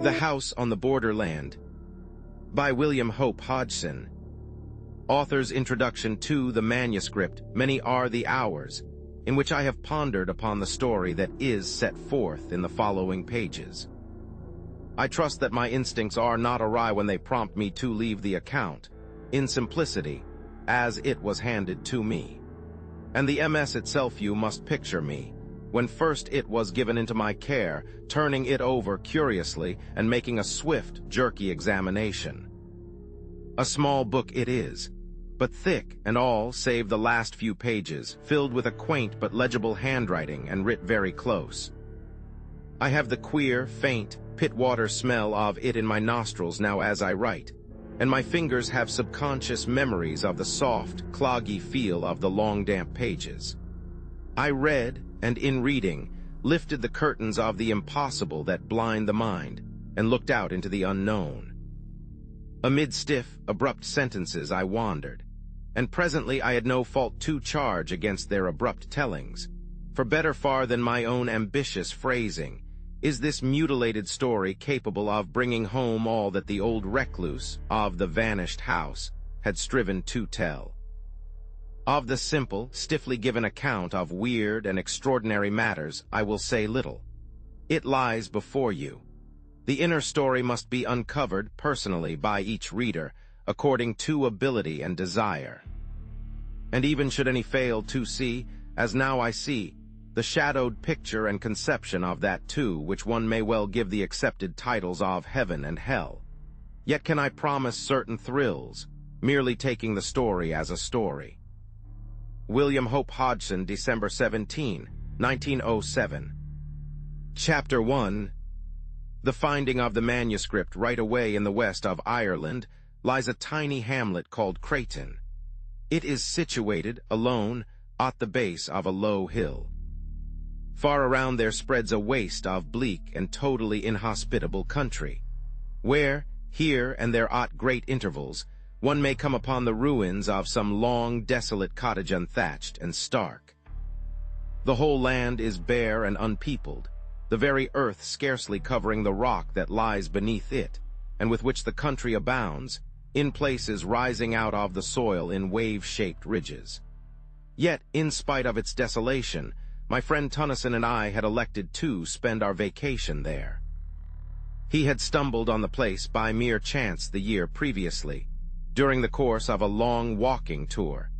The House on the Borderland by William Hope Hodgson. Author's introduction to the manuscript, Many Are the Hours, in which I have pondered upon the story that is set forth in the following pages. I trust that my instincts are not awry when they prompt me to leave the account, in simplicity, as it was handed to me. And the MS itself you must picture me, when first it was given into my care, turning it over curiously and making a swift, jerky examination. A small book it is, but thick and all save the last few pages, filled with a quaint but legible handwriting and writ very close. I have the queer, faint, pit-water smell of it in my nostrils now as I write, and my fingers have subconscious memories of the soft, cloggy feel of the long, damp pages. I read, and in reading, lifted the curtains of the impossible that blind the mind, and looked out into the unknown. Amid stiff, abrupt sentences I wandered, and presently I had no fault to charge against their abrupt tellings, for better far than my own ambitious phrasing is this mutilated story capable of bringing home all that the old recluse of the vanished house had striven to tell. Of the simple, stiffly given account of weird and extraordinary matters, I will say little. It lies before you. The inner story must be uncovered personally by each reader, according to ability and desire. And even should any fail to see, as now I see, the shadowed picture and conception of that too which one may well give the accepted titles of heaven and hell, yet can I promise certain thrills, merely taking the story as a story. William Hope Hodgson, December 17, 1907. Chapter 1. The finding of the manuscript right away in the west of Ireland lies a tiny hamlet called Creepiest. It is situated, alone, at the base of a low hill. Far around there spreads a waste of bleak and totally inhospitable country, where, here and there at great intervals, one may come upon the ruins of some long, desolate cottage unthatched and stark. The whole land is bare and unpeopled, the very earth scarcely covering the rock that lies beneath it, and with which the country abounds, in places rising out of the soil in wave-shaped ridges. Yet, in spite of its desolation, my friend Tennyson and I had elected to spend our vacation there. He had stumbled on the place by mere chance the year previously, during the course of a long walking tour,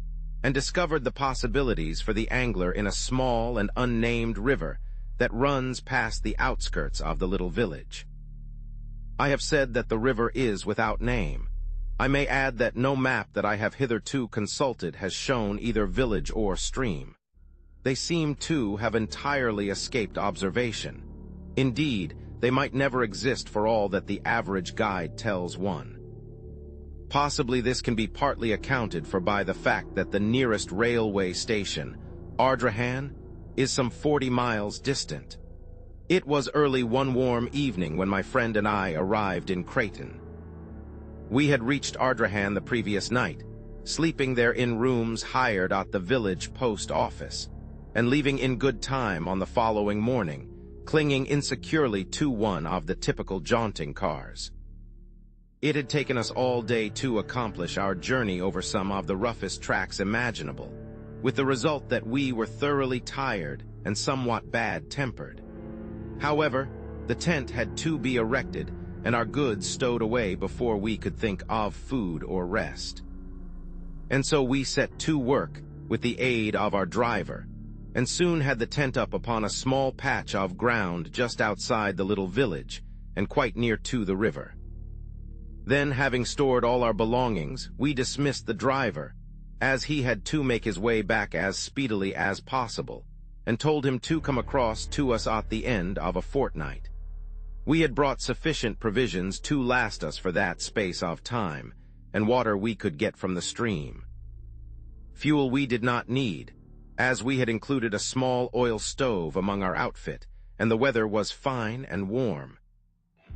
and discovered the possibilities for the angler in a small and unnamed river that runs past the outskirts of the little village. I have said that the river is without name. I may add that no map that I have hitherto consulted has shown either village or stream. They seem to have entirely escaped observation. Indeed, they might never exist for all that the average guide tells one. Possibly this can be partly accounted for by the fact that the nearest railway station, Ardrahan, is some 40 miles distant. It was early one warm evening when my friend and I arrived in Creepiest. We had reached Ardrahan the previous night, sleeping there in rooms hired at the village post office, and leaving in good time on the following morning, clinging insecurely to one of the typical jaunting cars. It had taken us all day to accomplish our journey over some of the roughest tracks imaginable, with the result that we were thoroughly tired and somewhat bad-tempered. However, the tent had to be erected and our goods stowed away before we could think of food or rest. And so we set to work with the aid of our driver, and soon had the tent up upon a small patch of ground just outside the little village and quite near to the river. Then, having stored all our belongings, we dismissed the driver, as he had to make his way back as speedily as possible, and told him to come across to us at the end of a fortnight. We had brought sufficient provisions to last us for that space of time, and water we could get from the stream. Fuel we did not need, as we had included a small oil stove among our outfit, and the weather was fine and warm.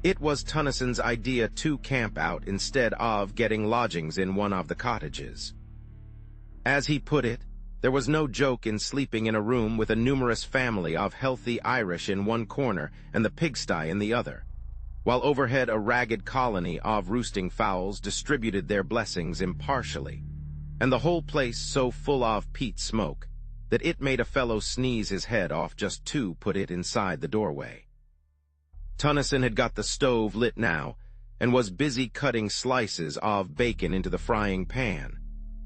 It was Tennyson's idea to camp out instead of getting lodgings in one of the cottages. As he put it, there was no joke in sleeping in a room with a numerous family of healthy Irish in one corner and the pigsty in the other. while overhead a ragged colony of roosting fowls distributed their blessings impartially, and the whole place so full of peat smoke that it made a fellow sneeze his head off just to put it inside the doorway. Tennyson had got the stove lit now, and was busy cutting slices of bacon into the frying pan,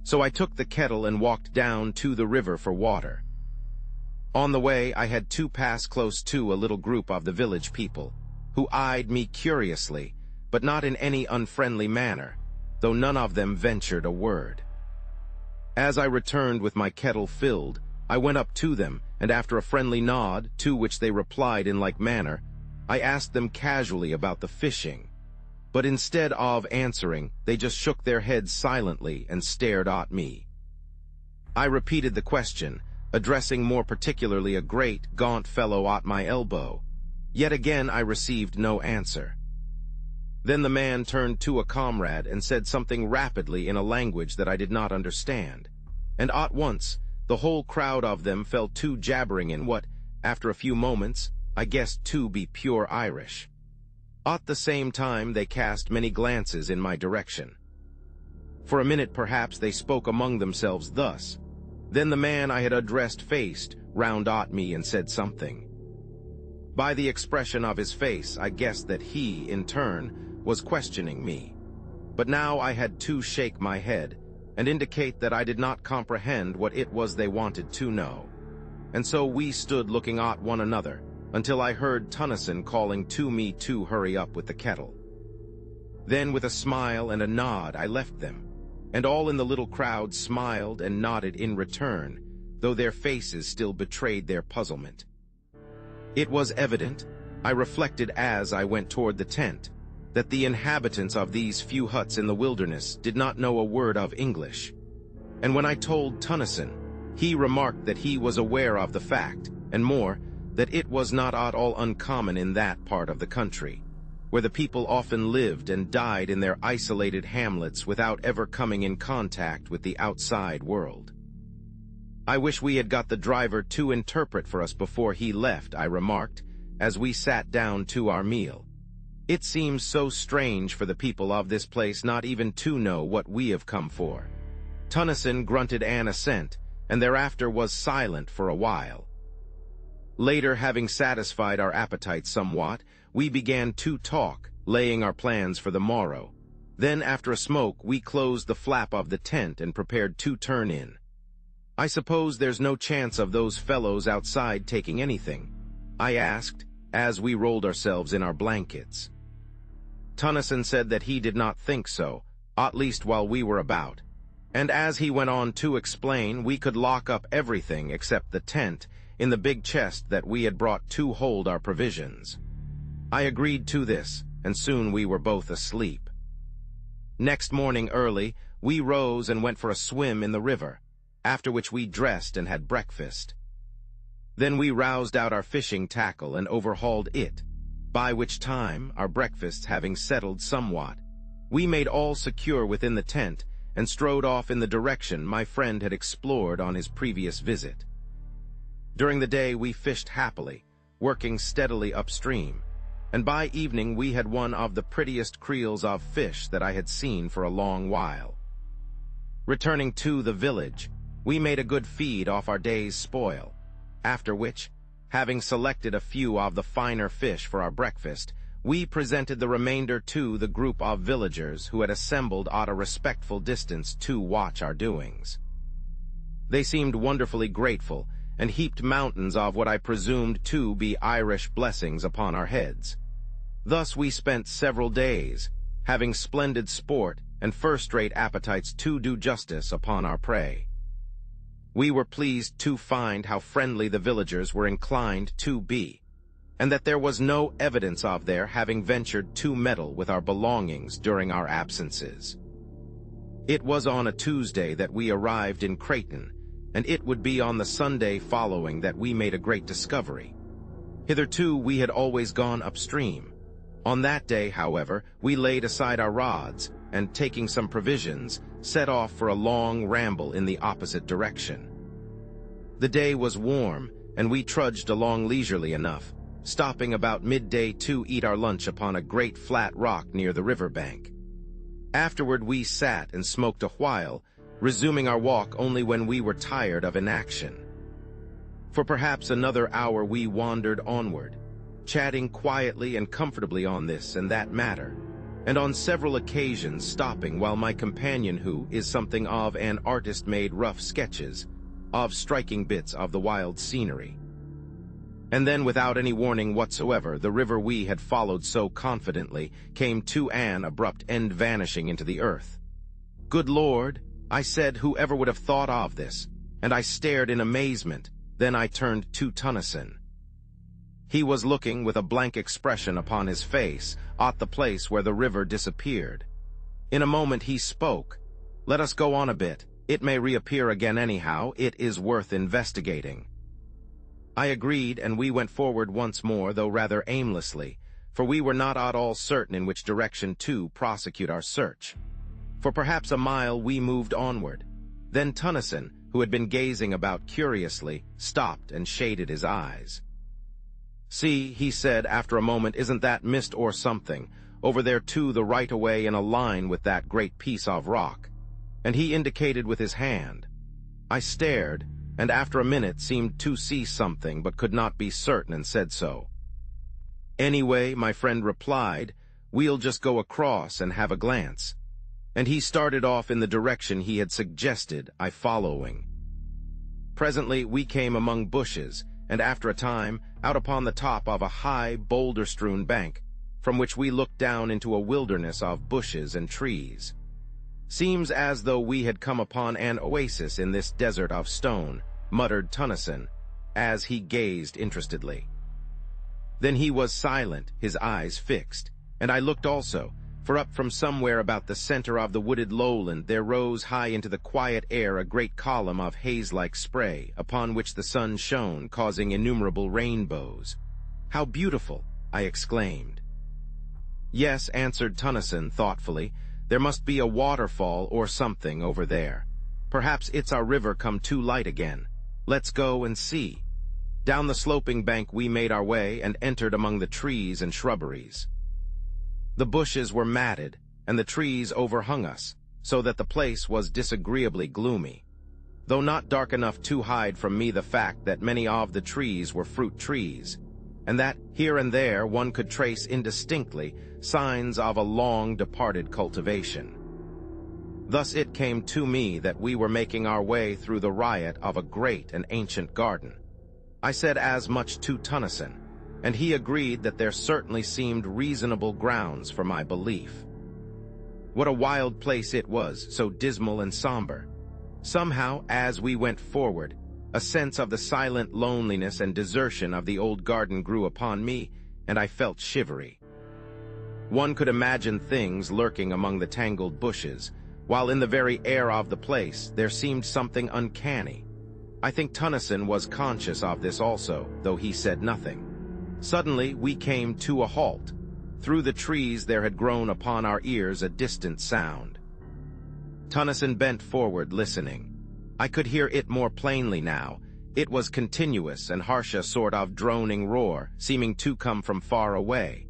so I took the kettle and walked down to the river for water. On the way, I had to pass close to a little group of the village people, who eyed me curiously, but not in any unfriendly manner, though none of them ventured a word. As I returned with my kettle filled, I went up to them, and after a friendly nod, to which they replied in like manner, I asked them casually about the fishing. But instead of answering, they just shook their heads silently and stared at me. I repeated the question, addressing more particularly a great, gaunt fellow at my elbow. Yet again I received no answer. Then the man turned to a comrade and said something rapidly in a language that I did not understand, and at once the whole crowd of them fell to jabbering in what, after a few moments, I guessed to be pure Irish. At the same time they cast many glances in my direction. For a minute perhaps they spoke among themselves thus. Then the man I had addressed faced round at me and said something. By the expression of his face I guessed that he, in turn, was questioning me. But now I had to shake my head and indicate that I did not comprehend what it was they wanted to know. And so we stood looking at one another, until I heard Tennyson calling to me to hurry up with the kettle. Then with a smile and a nod I left them, and all in the little crowd smiled and nodded in return, though their faces still betrayed their puzzlement. It was evident, I reflected as I went toward the tent, that the inhabitants of these few huts in the wilderness did not know a word of English. And when I told Tennyson, he remarked that he was aware of the fact, and more, that it was not at all uncommon in that part of the country, where the people often lived and died in their isolated hamlets without ever coming in contact with the outside world. I wish we had got the driver to interpret for us before he left, I remarked, as we sat down to our meal. It seems so strange for the people of this place not even to know what we have come for. Tennyson grunted an assent, and thereafter was silent for a while. Later, having satisfied our appetites somewhat, we began to talk, laying our plans for the morrow. Then, after a smoke, we closed the flap of the tent and prepared to turn in. "I suppose there's no chance of those fellows outside taking anything?" I asked, as we rolled ourselves in our blankets. Tennyson said that he did not think so, at least while we were about, and as he went on to explain, we could lock up everything except the tent in the big chest that we had brought to hold our provisions. I agreed to this, and soon we were both asleep. Next morning early, we rose and went for a swim in the river, after which we dressed and had breakfast. Then we roused out our fishing tackle and overhauled it, by which time, our breakfasts having settled somewhat, we made all secure within the tent and strode off in the direction my friend had explored on his previous visit. During the day we fished happily, working steadily upstream, and by evening we had one of the prettiest creels of fish that I had seen for a long while. Returning to the village, we made a good feed off our day's spoil, after which, having selected a few of the finer fish for our breakfast, we presented the remainder to the group of villagers who had assembled at a respectful distance to watch our doings. They seemed wonderfully grateful, and heaped mountains of what I presumed to be Irish blessings upon our heads. Thus we spent several days, having splendid sport and first-rate appetites to do justice upon our prey. We were pleased to find how friendly the villagers were inclined to be, and that there was no evidence of their having ventured to meddle with our belongings during our absences. It was on a Tuesday that we arrived in Creighton, and it would be on the Sunday following that we made a great discovery. Hitherto we had always gone upstream. On that day, however, we laid aside our rods, and taking some provisions, set off for a long ramble in the opposite direction. The day was warm, and we trudged along leisurely enough, stopping about midday to eat our lunch upon a great flat rock near the riverbank. Afterward we sat and smoked a while, resuming our walk only when we were tired of inaction. For perhaps another hour we wandered onward, chatting quietly and comfortably on this and that matter, and on several occasions stopping while my companion, who is something of an artist, made rough sketches of striking bits of the wild scenery. And then, without any warning whatsoever, the river we had followed so confidently came to an abrupt end, vanishing into the earth. "Good Lord," I said, "whoever would have thought of this?" And I stared in amazement. Then I turned to Tennyson. He was looking with a blank expression upon his face at the place where the river disappeared. In a moment he spoke. "Let us go on a bit. It may reappear again anyhow. It is worth investigating." I agreed, and we went forward once more, though rather aimlessly, for we were not at all certain in which direction to prosecute our search. For perhaps a mile we moved onward. Then Tennyson, who had been gazing about curiously, stopped and shaded his eyes. "See," he said after a moment, "isn't that mist or something, over there to the right away in a line with that great piece of rock?" And he indicated with his hand. I stared, and after a minute seemed to see something, but could not be certain, and said so. "Anyway," my friend replied, "we'll just go across and have a glance." And he started off in the direction he had suggested, I following. Presently we came among bushes, and after a time, out upon the top of a high, boulder-strewn bank, from which we looked down into a wilderness of bushes and trees. "Seems as though we had come upon an oasis in this desert of stone," muttered Tennyson, as he gazed interestedly. Then he was silent, his eyes fixed, and I looked also, for up from somewhere about the center of the wooded lowland there rose high into the quiet air a great column of haze-like spray, upon which the sun shone, causing innumerable rainbows. "How beautiful!" I exclaimed. "Yes," answered Tennyson thoughtfully, "there must be a waterfall or something over there. Perhaps it's our river come to light again. Let's go and see." Down the sloping bank we made our way and entered among the trees and shrubberies. The bushes were matted, and the trees overhung us, so that the place was disagreeably gloomy, though not dark enough to hide from me the fact that many of the trees were fruit trees, and that here and there one could trace indistinctly signs of a long-departed cultivation. Thus it came to me that we were making our way through the riot of a great and ancient garden. I said as much to Tennyson, and he agreed that there certainly seemed reasonable grounds for my belief. What a wild place it was, so dismal and somber. Somehow, as we went forward, a sense of the silent loneliness and desertion of the old garden grew upon me, and I felt shivery. One could imagine things lurking among the tangled bushes, while in the very air of the place there seemed something uncanny. I think Tennyson was conscious of this also, though he said nothing. Suddenly we came to a halt. Through the trees there had grown upon our ears a distant sound. Tennyson bent forward, listening. I could hear it more plainly now. It was continuous and harsh, a sort of droning roar, seeming to come from far away.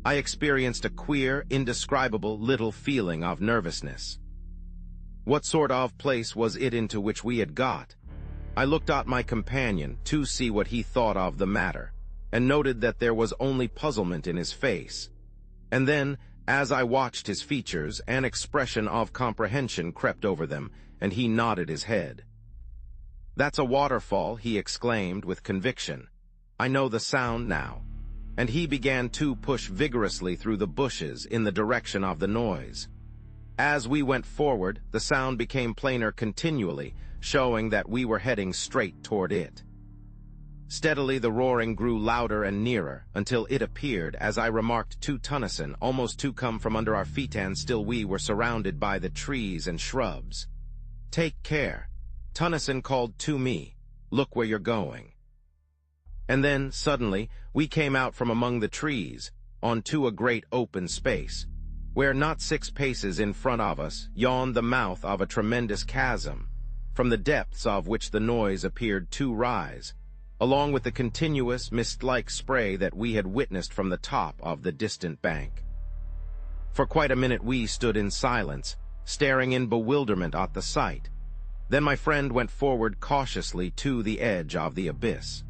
I experienced a queer, indescribable little feeling of nervousness. What sort of place was it into which we had got? I looked at my companion to see what he thought of the matter, and noted that there was only puzzlement in his face. And then, as I watched his features, an expression of comprehension crept over them, and he nodded his head. "That's a waterfall," he exclaimed with conviction. "I know the sound now." And he began to push vigorously through the bushes in the direction of the noise. As we went forward, the sound became plainer continually, showing that we were heading straight toward it. Steadily the roaring grew louder and nearer, until it appeared, as I remarked to Tennyson, almost to come from under our feet, and still we were surrounded by the trees and shrubs. "Take care," Tennyson called to me. "Look where you're going." And then, suddenly, we came out from among the trees, onto a great open space, where not 6 paces in front of us yawned the mouth of a tremendous chasm, from the depths of which the noise appeared to rise. along with the continuous mist-like spray that we had witnessed from the top of the distant bank. For quite a minute we stood in silence, staring in bewilderment at the sight. Then my friend went forward cautiously to the edge of the abyss.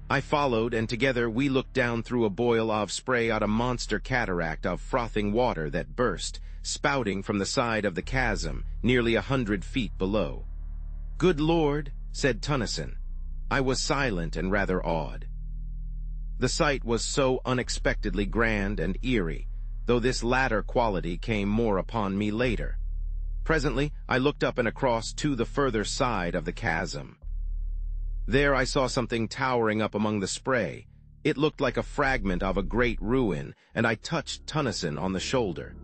I followed, and together we looked down through a boil of spray at a monster cataract of frothing water that burst, spouting from the side of the chasm, nearly 100 feet below. "Good Lord," said Tennyson. I was silent and rather awed. The sight was so unexpectedly grand and eerie, though this latter quality came more upon me later. Presently, I looked up and across to the further side of the chasm. There I saw something towering up among the spray. It looked like a fragment of a great ruin, and I touched Tennyson on the shoulder.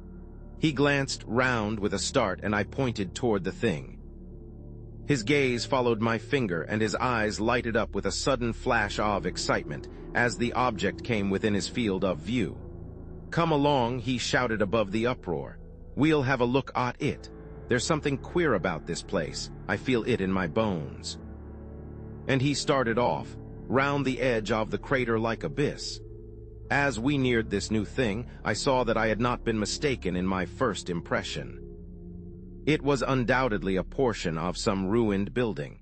He glanced round with a start, and I pointed toward the thing. His gaze followed my finger, and his eyes lighted up with a sudden flash of excitement as the object came within his field of view. "Come along," he shouted above the uproar. "We'll have a look at it. There's something queer about this place. I feel it in my bones." And he started off, round the edge of the crater-like abyss. As we neared this new thing, I saw that I had not been mistaken in my first impression. It was undoubtedly a portion of some ruined building.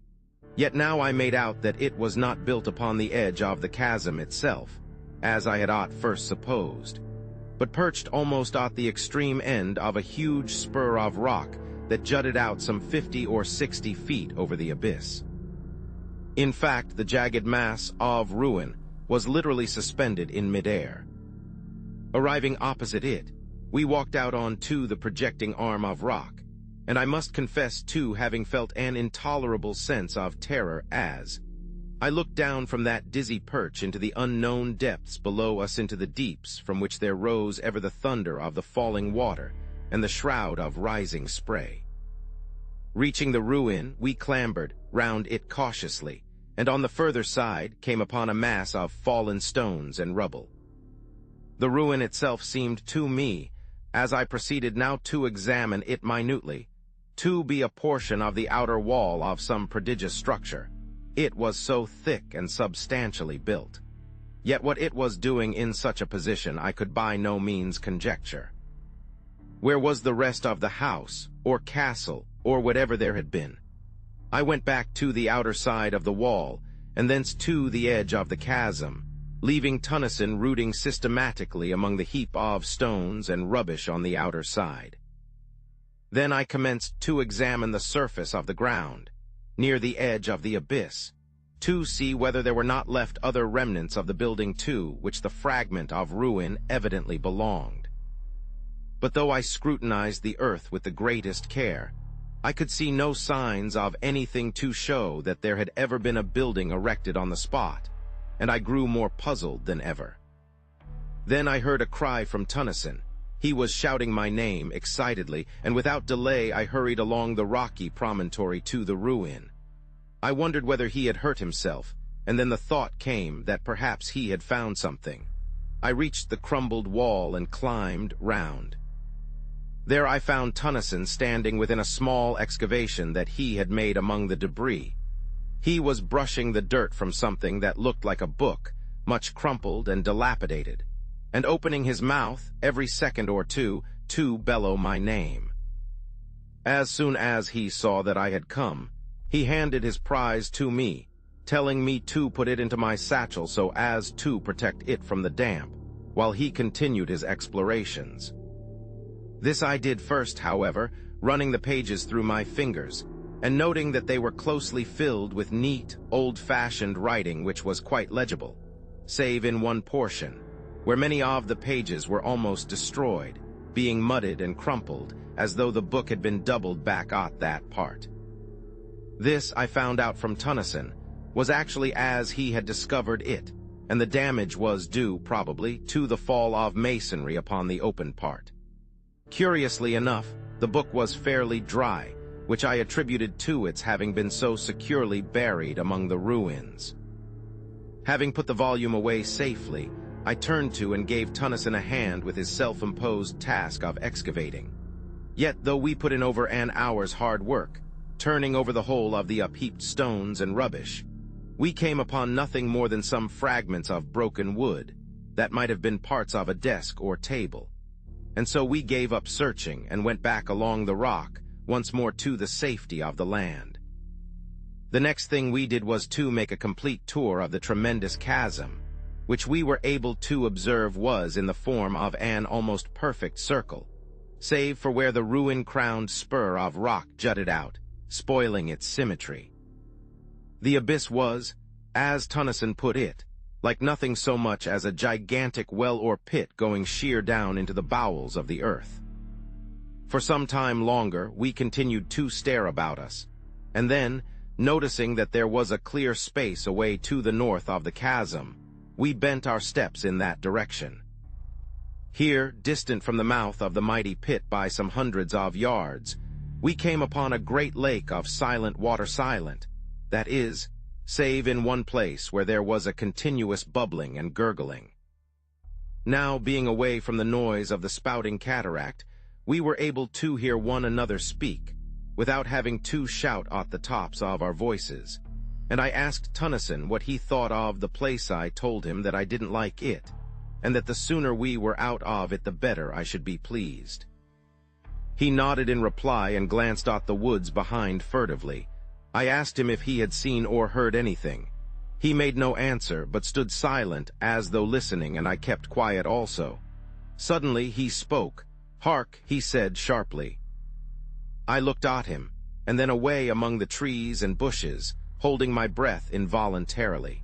Yet now I made out that it was not built upon the edge of the chasm itself, as I had at first supposed, but perched almost at the extreme end of a huge spur of rock that jutted out some 50 or 60 feet over the abyss. In fact, the jagged mass of ruin was literally suspended in midair. Arriving opposite it, we walked out onto the projecting arm of rock, and I must confess to having felt an intolerable sense of terror as I looked down from that dizzy perch into the unknown depths below us, into the deeps from which there rose ever the thunder of the falling water and the shroud of rising spray. Reaching the ruin, we clambered round it cautiously, and on the further side came upon a mass of fallen stones and rubble. The ruin itself seemed to me, as I proceeded now to examine it minutely, to be a portion of the outer wall of some prodigious structure. It was so thick and substantially built. Yet what it was doing in such a position I could by no means conjecture. Where was the rest of the house, or castle, or whatever there had been? I went back to the outer side of the wall, and thence to the edge of the chasm, leaving Tennyson rooting systematically among the heap of stones and rubbish on the outer side. Then I commenced to examine the surface of the ground, near the edge of the abyss, to see whether there were not left other remnants of the building to which the fragment of ruin evidently belonged. But though I scrutinized the earth with the greatest care, I could see no signs of anything to show that there had ever been a building erected on the spot, and I grew more puzzled than ever. Then I heard a cry from Tennyson. He was shouting my name excitedly, and without delay I hurried along the rocky promontory to the ruin. I wondered whether he had hurt himself, and then the thought came that perhaps he had found something. I reached the crumbled wall and climbed round. There I found Tennyson standing within a small excavation that he had made among the debris. He was brushing the dirt from something that looked like a book, much crumpled and dilapidated, and opening his mouth every second or two to bellow my name. As soon as he saw that I had come, he handed his prize to me, telling me to put it into my satchel so as to protect it from the damp, while he continued his explorations. This I did first, however, running the pages through my fingers, and noting that they were closely filled with neat, old-fashioned writing which was quite legible, save in one portion, where many of the pages were almost destroyed, being mudded and crumpled, as though the book had been doubled back at that part. This, I found out from Tennyson, was actually as he had discovered it, and the damage was due, probably, to the fall of masonry upon the open part. Curiously enough, the book was fairly dry, which I attributed to its having been so securely buried among the ruins. Having put the volume away safely, I turned to and gave Tennyson a hand with his self-imposed task of excavating. Yet, though we put in over an hour's hard work, turning over the whole of the upheaped stones and rubbish, We came upon nothing more than some fragments of broken wood that might have been parts of a desk or table. And so we gave up searching and went back along the rock, once more to the safety of the land. The next thing we did was to make a complete tour of the tremendous chasm, which we were able to observe was in the form of an almost perfect circle, save for where the ruin-crowned spur of rock jutted out, spoiling its symmetry. The abyss was, as Tennyson put it, like nothing so much as a gigantic well or pit going sheer down into the bowels of the earth. For some time longer we continued to stare about us, and then, noticing that there was a clear space away to the north of the chasm, we bent our steps in that direction. Here, distant from the mouth of the mighty pit by some hundreds of yards, we came upon a great lake of silent water, that is, save in one place where there was a continuous bubbling and gurgling. Now, being away from the noise of the spouting cataract, we were able to hear one another speak, without having to shout at the tops of our voices, and I asked Tennyson what he thought of the place. I told him that I didn't like it, and that the sooner we were out of it the better I should be pleased. He nodded in reply and glanced at the woods behind furtively. I asked him if he had seen or heard anything. He made no answer, but stood silent as though listening, and I kept quiet also. Suddenly he spoke. "Hark," he said sharply. I looked at him, and then away among the trees and bushes, holding my breath involuntarily.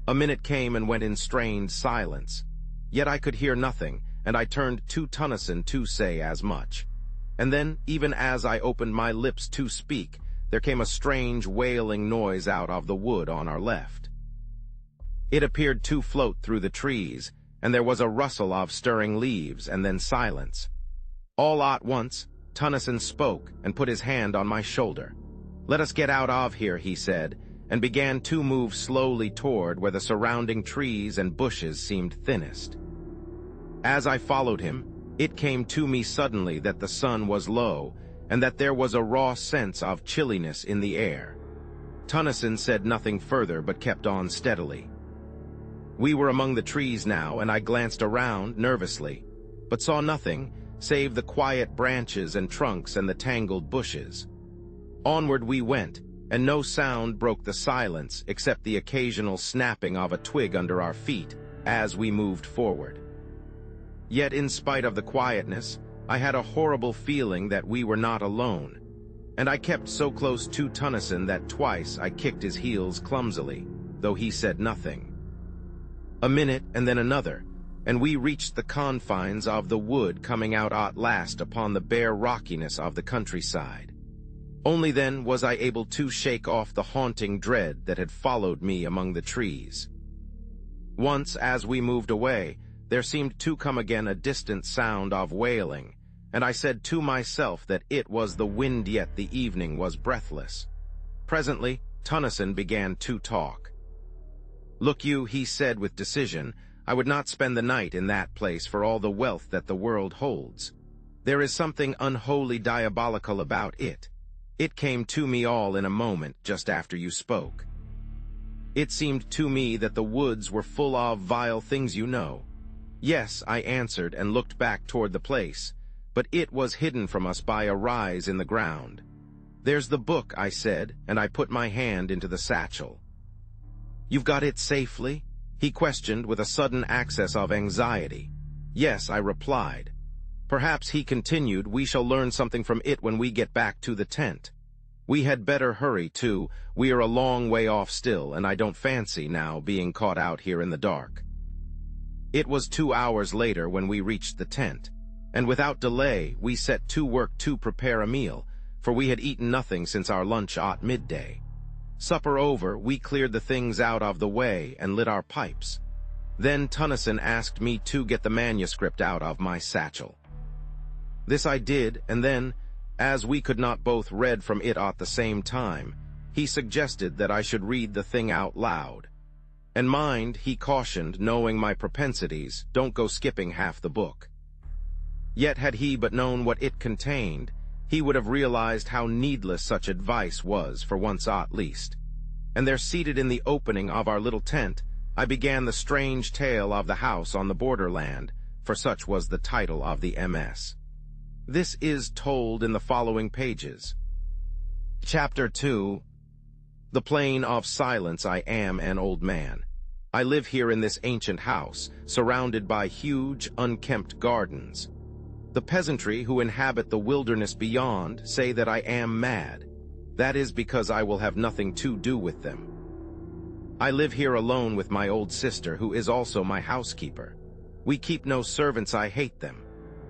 A minute came and went in strained silence, yet I could hear nothing, and I turned to Tennyson to say as much. And then, even as I opened my lips to speak, there came a strange wailing noise out of the wood on our left. It appeared to float through the trees, and there was a rustle of stirring leaves, and then silence. All at once, Tennyson spoke and put his hand on my shoulder. "Let us get out of here," he said, and began to move slowly toward where the surrounding trees and bushes seemed thinnest. As I followed him, it came to me suddenly that the sun was low, and that there was a raw sense of chilliness in the air. Tennyson said nothing further, but kept on steadily. We were among the trees now, and I glanced around nervously, but saw nothing save the quiet branches and trunks and the tangled bushes. Onward we went, and no sound broke the silence except the occasional snapping of a twig under our feet as we moved forward. Yet in spite of the quietness, I had a horrible feeling that we were not alone, and I kept so close to Tennyson that twice I kicked his heels clumsily, though he said nothing. A minute and then another, and we reached the confines of the wood, coming out at last upon the bare rockiness of the countryside. Only then was I able to shake off the haunting dread that had followed me among the trees. Once, as we moved away, there seemed to come again a distant sound of wailing, and I said to myself that it was the wind, yet the evening was breathless. Presently, Tennyson began to talk. "Look you," he said with decision, "I would not spend the night in that place for all the wealth that the world holds. There is something unholy diabolical about it. It came to me all in a moment just after you spoke. It seemed to me that the woods were full of vile things, you know." "Yes," I answered, and looked back toward the place, but it was hidden from us by a rise in the ground. "There's the book," I said, and I put my hand into the satchel. "You've got it safely?" he questioned with a sudden access of anxiety. "Yes," I replied. "Perhaps," he continued, "we shall learn something from it when we get back to the tent. We had better hurry, too. We are a long way off still, and I don't fancy now being caught out here in the dark." It was 2 hours later when we reached the tent, and without delay we set to work to prepare a meal, for we had eaten nothing since our lunch at midday. Supper over, we cleared the things out of the way and lit our pipes. Then Tennyson asked me to get the manuscript out of my satchel. This I did, and then, as we could not both read from it at the same time, he suggested that I should read the thing out loud. "And mind," he cautioned, knowing my propensities, "don't go skipping half the book." Yet had he but known what it contained, he would have realized how needless such advice was, for once at least. and there seated in the opening of our little tent, I began the strange tale of the house on the borderland, for such was the title of the MS. This is told in the following pages. Chapter 2. The Plain of Silence. I am an old man. I live here in this ancient house, surrounded by huge, unkempt gardens. The peasantry who inhabit the wilderness beyond say that I am mad. That is because I will have nothing to do with them. I live here alone with my old sister, who is also my housekeeper. We keep no servants. I hate them.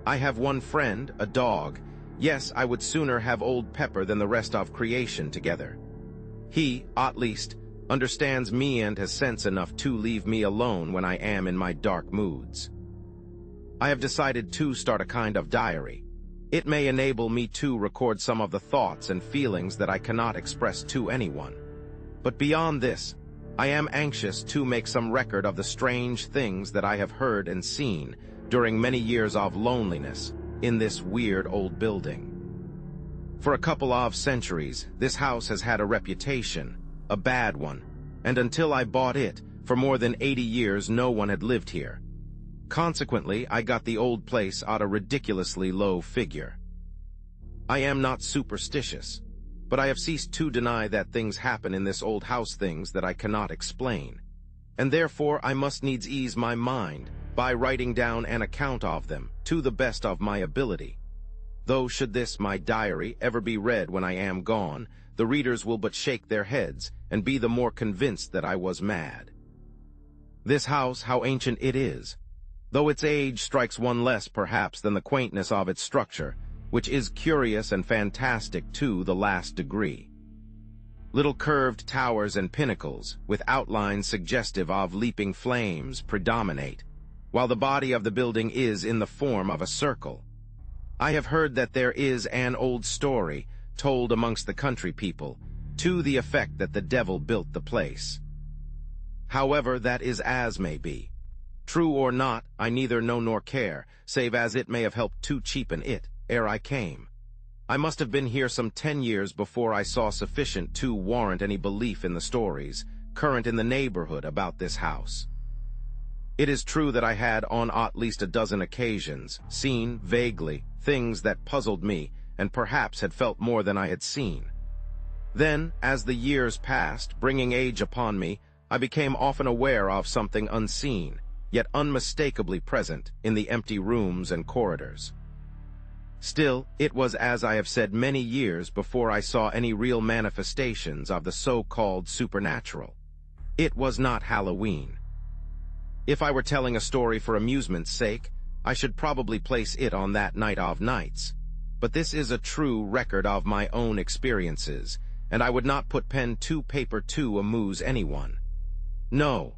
I have one friend, a dog. Yes, I would sooner have old Pepper than the rest of creation together. He, at least, understands me and has sense enough to leave me alone when I am in my dark moods. I have decided to start a kind of diary. It may enable me to record some of the thoughts and feelings that I cannot express to anyone. But beyond this, I am anxious to make some record of the strange things that I have heard and seen during many years of loneliness in this weird old building. For a couple of centuries, this house has had a reputation, a bad one, and until I bought it, for more than 80 years no one had lived here. Consequently, I got the old place at a ridiculously low figure. I am not superstitious, but I have ceased to deny that things happen in this old house, things that I cannot explain, and therefore I must needs ease my mind by writing down an account of them to the best of my ability. Though should this, my diary, ever be read when I am gone, the readers will but shake their heads and be the more convinced that I was mad. This house, how ancient it is, though its age strikes one less perhaps than the quaintness of its structure, which is curious and fantastic to the last degree. Little curved towers and pinnacles, with outlines suggestive of leaping flames, predominate, while the body of the building is in the form of a circle. I have heard that there is an old story told amongst the country people, to the effect that the devil built the place. However, that is as may be. True or not, I neither know nor care, save as it may have helped to cheapen it ere I came. I must have been here some 10 years before I saw sufficient to warrant any belief in the stories current in the neighborhood about this house. It is true that I had, on at least a dozen occasions, seen, vaguely, things that puzzled me, and perhaps had felt more than I had seen. Then, as the years passed, bringing age upon me, I became often aware of something unseen, yet unmistakably present in the empty rooms and corridors. Still, it was, as I have said, many years before I saw any real manifestations of the so-called supernatural. It was not Halloween. If I were telling a story for amusement's sake, I should probably place it on that night of nights. But this is a true record of my own experiences, and I would not put pen to paper to amuse anyone. No,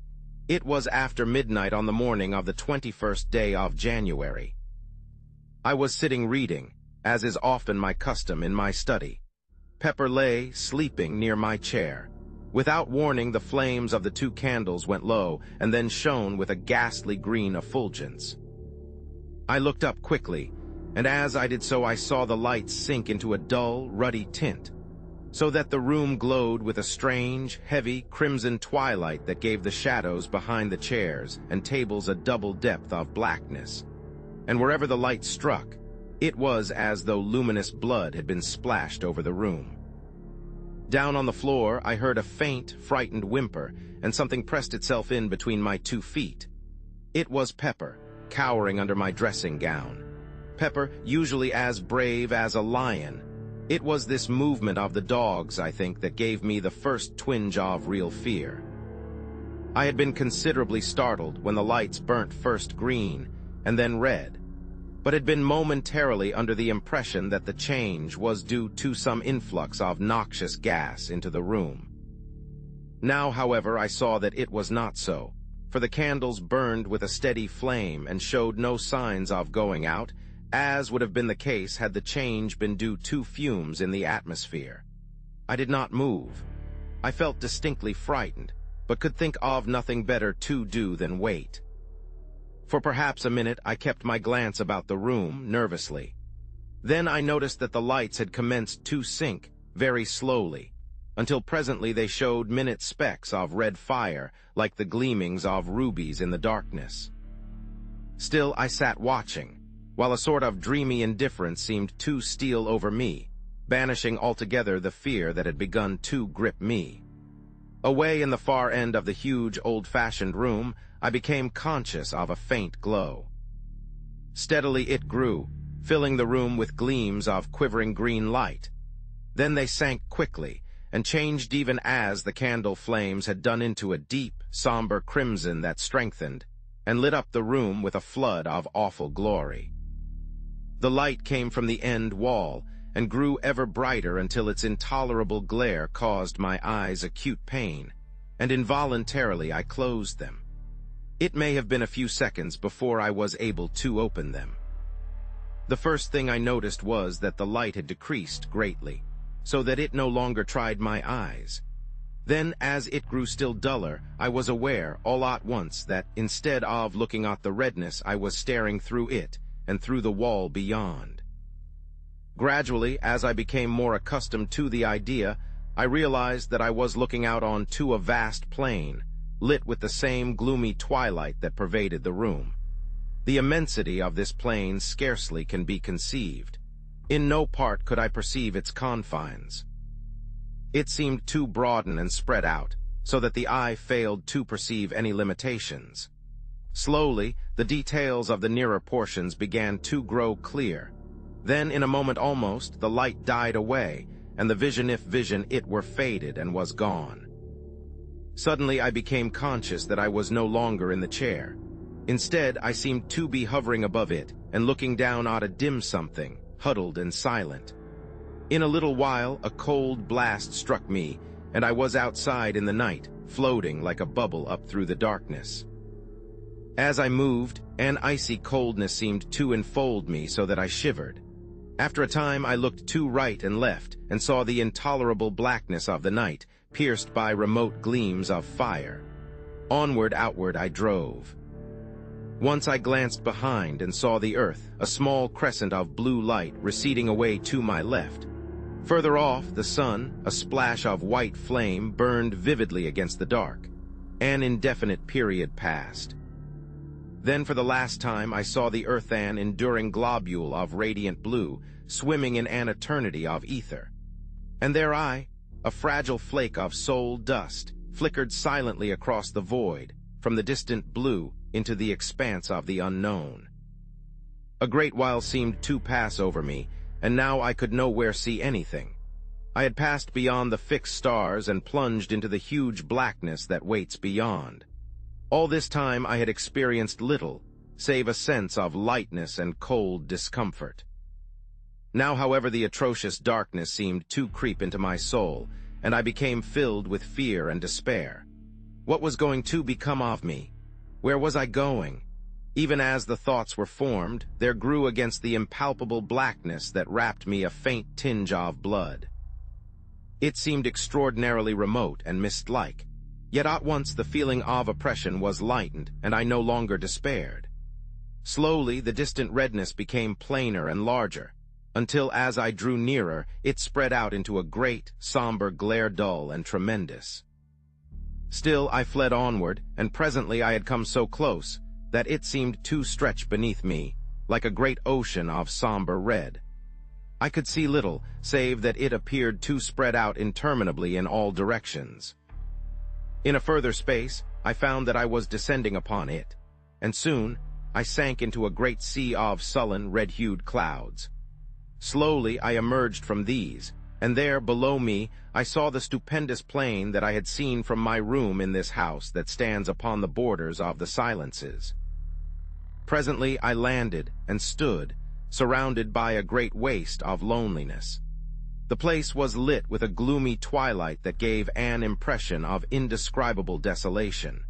it was after midnight on the morning of the 21st day of January. I was sitting reading, as is often my custom, in my study. Pepper lay sleeping near my chair. Without warning, the flames of the 2 candles went low and then shone with a ghastly green effulgence. I looked up quickly, and as I did so I saw the lights sink into a dull, ruddy tint, so that the room glowed with a strange, heavy, crimson twilight that gave the shadows behind the chairs and tables a double depth of blackness. And wherever the light struck, it was as though luminous blood had been splashed over the room. Down on the floor, I heard a faint, frightened whimper, and something pressed itself in between my 2 feet. It was Pepper, cowering under my dressing gown. Pepper, usually as brave as a lion. It was this movement of the dog's, I think, that gave me the first twinge of real fear. I had been considerably startled when the lights burnt first green and then red, but had been momentarily under the impression that the change was due to some influx of noxious gas into the room. Now, however, I saw that it was not so, for the candles burned with a steady flame and showed no signs of going out, as would have been the case had the change been due to fumes in the atmosphere. I did not move. I felt distinctly frightened, but could think of nothing better to do than wait. For perhaps a minute I kept my glance about the room, nervously. Then I noticed that the lights had commenced to sink, very slowly. until presently they showed minute specks of red fire, like the gleamings of rubies in the darkness. Still I sat watching, while a sort of dreamy indifference seemed to steal over me, banishing altogether the fear that had begun to grip me. Away in the far end of the huge, old-fashioned room, I became conscious of a faint glow. Steadily it grew, filling the room with gleams of quivering green light. Then they sank quickly, and changed even as the candle flames had done into a deep, somber crimson that strengthened, and lit up the room with a flood of awful glory. The light came from the end wall, and grew ever brighter until its intolerable glare caused my eyes acute pain, and involuntarily I closed them. It may have been a few seconds before I was able to open them. The first thing I noticed was that the light had decreased greatly, so that it no longer tried my eyes. Then, as it grew still duller, I was aware, all at once, that instead of looking at the redness, I was staring through it, and through the wall beyond. Gradually, as I became more accustomed to the idea, I realized that I was looking out onto a vast plain, lit with the same gloomy twilight that pervaded the room. The immensity of this plain scarcely can be conceived. In no part could I perceive its confines. It seemed to broaden and spread out, so that the eye failed to perceive any limitations. Slowly, the details of the nearer portions began to grow clear. Then, in a moment almost, the light died away, and the vision, if vision it were, faded and was gone. Suddenly I became conscious that I was no longer in the chair. Instead, I seemed to be hovering above it, and looking down at a dim something, huddled and silent. In a little while, a cold blast struck me, and I was outside in the night, floating like a bubble up through the darkness. As I moved, an icy coldness seemed to enfold me so that I shivered. After a time I looked to right and left, and saw the intolerable blackness of the night, pierced by remote gleams of fire. Onward, outward I drove. Once I glanced behind and saw the earth, a small crescent of blue light receding away to my left. Further off, the sun, a splash of white flame, burned vividly against the dark. An indefinite period passed. Then for the last time I saw the earth, an enduring globule of radiant blue, swimming in an eternity of ether. And there I, a fragile flake of soul dust, flickered silently across the void, from the distant blue into the expanse of the unknown. A great while seemed to pass over me, and now I could nowhere see anything. I had passed beyond the fixed stars and plunged into the huge blackness that waits beyond. All this time I had experienced little, save a sense of lightness and cold discomfort. Now, however, the atrocious darkness seemed to creep into my soul, and I became filled with fear and despair. What was going to become of me? Where was I going? Even as the thoughts were formed, there grew against the impalpable blackness that wrapped me a faint tinge of blood. It seemed extraordinarily remote and mist-like, yet at once the feeling of oppression was lightened, and I no longer despaired. Slowly, the distant redness became plainer and larger, until as I drew nearer, it spread out into a great, somber glare, dull and tremendous. Still I fled onward, and presently I had come so close that it seemed to stretch beneath me, like a great ocean of somber red. I could see little, save that it appeared to spread out interminably in all directions. In a further space, I found that I was descending upon it, and soon I sank into a great sea of sullen, red-hued clouds. Slowly I emerged from these, and there, below me, I saw the stupendous plain that I had seen from my room in this house that stands upon the borders of the silences. Presently I landed and stood, surrounded by a great waste of loneliness. The place was lit with a gloomy twilight that gave an impression of indescribable desolation.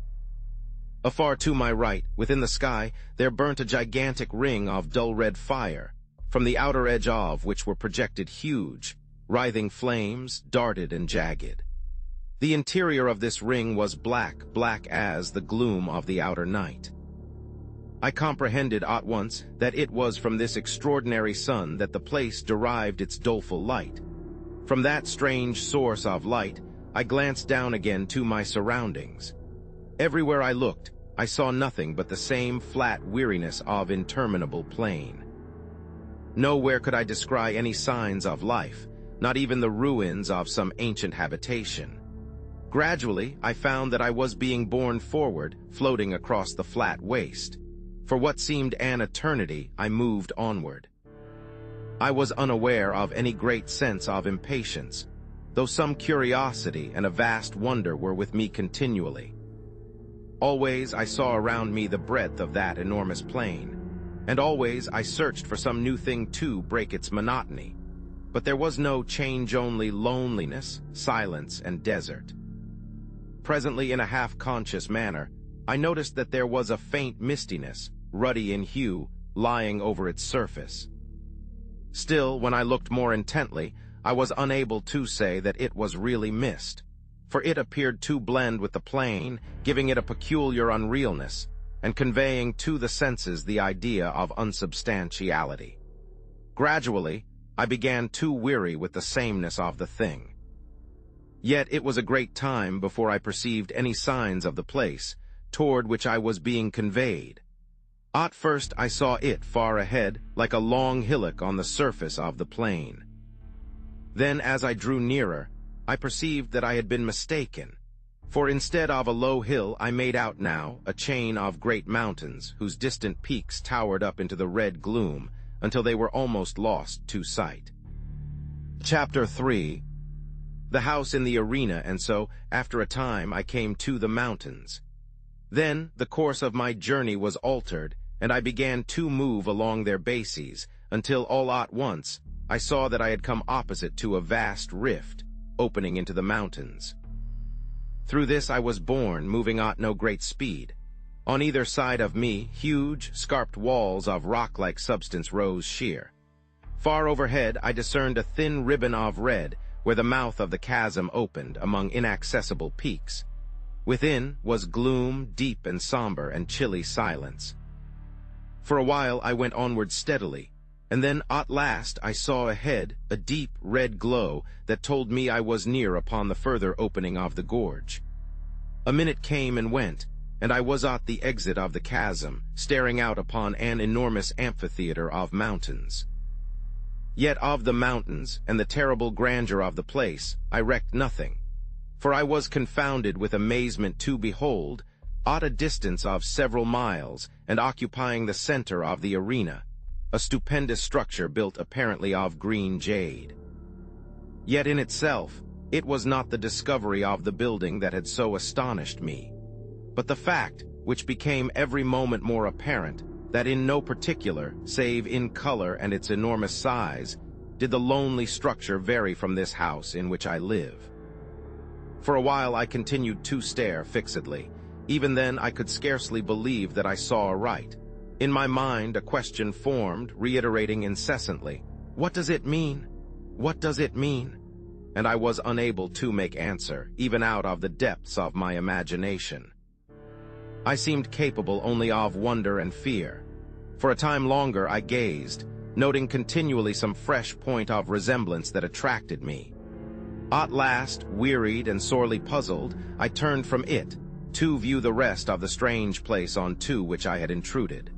Afar to my right, within the sky, there burnt a gigantic ring of dull red fire, from the outer edge of which were projected huge, writhing flames, darted and jagged. The interior of this ring was black, black as the gloom of the outer night. I comprehended at once that it was from this extraordinary sun that the place derived its doleful light. From that strange source of light, I glanced down again to my surroundings. Everywhere I looked, I saw nothing but the same flat weariness of interminable plain. Nowhere could I descry any signs of life, not even the ruins of some ancient habitation. Gradually, I found that I was being borne forward, floating across the flat waste. For what seemed an eternity, I moved onward. I was unaware of any great sense of impatience, though some curiosity and a vast wonder were with me continually. Always I saw around me the breadth of that enormous plain, and always I searched for some new thing to break its monotony. But there was no change, only loneliness, silence, and desert. Presently, in a half-conscious manner, I noticed that there was a faint mistiness, ruddy in hue, lying over its surface. Still, when I looked more intently, I was unable to say that it was really mist, for it appeared to blend with the plain, giving it a peculiar unrealness, and conveying to the senses the idea of unsubstantiality. Gradually, I began to weary with the sameness of the thing. Yet it was a great time before I perceived any signs of the place, toward which I was being conveyed. At first I saw it far ahead, like a long hillock on the surface of the plain. Then, as I drew nearer, I perceived that I had been mistaken, for instead of a low hill I made out now a chain of great mountains whose distant peaks towered up into the red gloom until they were almost lost to sight. Chapter 3. The house in the arena, and so, after a time, I came to the mountains. Then the course of my journey was altered, and I began to move along their bases, until all at once I saw that I had come opposite to a vast rift, opening into the mountains. Through this I was borne, moving at no great speed. On either side of me, huge, scarped walls of rock-like substance rose sheer. Far overhead I discerned a thin ribbon of red, where the mouth of the chasm opened among inaccessible peaks. Within was gloom, deep and somber, and chilly silence. For a while I went onward steadily, and then at last I saw ahead a deep red glow that told me I was near upon the further opening of the gorge. A minute came and went, and I was at the exit of the chasm, staring out upon an enormous amphitheater of mountains. Yet of the mountains and the terrible grandeur of the place I recked nothing, for I was confounded with amazement to behold, at a distance of several miles and occupying the center of the arena, a stupendous structure built apparently of green jade. Yet in itself, it was not the discovery of the building that had so astonished me, but the fact, which became every moment more apparent, that in no particular, save in color and its enormous size, did the lonely structure vary from this house in which I live. For a while I continued to stare fixedly. Even then I could scarcely believe that I saw aright. In my mind a question formed, reiterating incessantly, "What does it mean? What does it mean?" And I was unable to make answer, even out of the depths of my imagination. I seemed capable only of wonder and fear. For a time longer I gazed, noting continually some fresh point of resemblance that attracted me. At last, wearied and sorely puzzled, I turned from it, to view the rest of the strange place on to which I had intruded.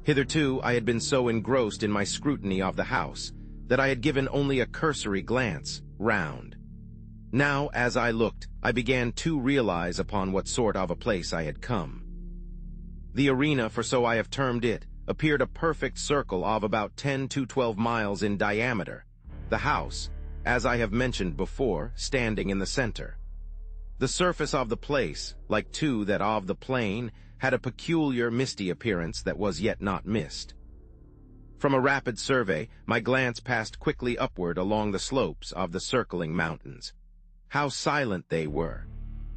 Hitherto I had been so engrossed in my scrutiny of the house that I had given only a cursory glance round. Now, as I looked, I began to realize upon what sort of a place I had come. The arena, for so I have termed it, appeared a perfect circle of about 10 to 12 miles in diameter, the house, as I have mentioned before, standing in the center. The surface of the place, like to that of the plain, had a peculiar misty appearance that was yet not mist. From a rapid survey, my glance passed quickly upward along the slopes of the circling mountains. How silent they were!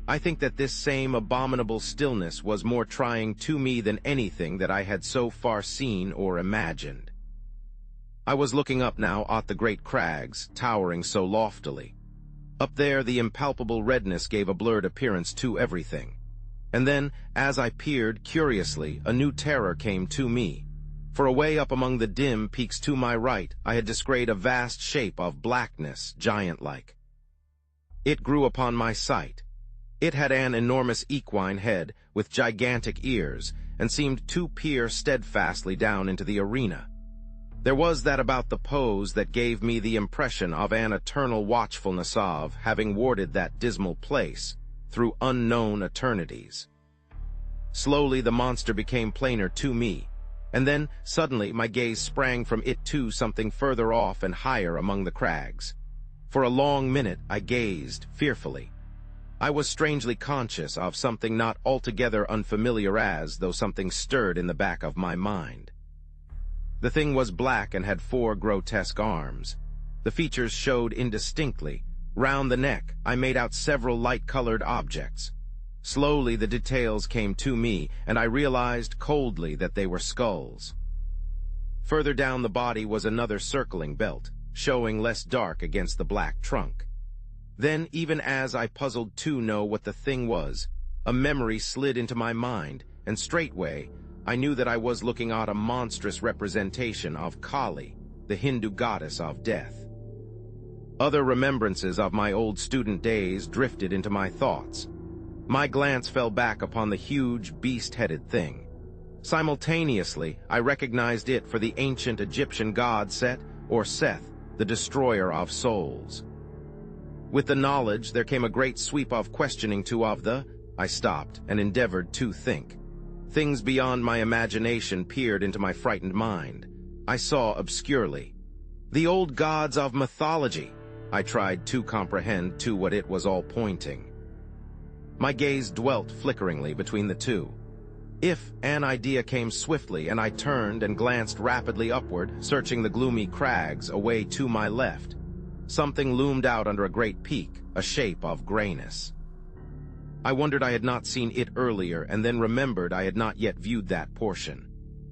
I think that this same abominable stillness was more trying to me than anything that I had so far seen or imagined. I was looking up now at the great crags, towering so loftily. Up there the impalpable redness gave a blurred appearance to everything. And then, as I peered curiously, a new terror came to me. For away up among the dim peaks to my right, I had descried a vast shape of blackness, giant-like. It grew upon my sight. It had an enormous equine head with gigantic ears, and seemed to peer steadfastly down into the arena. There was that about the pose that gave me the impression of an eternal watchfulness of having warded that dismal place through unknown eternities. Slowly the monster became plainer to me, and then suddenly my gaze sprang from it to something further off and higher among the crags. For a long minute I gazed fearfully. I was strangely conscious of something not altogether unfamiliar as though something stirred in the back of my mind. The thing was black and had 4 grotesque arms. The features showed indistinctly. Round the neck I made out several light-colored objects. Slowly the details came to me, and I realized coldly that they were skulls. Further down the body was another circling belt, showing less dark against the black trunk. Then, even as I puzzled to know what the thing was, a memory slid into my mind, and straightway I knew that I was looking at a monstrous representation of Kali, the Hindu goddess of death. Other remembrances of my old student days drifted into my thoughts. My glance fell back upon the huge, beast-headed thing. Simultaneously, I recognized it for the ancient Egyptian god Set, or Seth, the destroyer of souls. With the knowledge, there came a great sweep of questioning I stopped and endeavored to think. Things beyond my imagination peered into my frightened mind. I saw obscurely. The old gods of mythology. I tried to comprehend to what it was all pointing. My gaze dwelt flickeringly between the two. If an idea came swiftly, and I turned and glanced rapidly upward, searching the gloomy crags away to my left, something loomed out under a great peak, a shape of grayness. I wondered I had not seen it earlier, and then remembered I had not yet viewed that portion.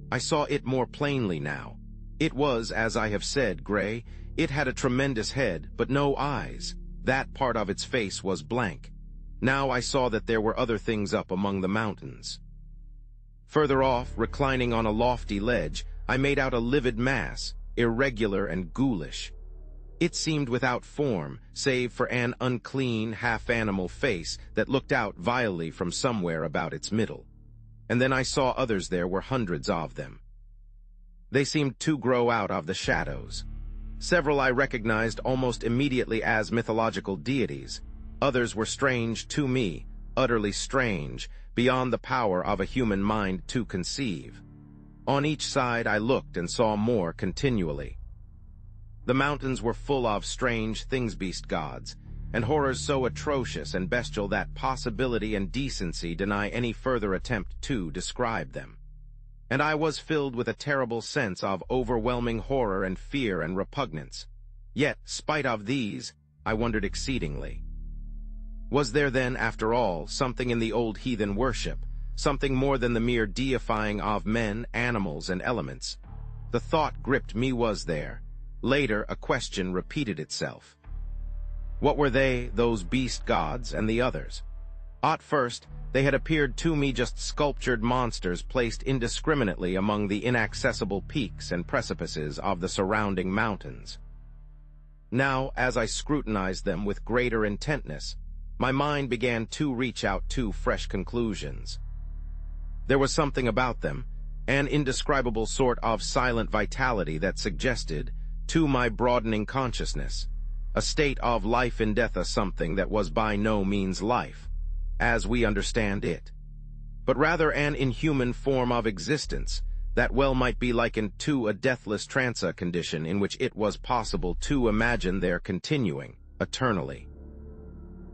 I saw it more plainly now. It was, as I have said, gray. It had a tremendous head, but no eyes. That part of its face was blank. Now I saw that there were other things up among the mountains. Further off, reclining on a lofty ledge, I made out a livid mass, irregular and ghoulish. It seemed without form, save for an unclean, half-animal face that looked out vilely from somewhere about its middle. And then I saw others. There were hundreds of them. They seemed to grow out of the shadows. Several I recognized almost immediately as mythological deities. Others were strange to me, utterly strange, beyond the power of a human mind to conceive. On each side I looked and saw more continually. The mountains were full of strange things-beast gods, and horrors so atrocious and bestial that possibility and decency deny any further attempt to describe them. And I was filled with a terrible sense of overwhelming horror and fear and repugnance. Yet, spite of these, I wondered exceedingly. Was there then, after all, something in the old heathen worship, something more than the mere deifying of men, animals, and elements? The thought gripped me. Was there? Later, a question repeated itself. What were they, those beast gods, and the others? At first, they had appeared to me just sculptured monsters placed indiscriminately among the inaccessible peaks and precipices of the surrounding mountains. Now, as I scrutinized them with greater intentness, my mind began to reach out to fresh conclusions. There was something about them, an indescribable sort of silent vitality that suggested, to my broadening consciousness, a state of life and death, a something that was by no means life, as we understand it, but rather an inhuman form of existence that well might be likened to a deathless transa condition in which it was possible to imagine their continuing eternally.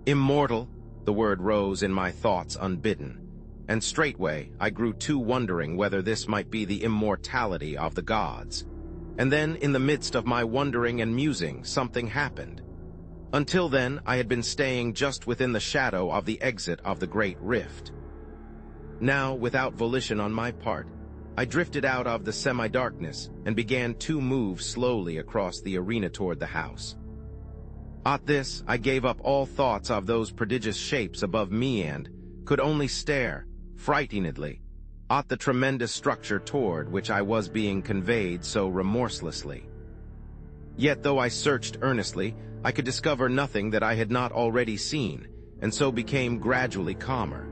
Immortal, the word rose in my thoughts unbidden, and straightway I grew to wondering whether this might be the immortality of the gods. And then, in the midst of my wondering and musing, something happened. Until then, I had been staying just within the shadow of the exit of the great rift. Now, without volition on my part, I drifted out of the semi-darkness and began to move slowly across the arena toward the house. At this, I gave up all thoughts of those prodigious shapes above me and could only stare, frightenedly, ought the tremendous structure toward which I was being conveyed so remorselessly. Yet though I searched earnestly, I could discover nothing that I had not already seen, and so became gradually calmer.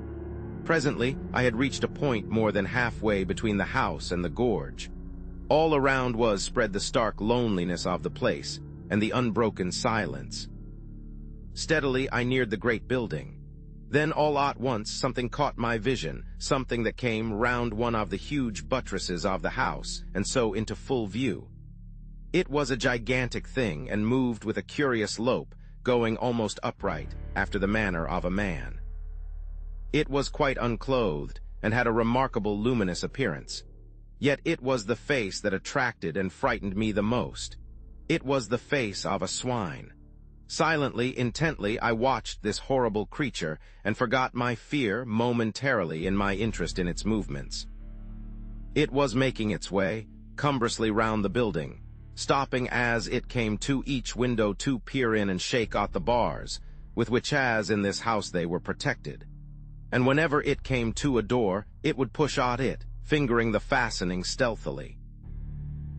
Presently, I had reached a point more than halfway between the house and the gorge. All around was spread the stark loneliness of the place, and the unbroken silence. Steadily I neared the great building. Then all at once something caught my vision, something that came round one of the huge buttresses of the house, and so into full view. It was a gigantic thing, and moved with a curious lope, going almost upright, after the manner of a man. It was quite unclothed, and had a remarkable luminous appearance. Yet it was the face that attracted and frightened me the most. It was the face of a swine. Silently, intently, I watched this horrible creature, and forgot my fear momentarily in my interest in its movements. It was making its way, cumbrously round the building, stopping as it came to each window to peer in and shake out the bars, with which as in this house they were protected. And whenever it came to a door, it would push out it, fingering the fastening stealthily.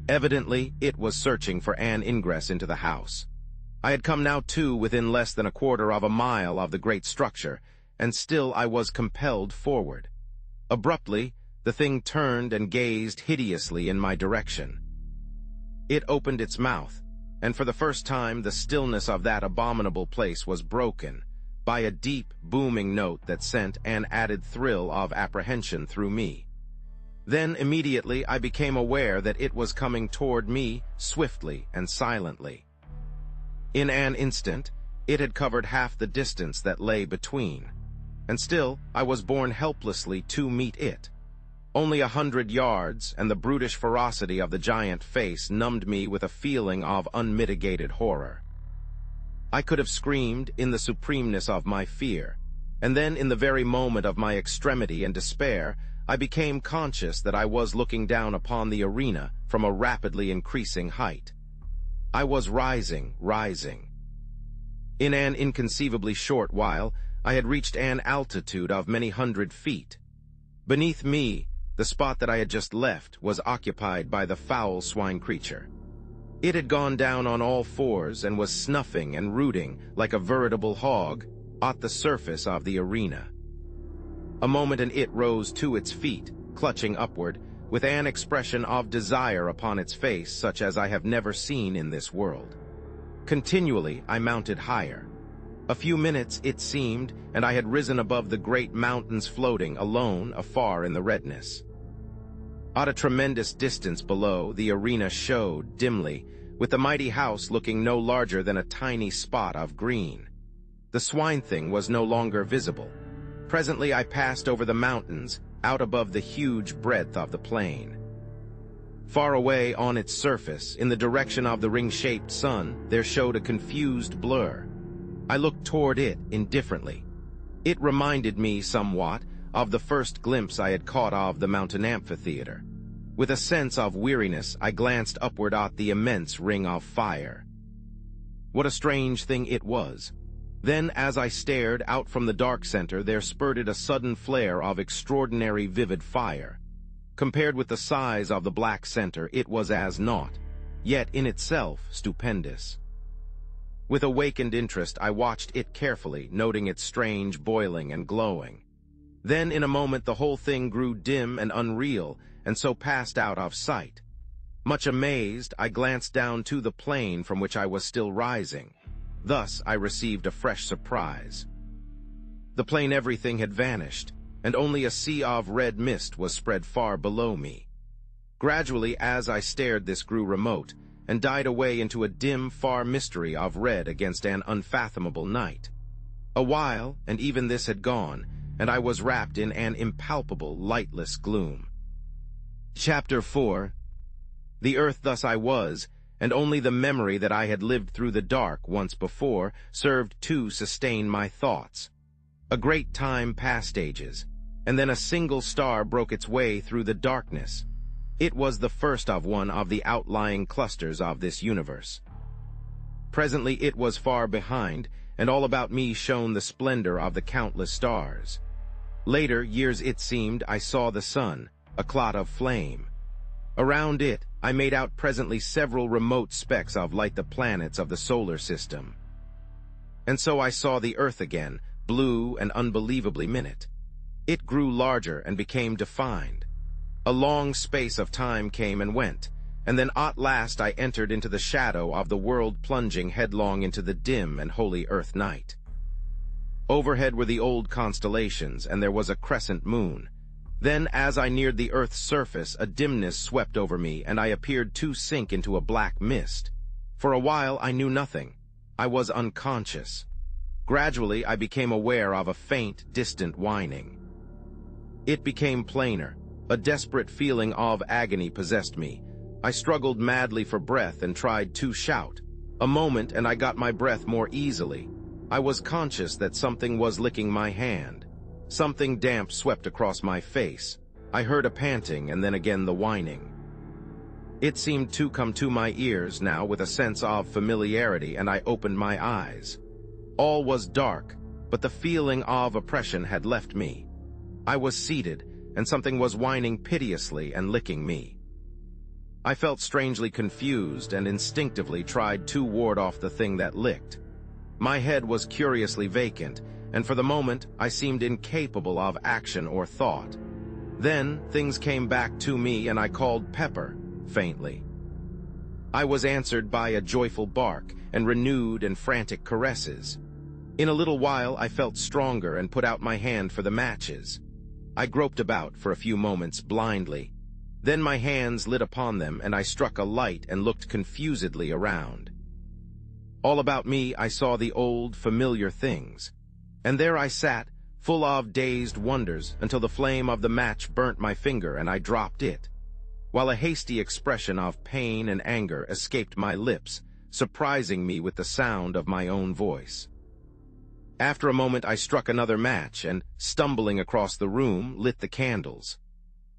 Evidently, it was searching for an ingress into the house. I had come now to within less than a quarter of a mile of the great structure, and still I was compelled forward. Abruptly, the thing turned and gazed hideously in my direction. It opened its mouth, and for the first time the stillness of that abominable place was broken by a deep, booming note that sent an added thrill of apprehension through me. Then immediately I became aware that it was coming toward me swiftly and silently. In an instant, it had covered half the distance that lay between, and still I was borne helplessly to meet it. Only 100 yards, and the brutish ferocity of the giant face numbed me with a feeling of unmitigated horror. I could have screamed in the supremeness of my fear, and then in the very moment of my extremity and despair, I became conscious that I was looking down upon the arena from a rapidly increasing height. I was rising. In an inconceivably short while, I had reached an altitude of many hundred feet. Beneath me, the spot that I had just left was occupied by the foul swine creature. It had gone down on all fours and was snuffing and rooting like a veritable hog at the surface of the arena. A moment and it rose to its feet, clutching upward, with an expression of desire upon its face such as I have never seen in this world. Continually I mounted higher. A few minutes, it seemed, and I had risen above the great mountains floating alone afar in the redness. At a tremendous distance below, the arena showed dimly, with the mighty house looking no larger than a tiny spot of green. The swine thing was no longer visible. Presently I passed over the mountains, out above the huge breadth of the plain. Far away on its surface, in the direction of the ring-shaped sun, there showed a confused blur. I looked toward it indifferently. It reminded me somewhat of the first glimpse I had caught of the mountain amphitheater. With a sense of weariness, I glanced upward at the immense ring of fire. What a strange thing it was! Then, as I stared out from the dark center, there spurted a sudden flare of extraordinary vivid fire. Compared with the size of the black center, it was as naught, yet in itself stupendous. With awakened interest, I watched it carefully, noting its strange boiling and glowing. Then, in a moment, the whole thing grew dim and unreal, and so passed out of sight. Much amazed, I glanced down to the plain from which I was still rising. Thus I received a fresh surprise. The plain everything had vanished, and only a sea of red mist was spread far below me. Gradually, as I stared, this grew remote, and died away into a dim, far mystery of red against an unfathomable night. A while, and even this had gone, and I was wrapped in an impalpable, lightless gloom. Chapter 4. The earth thus I was, and only the memory that I had lived through the dark once before served to sustain my thoughts. A great time passed ages, and then a single star broke its way through the darkness. It was the first of one of the outlying clusters of this universe. Presently it was far behind, and all about me shone the splendor of the countless stars. Later years, it seemed, I saw the sun, a clot of flame. Around it, I made out presently several remote specks of like the planets of the solar system. And so I saw the earth again, blue and unbelievably minute. It grew larger and became defined. A long space of time came and went, and then at last I entered into the shadow of the world, plunging headlong into the dim and holy earth night. Overhead were the old constellations, and there was a crescent moon. Then, as I neared the earth's surface, a dimness swept over me, and I appeared to sink into a black mist. For a while I knew nothing. I was unconscious. Gradually I became aware of a faint, distant whining. It became plainer. A desperate feeling of agony possessed me. I struggled madly for breath and tried to shout. A moment, and I got my breath more easily. I was conscious that something was licking my hand. Something damp swept across my face. I heard a panting and then again the whining. It seemed to come to my ears now with a sense of familiarity, and I opened my eyes. All was dark, but the feeling of oppression had left me. I was seated, and something was whining piteously and licking me. I felt strangely confused and instinctively tried to ward off the thing that licked. My head was curiously vacant, and for the moment I seemed incapable of action or thought. Then things came back to me, and I called Pepper, faintly. I was answered by a joyful bark and renewed and frantic caresses. In a little while I felt stronger and put out my hand for the matches. I groped about for a few moments blindly. Then my hands lit upon them, and I struck a light and looked confusedly around. All about me I saw the old, familiar things. And there I sat, full of dazed wonders, until the flame of the match burnt my finger and I dropped it, while a hasty expression of pain and anger escaped my lips, surprising me with the sound of my own voice. After a moment I struck another match and, stumbling across the room, lit the candles.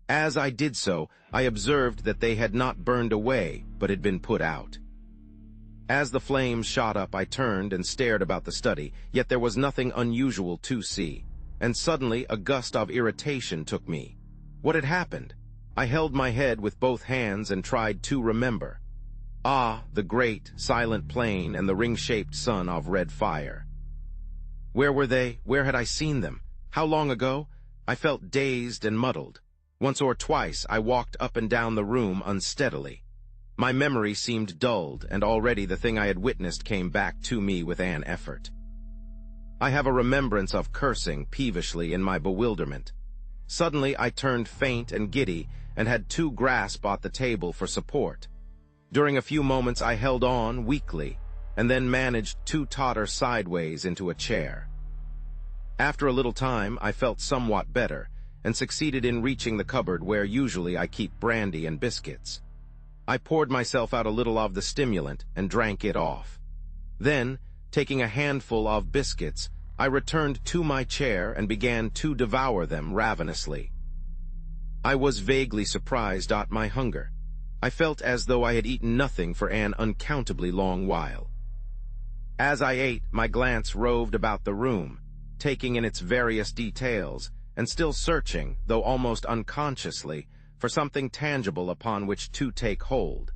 As I did so, I observed that they had not burned away, but had been put out. As the flames shot up, I turned and stared about the study, yet there was nothing unusual to see, and suddenly a gust of irritation took me. What had happened? I held my head with both hands and tried to remember. Ah, the great, silent plain and the ring-shaped sun of red fire. Where were they? Where had I seen them? How long ago? I felt dazed and muddled. Once or twice I walked up and down the room unsteadily. My memory seemed dulled, and already the thing I had witnessed came back to me with an effort. I have a remembrance of cursing peevishly in my bewilderment. Suddenly I turned faint and giddy, and had to grasp at the table for support. During a few moments I held on weakly, and then managed to totter sideways into a chair. After a little time I felt somewhat better, and succeeded in reaching the cupboard where usually I keep brandy and biscuits. I poured myself out a little of the stimulant and drank it off. Then, taking a handful of biscuits, I returned to my chair and began to devour them ravenously. I was vaguely surprised at my hunger. I felt as though I had eaten nothing for an uncountably long while. As I ate, my glance roved about the room, taking in its various details, and still searching, though almost unconsciously, for something tangible upon which to take hold,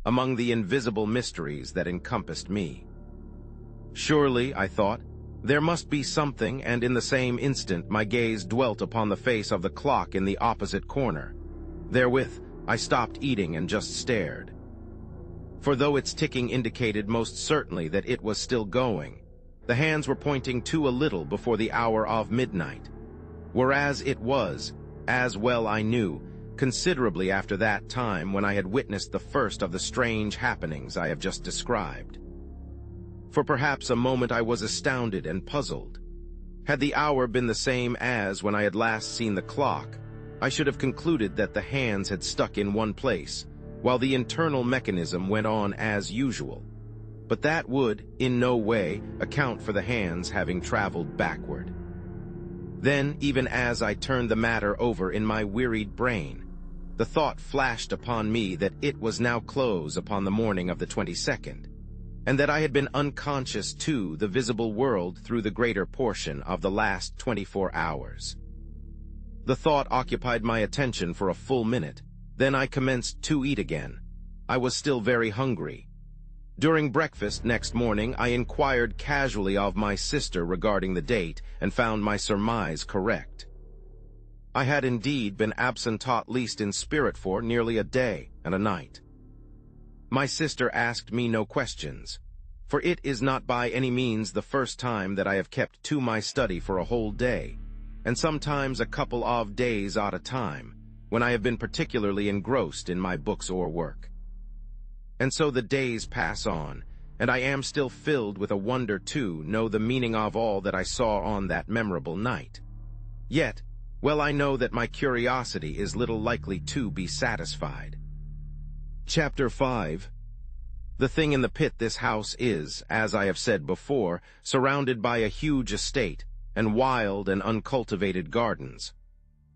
among the invisible mysteries that encompassed me. Surely, I thought, there must be something, and in the same instant my gaze dwelt upon the face of the clock in the opposite corner. Therewith, I stopped eating and just stared. For though its ticking indicated most certainly that it was still going, the hands were pointing to a little before the hour of midnight, whereas it was, as well I knew, considerably after that time when I had witnessed the first of the strange happenings I have just described. For perhaps a moment I was astounded and puzzled. Had the hour been the same as when I had last seen the clock, I should have concluded that the hands had stuck in one place, while the internal mechanism went on as usual. But that would, in no way, account for the hands having traveled backward. Then, even as I turned the matter over in my wearied brain, the thought flashed upon me that it was now close upon the morning of the 22nd, and that I had been unconscious to the visible world through the greater portion of the last 24 hours. The thought occupied my attention for a full minute. Then I commenced to eat again. I was still very hungry. During breakfast next morning, I inquired casually of my sister regarding the date and found my surmise correct. I had indeed been absent at least in spirit for nearly a day and a night. My sister asked me no questions, for it is not by any means the first time that I have kept to my study for a whole day, and sometimes a couple of days at a time, when I have been particularly engrossed in my books or work. And so the days pass on, and I am still filled with a wonder to know the meaning of all that I saw on that memorable night. Yet, well, I know that my curiosity is little likely to be satisfied. Chapter 5. The thing in the pit. This house is, as I have said before, surrounded by a huge estate and wild and uncultivated gardens.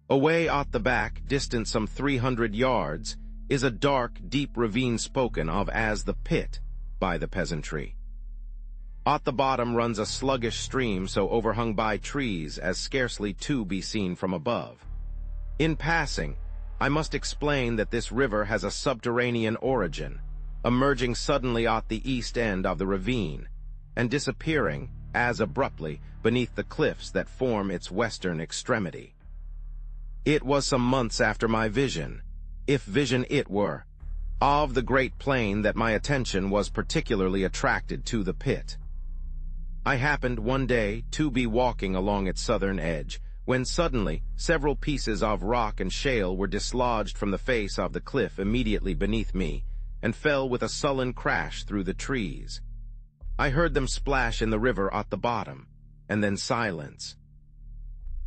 Away at the back, distant some 300 yards, is a dark, deep ravine spoken of as the pit by the peasantry. At the bottom runs a sluggish stream so overhung by trees as scarcely to be seen from above. In passing, I must explain that this river has a subterranean origin, emerging suddenly at the east end of the ravine, and disappearing, as abruptly, beneath the cliffs that form its western extremity. It was some months after my vision, if vision it were, of the great plain that my attention was particularly attracted to the pit. I happened one day to be walking along its southern edge, when suddenly several pieces of rock and shale were dislodged from the face of the cliff immediately beneath me, and fell with a sullen crash through the trees. I heard them splash in the river at the bottom, and then silence.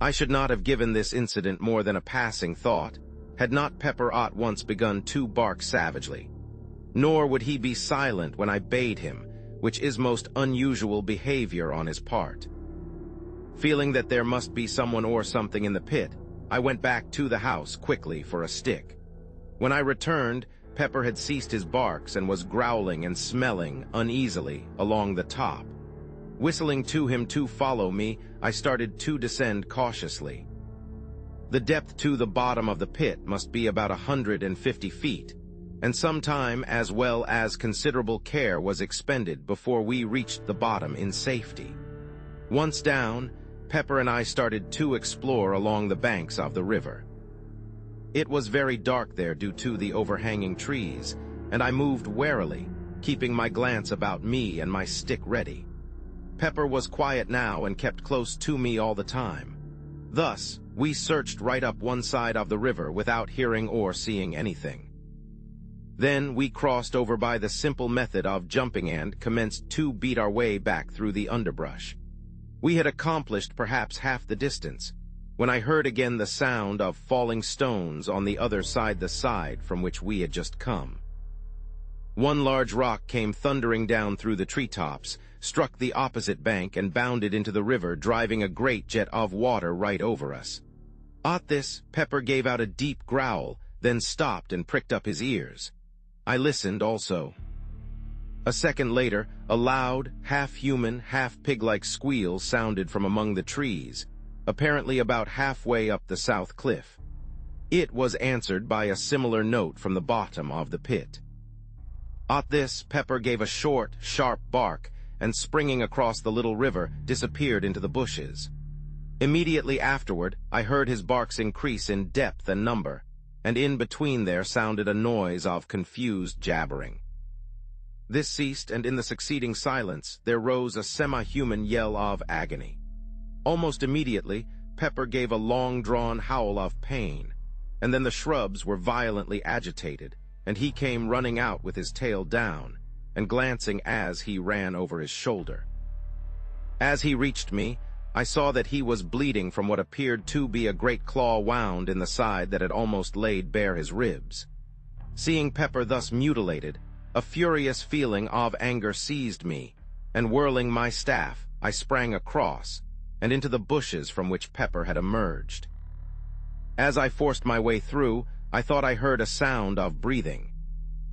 I should not have given this incident more than a passing thought, had not Pepper at once begun to bark savagely. Nor would he be silent when I bade him, which is most unusual behavior on his part. Feeling that there must be someone or something in the pit, I went back to the house quickly for a stick. When I returned, Pepper had ceased his barks and was growling and smelling uneasily along the top. Whistling to him to follow me, I started to descend cautiously. The depth to the bottom of the pit must be about 150 feet, and some time as well as considerable care was expended before we reached the bottom in safety. Once down, Pepper and I started to explore along the banks of the river. It was very dark there due to the overhanging trees, and I moved warily, keeping my glance about me and my stick ready. Pepper was quiet now and kept close to me all the time. Thus, we searched right up one side of the river without hearing or seeing anything. Then we crossed over by the simple method of jumping and commenced to beat our way back through the underbrush. We had accomplished perhaps half the distance, when I heard again the sound of falling stones on the other side, the side from which we had just come. One large rock came thundering down through the treetops, struck the opposite bank, and bounded into the river, driving a great jet of water right over us. At this, Pepper gave out a deep growl, then stopped and pricked up his ears. I listened also. A second later, a loud, half-human, half-pig-like squeal sounded from among the trees, apparently about halfway up the south cliff. It was answered by a similar note from the bottom of the pit. At this, Pepper gave a short, sharp bark, and springing across the little river, disappeared into the bushes. Immediately afterward, I heard his barks increase in depth and number, and in between there sounded a noise of confused jabbering. This ceased, and in the succeeding silence there rose a semi-human yell of agony. Almost immediately, Pepper gave a long-drawn howl of pain, and then the shrubs were violently agitated, and he came running out with his tail down, and glancing as he ran over his shoulder. As he reached me, I saw that he was bleeding from what appeared to be a great claw wound in the side that had almost laid bare his ribs. Seeing Pepper thus mutilated, a furious feeling of anger seized me, and whirling my staff, I sprang across, and into the bushes from which Pepper had emerged. As I forced my way through, I thought I heard a sound of breathing.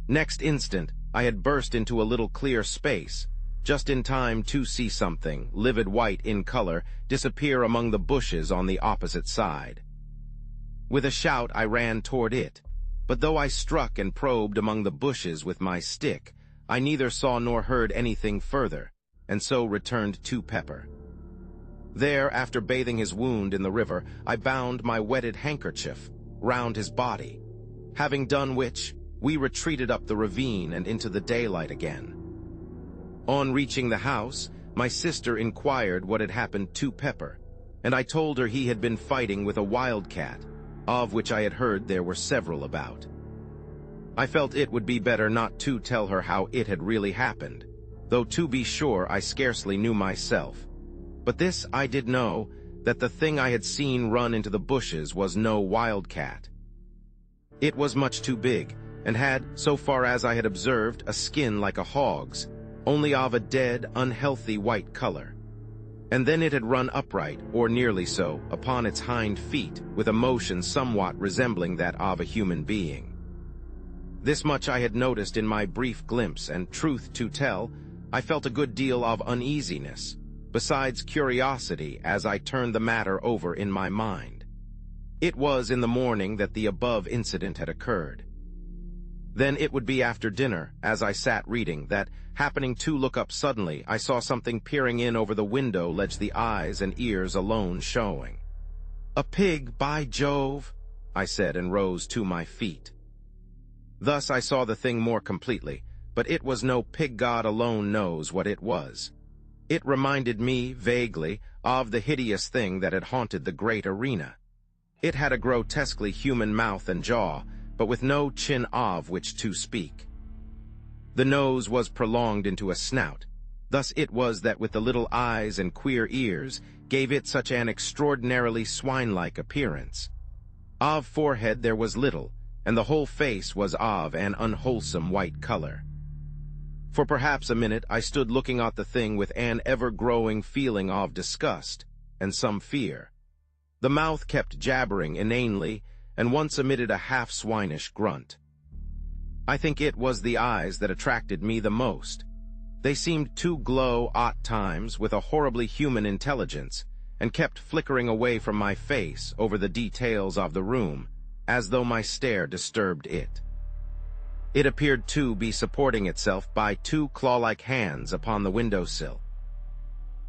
Next instant, I had burst into a little clear space, just in time to see something, livid white in color, disappear among the bushes on the opposite side. With a shout I ran toward it, but though I struck and probed among the bushes with my stick, I neither saw nor heard anything further, and so returned to Pepper. There, after bathing his wound in the river, I bound my wetted handkerchief round his body, having done which, we retreated up the ravine and into the daylight again. On reaching the house, my sister inquired what had happened to Pepper, and I told her he had been fighting with a wildcat, of which I had heard there were several about. I felt it would be better not to tell her how it had really happened, though to be sure I scarcely knew myself. But this I did know, that the thing I had seen run into the bushes was no wildcat. It was much too big, and had, so far as I had observed, a skin like a hog's, only of a dead, unhealthy white color. And then it had run upright, or nearly so, upon its hind feet, with a motion somewhat resembling that of a human being. This much I had noticed in my brief glimpse, and truth to tell, I felt a good deal of uneasiness, besides curiosity as I turned the matter over in my mind. It was in the morning that the above incident had occurred. Then it would be after dinner, as I sat reading, that, happening to look up suddenly, I saw something peering in over the window, the eyes and ears alone showing. "A pig, by Jove!" I said, and rose to my feet. Thus I saw the thing more completely, but it was no pig. God alone knows what it was. It reminded me, vaguely, of the hideous thing that had haunted the great arena. It had a grotesquely human mouth and jaw, but with no chin of which to speak. The nose was prolonged into a snout. Thus it was that with the little eyes and queer ears gave it such an extraordinarily swine-like appearance. Of forehead there was little, and the whole face was of an unwholesome white color. For perhaps a minute I stood looking at the thing with an ever-growing feeling of disgust and some fear. The mouth kept jabbering inanely, and once emitted a half-swinish grunt. I think it was the eyes that attracted me the most. They seemed to glow at times with a horribly human intelligence, and kept flickering away from my face over the details of the room, as though my stare disturbed it. It appeared to be supporting itself by two claw-like hands upon the windowsill.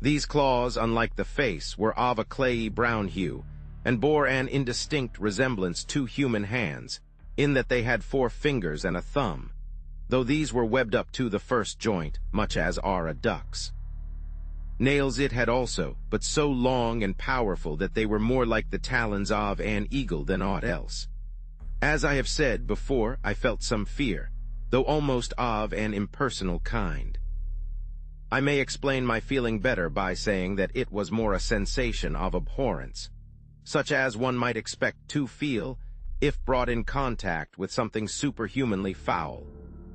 These claws, unlike the face, were of a clayey brown hue, and bore an indistinct resemblance to human hands, in that they had 4 fingers and a thumb, though these were webbed up to the first joint, much as are a duck's. Nails it had also, but so long and powerful that they were more like the talons of an eagle than aught else. As I have said before, I felt some fear, though almost of an impersonal kind. I may explain my feeling better by saying that it was more a sensation of abhorrence, such as one might expect to feel if brought in contact with something superhumanly foul,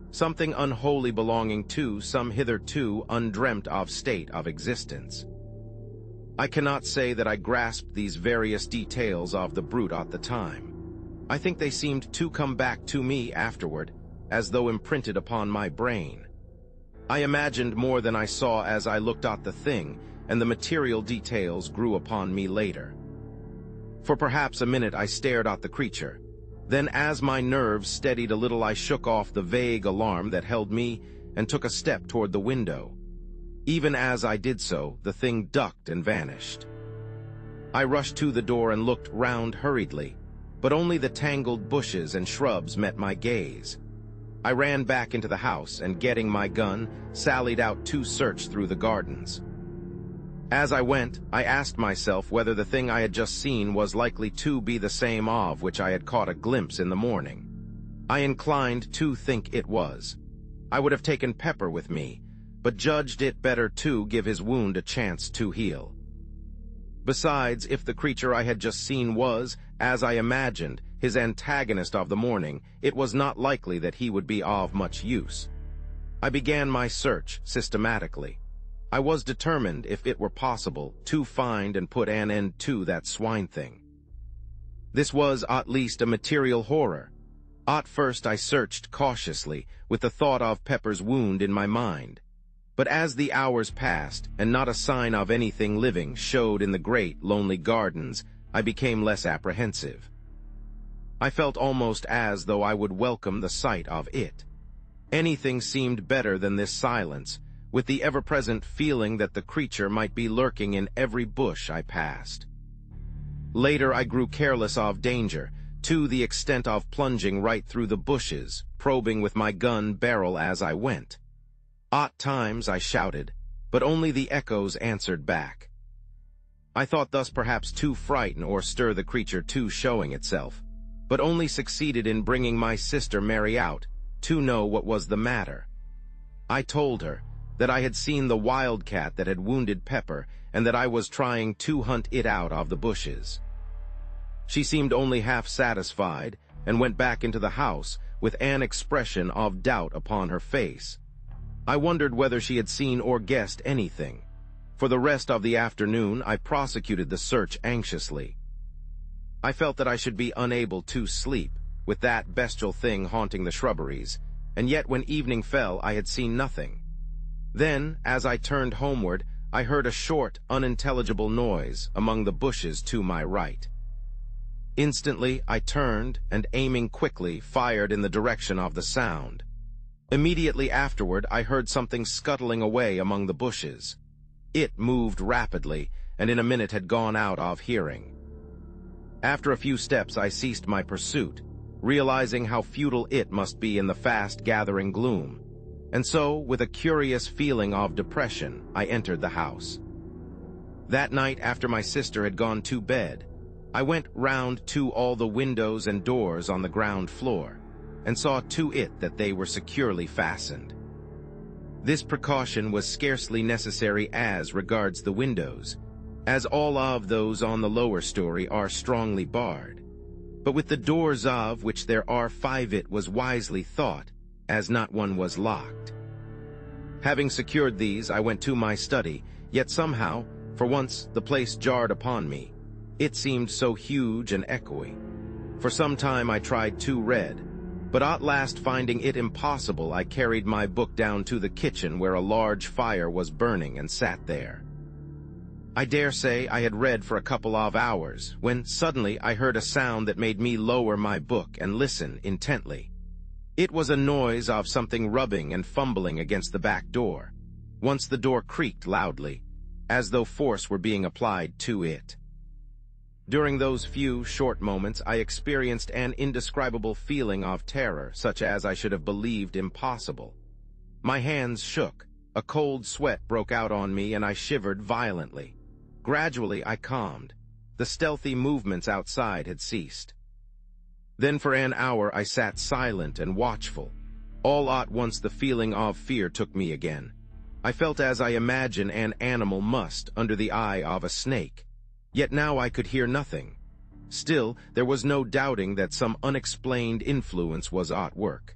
something unwholly belonging to some hitherto undreamt of state of existence. I cannot say that I grasped these various details of the brute at the time. I think they seemed to come back to me afterward, as though imprinted upon my brain. I imagined more than I saw as I looked at the thing, and the material details grew upon me later. For perhaps a minute I stared at the creature. Then, as my nerves steadied a little, I shook off the vague alarm that held me and took a step toward the window. Even as I did so, the thing ducked and vanished. I rushed to the door and looked round hurriedly, but only the tangled bushes and shrubs met my gaze. I ran back into the house and, getting my gun, sallied out to search through the gardens. As I went, I asked myself whether the thing I had just seen was likely to be the same of which I had caught a glimpse in the morning. I inclined to think it was. I would have taken Pepper with me, but judged it better to give his wound a chance to heal. Besides, if the creature I had just seen was, as I imagined, his antagonist of the morning, it was not likely that he would be of much use. I began my search systematically. I was determined, if it were possible, to find and put an end to that swine thing. This was at least a material horror. At first I searched cautiously, with the thought of Pepper's wound in my mind. But as the hours passed, and not a sign of anything living showed in the great, lonely gardens, I became less apprehensive. I felt almost as though I would welcome the sight of it. Anything seemed better than this silence, with the ever-present feeling that the creature might be lurking in every bush I passed. Later I grew careless of danger, to the extent of plunging right through the bushes, probing with my gun barrel as I went. At times I shouted, but only the echoes answered back. I thought thus perhaps to frighten or stir the creature to showing itself, but only succeeded in bringing my sister Mary out, to know what was the matter. I told her that I had seen the wildcat that had wounded Pepper, and that I was trying to hunt it out of the bushes. She seemed only half satisfied, and went back into the house with an expression of doubt upon her face. I wondered whether she had seen or guessed anything. For the rest of the afternoon I prosecuted the search anxiously. I felt that I should be unable to sleep, with that bestial thing haunting the shrubberies, and yet when evening fell I had seen nothing. Then, as I turned homeward, I heard a short, unintelligible noise among the bushes to my right. Instantly I turned, and aiming quickly, fired in the direction of the sound. Immediately afterward I heard something scuttling away among the bushes. It moved rapidly, and in a minute had gone out of hearing. After a few steps I ceased my pursuit, realizing how futile it must be in the fast-gathering gloom, and so, with a curious feeling of depression, I entered the house. That night, after my sister had gone to bed, I went round to all the windows and doors on the ground floor, and saw to it that they were securely fastened. This precaution was scarcely necessary as regards the windows, as all of those on the lower story are strongly barred. But with the doors of which there are 5 it was wisely thought, as not one was locked. Having secured these, I went to my study, yet somehow, for once, the place jarred upon me. It seemed so huge and echoey. For some time I tried to read, but at last finding it impossible, I carried my book down to the kitchen where a large fire was burning and sat there. I dare say I had read for a couple of hours, when suddenly I heard a sound that made me lower my book and listen intently. It was a noise of something rubbing and fumbling against the back door. Once the door creaked loudly, as though force were being applied to it. During those few short moments I experienced an indescribable feeling of terror, such as I should have believed impossible. My hands shook, a cold sweat broke out on me, and I shivered violently. Gradually I calmed. The stealthy movements outside had ceased. Then for an hour I sat silent and watchful. All at once the feeling of fear took me again. I felt as I imagine an animal must under the eye of a snake. Yet now I could hear nothing. Still, there was no doubting that some unexplained influence was at work.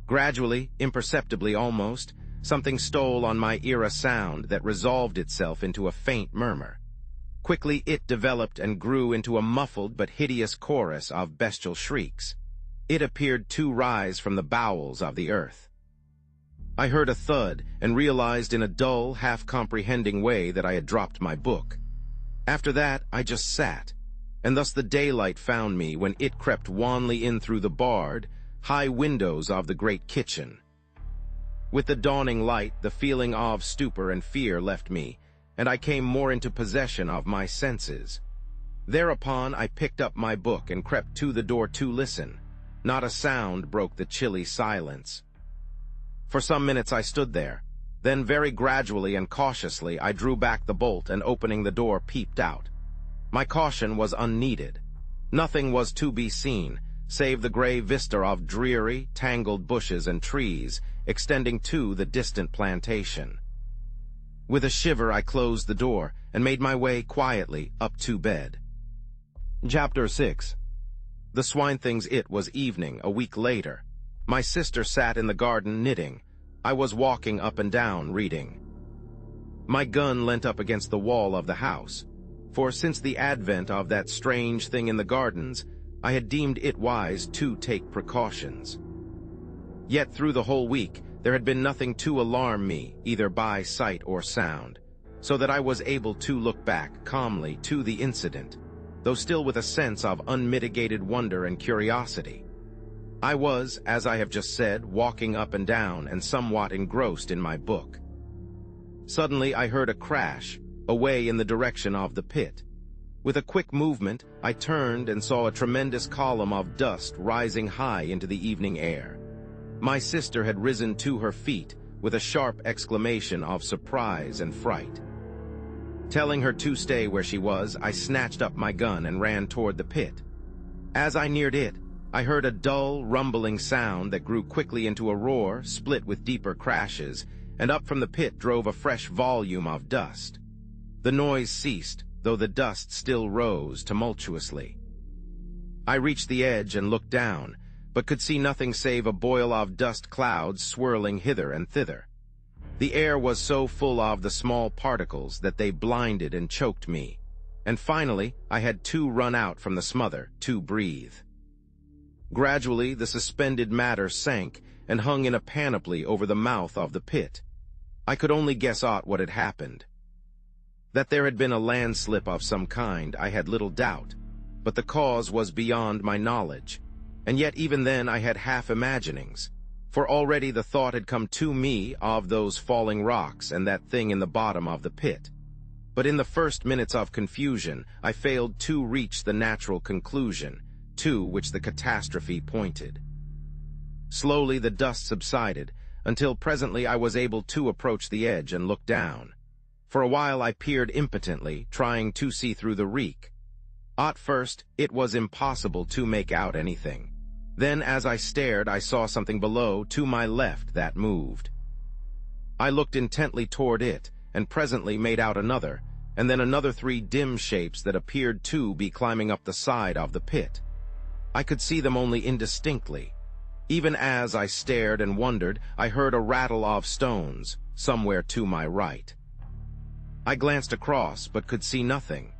Gradually, imperceptibly almost, something stole on my ear, a sound that resolved itself into a faint murmur. Quickly it developed and grew into a muffled but hideous chorus of bestial shrieks. It appeared to rise from the bowels of the earth. I heard a thud and realized in a dull, half-comprehending way that I had dropped my book. After that, I just sat, and thus the daylight found me when it crept wanly in through the barred, high windows of the great kitchen. With the dawning light, the feeling of stupor and fear left me, and I came more into possession of my senses. Thereupon I picked up my book and crept to the door to listen. Not a sound broke the chilly silence. For some minutes I stood there. Then very gradually and cautiously I drew back the bolt and opening the door peeped out. My caution was unneeded. Nothing was to be seen, save the gray vista of dreary, tangled bushes and trees extending to the distant plantation. With a shiver I closed the door and made my way quietly up to bed. Chapter 6. The swine-things. It was evening, a week later. My sister sat in the garden knitting. I was walking up and down, reading. My gun leant up against the wall of the house, for since the advent of that strange thing in the gardens, I had deemed it wise to take precautions. Yet through the whole week, there had been nothing to alarm me, either by sight or sound, so that I was able to look back calmly to the incident. though still with a sense of unmitigated wonder and curiosity. I was, as I have just said, walking up and down and somewhat engrossed in my book. Suddenly I heard a crash, away in the direction of the pit. With a quick movement, I turned and saw a tremendous column of dust rising high into the evening air. My sister had risen to her feet with a sharp exclamation of surprise and fright. Telling her to stay where she was, I snatched up my gun and ran toward the pit. As I neared it, I heard a dull, rumbling sound that grew quickly into a roar, split with deeper crashes, and up from the pit drove a fresh volume of dust. The noise ceased, though the dust still rose tumultuously. I reached the edge and looked down, but could see nothing save a boil of dust clouds swirling hither and thither. The air was so full of the small particles that they blinded and choked me, and finally I had to run out from the smother to breathe. Gradually, the suspended matter sank and hung in a panoply over the mouth of the pit. I could only guess aught what had happened. That there had been a landslip of some kind, I had little doubt, but the cause was beyond my knowledge, and yet even then I had half-imaginings, for already the thought had come to me of those falling rocks and that thing in the bottom of the pit. But in the first minutes of confusion, I failed to reach the natural conclusion, to which the catastrophe pointed. Slowly the dust subsided, until presently I was able to approach the edge and look down. For a while I peered impotently, trying to see through the reek. At first, it was impossible to make out anything. Then, as I stared, I saw something below, to my left, that moved. I looked intently toward it, and presently made out another, and then another 3 dim shapes that appeared to be climbing up the side of the pit. I could see them only indistinctly. Even as I stared and wondered, I heard a rattle of stones, somewhere to my right. I glanced across, but could see nothing.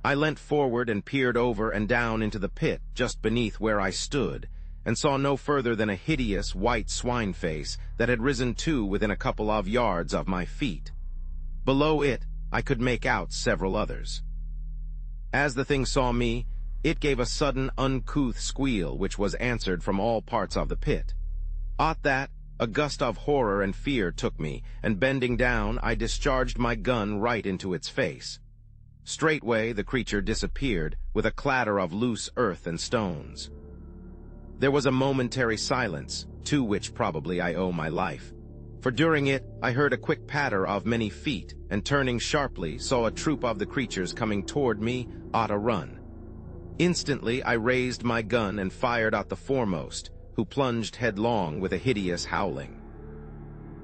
I leant forward and peered over and down into the pit just beneath where I stood, and saw no further than a hideous white swine face that had risen to within a couple of yards of my feet. Below it, I could make out several others. As the thing saw me, it gave a sudden, uncouth squeal which was answered from all parts of the pit. At that, a gust of horror and fear took me, and bending down, I discharged my gun right into its face. Straightway the creature disappeared, with a clatter of loose earth and stones. There was a momentary silence, to which probably I owe my life, for during it I heard a quick patter of many feet, and turning sharply saw a troop of the creatures coming toward me at a run. Instantly I raised my gun and fired at the foremost, who plunged headlong with a hideous howling.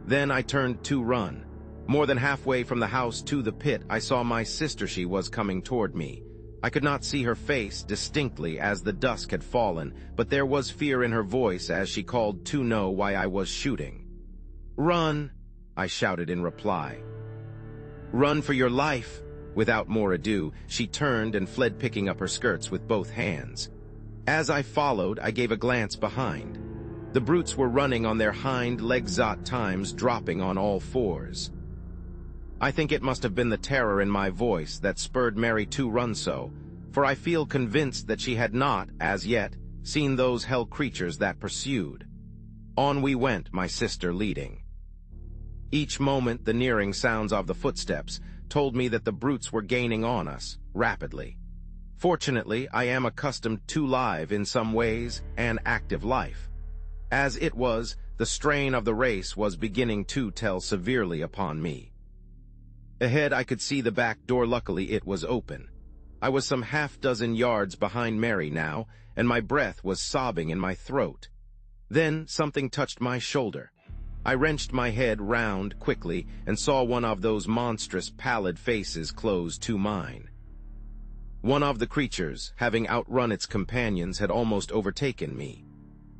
Then I turned to run. More than halfway from the house to the pit, I saw my sister. She was coming toward me. I could not see her face distinctly as the dusk had fallen, but there was fear in her voice as she called to know why I was shooting. "Run!" I shouted in reply. "Run for your life!" Without more ado, she turned and fled, picking up her skirts with both hands. As I followed, I gave a glance behind. The brutes were running on their hind legs, at times dropping on all fours. I think it must have been the terror in my voice that spurred Mary to run so, for I feel convinced that she had not, as yet, seen those hell creatures that pursued. On we went, my sister leading. Each moment the nearing sounds of the footsteps told me that the brutes were gaining on us, rapidly. Fortunately, I am accustomed to live in some ways an active life. As it was, the strain of the race was beginning to tell severely upon me. Ahead I could see the back door. Luckily it was open. I was some half-dozen yards behind Mary now, and my breath was sobbing in my throat. Then something touched my shoulder. I wrenched my head round quickly and saw one of those monstrous pallid faces close to mine. One of the creatures, having outrun its companions, had almost overtaken me.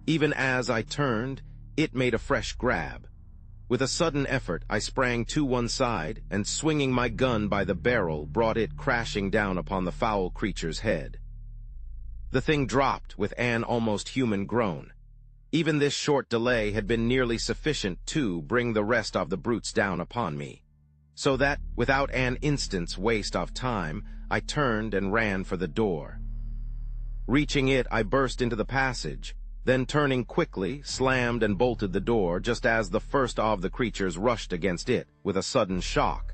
Even as I turned, it made a fresh grab. With a sudden effort, I sprang to one side, and swinging my gun by the barrel, brought it crashing down upon the foul creature's head. The thing dropped with an almost human groan. Even this short delay had been nearly sufficient to bring the rest of the brutes down upon me. so that, without an instant's waste of time, I turned and ran for the door. Reaching it, I burst into the passage, then turning quickly, slammed and bolted the door just as the first of the creatures rushed against it with a sudden shock.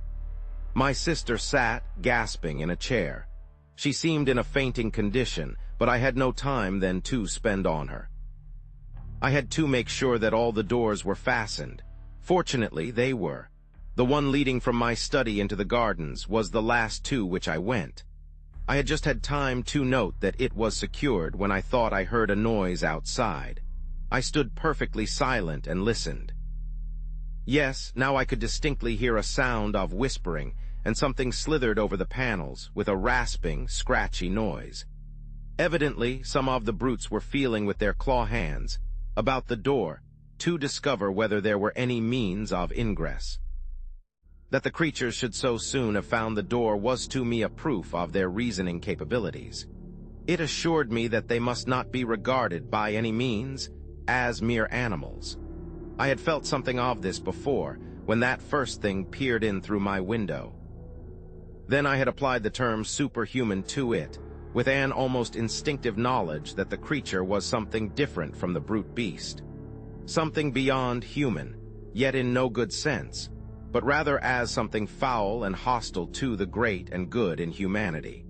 My sister sat, gasping, in a chair. She seemed in a fainting condition, but I had no time then to spend on her. I had to make sure that all the doors were fastened. Fortunately, they were. The one leading from my study into the gardens was the last to which I went. I had just had time to note that it was secured when I thought I heard a noise outside. I stood perfectly silent and listened. Yes, now I could distinctly hear a sound of whispering, and something slithered over the panels with a rasping, scratchy noise. Evidently, some of the brutes were feeling with their claw hands about the door to discover whether there were any means of ingress. That the creatures should so soon have found the door was to me a proof of their reasoning capabilities. It assured me that they must not be regarded by any means as mere animals. I had felt something of this before, when that first thing peered in through my window. Then I had applied the term superhuman to it, with an almost instinctive knowledge that the creature was something different from the brute beast. Something beyond human, yet in no good sense, but rather as something foul and hostile to the great and good in humanity.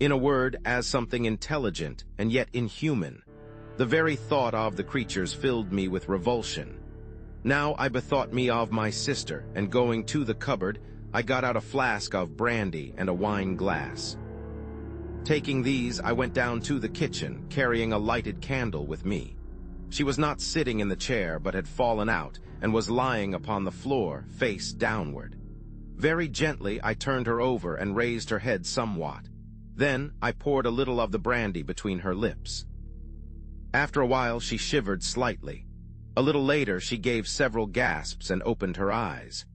In a word, as something intelligent and yet inhuman. The very thought of the creatures filled me with revulsion. Now I bethought me of my sister, and going to the cupboard, I got out a flask of brandy and a wine glass. Taking these, I went down to the kitchen, carrying a lighted candle with me. She was not sitting in the chair, but had fallen out, and was lying upon the floor, face downward. Very gently I turned her over and raised her head somewhat. Then I poured a little of the brandy between her lips. After a while she shivered slightly. A little later she gave several gasps and opened her eyes.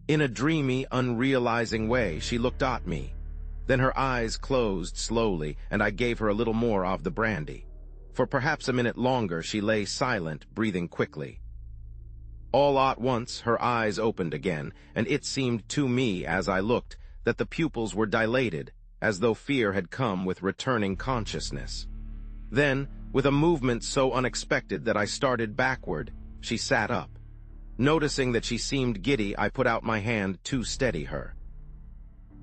In a dreamy, unrealizing way she looked at me. Then her eyes closed slowly, and I gave her a little more of the brandy. For perhaps a minute longer she lay silent, breathing quickly. All at once her eyes opened again, and it seemed to me as I looked that the pupils were dilated, as though fear had come with returning consciousness. Then, with a movement so unexpected that I started backward, she sat up. Noticing that she seemed giddy, I put out my hand to steady her.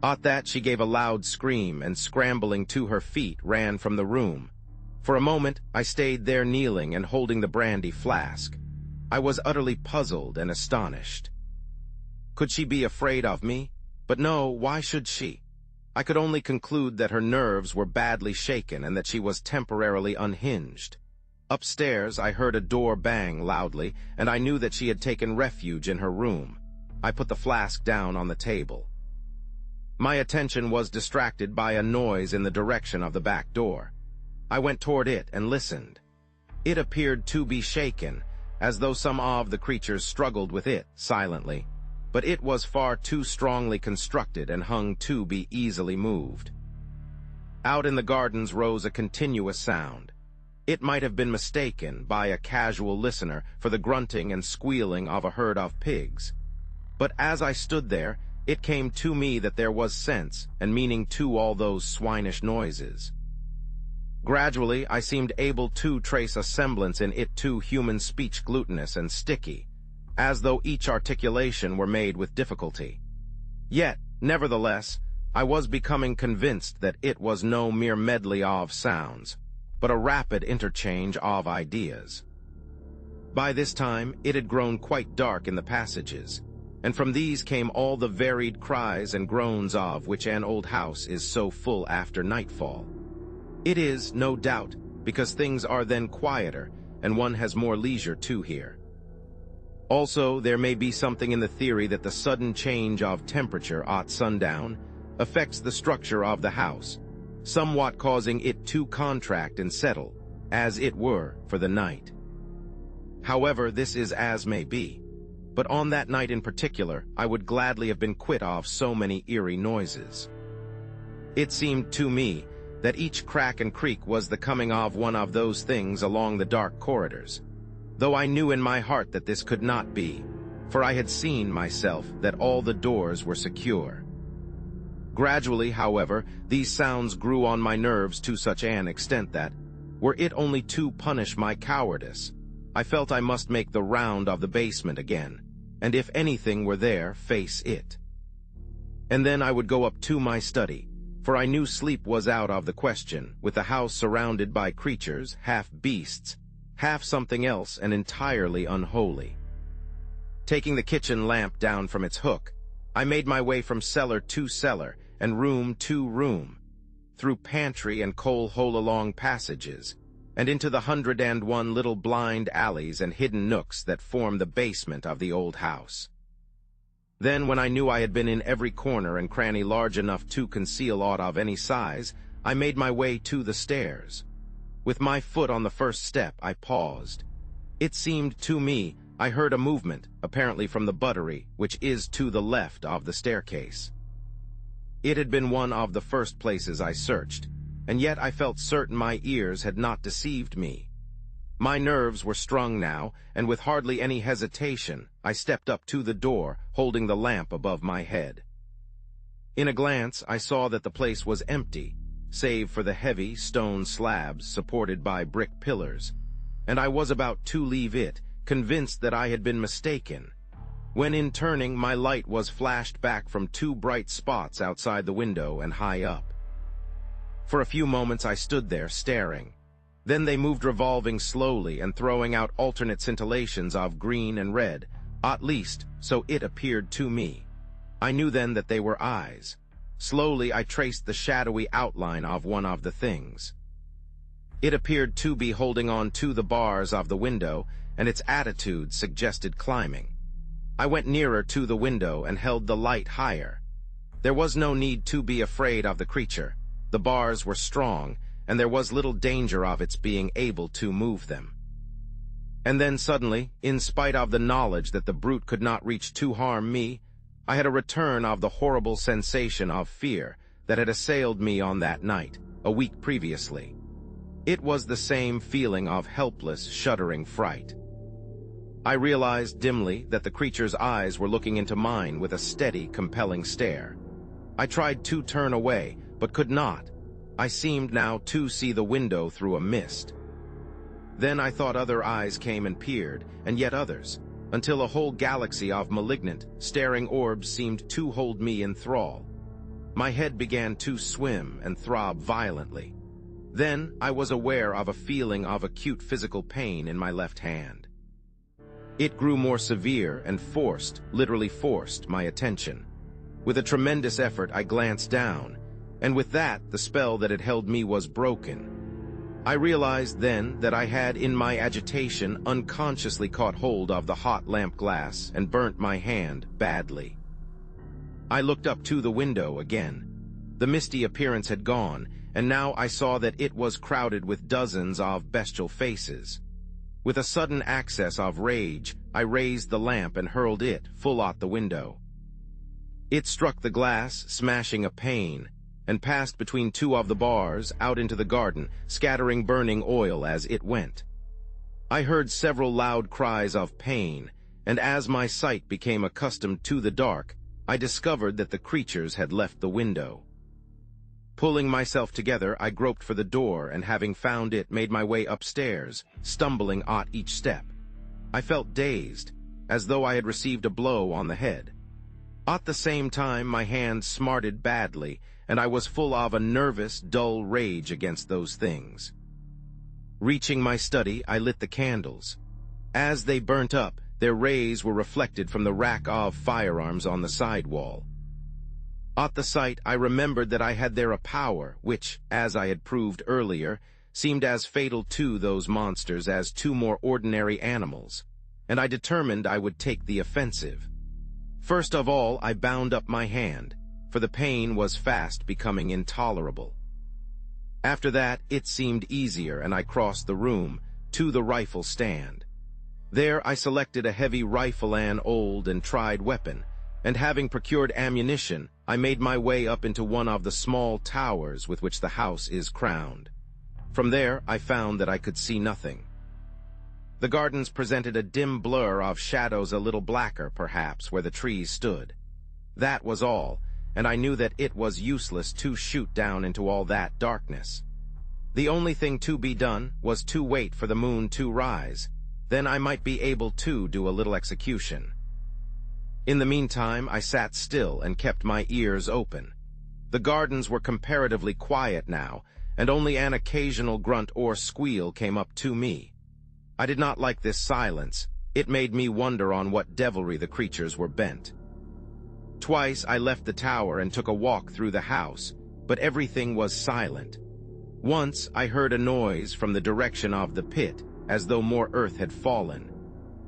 At that she gave a loud scream, and scrambling to her feet ran from the room. For a moment I stayed there kneeling and holding the brandy flask. I was utterly puzzled and astonished. Could she be afraid of me? But no, why should she? I could only conclude that her nerves were badly shaken and that she was temporarily unhinged. Upstairs I heard a door bang loudly, and I knew that she had taken refuge in her room. I put the flask down on the table. My attention was distracted by a noise in the direction of the back door. I went toward it and listened. It appeared to be shaken, as though some of the creatures struggled with it silently, but it was far too strongly constructed and hung to be easily moved. Out in the gardens rose a continuous sound. It might have been mistaken by a casual listener for the grunting and squealing of a herd of pigs. But as I stood there, it came to me that there was sense and meaning to all those swinish noises. Gradually, I seemed able to trace a semblance in it to human speech, glutinous and sticky, as though each articulation were made with difficulty. Yet, nevertheless, I was becoming convinced that it was no mere medley of sounds, but a rapid interchange of ideas. By this time, it had grown quite dark in the passages, and from these came all the varied cries and groans of which an old house is so full after nightfall. It is, no doubt, because things are then quieter, and one has more leisure to hear. Also, there may be something in the theory that the sudden change of temperature at sundown affects the structure of the house, somewhat causing it to contract and settle, as it were, for the night. However, this is as may be, but on that night in particular, I would gladly have been quit of so many eerie noises. It seemed to me that each crack and creak was the coming of one of those things along the dark corridors, though I knew in my heart that this could not be, for I had seen myself that all the doors were secure. Gradually, however, these sounds grew on my nerves to such an extent that, were it only to punish my cowardice, I felt I must make the round of the basement again, and if anything were there, face it. And then I would go up to my study, for I knew sleep was out of the question, with the house surrounded by creatures, half beasts, half something else, and entirely unholy. Taking the kitchen lamp down from its hook, I made my way from cellar to cellar, and room to room, through pantry and coal-hole-along passages, and into the 101 little blind alleys and hidden nooks that form the basement of the old house. Then, when I knew I had been in every corner and cranny large enough to conceal aught of any size, I made my way to the stairs. With my foot on the first step, I paused. It seemed to me I heard a movement, apparently from the buttery, which is to the left of the staircase. It had been one of the first places I searched, and yet I felt certain my ears had not deceived me. My nerves were strung now, and with hardly any hesitation, I stepped up to the door, holding the lamp above my head. In a glance, I saw that the place was empty, save for the heavy stone slabs supported by brick pillars, and I was about to leave it, convinced that I had been mistaken, when in turning my light was flashed back from two bright spots outside the window and high up. For a few moments I stood there staring. Then they moved, revolving slowly and throwing out alternate scintillations of green and red, at least so it appeared to me. I knew then that they were eyes. Slowly I traced the shadowy outline of one of the things. It appeared to be holding on to the bars of the window, and its attitude suggested climbing. I went nearer to the window and held the light higher. There was no need to be afraid of the creature. The bars were strong, and there was little danger of its being able to move them. And then suddenly, in spite of the knowledge that the brute could not reach to harm me, I had a return of the horrible sensation of fear that had assailed me on that night, a week previously. It was the same feeling of helpless, shuddering fright. I realized dimly that the creature's eyes were looking into mine with a steady, compelling stare. I tried to turn away, but could not. I seemed now to see the window through a mist. Then I thought other eyes came and peered, and yet others, until a whole galaxy of malignant, staring orbs seemed to hold me in thrall. My head began to swim and throb violently. Then I was aware of a feeling of acute physical pain in my left hand. It grew more severe and literally forced, my attention. With a tremendous effort, I glanced down, and with that, the spell that had held me was broken. I realized then that I had, in my agitation, unconsciously caught hold of the hot lamp glass and burnt my hand badly. I looked up to the window again. The misty appearance had gone, and now I saw that it was crowded with dozens of bestial faces. With a sudden access of rage, I raised the lamp and hurled it full at the window. It struck the glass, smashing a pane, and passed between two of the bars out into the garden, scattering burning oil as it went. I heard several loud cries of pain, and as my sight became accustomed to the dark, I discovered that the creatures had left the window. Pulling myself together, I groped for the door, and having found it, made my way upstairs, stumbling at each step. I felt dazed, as though I had received a blow on the head. At the same time, my hand smarted badly, and I was full of a nervous, dull rage against those things. Reaching my study, I lit the candles. As they burnt up, their rays were reflected from the rack of firearms on the side wall. At the sight, I remembered that I had there a power which, as I had proved earlier, seemed as fatal to those monsters as to more ordinary animals, and I determined I would take the offensive. First of all, I bound up my hand, for the pain was fast becoming intolerable. After that, it seemed easier, and I crossed the room to the rifle stand. There I selected a heavy rifle, an old and tried weapon, and having procured ammunition, I made my way up into one of the small towers with which the house is crowned. From there, I found that I could see nothing. The gardens presented a dim blur of shadows, a little blacker, perhaps, where the trees stood. That was all, and I knew that it was useless to shoot down into all that darkness. The only thing to be done was to wait for the moon to rise. Then I might be able to do a little execution. In the meantime, I sat still and kept my ears open. The gardens were comparatively quiet now, and only an occasional grunt or squeal came up to me. I did not like this silence. It made me wonder on what devilry the creatures were bent. Twice I left the tower and took a walk through the house, but everything was silent. Once I heard a noise from the direction of the pit, as though more earth had fallen.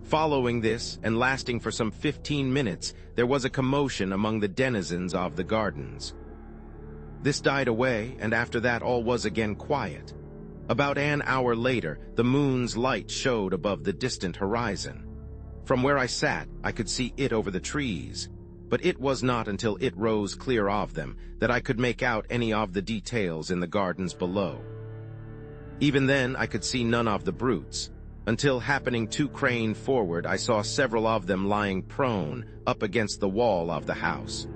Following this, and lasting for some 15 minutes, there was a commotion among the denizens of the gardens. This died away, and after that all was again quiet. About an hour later, the moon's light showed above the distant horizon. From where I sat, I could see it over the trees, but it was not until it rose clear of them that I could make out any of the details in the gardens below. Even then, I could see none of the brutes, until happening to crane forward, I saw several of them lying prone up against the wall of the house.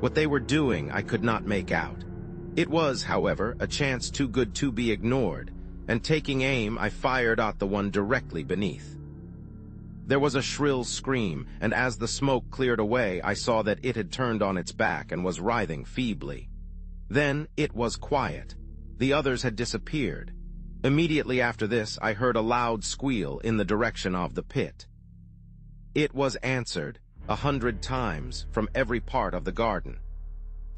What they were doing, I could not make out. It was, however, a chance too good to be ignored, and taking aim, I fired at the one directly beneath. There was a shrill scream, and as the smoke cleared away, I saw that it had turned on its back and was writhing feebly. Then it was quiet. The others had disappeared. Immediately after this, I heard a loud squeal in the direction of the pit. It was answered 100 times from every part of the garden.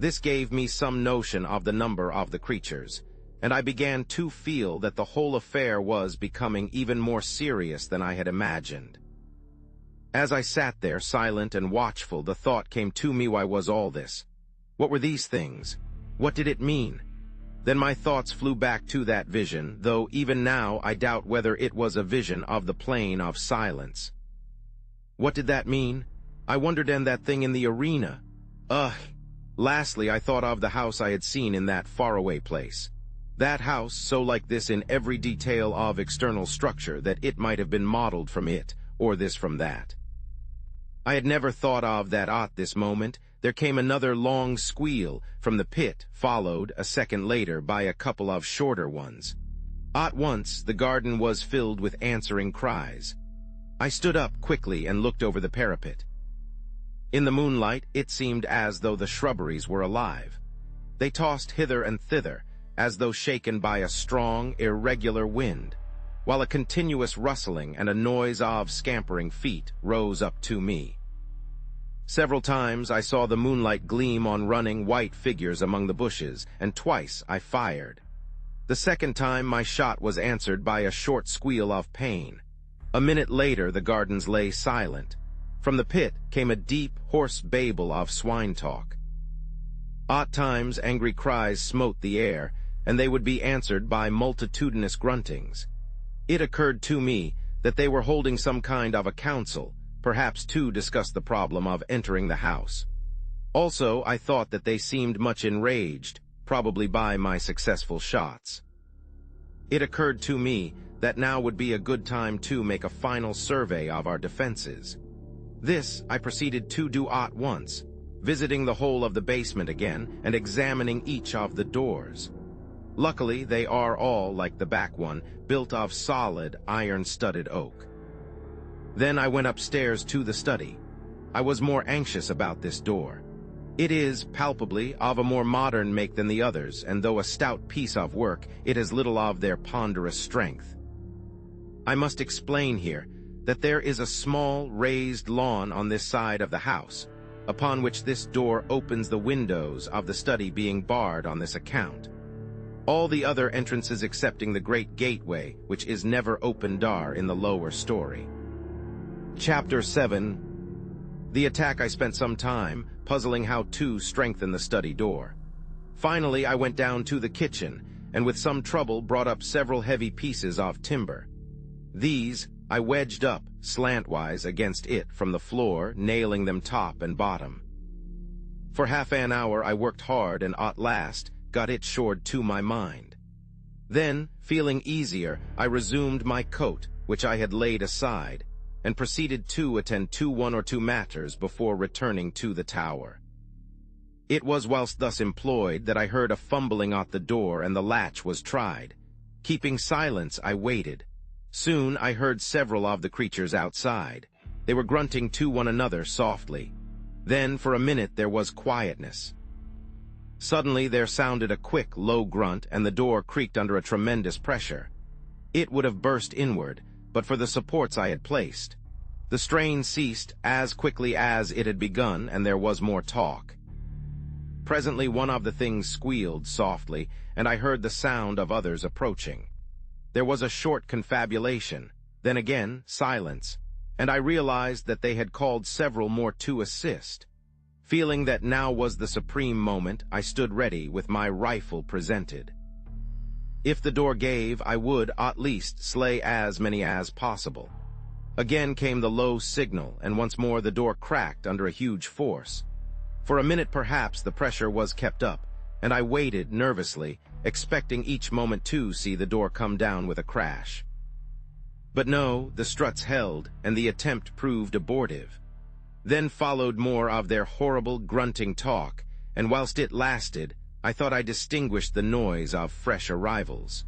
This gave me some notion of the number of the creatures, and I began to feel that the whole affair was becoming even more serious than I had imagined. As I sat there, silent and watchful, the thought came to me, why was all this? What were these things? What did it mean? Then my thoughts flew back to that vision, though even now I doubt whether it was a vision of the plane of silence. What did that mean? I wondered, and that thing in the arena. Ugh! Lastly, I thought of the house I had seen in that faraway place. That house, so like this in every detail of external structure that it might have been modeled from it, or this from that. I had never thought of that at this moment. There came another long squeal from the pit, followed, a second later, by a couple of shorter ones. At once, the garden was filled with answering cries. I stood up quickly and looked over the parapet. In the moonlight, it seemed as though the shrubberies were alive. They tossed hither and thither, as though shaken by a strong, irregular wind, while a continuous rustling and a noise of scampering feet rose up to me. Several times I saw the moonlight gleam on running white figures among the bushes, and twice I fired. The second time my shot was answered by a short squeal of pain. A minute later the gardens lay silent. From the pit came a deep, hoarse babble of swine talk. At times angry cries smote the air, and they would be answered by multitudinous gruntings. It occurred to me that they were holding some kind of a council, perhaps to discuss the problem of entering the house. Also, I thought that they seemed much enraged, probably by my successful shots. It occurred to me that now would be a good time to make a final survey of our defenses. This I proceeded to do at once, visiting the whole of the basement again and examining each of the doors. Luckily, they are all, like the back one, built of solid, iron-studded oak. Then I went upstairs to the study. I was more anxious about this door. It is, palpably, of a more modern make than the others, and though a stout piece of work, it has little of their ponderous strength. I must explain here that there is a small, raised lawn on this side of the house, upon which this door opens, the windows of the study being barred on this account. All the other entrances excepting the great gateway, which is never opened, are in the lower story. Chapter 7. The attack. I spent some time puzzling how to strengthen the study door. Finally, I went down to the kitchen, and with some trouble brought up several heavy pieces of timber. These I wedged up slantwise against it from the floor, nailing them top and bottom. For half an hour I worked hard, and at last got it shored to my mind. Then, Feeling easier, I resumed my coat, which I had laid aside, and proceeded to attend to one or two matters before returning to the tower. It was whilst thus employed that I heard a fumbling at the door and the latch was tried. Keeping silence, I waited. Soon I heard several of the creatures outside. They were grunting to one another softly. Then, for a minute, there was quietness. Suddenly, there sounded a quick, low grunt, and the door creaked under a tremendous pressure. It would have burst inward, but for the supports I had placed. The strain ceased as quickly as it had begun, and there was more talk. Presently, one of the things squealed softly, and I heard the sound of others approaching. There was a short confabulation, then again silence, and I realized that they had called several more to assist. Feeling that now was the supreme moment, I stood ready with my rifle presented. If the door gave, I would, at least, slay as many as possible. Again came the low signal, and once more the door cracked under a huge force. For a minute perhaps the pressure was kept up, and I waited nervously, expecting each moment to see the door come down with a crash. But no, the struts held, and the attempt proved abortive. Then followed more of their horrible grunting talk, and whilst it lasted, I thought I distinguished the noise of fresh arrivals.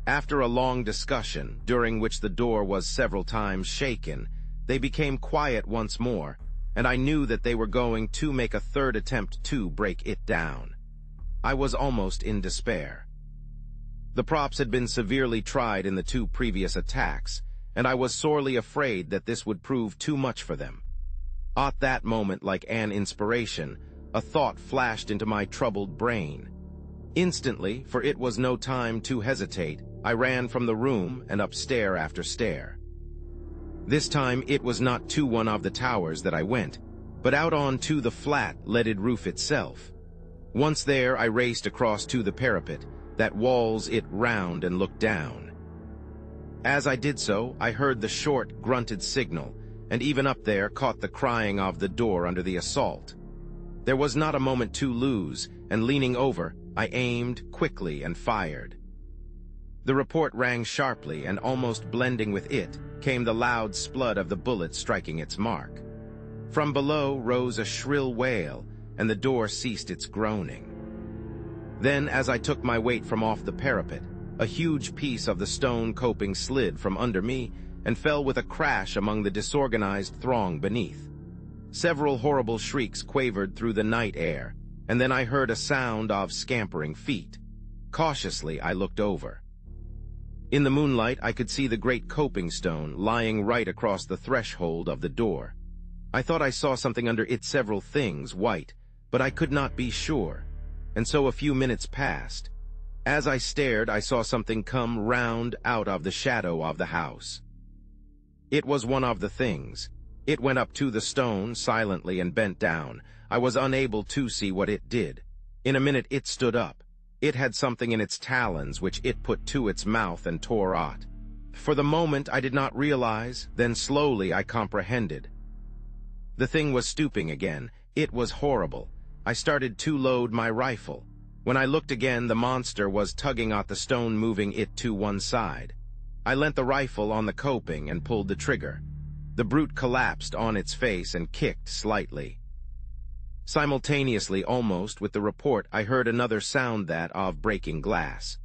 After a long discussion, during which the door was several times shaken, they became quiet once more, and I knew that they were going to make a third attempt to break it down. I was almost in despair. The props had been severely tried in the two previous attacks, and I was sorely afraid that this would prove too much for them. At that moment, like an inspiration, a thought flashed into my troubled brain. Instantly, for it was no time to hesitate, I ran from the room and up stair after stair. This time it was not to one of the towers that I went, but out on to the flat, leaded roof itself. Once there, I raced across to the parapet, that walls it round, and looked down. As I did so, I heard the short, grunted signal, and even up there caught the crying of the door under the assault. There was not a moment to lose, and leaning over, I aimed quickly and fired. The report rang sharply, and almost blending with it came the loud splud of the bullet striking its mark. From below rose a shrill wail, and the door ceased its groaning. Then, as I took my weight from off the parapet, a huge piece of the stone coping slid from under me and fell with a crash among the disorganized throng beneath. Several horrible shrieks quavered through the night air, and then I heard a sound of scampering feet. Cautiously, I looked over. In the moonlight, I could see the great coping stone lying right across the threshold of the door. I thought I saw something under it, several things, white, but I could not be sure, and so a few minutes passed. As I stared, I saw something come round out of the shadow of the house. It was one of the things. It went up to the stone silently and bent down. I was unable to see what it did. In a minute it stood up. It had something in its talons which it put to its mouth and tore at. For the moment I did not realize, then slowly I comprehended. The thing was stooping again. It was horrible. I started to load my rifle. When I looked again, the monster was tugging at the stone, moving it to one side. I leant the rifle on the coping and pulled the trigger. The brute collapsed on its face and kicked slightly. Simultaneously, almost with the report, I heard another sound, that of breaking glass.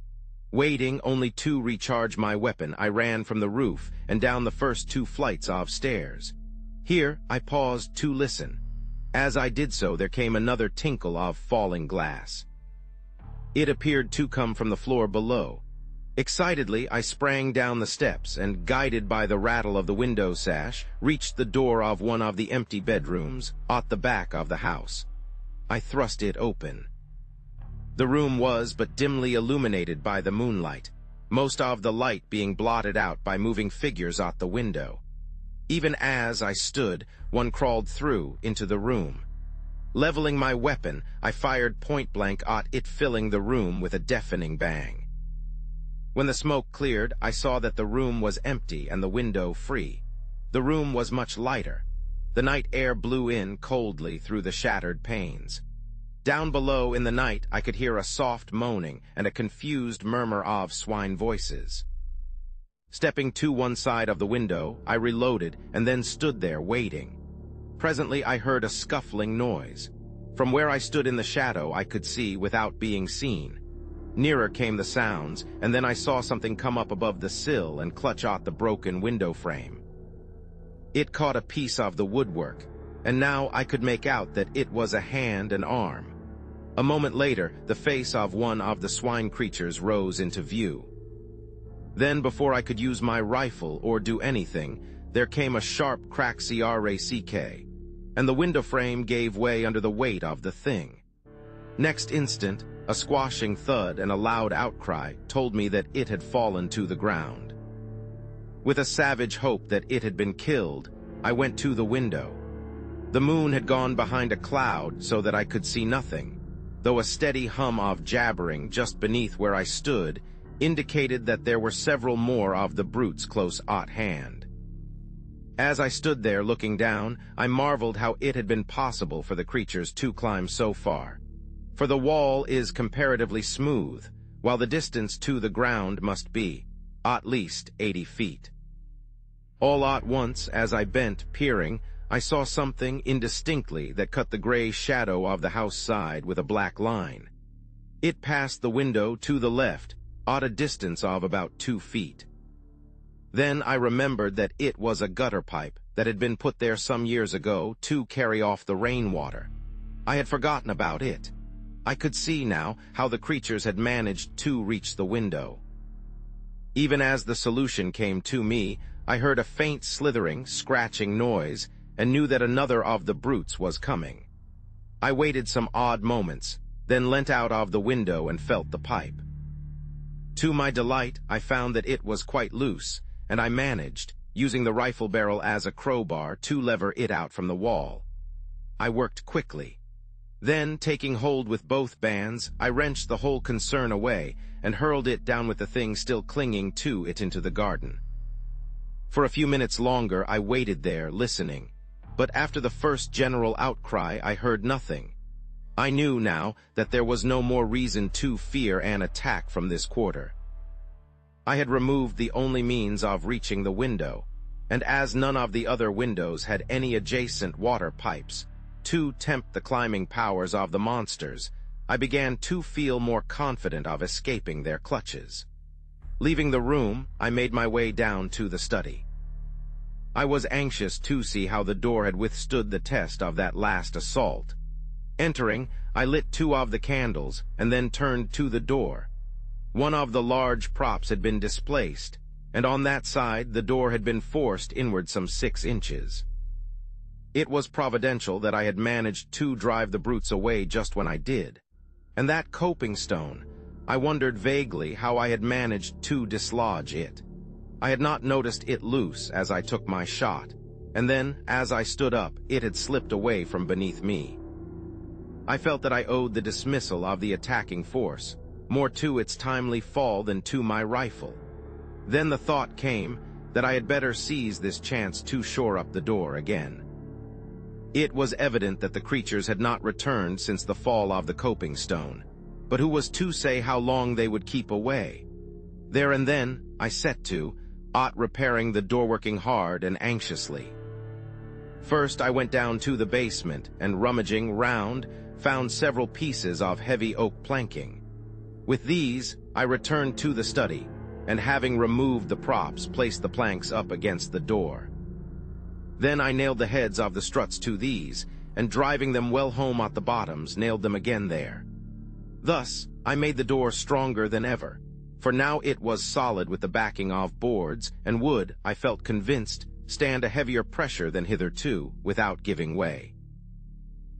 Waiting only to recharge my weapon, I ran from the roof and down the first 2 flights of stairs. Here, I paused to listen. As I did so, there came another tinkle of falling glass. It appeared to come from the floor below. Excitedly, I sprang down the steps and, guided by the rattle of the window sash, reached the door of one of the empty bedrooms at the back of the house. I thrust it open. The room was but dimly illuminated by the moonlight, most of the light being blotted out by moving figures at the window. Even as I stood, one crawled through into the room. Leveling my weapon, I fired point-blank at it, filling the room with a deafening bang. When the smoke cleared, I saw that the room was empty and the window free. The room was much lighter. The night air blew in coldly through the shattered panes. Down below in the night, I could hear a soft moaning and a confused murmur of swine voices. Stepping to one side of the window, I reloaded and then stood there waiting. Presently, I heard a scuffling noise. From where I stood in the shadow, I could see without being seen. Nearer came the sounds, and then I saw something come up above the sill and clutch at the broken window frame. It caught a piece of the woodwork, and now I could make out that it was a hand and arm. A moment later, the face of one of the swine creatures rose into view. Then, before I could use my rifle or do anything, there came a sharp crack and the window frame gave way under the weight of the thing. Next instant, a squashing thud and a loud outcry told me that it had fallen to the ground. With a savage hope that it had been killed, I went to the window. The moon had gone behind a cloud so that I could see nothing, though a steady hum of jabbering just beneath where I stood indicated that there were several more of the brutes close at hand. As I stood there looking down, I marveled how it had been possible for the creatures to climb so far, for the wall is comparatively smooth, while the distance to the ground must be at least 80 feet. All at once, as I bent, peering, I saw something indistinctly that cut the gray shadow of the house side with a black line. It passed the window to the left, at a distance of about 2 feet. Then I remembered that it was a gutter pipe that had been put there some years ago to carry off the rainwater. I had forgotten about it. I could see now how the creatures had managed to reach the window. Even as the solution came to me, I heard a faint slithering, scratching noise and knew that another of the brutes was coming. I waited some odd moments, then leant out of the window and felt the pipe. To my delight, I found that it was quite loose, and I managed, using the rifle barrel as a crowbar, to lever it out from the wall. I worked quickly. Then, taking hold with both bands, I wrenched the whole concern away and hurled it down with the thing still clinging to it into the garden. For a few minutes longer I waited there, listening, but after the first general outcry I heard nothing. I knew now that there was no more reason to fear an attack from this quarter. I had removed the only means of reaching the window, and as none of the other windows had any adjacent water pipes, to tempt the climbing powers of the monsters, I began to feel more confident of escaping their clutches. Leaving the room, I made my way down to the study. I was anxious to see how the door had withstood the test of that last assault. Entering, I lit 2 of the candles and then turned to the door. One of the large props had been displaced, and on that side the door had been forced inward some 6 inches. It was providential that I had managed to drive the brutes away just when I did. And that coping stone, I wondered vaguely how I had managed to dislodge it. I had not noticed it loose as I took my shot, and then, as I stood up, it had slipped away from beneath me. I felt that I owed the dismissal of the attacking force more to its timely fall than to my rifle. Then the thought came that I had better seize this chance to shore up the door again. It was evident that the creatures had not returned since the fall of the coping stone, but who was to say how long they would keep away? There and then, I set to, repairing the door, working hard and anxiously. First, I went down to the basement and, rummaging round, found several pieces of heavy oak planking. With these, I returned to the study, and having removed the props, placed the planks up against the door. Then I nailed the heads of the struts to these, and driving them well home at the bottoms, nailed them again there. Thus, I made the door stronger than ever, for now it was solid with the backing of boards, and would, I felt convinced, stand a heavier pressure than hitherto, without giving way.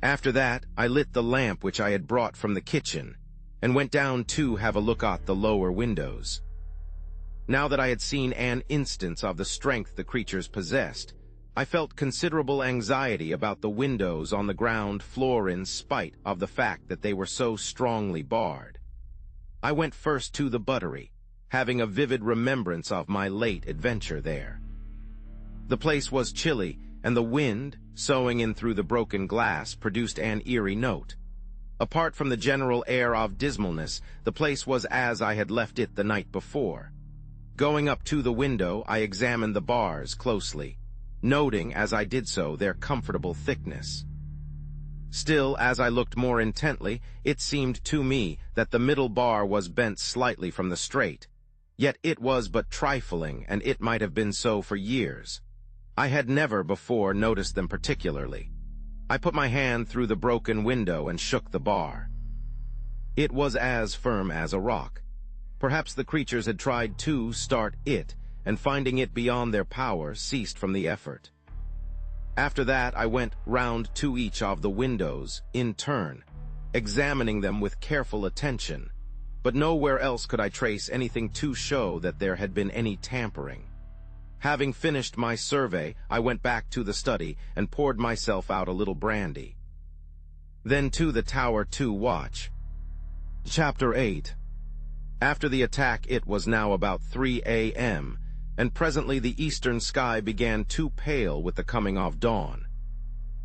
After that, I lit the lamp which I had brought from the kitchen, and went down to have a look at the lower windows. Now that I had seen an instance of the strength the creatures possessed, I felt considerable anxiety about the windows on the ground floor in spite of the fact that they were so strongly barred. I went first to the buttery, having a vivid remembrance of my late adventure there. The place was chilly, and the wind, soughing in through the broken glass, produced an eerie note. Apart from the general air of dismalness, the place was as I had left it the night before. Going up to the window, I examined the bars closely, noting as I did so their comfortable thickness. Still, as I looked more intently, it seemed to me that the middle bar was bent slightly from the straight. Yet it was but trifling, and it might have been so for years. I had never before noticed them particularly. I put my hand through the broken window and shook the bar. It was as firm as a rock. Perhaps the creatures had tried to start it, and finding it beyond their power, ceased from the effort. After that, I went round to each of the windows, in turn, examining them with careful attention, but nowhere else could I trace anything to show that there had been any tampering. Having finished my survey, I went back to the study and poured myself out a little brandy. Then to the tower to watch. Chapter 8. After the attack, it was now about 3 a.m., and presently the eastern sky began to pale with the coming of dawn.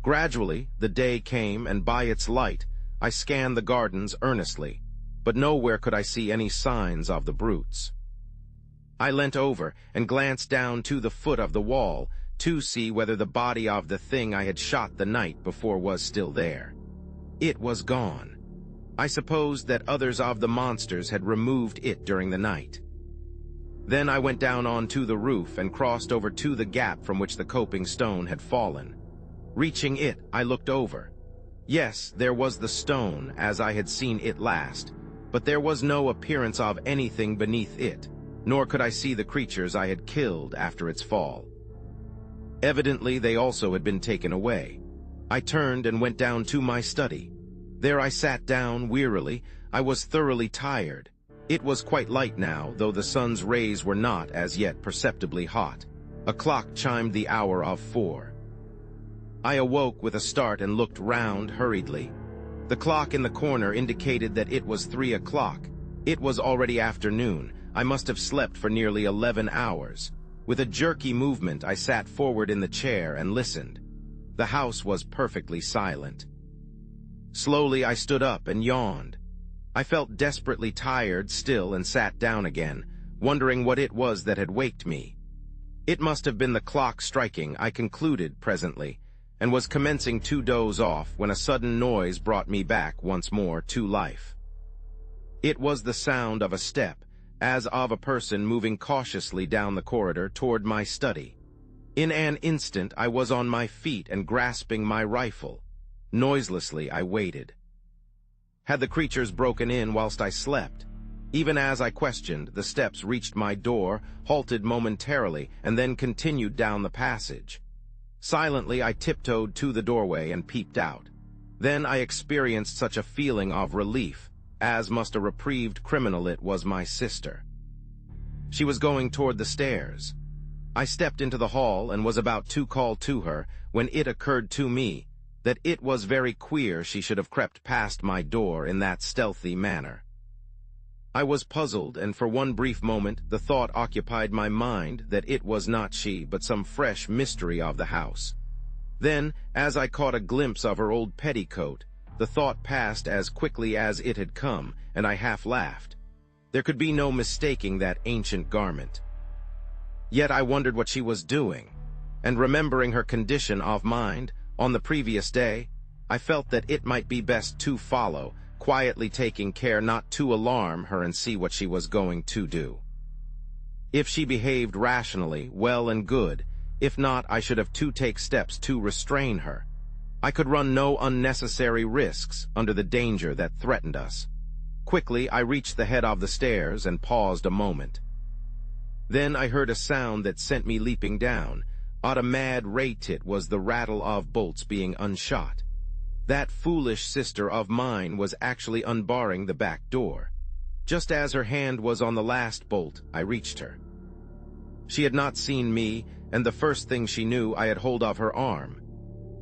Gradually, the day came, and by its light, I scanned the gardens earnestly, but nowhere could I see any signs of the brutes. I leant over and glanced down to the foot of the wall to see whether the body of the thing I had shot the night before was still there. It was gone. I supposed that others of the monsters had removed it during the night. Then I went down onto the roof and crossed over to the gap from which the coping stone had fallen. Reaching it, I looked over. Yes, there was the stone as I had seen it last, but there was no appearance of anything beneath it, nor could I see the creatures I had killed after its fall. Evidently, they also had been taken away. I turned and went down to my study. There I sat down wearily. I was thoroughly tired. It was quite light now, though the sun's rays were not as yet perceptibly hot. A clock chimed the hour of 4. I awoke with a start and looked round hurriedly. The clock in the corner indicated that it was 3 o'clock. It was already afternoon. I must have slept for nearly 11 hours. With a jerky movement, I sat forward in the chair and listened. The house was perfectly silent. Slowly, I stood up and yawned. I felt desperately tired still and sat down again, wondering what it was that had waked me. It must have been the clock striking, I concluded presently, and was commencing to doze off when a sudden noise brought me back once more to life. It was the sound of a step, as of a person moving cautiously down the corridor toward my study. In an instant, I was on my feet and grasping my rifle. Noiselessly, I waited. Had the creatures broken in whilst I slept? Even as I questioned, the steps reached my door, halted momentarily, and then continued down the passage. Silently, I tiptoed to the doorway and peeped out. Then I experienced such a feeling of relief, as must a reprieved criminal. It was my sister. She was going toward the stairs. I stepped into the hall and was about to call to her when it occurred to me that it was very queer she should have crept past my door in that stealthy manner. I was puzzled, and for one brief moment the thought occupied my mind that it was not she, but some fresh mystery of the house. Then, as I caught a glimpse of her old petticoat, the thought passed as quickly as it had come, and I half laughed. There could be no mistaking that ancient garment. Yet I wondered what she was doing, and remembering her condition of mind on the previous day, I felt that it might be best to follow, quietly taking care not to alarm her and see what she was going to do. If she behaved rationally, well and good. If not, I should have to take steps to restrain her. I could run no unnecessary risks under the danger that threatened us. Quickly, I reached the head of the stairs and paused a moment. Then I heard a sound that sent me leaping down. At a mad rate it was the rattle of bolts being unshot. That foolish sister of mine was actually unbarring the back door. Just as her hand was on the last bolt, I reached her. She had not seen me, and the first thing she knew, I had hold of her arm.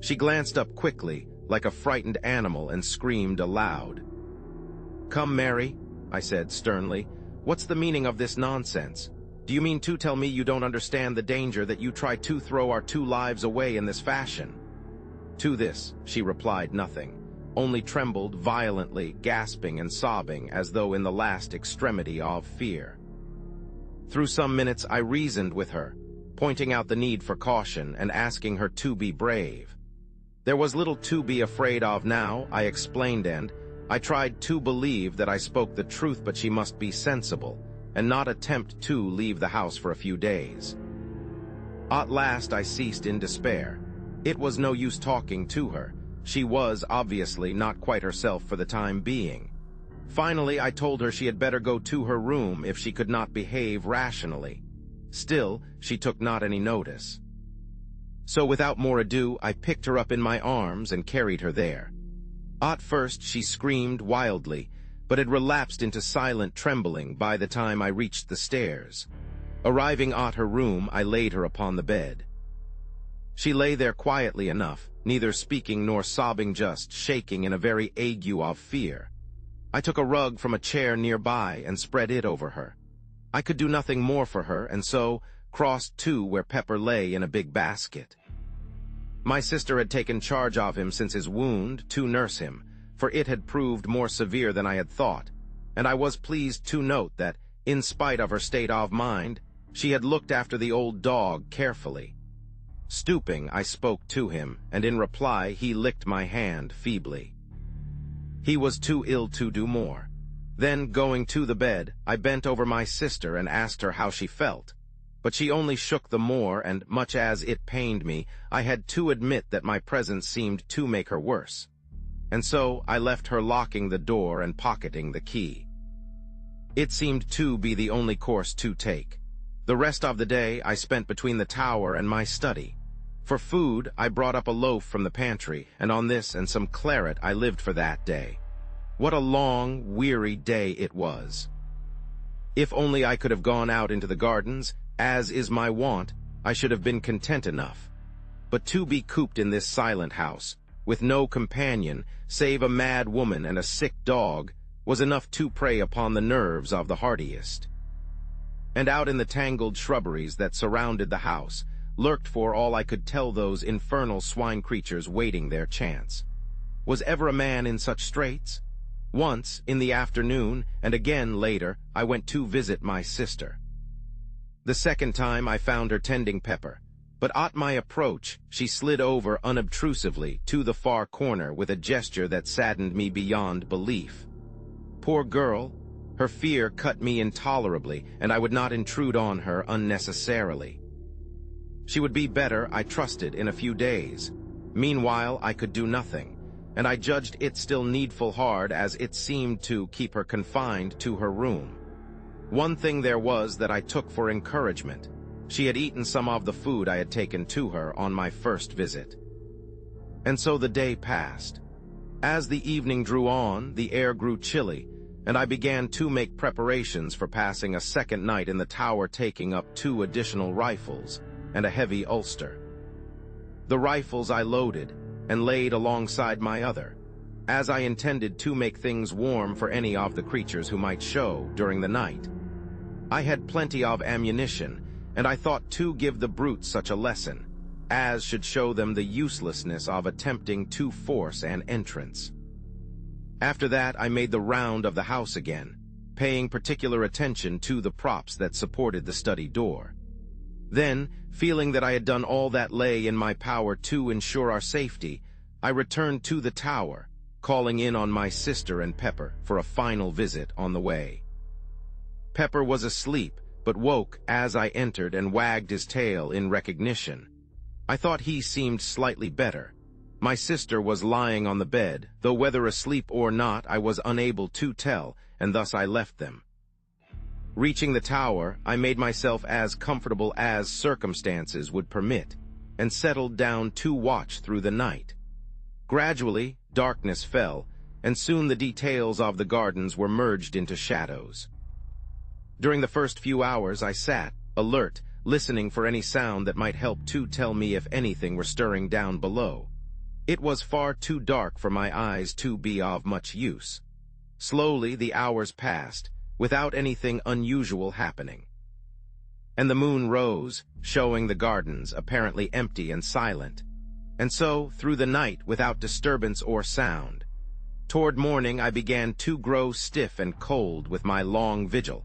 She glanced up quickly, like a frightened animal, and screamed aloud. "Come, Mary," I said sternly. "What's the meaning of this nonsense? Do you mean to tell me you don't understand the danger that you try to throw our 2 lives away in this fashion?" To this, she replied nothing, only trembled violently, gasping and sobbing as though in the last extremity of fear. Through some minutes I reasoned with her, pointing out the need for caution and asking her to be brave. There was little to be afraid of now, I explained, and I tried to believe that I spoke the truth, but she must be sensible and not attempt to leave the house for a few days. At last I ceased in despair. It was no use talking to her. She was obviously not quite herself for the time being. Finally, I told her she had better go to her room if she could not behave rationally. Still, she took not any notice. So without more ado, I picked her up in my arms and carried her there. At first she screamed wildly, but had relapsed into silent trembling by the time I reached the stairs. Arriving at her room, I laid her upon the bed. She lay there quietly enough, neither speaking nor sobbing, just shaking in a very ague of fear. I took a rug from a chair nearby and spread it over her. I could do nothing more for her, and so crossed to where Pepper lay in a big basket. My sister had taken charge of him since his wound to nurse him, for it had proved more severe than I had thought, and I was pleased to note that, in spite of her state of mind, she had looked after the old dog carefully. Stooping, I spoke to him, and in reply he licked my hand feebly. He was too ill to do more. Then, going to the bed, I bent over my sister and asked her how she felt. But she only shook the more, and much as it pained me, I had to admit that my presence seemed to make her worse. And so I left her locking the door and pocketing the key. It seemed to be the only course to take. The rest of the day I spent between the tower and my study. For food, I brought up a loaf from the pantry, and on this and some claret I lived for that day. What a long, weary day it was. If only I could have gone out into the gardens, as is my wont, I should have been content enough. But to be cooped in this silent house, with no companion, save a mad woman and a sick dog, was enough to prey upon the nerves of the hardiest. And out in the tangled shrubberies that surrounded the house, lurked for all I could tell those infernal swine creatures waiting their chance. Was ever a man in such straits? Once, in the afternoon, and again later, I went to visit my sister. The second time I found her tending Pepper, but at my approach she slid over unobtrusively to the far corner with a gesture that saddened me beyond belief. Poor girl, her fear cut me intolerably, and I would not intrude on her unnecessarily. She would be better, I trusted, in a few days. Meanwhile, I could do nothing, and I judged it still needful hard as it seemed to keep her confined to her room. One thing there was that I took for encouragement. She had eaten some of the food I had taken to her on my first visit. And so the day passed. As the evening drew on, the air grew chilly, and I began to make preparations for passing a second night in the tower, taking up 2 additional rifles and a heavy ulster. The rifles I loaded and laid alongside my other, as I intended to make things warm for any of the creatures who might show during the night. I had plenty of ammunition, and I thought to give the brutes such a lesson as should show them the uselessness of attempting to force an entrance. After that, I made the round of the house again, paying particular attention to the props that supported the study door. Then, feeling that I had done all that lay in my power to ensure our safety, I returned to the tower, calling in on my sister and Pepper for a final visit on the way. Pepper was asleep, but woke as I entered and wagged his tail in recognition. I thought he seemed slightly better. My sister was lying on the bed, though whether asleep or not I was unable to tell, and thus I left them. Reaching the tower, I made myself as comfortable as circumstances would permit, and settled down to watch through the night. Gradually, darkness fell, and soon the details of the gardens were merged into shadows. During the first few hours I sat, alert, listening for any sound that might help to tell me if anything were stirring down below. It was far too dark for my eyes to be of much use. Slowly the hours passed, without anything unusual happening. And the moon rose, showing the gardens apparently empty and silent. And so, through the night, without disturbance or sound, Toward morning I began to grow stiff and cold with my long vigil.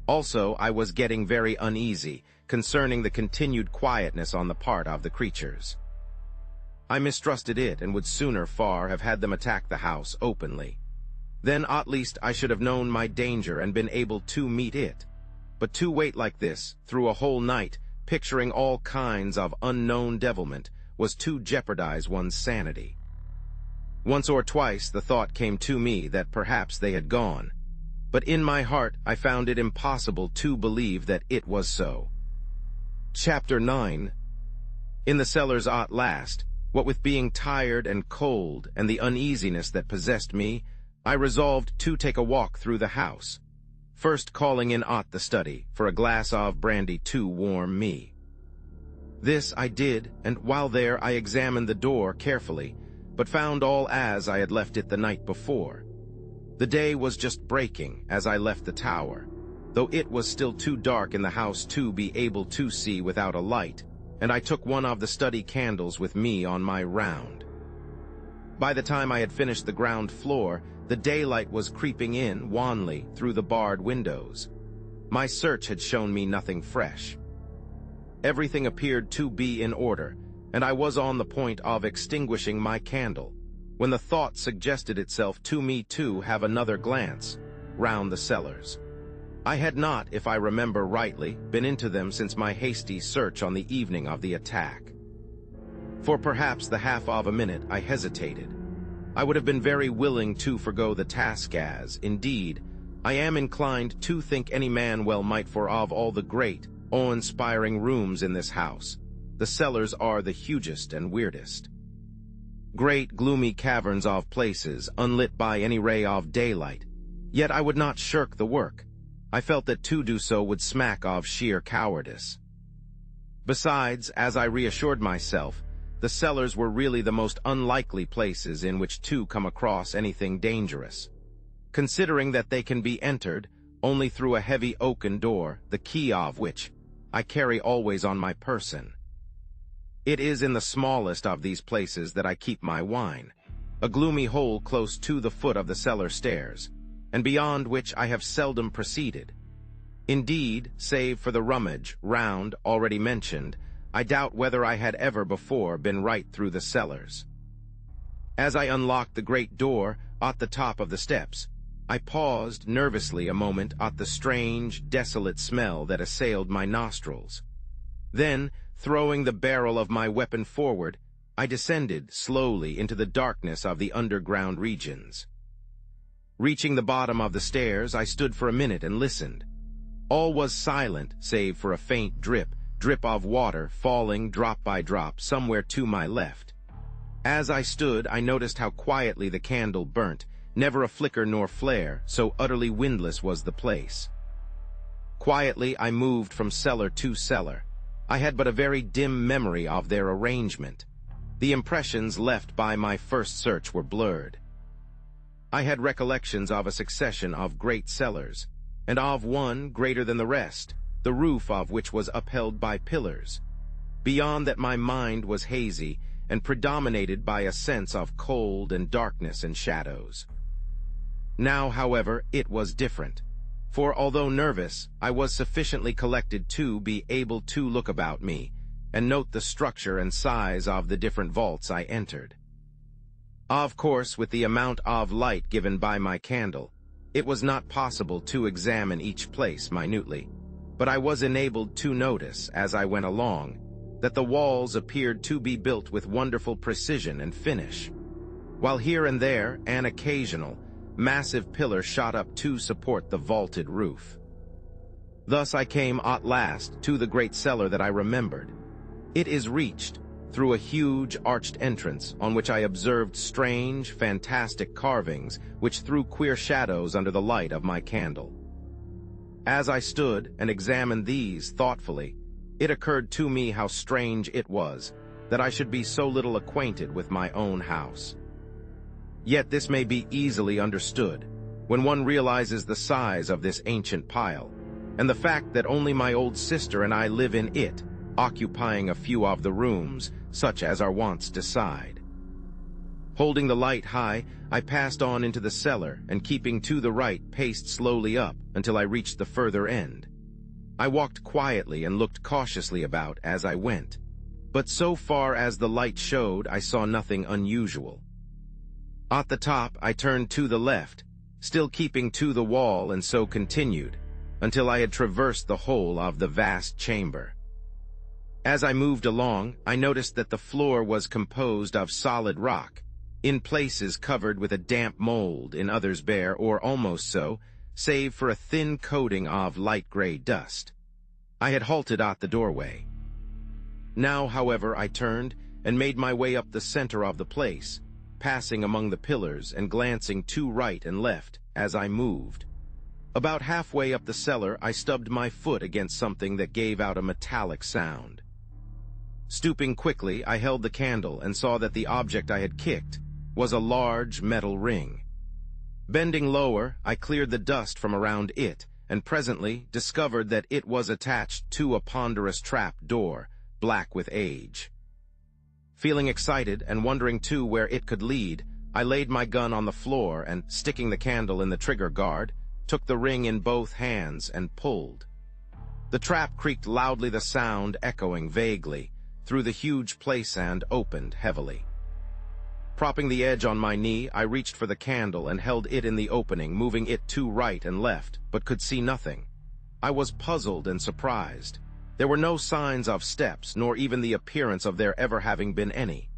Also, I was getting very uneasy concerning the continued quietness on the part of the creatures. I mistrusted it and would sooner far have had them attack the house openly. Then at least I should have known my danger and been able to meet it. But to wait like this, through a whole night, picturing all kinds of unknown devilment, was to jeopardize one's sanity. Once or twice the thought came to me that perhaps they had gone, but in my heart I found it impossible to believe that it was so. Chapter 9. In the cellars at last, what with being tired and cold and the uneasiness that possessed me, I resolved to take a walk through the house, first calling in at the study for a glass of brandy to warm me. This I did, and while there I examined the door carefully, but found all as I had left it the night before. The day was just breaking as I left the tower, though it was still too dark in the house to be able to see without a light, and I took one of the study candles with me on my round. By the time I had finished the ground floor, the daylight was creeping in wanly through the barred windows. My search had shown me nothing fresh. Everything appeared to be in order, and I was on the point of extinguishing my candle, when the thought suggested itself to me to have another glance round the cellars. I had not, if I remember rightly, been into them since my hasty search on the evening of the attack. For perhaps the half of a minute I hesitated. I would have been very willing to forego the task as, indeed, I am inclined to think any man well might, for of all the great, awe-inspiring rooms in this house, the cellars are the hugest and weirdest. Great gloomy caverns of places, unlit by any ray of daylight, yet I would not shirk the work. I felt that to do so would smack of sheer cowardice. Besides, as I reassured myself, the cellars were really the most unlikely places in which to come across anything dangerous, considering that they can be entered only through a heavy oaken door, the key of which I carry always on my person. It is in the smallest of these places that I keep my wine, a gloomy hole close to the foot of the cellar stairs, and beyond which I have seldom proceeded. Indeed, save for the rummage round already mentioned, I doubt whether I had ever before been right through the cellars. As I unlocked the great door at the top of the steps, I paused nervously a moment at the strange, desolate smell that assailed my nostrils. Then, throwing the barrel of my weapon forward, I descended slowly into the darkness of the underground regions. Reaching the bottom of the stairs, I stood for a minute and listened. All was silent, save for a faint drip of water falling drop by drop somewhere to my left. As I stood, I noticed how quietly the candle burnt, never a flicker nor flare, so utterly windless was the place. Quietly I moved from cellar to cellar. I had but a very dim memory of their arrangement. The impressions left by my first search were blurred. I had recollections of a succession of great cellars, and of one greater than the rest, the roof of which was upheld by pillars. Beyond that my mind was hazy and predominated by a sense of cold and darkness and shadows. Now, however, it was different, for although nervous, I was sufficiently collected to be able to look about me and note the structure and size of the different vaults I entered. Of course, with the amount of light given by my candle, it was not possible to examine each place minutely, but I was enabled to notice, as I went along, that the walls appeared to be built with wonderful precision and finish, while here and there an occasional, massive pillar shot up to support the vaulted roof. Thus I came at last to the great cellar that I remembered. It is reached through a huge arched entrance on which I observed strange, fantastic carvings which threw queer shadows under the light of my candle. As I stood and examined these thoughtfully, it occurred to me how strange it was that I should be so little acquainted with my own house. Yet this may be easily understood when one realizes the size of this ancient pile, and the fact that only my old sister and I live in it, occupying a few of the rooms, such as our wants decide. Holding the light high, I passed on into the cellar and, keeping to the right, paced slowly up until I reached the further end. I walked quietly and looked cautiously about as I went, but so far as the light showed, I saw nothing unusual. At the top, I turned to the left, still keeping to the wall, and so continued until I had traversed the whole of the vast chamber. As I moved along, I noticed that the floor was composed of solid rock, in places covered with a damp mold, in others bare, or almost so, save for a thin coating of light gray dust. I had halted at the doorway. Now, however, I turned and made my way up the center of the place, passing among the pillars and glancing to right and left as I moved. About halfway up the cellar, I stubbed my foot against something that gave out a metallic sound. Stooping quickly, I held the candle and saw that the object I had kicked was a large metal ring. Bending lower, I cleared the dust from around it and presently discovered that it was attached to a ponderous trap door, black with age. Feeling excited and wondering too where it could lead, I laid my gun on the floor and, sticking the candle in the trigger guard, took the ring in both hands and pulled. The trap creaked loudly, the sound echoing vaguely through the huge place, and opened heavily. Propping the edge on my knee, I reached for the candle and held it in the opening, moving it to right and left, but could see nothing. I was puzzled and surprised. There were no signs of steps, nor even the appearance of there ever having been any.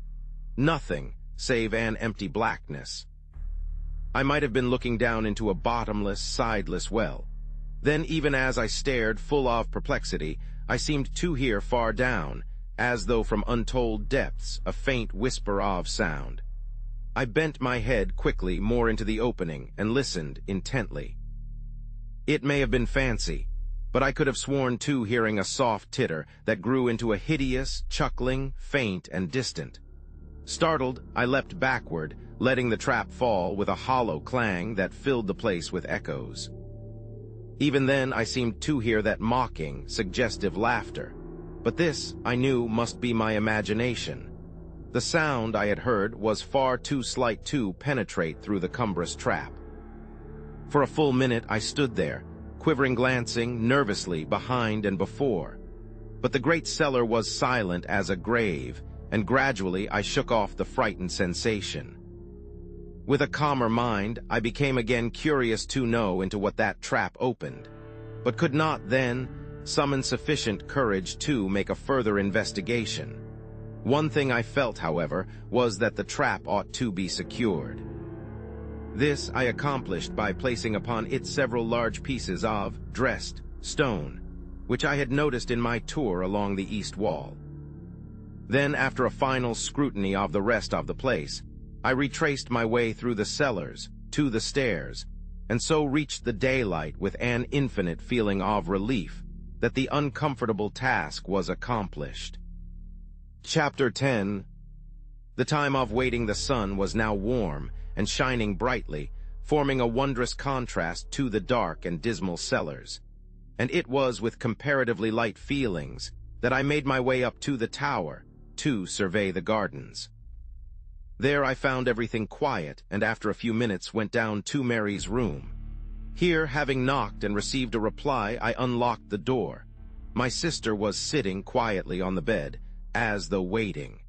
Nothing save an empty blackness. I might have been looking down into a bottomless, sideless well. Then, even as I stared, full of perplexity, I seemed to hear far down, as though from untold depths, a faint whisper of sound. I bent my head quickly more into the opening and listened intently. It may have been fancy, but I could have sworn to hearing a soft titter that grew into a hideous, chuckling, faint and distant. Startled, I leapt backward, letting the trap fall with a hollow clang that filled the place with echoes. Even then, I seemed to hear that mocking, suggestive laughter, but this, I knew, must be my imagination. The sound I had heard was far too slight to penetrate through the cumbrous trap. For a full minute I stood there, quivering, glancing nervously behind and before. But the great cellar was silent as a grave, and gradually I shook off the frightened sensation. With a calmer mind, I became again curious to know into what that trap opened, but could not then summon sufficient courage to make a further investigation. One thing I felt, however, was that the trap ought to be secured. This I accomplished by placing upon it several large pieces of dressed stone, which I had noticed in my tour along the east wall. Then, after a final scrutiny of the rest of the place, I retraced my way through the cellars to the stairs, and so reached the daylight with an infinite feeling of relief that the uncomfortable task was accomplished. Chapter 10. The time of waiting, the sun was now warm and shining brightly, forming a wondrous contrast to the dark and dismal cellars, and it was with comparatively light feelings that I made my way up to the tower to survey the gardens. There I found everything quiet, and after a few minutes went down to Mary's room. Here, having knocked and received a reply, I unlocked the door. My sister was sitting quietly on the bed, as though waiting.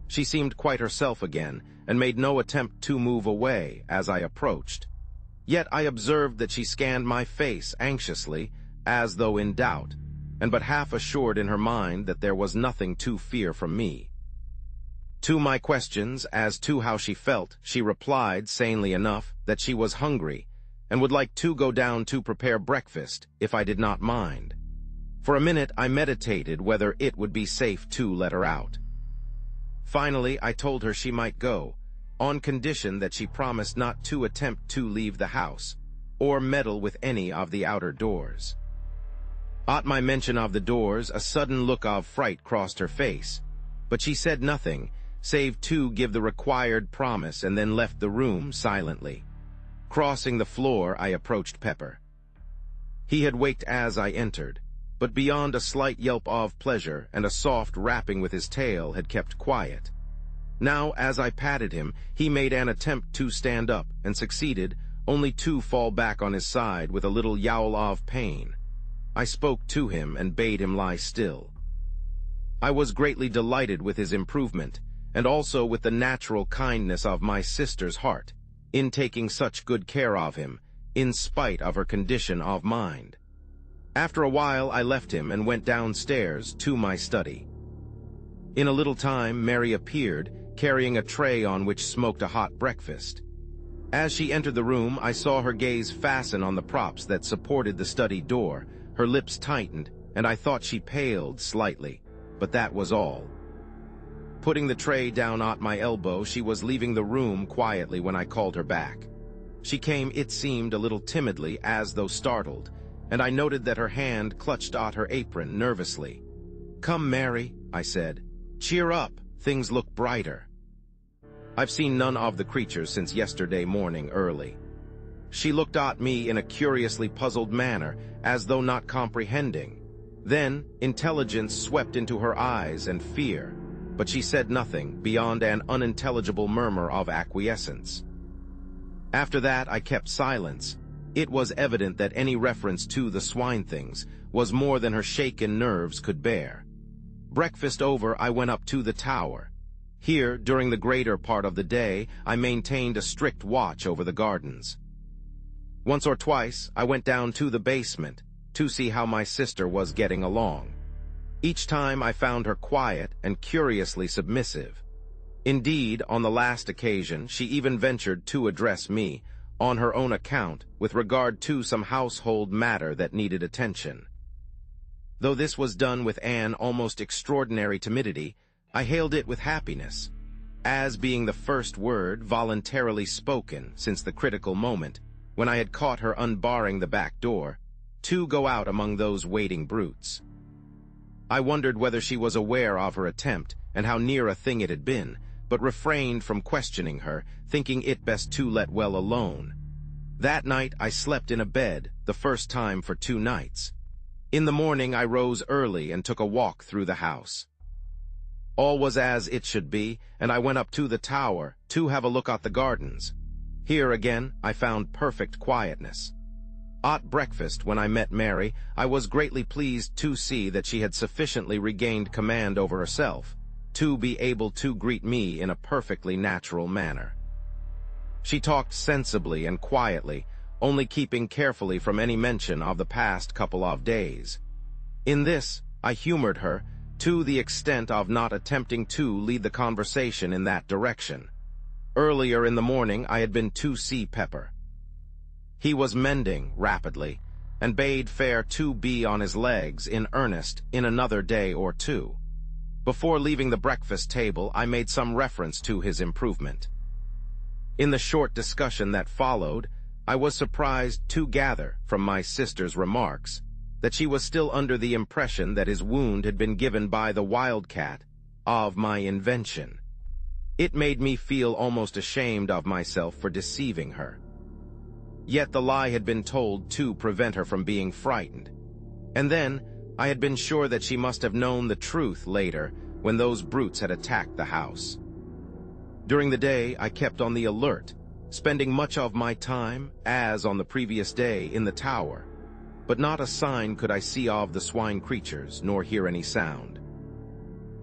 She seemed quite herself again, and made no attempt to move away as I approached. Yet I observed that she scanned my face anxiously, as though in doubt, and but half assured in her mind that there was nothing to fear from me. To my questions as to how she felt, she replied, sanely enough, that she was hungry, and would like to go down to prepare breakfast, if I did not mind. For a minute I meditated whether it would be safe to let her out. Finally, I told her she might go, on condition that she promised not to attempt to leave the house, or meddle with any of the outer doors. At my mention of the doors, a sudden look of fright crossed her face, but she said nothing, save to give the required promise, and then left the room silently. Crossing the floor, I approached Pepper. He had waked as I entered, but beyond a slight yelp of pleasure and a soft rapping with his tail had kept quiet. Now, as I patted him, he made an attempt to stand up, and succeeded, only to fall back on his side with a little yowl of pain. I spoke to him and bade him lie still. I was greatly delighted with his improvement, and also with the natural kindness of my sister's heart, in taking such good care of him, in spite of her condition of mind. After a while I left him and went downstairs to my study. In a little time Mary appeared, carrying a tray on which smoked a hot breakfast. As she entered the room, I saw her gaze fasten on the props that supported the study door. Her lips tightened, and I thought she paled slightly, but that was all. Putting the tray down at my elbow, she was leaving the room quietly when I called her back. She came, it seemed, a little timidly, as though startled, and I noted that her hand clutched at her apron nervously. "Come, Mary," I said. "Cheer up, things look brighter." I've seen none of the creatures since yesterday morning early. She looked at me in a curiously puzzled manner, as though not comprehending. Then intelligence swept into her eyes and fear, but she said nothing beyond an unintelligible murmur of acquiescence. After that I kept silence. It was evident that any reference to the swine-things was more than her shaken nerves could bear. Breakfast over, I went up to the tower. Here, during the greater part of the day, I maintained a strict watch over the gardens. Once or twice, I went down to the basement to see how my sister was getting along. Each time I found her quiet and curiously submissive. Indeed, on the last occasion, she even ventured to address me, on her own account, with regard to some household matter that needed attention. Though this was done with an almost extraordinary timidity, I hailed it with happiness, as being the first word voluntarily spoken since the critical moment, when I had caught her unbarring the back door, to go out among those waiting brutes. I wondered whether she was aware of her attempt, and how near a thing it had been, but refrained from questioning her, thinking it best to let well alone. That night I slept in a bed, the first time for 2 nights. In the morning I rose early and took a walk through the house. All was as it should be, and I went up to the tower to have a look at the gardens. Here again I found perfect quietness. At breakfast, when I met Mary, I was greatly pleased to see that she had sufficiently regained command over herself to be able to greet me in a perfectly natural manner. She talked sensibly and quietly, only keeping carefully from any mention of the past couple of days. In this, I humored her, to the extent of not attempting to lead the conversation in that direction. Earlier in the morning I had been to see Pepper. He was mending rapidly, and bade fair to be on his legs in earnest in another day or 2. Before leaving the breakfast table, I made some reference to his improvement. In the short discussion that followed, I was surprised to gather from my sister's remarks that she was still under the impression that his wound had been given by the wildcat of my invention. It made me feel almost ashamed of myself for deceiving her. Yet the lie had been told to prevent her from being frightened. And then I had been sure that she must have known the truth later, when those brutes had attacked the house. During the day I kept on the alert, spending much of my time, as on the previous day, in the tower, but not a sign could I see of the swine creatures, nor hear any sound.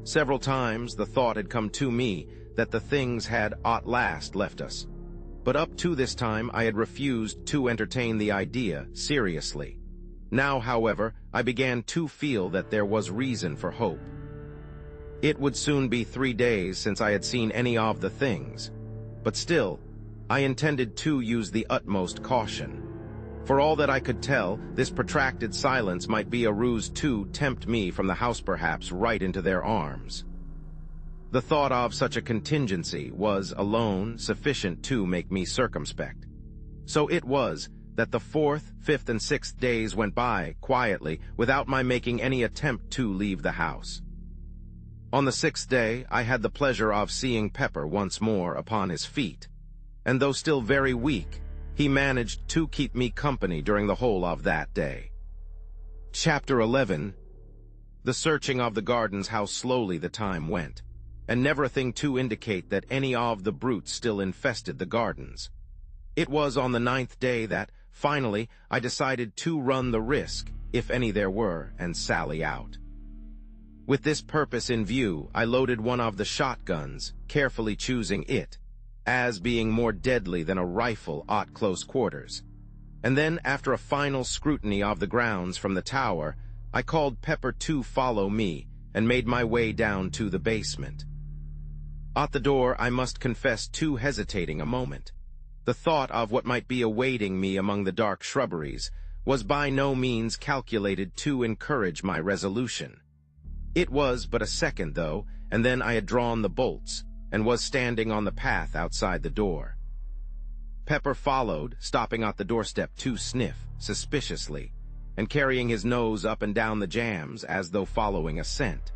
Several times the thought had come to me that the things had at last left us, but up to this time I had refused to entertain the idea seriously. Now, however, I began to feel that there was reason for hope. It would soon be 3 days since I had seen any of the things, but still, I intended to use the utmost caution. For all that I could tell, this protracted silence might be a ruse to tempt me from the house, perhaps right into their arms. The thought of such a contingency was alone sufficient to make me circumspect. So it was that the 4th, 5th, and 6th days went by quietly without my making any attempt to leave the house. On the 6th day, I had the pleasure of seeing Pepper once more upon his feet, and though still very weak, he managed to keep me company during the whole of that day. Chapter 11. The searching of the gardens, how slowly the time went. and never a thing to indicate that any of the brutes still infested the gardens. It was on the 9th day that, finally, I decided to run the risk, if any there were, and sally out. With this purpose in view, I loaded one of the shotguns, carefully choosing it, as being more deadly than a rifle at close quarters. And then, after a final scrutiny of the grounds from the tower, I called Pepper to follow me, and made my way down to the basement. At the door, I must confess to hesitating a moment. The thought of what might be awaiting me among the dark shrubberies was by no means calculated to encourage my resolution. It was but a second, though, and then I had drawn the bolts, and was standing on the path outside the door. Pepper followed, stopping at the doorstep to sniff, suspiciously, and carrying his nose up and down the jambs as though following a scent.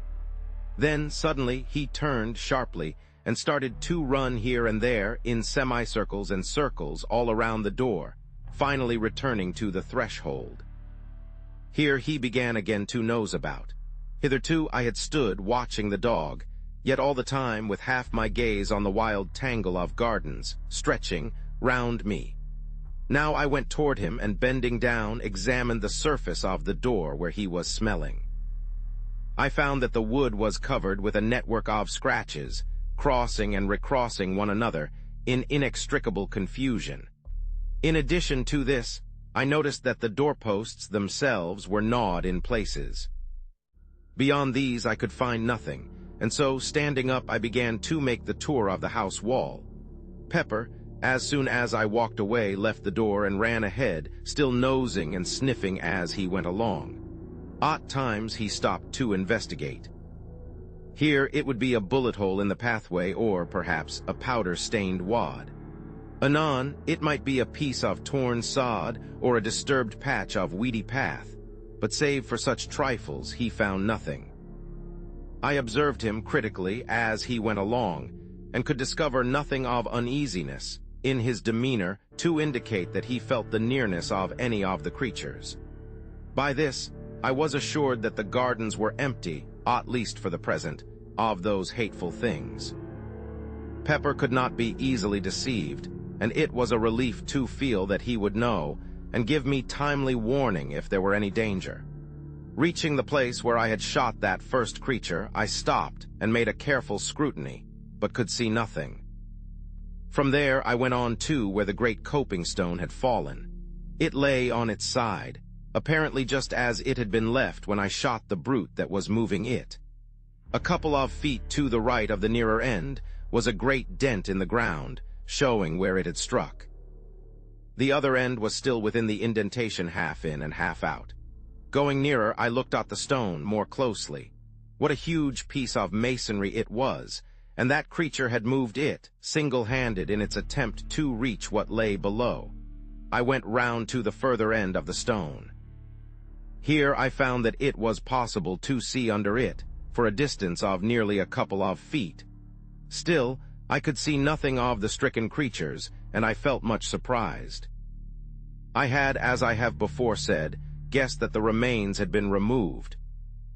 Then, suddenly, he turned sharply and started to run here and there in semicircles and circles all around the door, finally returning to the threshold. Here he began again to nose about. Hitherto I had stood watching the dog, yet all the time with half my gaze on the wild tangle of gardens, stretching round me. Now I went toward him and, bending down, examined the surface of the door where he was smelling. I found that the wood was covered with a network of scratches, crossing and recrossing one another in inextricable confusion. In addition to this, I noticed that the doorposts themselves were gnawed in places. Beyond these I could find nothing, and so, standing up, I began to make the tour of the house wall. Pepper, as soon as I walked away, left the door and ran ahead, still nosing and sniffing as he went along. At times he stopped to investigate. Here it would be a bullet hole in the pathway, or perhaps a powder-stained wad. Anon, it might be a piece of torn sod or a disturbed patch of weedy path, but save for such trifles he found nothing. I observed him critically as he went along, and could discover nothing of uneasiness in his demeanor to indicate that he felt the nearness of any of the creatures. By this, I was assured that the gardens were empty, at least for the present, of those hateful things. Pepper could not be easily deceived, and it was a relief to feel that he would know and give me timely warning if there were any danger. Reaching the place where I had shot that first creature, I stopped and made a careful scrutiny, but could see nothing. From there I went on to where the great coping stone had fallen. It lay on its side, apparently just as it had been left when I shot the brute that was moving it. A couple of feet to the right of the nearer end was a great dent in the ground, showing where it had struck. The other end was still within the indentation, half in and half out. Going nearer, I looked at the stone more closely. What a huge piece of masonry it was, and that creature had moved it, single-handed, in its attempt to reach what lay below. I went round to the further end of the stone. Here I found that it was possible to see under it, for a distance of nearly a couple of feet. Still, I could see nothing of the stricken creatures, and I felt much surprised. I had, as I have before said, guessed that the remains had been removed.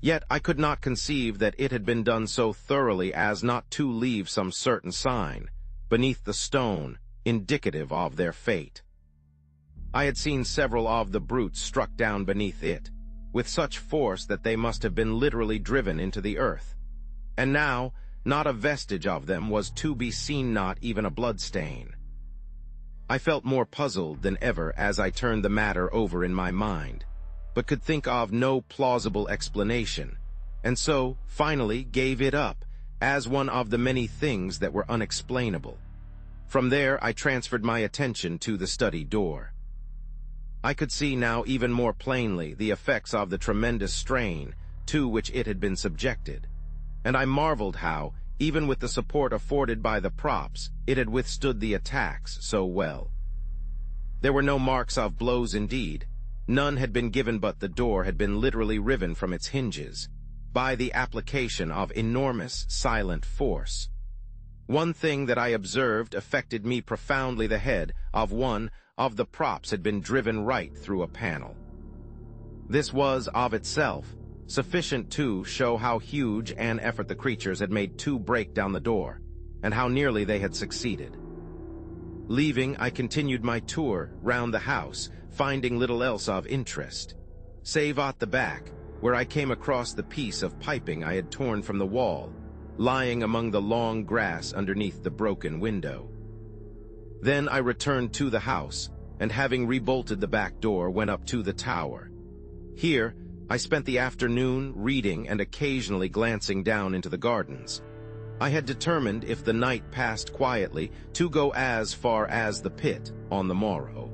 Yet I could not conceive that it had been done so thoroughly as not to leave some certain sign beneath the stone indicative of their fate. I had seen several of the brutes struck down beneath it, with such force that they must have been literally driven into the earth. And now, not a vestige of them was to be seen, not even a blood-stain. I felt more puzzled than ever as I turned the matter over in my mind, but could think of no plausible explanation, and so finally gave it up as one of the many things that were unexplainable. From there I transferred my attention to the study door. I could see now even more plainly the effects of the tremendous strain to which it had been subjected, and I marveled how, even with the support afforded by the props, it had withstood the attacks so well. There were no marks of blows indeed. None had been given, but the door had been literally riven from its hinges by the application of enormous silent force. One thing that I observed affected me profoundly. The head of one of the props had been driven right through a panel. This was, of itself, sufficient to show how huge an effort the creatures had made to break down the door, and how nearly they had succeeded. Leaving, I continued my tour round the house, finding little else of interest, save at the back, where I came across the piece of piping I had torn from the wall, lying among the long grass underneath the broken window. Then I returned to the house, and having rebolted the back door, went up to the tower. Here, I spent the afternoon reading and occasionally glancing down into the gardens. I had determined, if the night passed quietly, to go as far as the pit on the morrow.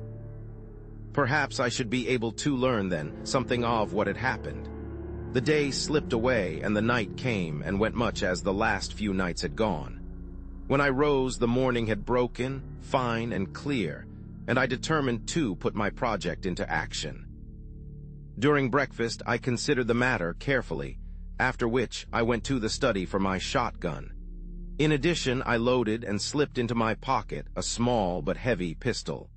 Perhaps I should be able to learn then something of what had happened. The day slipped away, and the night came and went much as the last few nights had gone. When I rose, the morning had broken, fine and clear, and I determined to put my project into action. During breakfast, I considered the matter carefully, after which I went to the study for my shotgun. In addition, I loaded and slipped into my pocket a small but heavy pistol.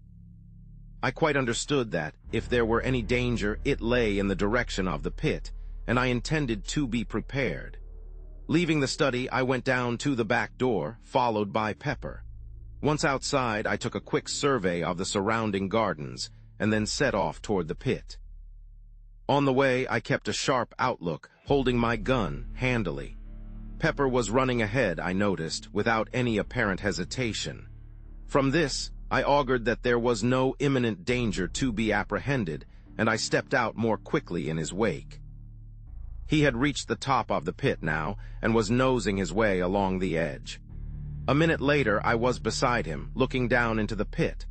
I quite understood that, if there were any danger, it lay in the direction of the pit, and I intended to be prepared. Leaving the study, I went down to the back door, followed by Pepper. Once outside, I took a quick survey of the surrounding gardens, and then set off toward the pit. On the way, I kept a sharp outlook, holding my gun handily. Pepper was running ahead, I noticed, without any apparent hesitation. From this, I augured that there was no imminent danger to be apprehended, and I stepped out more quickly in his wake. He had reached the top of the pit now, and was nosing his way along the edge. A minute later, I was beside him, looking down into the pit.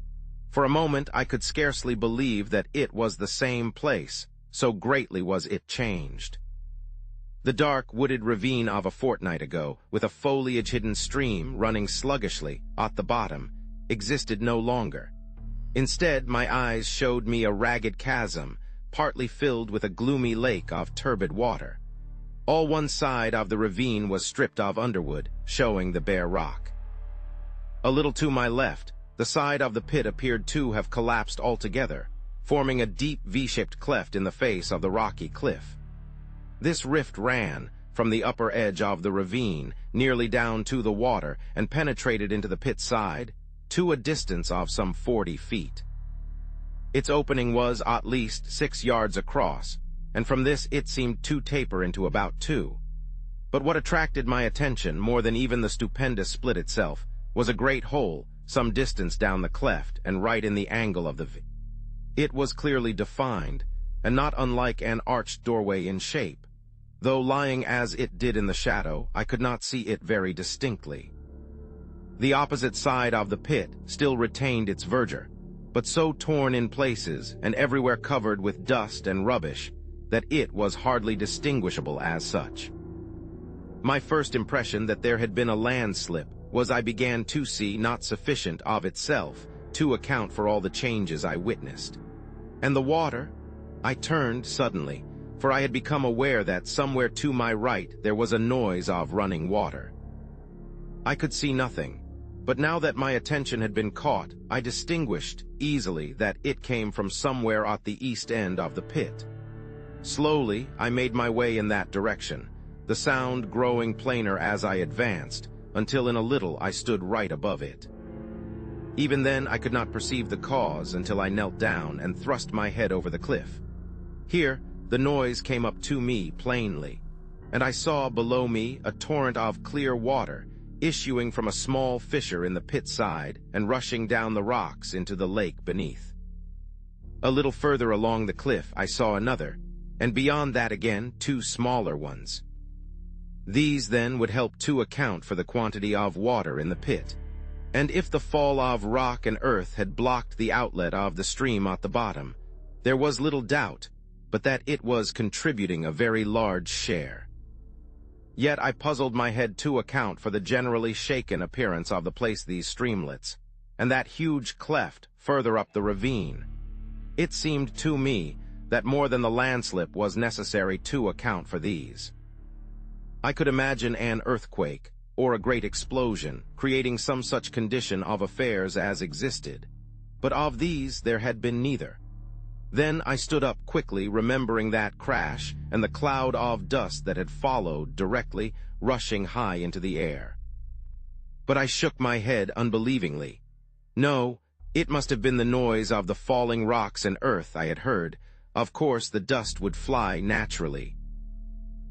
For a moment, I could scarcely believe that it was the same place, so greatly was it changed. The dark, wooded ravine of a fortnight ago, with a foliage-hidden stream running sluggishly at the bottom, existed no longer. Instead, my eyes showed me a ragged chasm, partly filled with a gloomy lake of turbid water. All one side of the ravine was stripped of underwood, showing the bare rock. A little to my left, the side of the pit appeared to have collapsed altogether, forming a deep V-shaped cleft in the face of the rocky cliff. This rift ran, from the upper edge of the ravine, nearly down to the water, and penetrated into the pit's side, to a distance of some 40 feet. Its opening was at least 6 yards across, and from this it seemed to taper into about 2. But what attracted my attention more than even the stupendous split itself was a great hole some distance down the cleft and right in the angle of the V. It was clearly defined, and not unlike an arched doorway in shape. Though lying as it did in the shadow, I could not see it very distinctly. The opposite side of the pit still retained its verdure, but so torn in places and everywhere covered with dust and rubbish that it was hardly distinguishable as such. My first impression that there had been a landslip was I began to see not sufficient of itself to account for all the changes I witnessed. And the water? I turned suddenly, for I had become aware that somewhere to my right there was a noise of running water. I could see nothing, but now that my attention had been caught, I distinguished easily that it came from somewhere at the east end of the pit. Slowly, I made my way in that direction, the sound growing plainer as I advanced, until in a little I stood right above it. Even then, I could not perceive the cause until I knelt down and thrust my head over the cliff. Here, the noise came up to me plainly, and I saw below me a torrent of clear water issuing from a small fissure in the pit side and rushing down the rocks into the lake beneath. A little further along the cliff I saw another, and beyond that again 2 smaller ones. These then would help to account for the quantity of water in the pit, and if the fall of rock and earth had blocked the outlet of the stream at the bottom, there was little doubt but that it was contributing a very large share. Yet I puzzled my head to account for the generally shaken appearance of the place these streamlets, and that huge cleft further up the ravine. It seemed to me that more than the landslip was necessary to account for these. I could imagine an earthquake, or a great explosion, creating some such condition of affairs as existed, but of these there had been neither. Then I stood up quickly, remembering that crash and the cloud of dust that had followed directly, rushing high into the air. But I shook my head unbelievingly. No, it must have been the noise of the falling rocks and earth I had heard. Of course, the dust would fly naturally.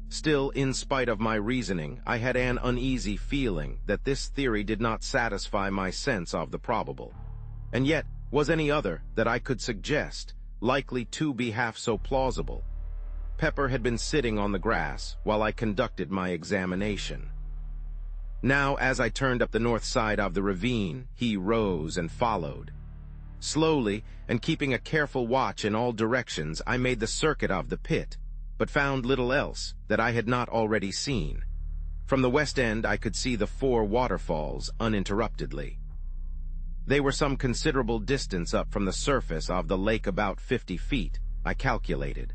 Still, in spite of my reasoning, I had an uneasy feeling that this theory did not satisfy my sense of the probable. And yet, was any other that I could suggest likely to be half so plausible? Pepper had been sitting on the grass while I conducted my examination. Now, as I turned up the north side of the ravine, he rose and followed. Slowly, and keeping a careful watch in all directions, I made the circuit of the pit, but found little else that I had not already seen. From the west end I could see the 4 waterfalls uninterruptedly. They were some considerable distance up from the surface of the lake, about 50 feet, I calculated.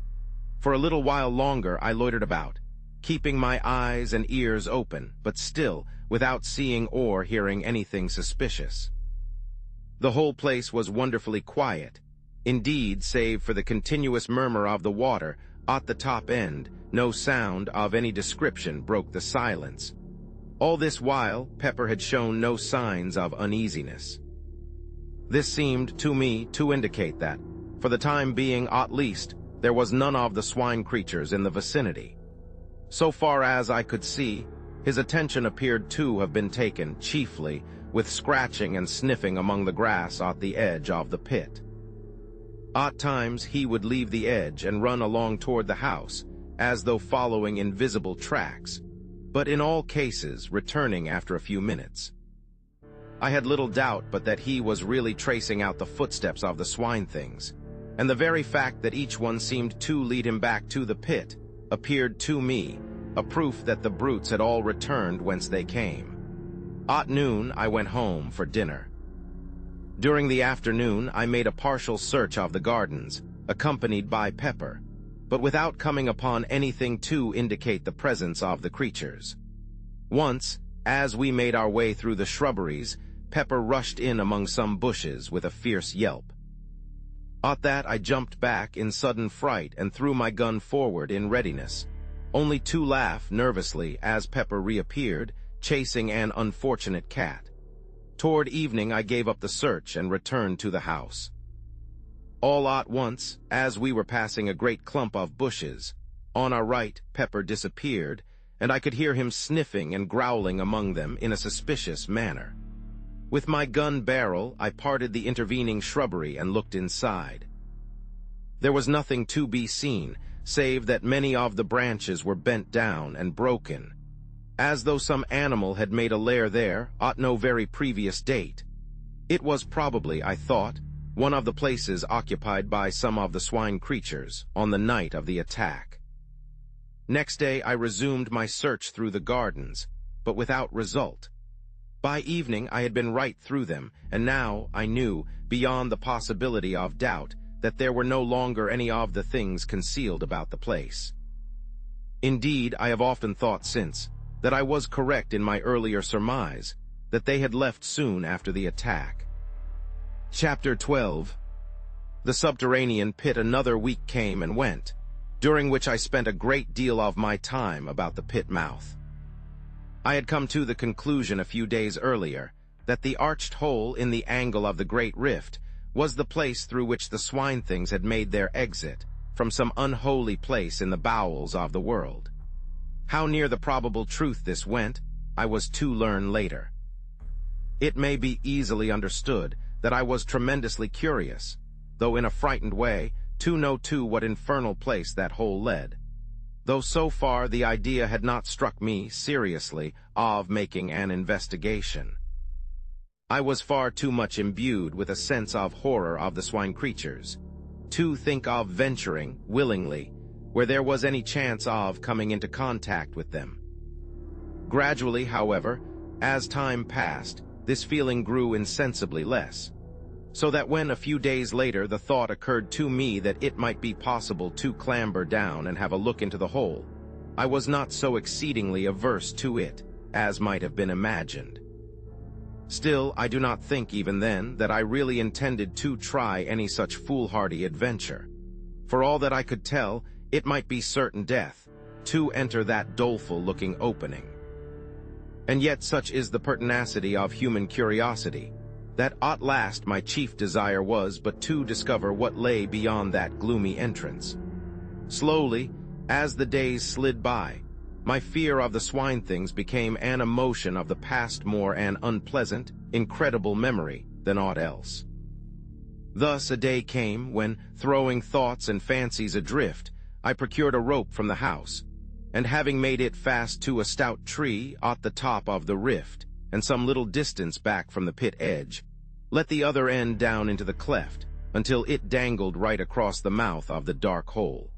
For a little while longer I loitered about, keeping my eyes and ears open, but still without seeing or hearing anything suspicious. The whole place was wonderfully quiet. Indeed, save for the continuous murmur of the water at the top end, no sound of any description broke the silence. All this while, Pepper had shown no signs of uneasiness. This seemed to me to indicate that, for the time being at least, there was none of the swine creatures in the vicinity. So far as I could see, his attention appeared to have been taken chiefly with scratching and sniffing among the grass at the edge of the pit. At times he would leave the edge and run along toward the house, as though following invisible tracks, but in all cases returning after a few minutes. I had little doubt but that he was really tracing out the footsteps of the swine-things, and the very fact that each one seemed to lead him back to the pit appeared to me a proof that the brutes had all returned whence they came. At noon I went home for dinner. During the afternoon I made a partial search of the gardens, accompanied by Pepper, but without coming upon anything to indicate the presence of the creatures. Once, as we made our way through the shrubberies, Pepper rushed in among some bushes with a fierce yelp. At that I jumped back in sudden fright and threw my gun forward in readiness, only to laugh nervously as Pepper reappeared, chasing an unfortunate cat. Toward evening I gave up the search and returned to the house. All at once, as we were passing a great clump of bushes, on our right Pepper disappeared, and I could hear him sniffing and growling among them in a suspicious manner. With my gun barrel I parted the intervening shrubbery and looked inside. There was nothing to be seen, save that many of the branches were bent down and broken, as though some animal had made a lair there at no very previous date. It was probably, I thought, one of the places occupied by some of the swine creatures on the night of the attack. Next day I resumed my search through the gardens, but without result. By evening I had been right through them, and now I knew, beyond the possibility of doubt, that there were no longer any of the things concealed about the place. Indeed, I have often thought since that I was correct in my earlier surmise, that they had left soon after the attack. Chapter 12. The subterranean pit. Another week came and went, during which I spent a great deal of my time about the pit mouth. I had come to the conclusion a few days earlier that the arched hole in the angle of the great rift was the place through which the swine-things had made their exit from some unholy place in the bowels of the world. How near the probable truth this went, I was to learn later. It may be easily understood that I was tremendously curious, though in a frightened way, to know to what infernal place that hole led, though so far the idea had not struck me seriously of making an investigation. I was far too much imbued with a sense of horror of the swine creatures to think of venturing, willingly, where there was any chance of coming into contact with them. Gradually, however, as time passed, this feeling grew insensibly less, so that when a few days later the thought occurred to me that it might be possible to clamber down and have a look into the hole, I was not so exceedingly averse to it as might have been imagined. Still, I do not think even then that I really intended to try any such foolhardy adventure. For all that I could tell, it might be certain death, to enter that doleful-looking opening. And yet such is the pertinacity of human curiosity, that at last my chief desire was but to discover what lay beyond that gloomy entrance. Slowly, as the days slid by, my fear of the swine-things became an emotion of the past, more an unpleasant, incredible memory than aught else. Thus a day came when, throwing thoughts and fancies adrift, I procured a rope from the house, and having made it fast to a stout tree at the top of the rift, and some little distance back from the pit edge, let the other end down into the cleft, until it dangled right across the mouth of the dark hole.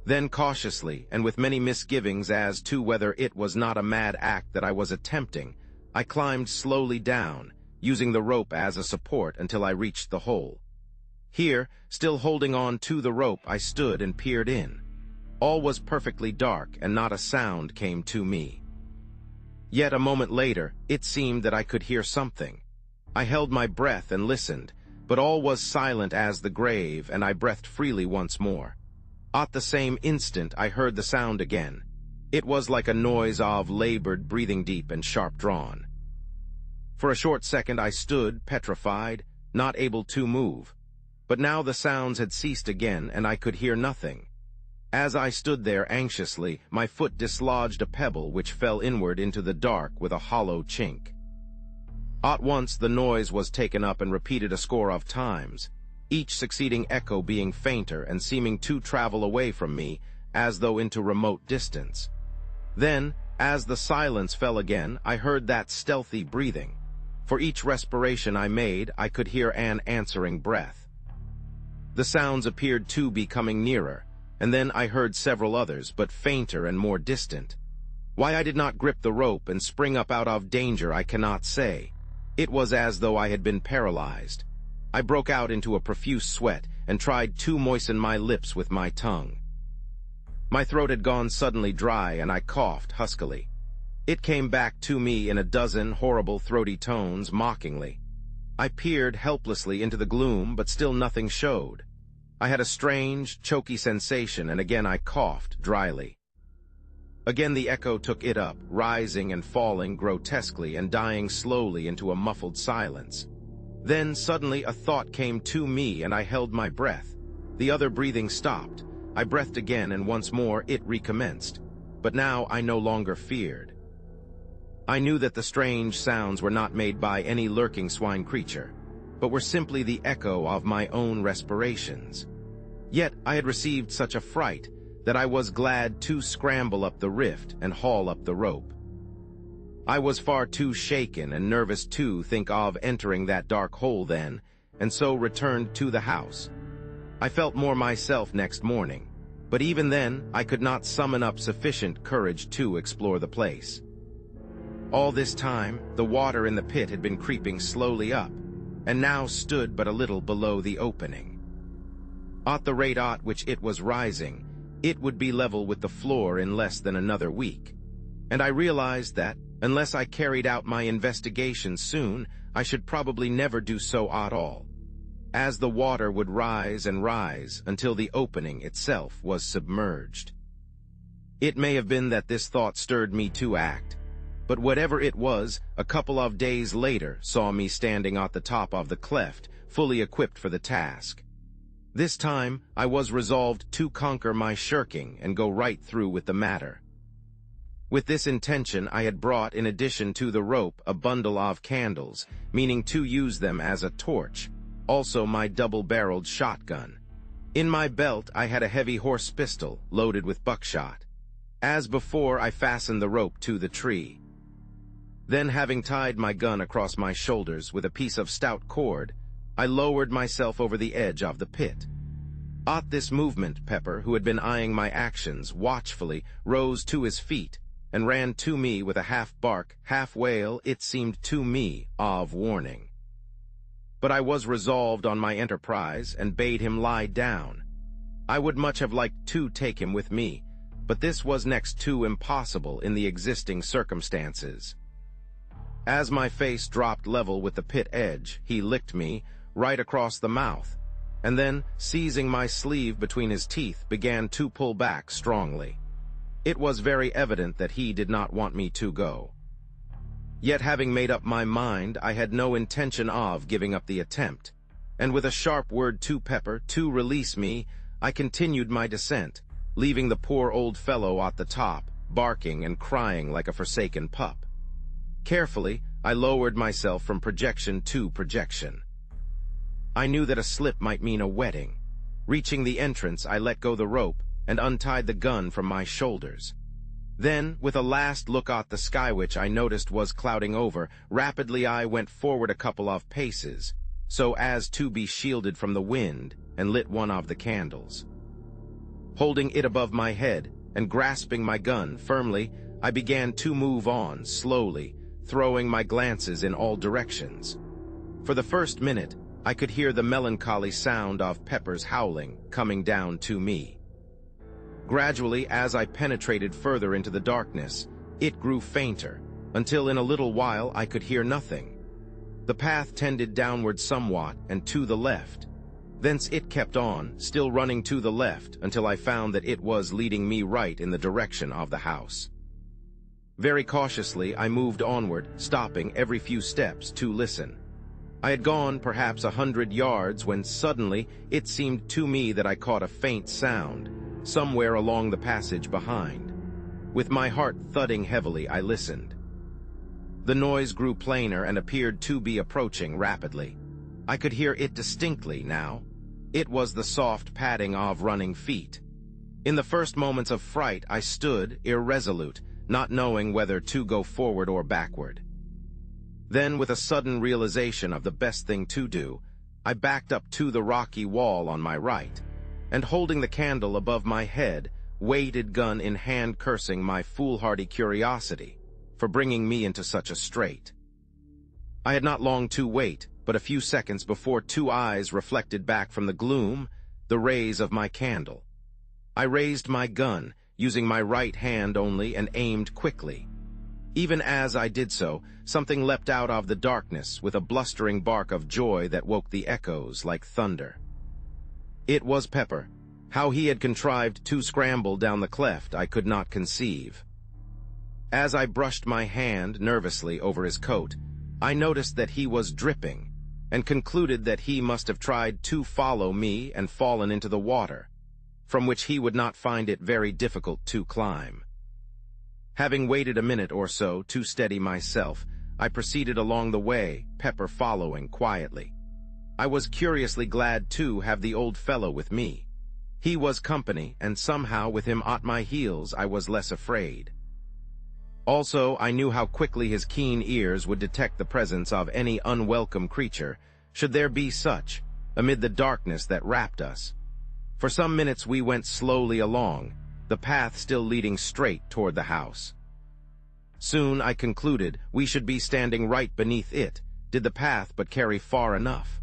Then cautiously, and with many misgivings as to whether it was not a mad act that I was attempting, I climbed slowly down, using the rope as a support until I reached the hole. Here, still holding on to the rope, I stood and peered in. All was perfectly dark, and not a sound came to me. Yet a moment later, it seemed that I could hear something. I held my breath and listened, but all was silent as the grave, and I breathed freely once more. At the same instant I heard the sound again. It was like a noise of labored breathing, deep and sharp-drawn. For a short second I stood, petrified, not able to move. But now the sounds had ceased again, and I could hear nothing. As I stood there anxiously, my foot dislodged a pebble which fell inward into the dark with a hollow chink. At once the noise was taken up and repeated a score of times, each succeeding echo being fainter and seeming to travel away from me, as though into remote distance. Then, as the silence fell again, I heard that stealthy breathing. For each respiration I made, I could hear an answering breath. The sounds appeared to be coming nearer, and then I heard several others, but fainter and more distant. Why I did not grip the rope and spring up out of danger I cannot say. It was as though I had been paralyzed. I broke out into a profuse sweat and tried to moisten my lips with my tongue. My throat had gone suddenly dry, and I coughed huskily. It came back to me in a dozen horrible throaty tones, mockingly. I peered helplessly into the gloom, but still nothing showed. I had a strange, choky sensation, and again I coughed dryly. Again the echo took it up, rising and falling grotesquely and dying slowly into a muffled silence. Then suddenly a thought came to me, and I held my breath. The other breathing stopped. I breathed again, and once more it recommenced. But now I no longer feared. I knew that the strange sounds were not made by any lurking swine creature, but were simply the echo of my own respirations. Yet I had received such a fright that I was glad to scramble up the rift and haul up the rope. I was far too shaken and nervous to think of entering that dark hole then, and so returned to the house. I felt more myself next morning, but even then I could not summon up sufficient courage to explore the place. All this time, the water in the pit had been creeping slowly up, and now stood but a little below the opening. At the rate at which it was rising, it would be level with the floor in less than another week, and I realized that, unless I carried out my investigation soon, I should probably never do so at all, as the water would rise and rise until the opening itself was submerged. It may have been that this thought stirred me to act, but whatever it was, a couple of days later saw me standing at the top of the cleft, fully equipped for the task. This time I was resolved to conquer my shirking and go right through with the matter. With this intention I had brought, in addition to the rope, a bundle of candles, meaning to use them as a torch, also my double-barreled shotgun. In my belt I had a heavy horse pistol loaded with buckshot. As before, I fastened the rope to the tree. Then, having tied my gun across my shoulders with a piece of stout cord, I lowered myself over the edge of the pit. At this movement, Pepper, who had been eyeing my actions watchfully, rose to his feet and ran to me with a half-bark, half-wail, it seemed to me, of warning. But I was resolved on my enterprise and bade him lie down. I would much have liked to take him with me, but this was next to impossible in the existing circumstances. As my face dropped level with the pit edge, he licked me right across the mouth, and then, seizing my sleeve between his teeth, began to pull back strongly. It was very evident that he did not want me to go. Yet having made up my mind, I had no intention of giving up the attempt, and with a sharp word to Pepper to release me, I continued my descent, leaving the poor old fellow at the top, barking and crying like a forsaken pup. Carefully, I lowered myself from projection to projection. I knew that a slip might mean a wetting. Reaching the entrance, I let go the rope and untied the gun from my shoulders. Then, with a last look at the sky which I noticed was clouding over, rapidly I went forward a couple of paces, so as to be shielded from the wind, and lit one of the candles. Holding it above my head and grasping my gun firmly, I began to move on slowly, throwing my glances in all directions. For the first minute, I could hear the melancholy sound of Pepper's howling coming down to me. Gradually, as I penetrated further into the darkness, it grew fainter, until in a little while I could hear nothing. The path tended downward somewhat and to the left. Thence it kept on, still running to the left, until I found that it was leading me right in the direction of the house. Very cautiously, I moved onward, stopping every few steps to listen. I had gone perhaps 100 yards when suddenly it seemed to me that I caught a faint sound, somewhere along the passage behind. With my heart thudding heavily, I listened. The noise grew plainer and appeared to be approaching rapidly. I could hear it distinctly now. It was the soft padding of running feet. In the first moments of fright, I stood irresolute, not knowing whether to go forward or backward. Then, with a sudden realization of the best thing to do, I backed up to the rocky wall on my right, and holding the candle above my head, waited gun in hand, cursing my foolhardy curiosity for bringing me into such a strait. I had not long to wait, but a few seconds before two eyes reflected back from the gloom the rays of my candle. I raised my gun, using my right hand only, and aimed quickly. Even as I did so, something leapt out of the darkness with a blustering bark of joy that woke the echoes like thunder. It was Pepper. How he had contrived to scramble down the cleft I could not conceive. As I brushed my hand nervously over his coat, I noticed that he was dripping, and concluded that he must have tried to follow me and fallen into the water, from which he would not find it very difficult to climb. Having waited a minute or so to steady myself, I proceeded along the way, Pepper following quietly. I was curiously glad to have the old fellow with me. He was company, and somehow with him at my heels I was less afraid. Also, I knew how quickly his keen ears would detect the presence of any unwelcome creature, should there be such, amid the darkness that wrapped us. For some minutes we went slowly along, the path still leading straight toward the house. Soon I concluded we should be standing right beneath it, did the path but carry far enough.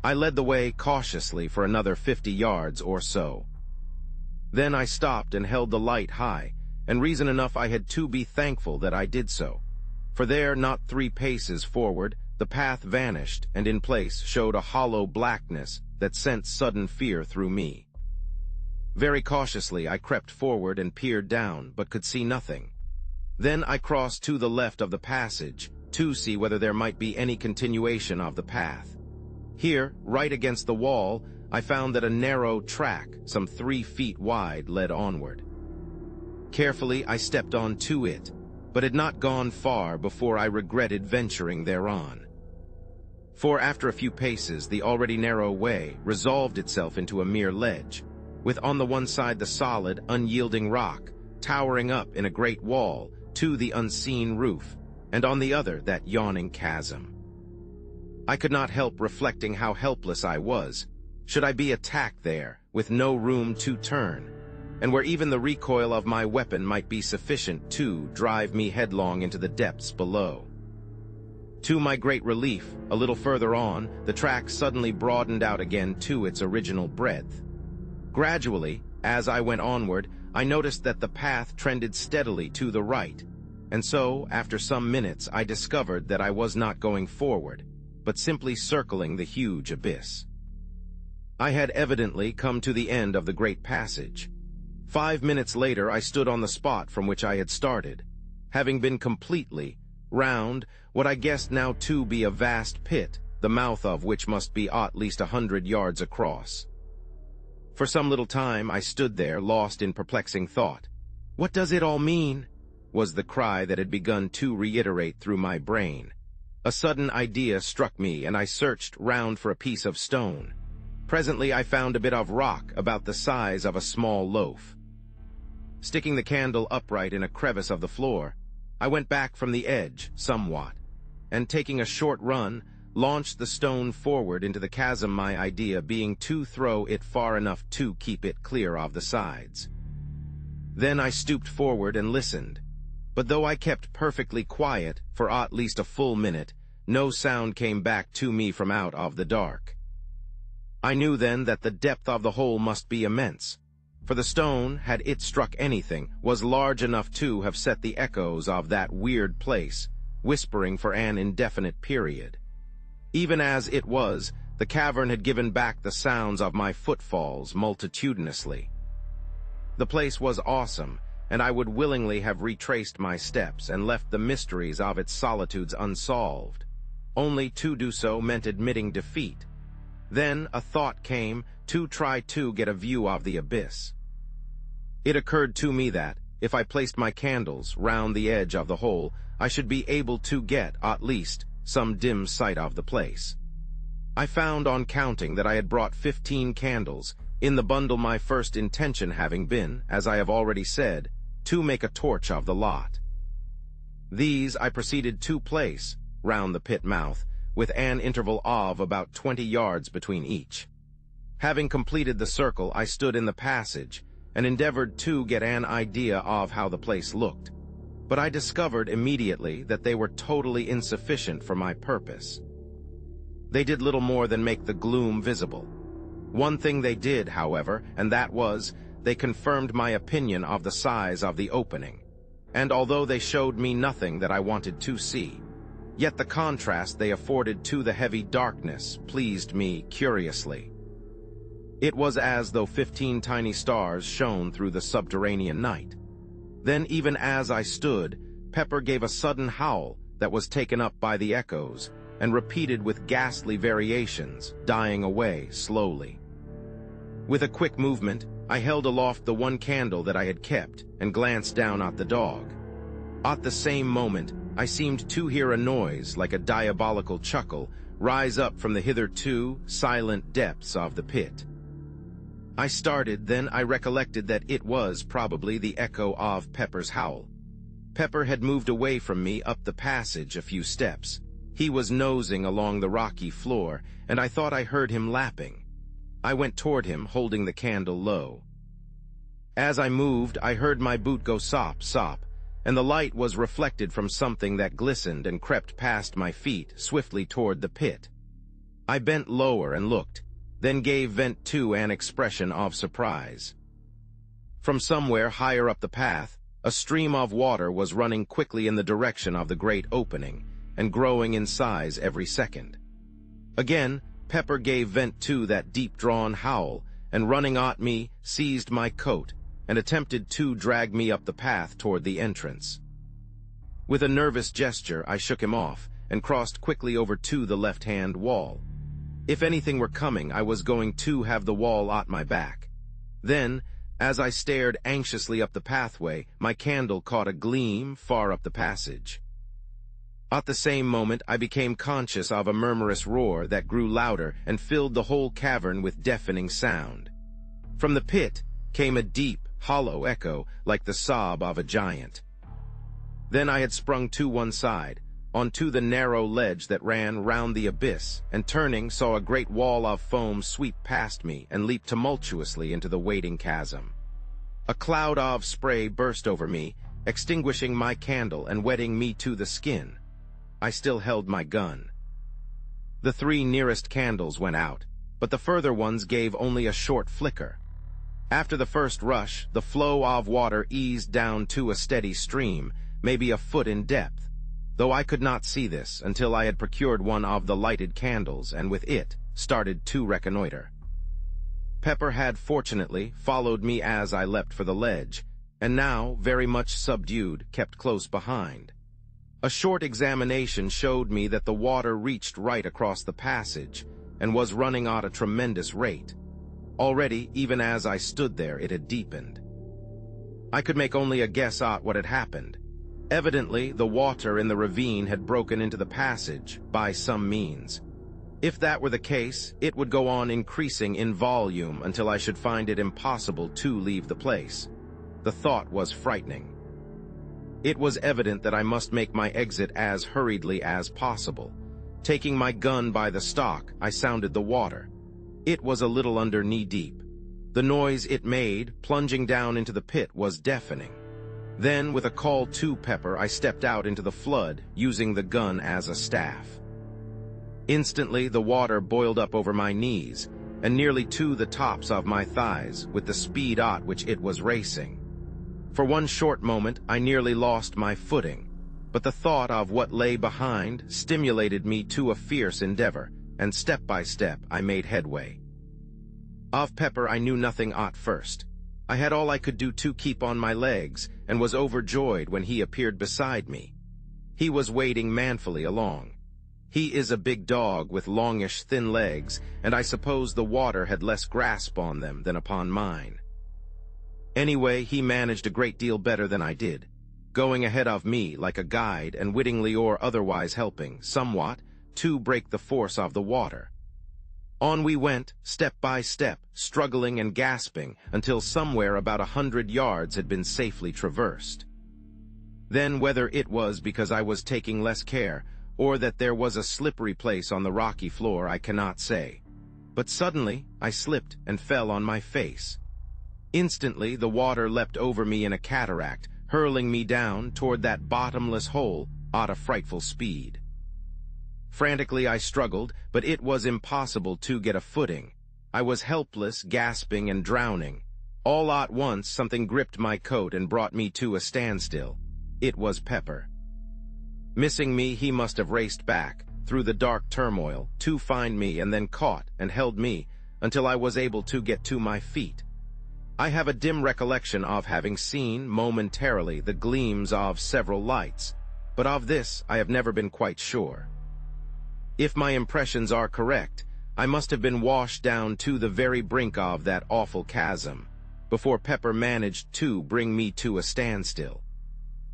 I led the way cautiously for another 50 yards or so. Then I stopped and held the light high, and reason enough I had to be thankful that I did so. For there, not 3 paces forward, the path vanished, and in place showed a hollow blackness that sent sudden fear through me. Very cautiously I crept forward and peered down, but could see nothing. Then I crossed to the left of the passage, to see whether there might be any continuation of the path. Here, right against the wall, I found that a narrow track, some 3 feet wide, led onward. Carefully I stepped on to it, but had not gone far before I regretted venturing thereon. For after a few paces, the already narrow way resolved itself into a mere ledge, with on the one side the solid, unyielding rock, towering up in a great wall to the unseen roof, and on the other that yawning chasm. I could not help reflecting how helpless I was, should I be attacked there, with no room to turn, and where even the recoil of my weapon might be sufficient to drive me headlong into the depths below. To my great relief, a little further on, the track suddenly broadened out again to its original breadth. Gradually, as I went onward, I noticed that the path trended steadily to the right, and so, after some minutes, I discovered that I was not going forward, but simply circling the huge abyss. I had evidently come to the end of the great passage. 5 minutes later, I stood on the spot from which I had started, having been completely round what I guessed now to be a vast pit, the mouth of which must be at least 100 yards across. For some little time I stood there, lost in perplexing thought. "What does it all mean?" was the cry that had begun to reiterate through my brain. A sudden idea struck me, and I searched round for a piece of stone. Presently I found a bit of rock about the size of a small loaf. Sticking the candle upright in a crevice of the floor, I went back from the edge somewhat, and taking a short run, launched the stone forward into the chasm, my idea being to throw it far enough to keep it clear of the sides. Then I stooped forward and listened, but though I kept perfectly quiet for at least a full minute, no sound came back to me from out of the dark. I knew then that the depth of the hole must be immense, for the stone, had it struck anything, was large enough to have set the echoes of that weird place, whispering for an indefinite period. Even as it was, the cavern had given back the sounds of my footfalls multitudinously. The place was awesome, and I would willingly have retraced my steps and left the mysteries of its solitudes unsolved. Only to do so meant admitting defeat. Then a thought came to try to get a view of the abyss. It occurred to me that, if I placed my candles round the edge of the hole, I should be able to get, at least, some dim sight of the place. I found on counting that I had brought 15 candles, in the bundle, my first intention having been, as I have already said, to make a torch of the lot. These I proceeded to place round the pit mouth, with an interval of about 20 yards between each. Having completed the circle, I stood in the passage and endeavored to get an idea of how the place looked, but I discovered immediately that they were totally insufficient for my purpose. They did little more than make the gloom visible. One thing they did, however, and that was, they confirmed my opinion of the size of the opening, and although they showed me nothing that I wanted to see, yet the contrast they afforded to the heavy darkness pleased me curiously. It was as though 15 tiny stars shone through the subterranean night. Then, even as I stood, Pepper gave a sudden howl that was taken up by the echoes and repeated with ghastly variations, dying away slowly. With a quick movement, I held aloft the one candle that I had kept and glanced down at the dog. At the same moment, I seemed to hear a noise like a diabolical chuckle rise up from the hitherto silent depths of the pit. I started, then I recollected that it was probably the echo of Pepper's howl. Pepper had moved away from me up the passage a few steps. He was nosing along the rocky floor, and I thought I heard him lapping. I went toward him, holding the candle low. As I moved, I heard my boot go sop, sop, and the light was reflected from something that glistened and crept past my feet swiftly toward the pit. I bent lower and looked, then gave vent to an expression of surprise. From somewhere higher up the path, a stream of water was running quickly in the direction of the great opening and growing in size every second. Again, Pepper gave vent to that deep-drawn howl, and running at me, seized my coat and attempted to drag me up the path toward the entrance. With a nervous gesture, I shook him off and crossed quickly over to the left-hand wall. If anything were coming, I was going to have the wall at my back. Then, as I stared anxiously up the pathway, my candle caught a gleam far up the passage. At the same moment, I became conscious of a murmurous roar that grew louder and filled the whole cavern with deafening sound. From the pit came a deep, hollow echo like the sob of a giant. Then I had sprung to one side, onto the narrow ledge that ran round the abyss, and turning saw a great wall of foam sweep past me and leap tumultuously into the waiting chasm. A cloud of spray burst over me, extinguishing my candle and wetting me to the skin. I still held my gun. The 3 nearest candles went out, but the further ones gave only a short flicker. After the first rush, the flow of water eased down to a steady stream, maybe a foot in depth, though I could not see this until I had procured one of the lighted candles and with it started to reconnoiter. Pepper had, fortunately, followed me as I leapt for the ledge, and now, very much subdued, kept close behind. A short examination showed me that the water reached right across the passage, and was running at a tremendous rate. Already, even as I stood there, it had deepened. I could make only a guess at what had happened. Evidently, the water in the ravine had broken into the passage by some means. If that were the case, it would go on increasing in volume until I should find it impossible to leave the place. The thought was frightening. It was evident that I must make my exit as hurriedly as possible. Taking my gun by the stock, I sounded the water. It was a little under knee-deep. The noise it made, plunging down into the pit, was deafening. Then, with a call to Pepper, I stepped out into the flood, using the gun as a staff. Instantly, the water boiled up over my knees, and nearly to the tops of my thighs, with the speed at which it was racing. For one short moment, I nearly lost my footing, but the thought of what lay behind stimulated me to a fierce endeavor, and step by step I made headway. Of Pepper I knew nothing at first. I had all I could do to keep on my legs, and was overjoyed when he appeared beside me. He was wading manfully along. He is a big dog with longish, thin legs, and I suppose the water had less grasp on them than upon mine. Anyway, he managed a great deal better than I did, going ahead of me like a guide and wittingly or otherwise helping, somewhat, to break the force of the water. On we went, step by step, struggling and gasping, until somewhere about 100 yards had been safely traversed. Then, whether it was because I was taking less care, or that there was a slippery place on the rocky floor, I cannot say. But suddenly, I slipped and fell on my face. Instantly, the water leapt over me in a cataract, hurling me down toward that bottomless hole at a frightful speed. Frantically I struggled, but it was impossible to get a footing. I was helpless, gasping, and drowning. All at once, something gripped my coat and brought me to a standstill. It was Pepper. Missing me, he must have raced back, through the dark turmoil, to find me, and then caught and held me until I was able to get to my feet. I have a dim recollection of having seen, momentarily, the gleams of several lights, but of this I have never been quite sure. If my impressions are correct, I must have been washed down to the very brink of that awful chasm, before Pepper managed to bring me to a standstill.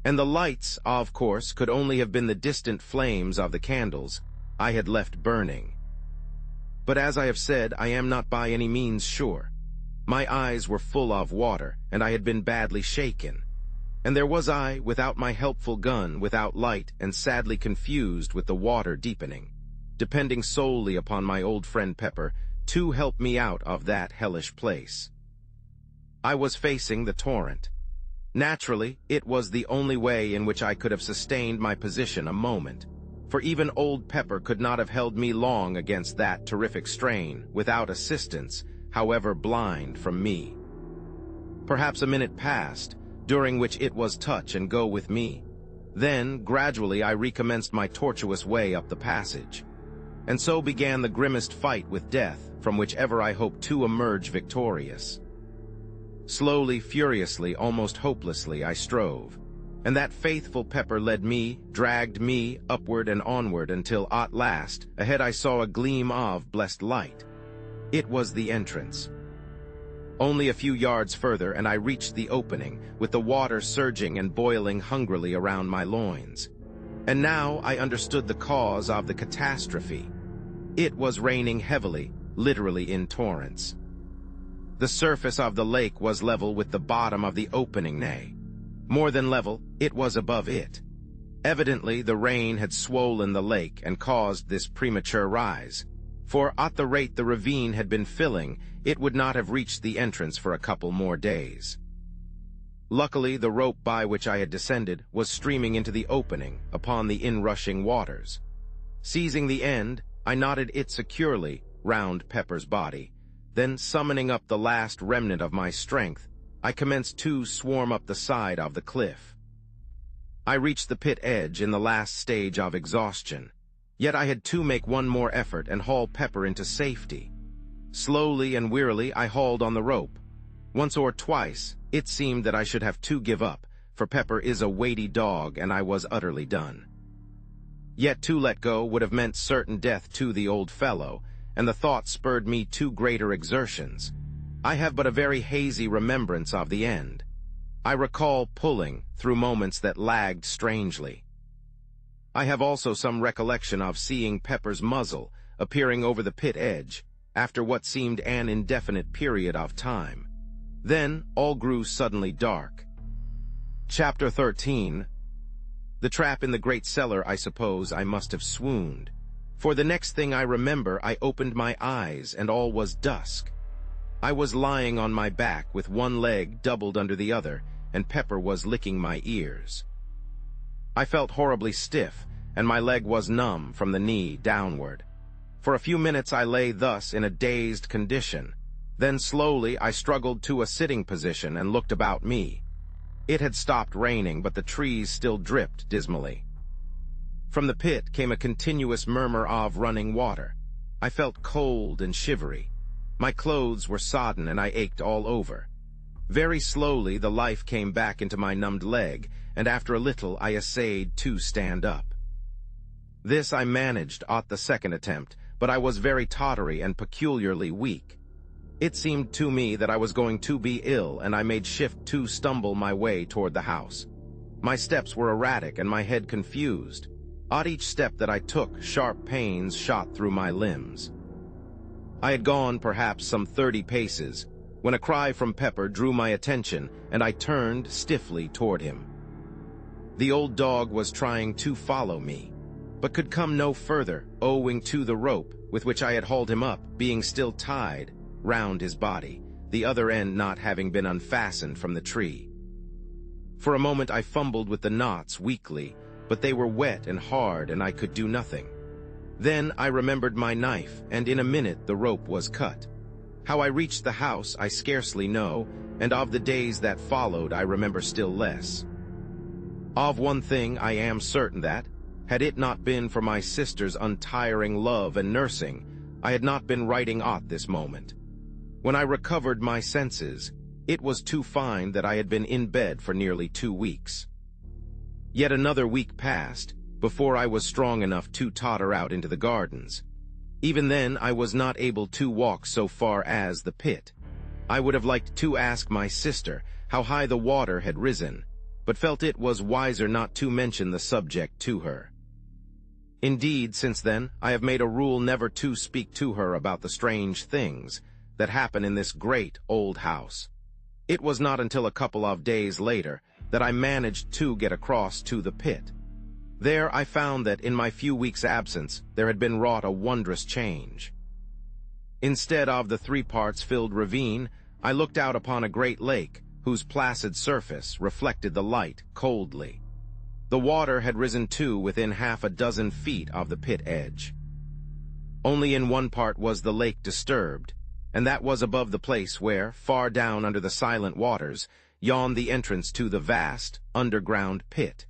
And the lights, of course, could only have been the distant flames of the candles I had left burning. But as I have said, I am not by any means sure. My eyes were full of water, and I had been badly shaken. And there was I, without my helpful gun, without light, and sadly confused with the water deepening, depending solely upon my old friend Pepper to help me out of that hellish place. I was facing the torrent. Naturally, it was the only way in which I could have sustained my position a moment, for even old Pepper could not have held me long against that terrific strain, without assistance, however blind, from me. Perhaps a minute passed, during which it was touch and go with me. Then, gradually, I recommenced my tortuous way up the passage. And so began the grimmest fight with death, from which ever I hoped to emerge victorious. Slowly, furiously, almost hopelessly, I strove, and that faithful Pepper led me, dragged me, upward and onward, until, at last, ahead I saw a gleam of blessed light. It was the entrance. Only a few yards further, and I reached the opening, with the water surging and boiling hungrily around my loins. And now I understood the cause of the catastrophe. It was raining heavily, literally in torrents. The surface of the lake was level with the bottom of the opening, nay, more than level, it was above it. Evidently, the rain had swollen the lake and caused this premature rise, for at the rate the ravine had been filling, it would not have reached the entrance for a couple more days. Luckily, the rope by which I had descended was streaming into the opening upon the inrushing waters. Seizing the end, I knotted it securely round Pepper's body. Then, summoning up the last remnant of my strength, I commenced to swarm up the side of the cliff. I reached the pit edge in the last stage of exhaustion, yet I had to make one more effort and haul Pepper into safety. Slowly and wearily I hauled on the rope. Once or twice, it seemed that I should have to give up, for Pepper is a weighty dog and I was utterly done. Yet to let go would have meant certain death to the old fellow, and the thought spurred me to greater exertions. I have but a very hazy remembrance of the end. I recall pulling through moments that lagged strangely. I have also some recollection of seeing Pepper's muzzle appearing over the pit edge after what seemed an indefinite period of time. Then all grew suddenly dark. Chapter 13. The trap in the great cellar. I suppose I must have swooned, for the next thing I remember I opened my eyes and all was dusk. I was lying on my back with one leg doubled under the other, and Pepper was licking my ears. I felt horribly stiff, and my leg was numb from the knee downward. For a few minutes I lay thus in a dazed condition. Then slowly I struggled to a sitting position and looked about me. It had stopped raining, but the trees still dripped dismally. From the pit came a continuous murmur of running water. I felt cold and shivery. My clothes were sodden and I ached all over. Very slowly the life came back into my numbed leg, and after a little I essayed to stand up. This I managed at the second attempt, but I was very tottery and peculiarly weak. It seemed to me that I was going to be ill, and I made shift to stumble my way toward the house. My steps were erratic and my head confused. At each step that I took, sharp pains shot through my limbs. I had gone perhaps some 30 paces, when a cry from Pepper drew my attention, and I turned stiffly toward him. The old dog was trying to follow me, but could come no further, owing to the rope with which I had hauled him up being still tied round his body, the other end not having been unfastened from the tree. For a moment I fumbled with the knots weakly, but they were wet and hard and I could do nothing. Then I remembered my knife, and in a minute the rope was cut. How I reached the house I scarcely know, and of the days that followed I remember still less. Of one thing I am certain that, had it not been for my sister's untiring love and nursing, I had not been writing aught this moment. When I recovered my senses, it was to find that I had been in bed for nearly 2 weeks. Yet another week passed before I was strong enough to totter out into the gardens. Even then I was not able to walk so far as the pit. I would have liked to ask my sister how high the water had risen, but felt it was wiser not to mention the subject to her. Indeed, since then, I have made a rule never to speak to her about the strange things that happen in this great old house. It was not until a couple of days later that I managed to get across to the pit. There I found that in my few weeks' absence there had been wrought a wondrous change. Instead of the 3 parts filled ravine, I looked out upon a great lake whose placid surface reflected the light coldly. The water had risen to within half a dozen feet of the pit edge. Only in one part was the lake disturbed, and that was above the place where, far down under the silent waters, yawned the entrance to the vast, underground pit.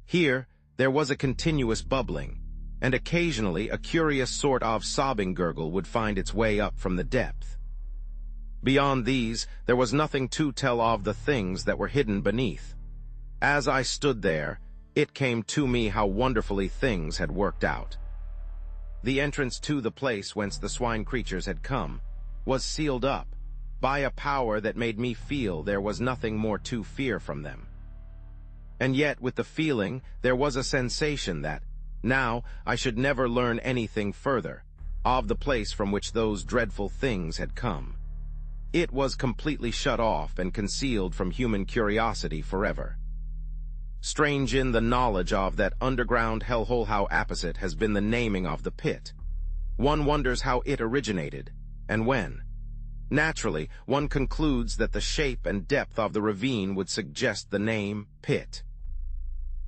Here there was a continuous bubbling, and occasionally a curious sort of sobbing gurgle would find its way up from the depth. Beyond these, there was nothing to tell of the things that were hidden beneath. As I stood there, it came to me how wonderfully things had worked out. The entrance to the place whence the swine creatures had come was sealed up by a power that made me feel there was nothing more to fear from them. And yet, with the feeling, there was a sensation that, now, I should never learn anything further of the place from which those dreadful things had come. It was completely shut off and concealed from human curiosity forever. Strange in the knowledge of that underground hellhole how opposite has been the naming of the pit. One wonders how it originated, and when. Naturally, one concludes that the shape and depth of the ravine would suggest the name pit.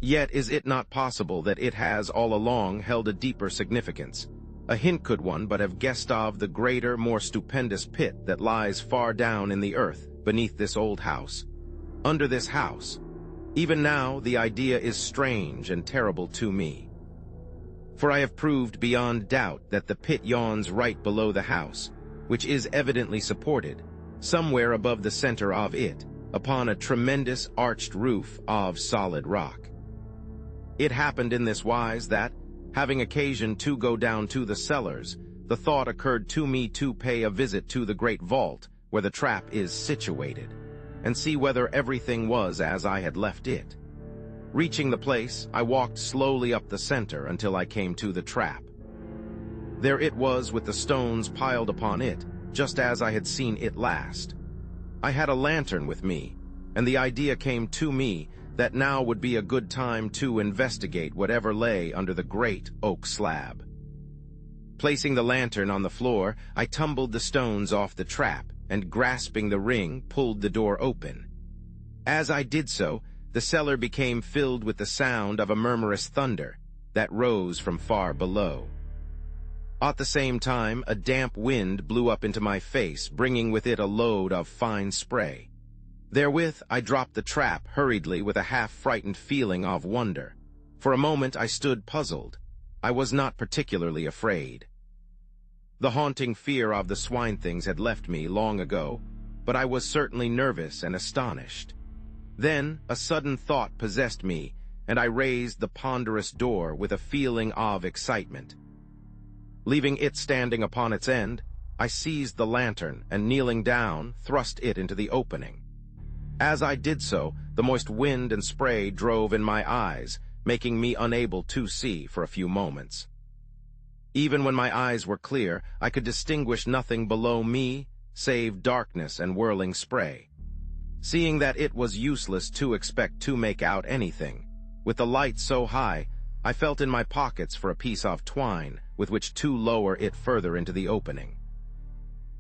Yet is it not possible that it has all along held a deeper significance? A hint could one but have guessed of the greater, more stupendous pit that lies far down in the earth beneath this old house, under this house. Even now the idea is strange and terrible to me. For I have proved beyond doubt that the pit yawns right below the house, which is evidently supported, somewhere above the center of it, upon a tremendous arched roof of solid rock. It happened in this wise that, having occasion to go down to the cellars, the thought occurred to me to pay a visit to the great vault where the trap is situated, and see whether everything was as I had left it. Reaching the place, I walked slowly up the center until I came to the trap. There it was with the stones piled upon it, just as I had seen it last. I had a lantern with me, and the idea came to me that now would be a good time to investigate whatever lay under the great oak slab. Placing the lantern on the floor, I tumbled the stones off the trap, and grasping the ring, pulled the door open. As I did so, the cellar became filled with the sound of a murmurous thunder that rose from far below. At the same time, a damp wind blew up into my face, bringing with it a load of fine spray. Therewith, I dropped the trap hurriedly with a half-frightened feeling of wonder. For a moment I stood puzzled. I was not particularly afraid. The haunting fear of the swine-things had left me long ago, but I was certainly nervous and astonished. Then a sudden thought possessed me, and I raised the ponderous door with a feeling of excitement. Leaving it standing upon its end, I seized the lantern and, kneeling down, thrust it into the opening. As I did so, the moist wind and spray drove in my eyes, making me unable to see for a few moments. Even when my eyes were clear, I could distinguish nothing below me save darkness and whirling spray. Seeing that it was useless to expect to make out anything, with the light so high, I felt in my pockets for a piece of twine with which to lower it further into the opening.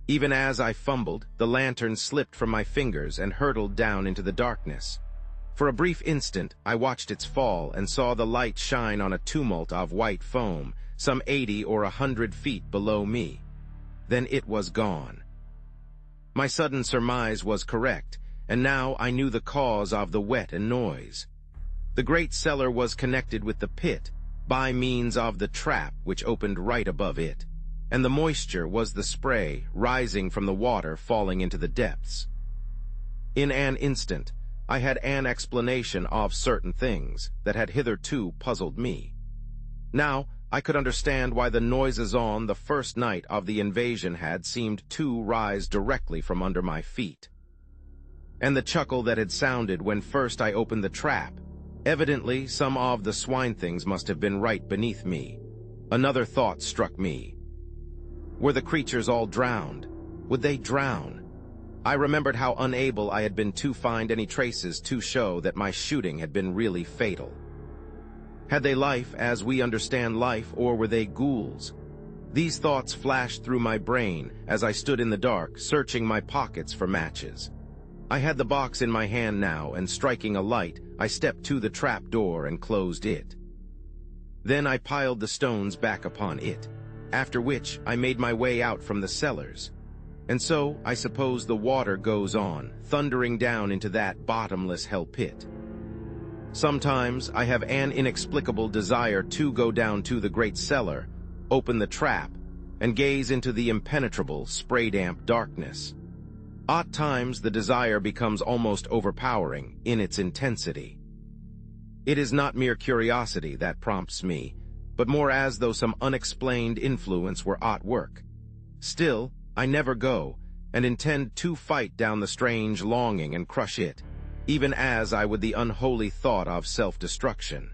Even as I fumbled, the lantern slipped from my fingers and hurtled down into the darkness. For a brief instant, I watched its fall and saw the light shine on a tumult of white foam, some 80 or 100 feet below me. Then it was gone. My sudden surmise was correct, and now I knew the cause of the wet and noise. The great cellar was connected with the pit by means of the trap which opened right above it, and the moisture was the spray rising from the water falling into the depths. In an instant, I had an explanation of certain things that had hitherto puzzled me. Now, I could understand why the noises on the first night of the invasion had seemed to rise directly from under my feet. And the chuckle that had sounded when first I opened the trap. Evidently, some of the swine-things must have been right beneath me. Another thought struck me. Were the creatures all drowned? Would they drown? I remembered how unable I had been to find any traces to show that my shooting had been really fatal. Had they life as we understand life, or were they ghouls? These thoughts flashed through my brain as I stood in the dark, searching my pockets for matches. I had the box in my hand now, and striking a light, I stepped to the trap door and closed it. Then I piled the stones back upon it, after which I made my way out from the cellars. And so, I suppose the water goes on, thundering down into that bottomless hell pit. Sometimes I have an inexplicable desire to go down to the great cellar, open the trap, and gaze into the impenetrable, spray-damp darkness. At times, the desire becomes almost overpowering in its intensity. It is not mere curiosity that prompts me, but more as though some unexplained influence were at work. Still, I never go, and intend to fight down the strange longing and crush it, even as I would the unholy thought of self-destruction.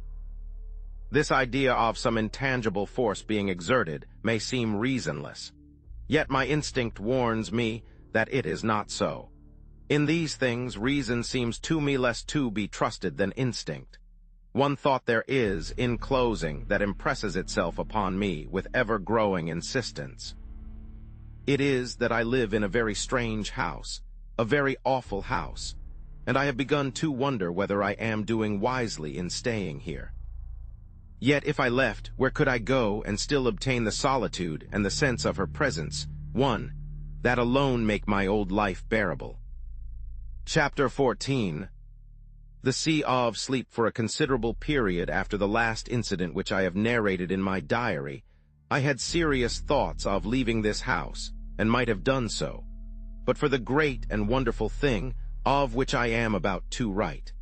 This idea of some intangible force being exerted may seem reasonless, yet my instinct warns me that it is not so. In these things, reason seems to me less to be trusted than instinct. One thought there is, in closing, that impresses itself upon me with ever-growing insistence. It is that I live in a very strange house, a very awful house, and I have begun to wonder whether I am doing wisely in staying here. Yet if I left, where could I go and still obtain the solitude and the sense of her presence, one that alone make my old life bearable? Chapter 14. The sea of sleep. For a considerable period after the last incident which I have narrated in my diary, I had serious thoughts of leaving this house, and might have done so, but for the great and wonderful thing of which I am about to write.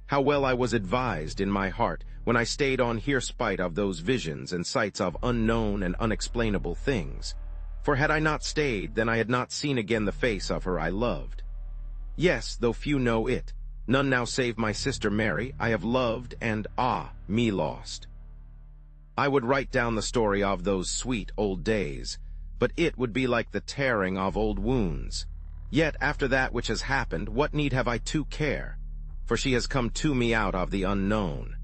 How well I was advised in my heart when I stayed on here spite of those visions and sights of unknown and unexplainable things, for had I not stayed, then I had not seen again the face of her I loved. Yes, though few know it, none now save my sister Mary, I have loved and, me lost. I would write down the story of those sweet old days, but it would be like the tearing of old wounds. Yet after that which has happened, what need have I to care? For she has come to me out of the unknown.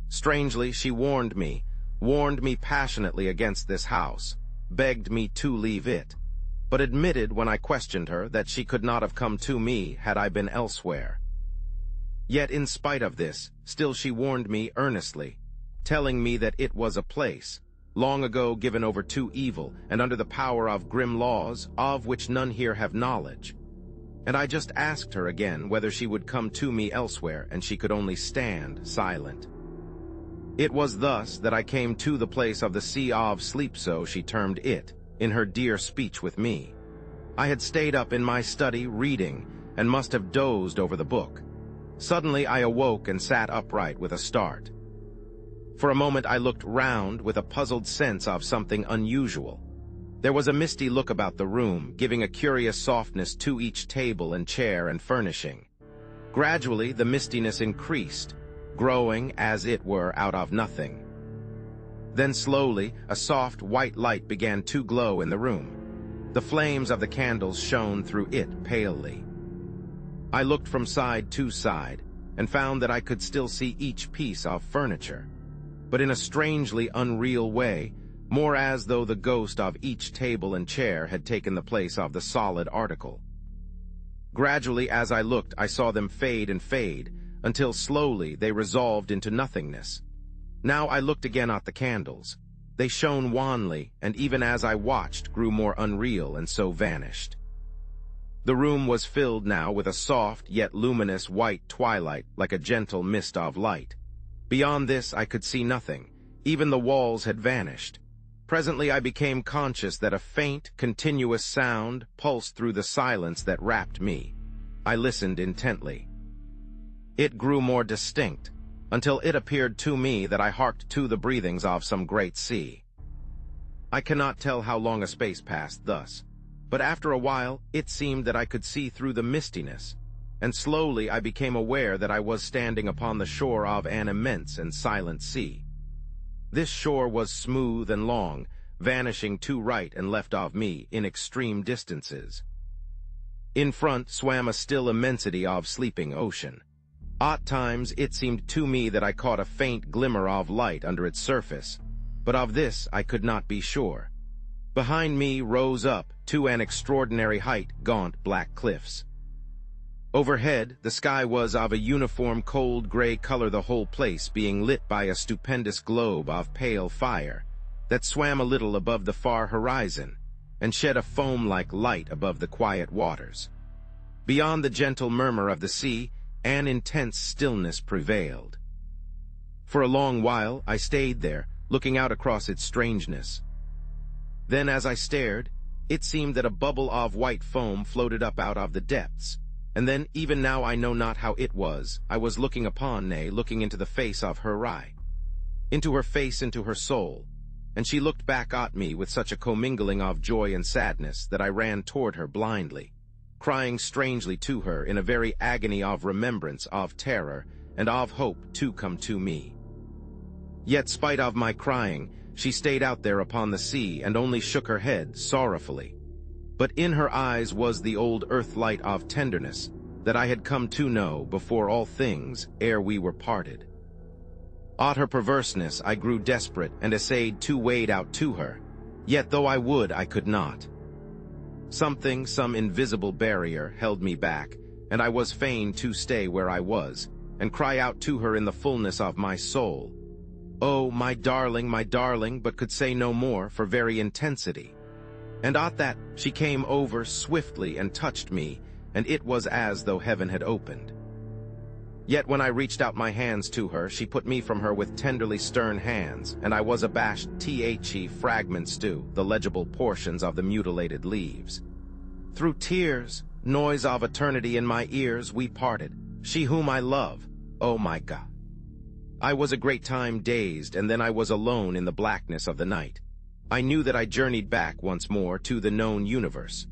Strangely, she warned me passionately against this house, begged me to leave it, but admitted when I questioned her that she could not have come to me had I been elsewhere. Yet in spite of this, still she warned me earnestly, telling me that it was a place, long ago given over to evil and under the power of grim laws, of which none here have knowledge. And I just asked her again whether she would come to me elsewhere, and she could only stand silent. It was thus that I came to the place of the sea of sleep, so she termed it, in her dear speech with me. I had stayed up in my study reading, and must have dozed over the book. Suddenly I awoke and sat upright with a start. For a moment I looked round with a puzzled sense of something unusual. There was a misty look about the room, giving a curious softness to each table and chair and furnishing. Gradually the mistiness increased, growing, as it were, out of nothing. Then slowly a soft white light began to glow in the room. The flames of the candles shone through it palely. I looked from side to side, and found that I could still see each piece of furniture, but in a strangely unreal way, more as though the ghost of each table and chair had taken the place of the solid article. Gradually, as I looked, I saw them fade and fade, until slowly they resolved into nothingness. Now I looked again at the candles. They shone wanly, and even as I watched, grew more unreal, and so vanished. The room was filled now with a soft yet luminous white twilight, like a gentle mist of light. Beyond this I could see nothing. Even the walls had vanished. Presently I became conscious that a faint, continuous sound pulsed through the silence that wrapped me. I listened intently. It grew more distinct, until it appeared to me that I harked to the breathings of some great sea. I cannot tell how long a space passed thus, but after a while it seemed that I could see through the mistiness, and slowly I became aware that I was standing upon the shore of an immense and silent sea. This shore was smooth and long, vanishing to right and left of me in extreme distances. In front swam a still immensity of sleeping ocean. At times it seemed to me that I caught a faint glimmer of light under its surface, but of this I could not be sure. Behind me rose up, to an extraordinary height, gaunt black cliffs. Overhead, the sky was of a uniform cold gray color, the whole place being lit by a stupendous globe of pale fire that swam a little above the far horizon and shed a foam-like light above the quiet waters. Beyond the gentle murmur of the sea, an intense stillness prevailed. For a long while I stayed there, looking out across its strangeness. Then as I stared, it seemed that a bubble of white foam floated up out of the depths, and then, even now I know not how it was, I was looking upon, nay, looking into the face of her eye, into her face, into her soul, and she looked back at me with such a commingling of joy and sadness that I ran toward her blindly, crying strangely to her in a very agony of remembrance, of terror, and of hope to come to me. Yet, spite of my crying, she stayed out there upon the sea and only shook her head sorrowfully. But in her eyes was the old earth light of tenderness that I had come to know before all things ere we were parted. At her perverseness I grew desperate and essayed to wade out to her, yet though I would, I could not. Something, some invisible barrier, held me back, and I was fain to stay where I was, and cry out to her in the fullness of my soul, "Oh, my darling," but could say no more for very intensity. And at that she came over swiftly and touched me, and it was as though heaven had opened. Yet when I reached out my hands to her, she put me from her with tenderly stern hands, and I was abashed. The fragments too, the legible portions of the mutilated leaves. Through tears, noise of eternity in my ears, we parted, she whom I love, oh my God. I was a great time dazed, and then I was alone in the blackness of the night. I knew that I journeyed back once more to the known universe.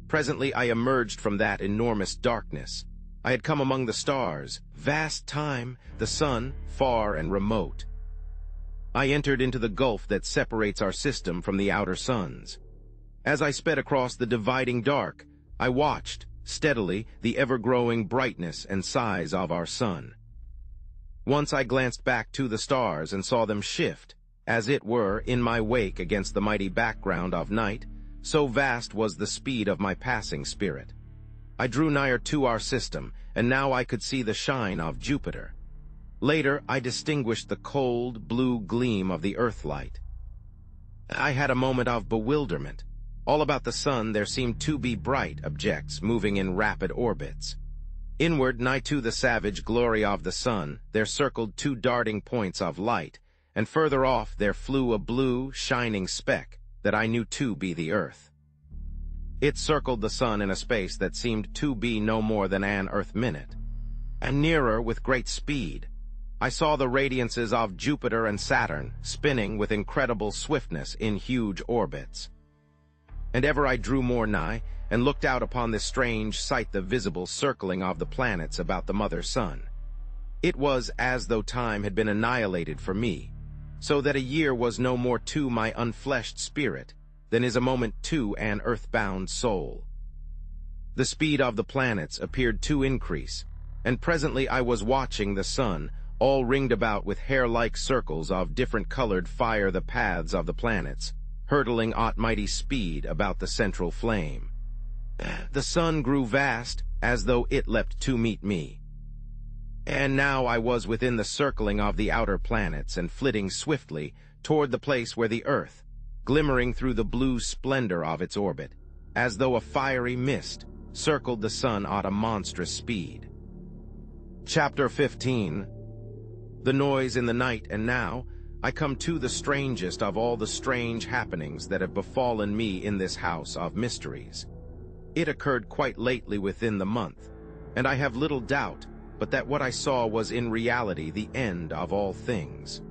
Presently I emerged from that enormous darkness. I had come among the stars, vast time, the sun, far and remote. I entered into the gulf that separates our system from the outer suns. As I sped across the dividing dark, I watched, steadily, the ever-growing brightness and size of our sun. Once I glanced back to the stars and saw them shift, as it were, in my wake against the mighty background of night, so vast was the speed of my passing spirit. I drew nigher to our system, and now I could see the shine of Jupiter. Later, I distinguished the cold, blue gleam of the earthlight. I had a moment of bewilderment. All about the sun there seemed to be bright objects moving in rapid orbits. Inward, nigh to the savage glory of the sun, there circled two darting points of light, and further off there flew a blue, shining speck that I knew to be the earth. It circled the sun in a space that seemed to be no more than an earth minute. And nearer, with great speed, I saw the radiances of Jupiter and Saturn spinning with incredible swiftness in huge orbits. And ever I drew more nigh, and looked out upon this strange sight, the visible circling of the planets about the mother sun. It was as though time had been annihilated for me, so that a year was no more to my unfleshed spirit than is a moment to an earthbound soul. The speed of the planets appeared to increase, and presently I was watching the sun, all ringed about with hair-like circles of different-colored fire, the paths of the planets, hurtling at mighty speed about the central flame. The sun grew vast, as though it leapt to meet me. And now I was within the circling of the outer planets and flitting swiftly toward the place where the earth, glimmering through the blue splendor of its orbit, as though a fiery mist, circled the sun at a monstrous speed. Chapter 15. The noise in the night, and now I come to the strangest of all the strange happenings that have befallen me in this house of mysteries. It occurred quite lately within the month, and I have little doubt but that what I saw was in reality the end of all things.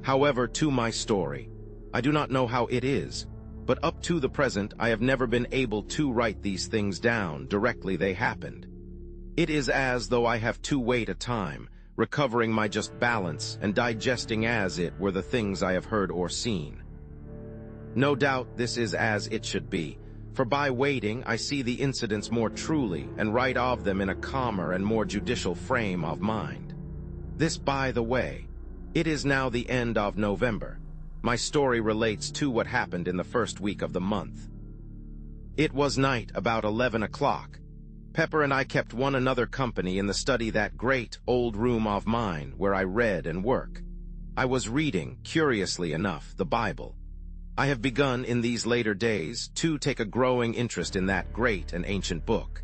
However, to my story, I do not know how it is, but up to the present I have never been able to write these things down directly they happened. It is as though I have to wait a time, recovering my just balance and digesting as it were the things I have heard or seen. No doubt this is as it should be, for by waiting I see the incidents more truly and write of them in a calmer and more judicial frame of mind. This by the way. It is now the end of November. My story relates to what happened in the first week of the month. It was night, about 11 o'clock. Pepper and I kept one another company in the study, that great old room of mine where I read and work. I was reading, curiously enough, the Bible. I have begun in these later days to take a growing interest in that great and ancient book.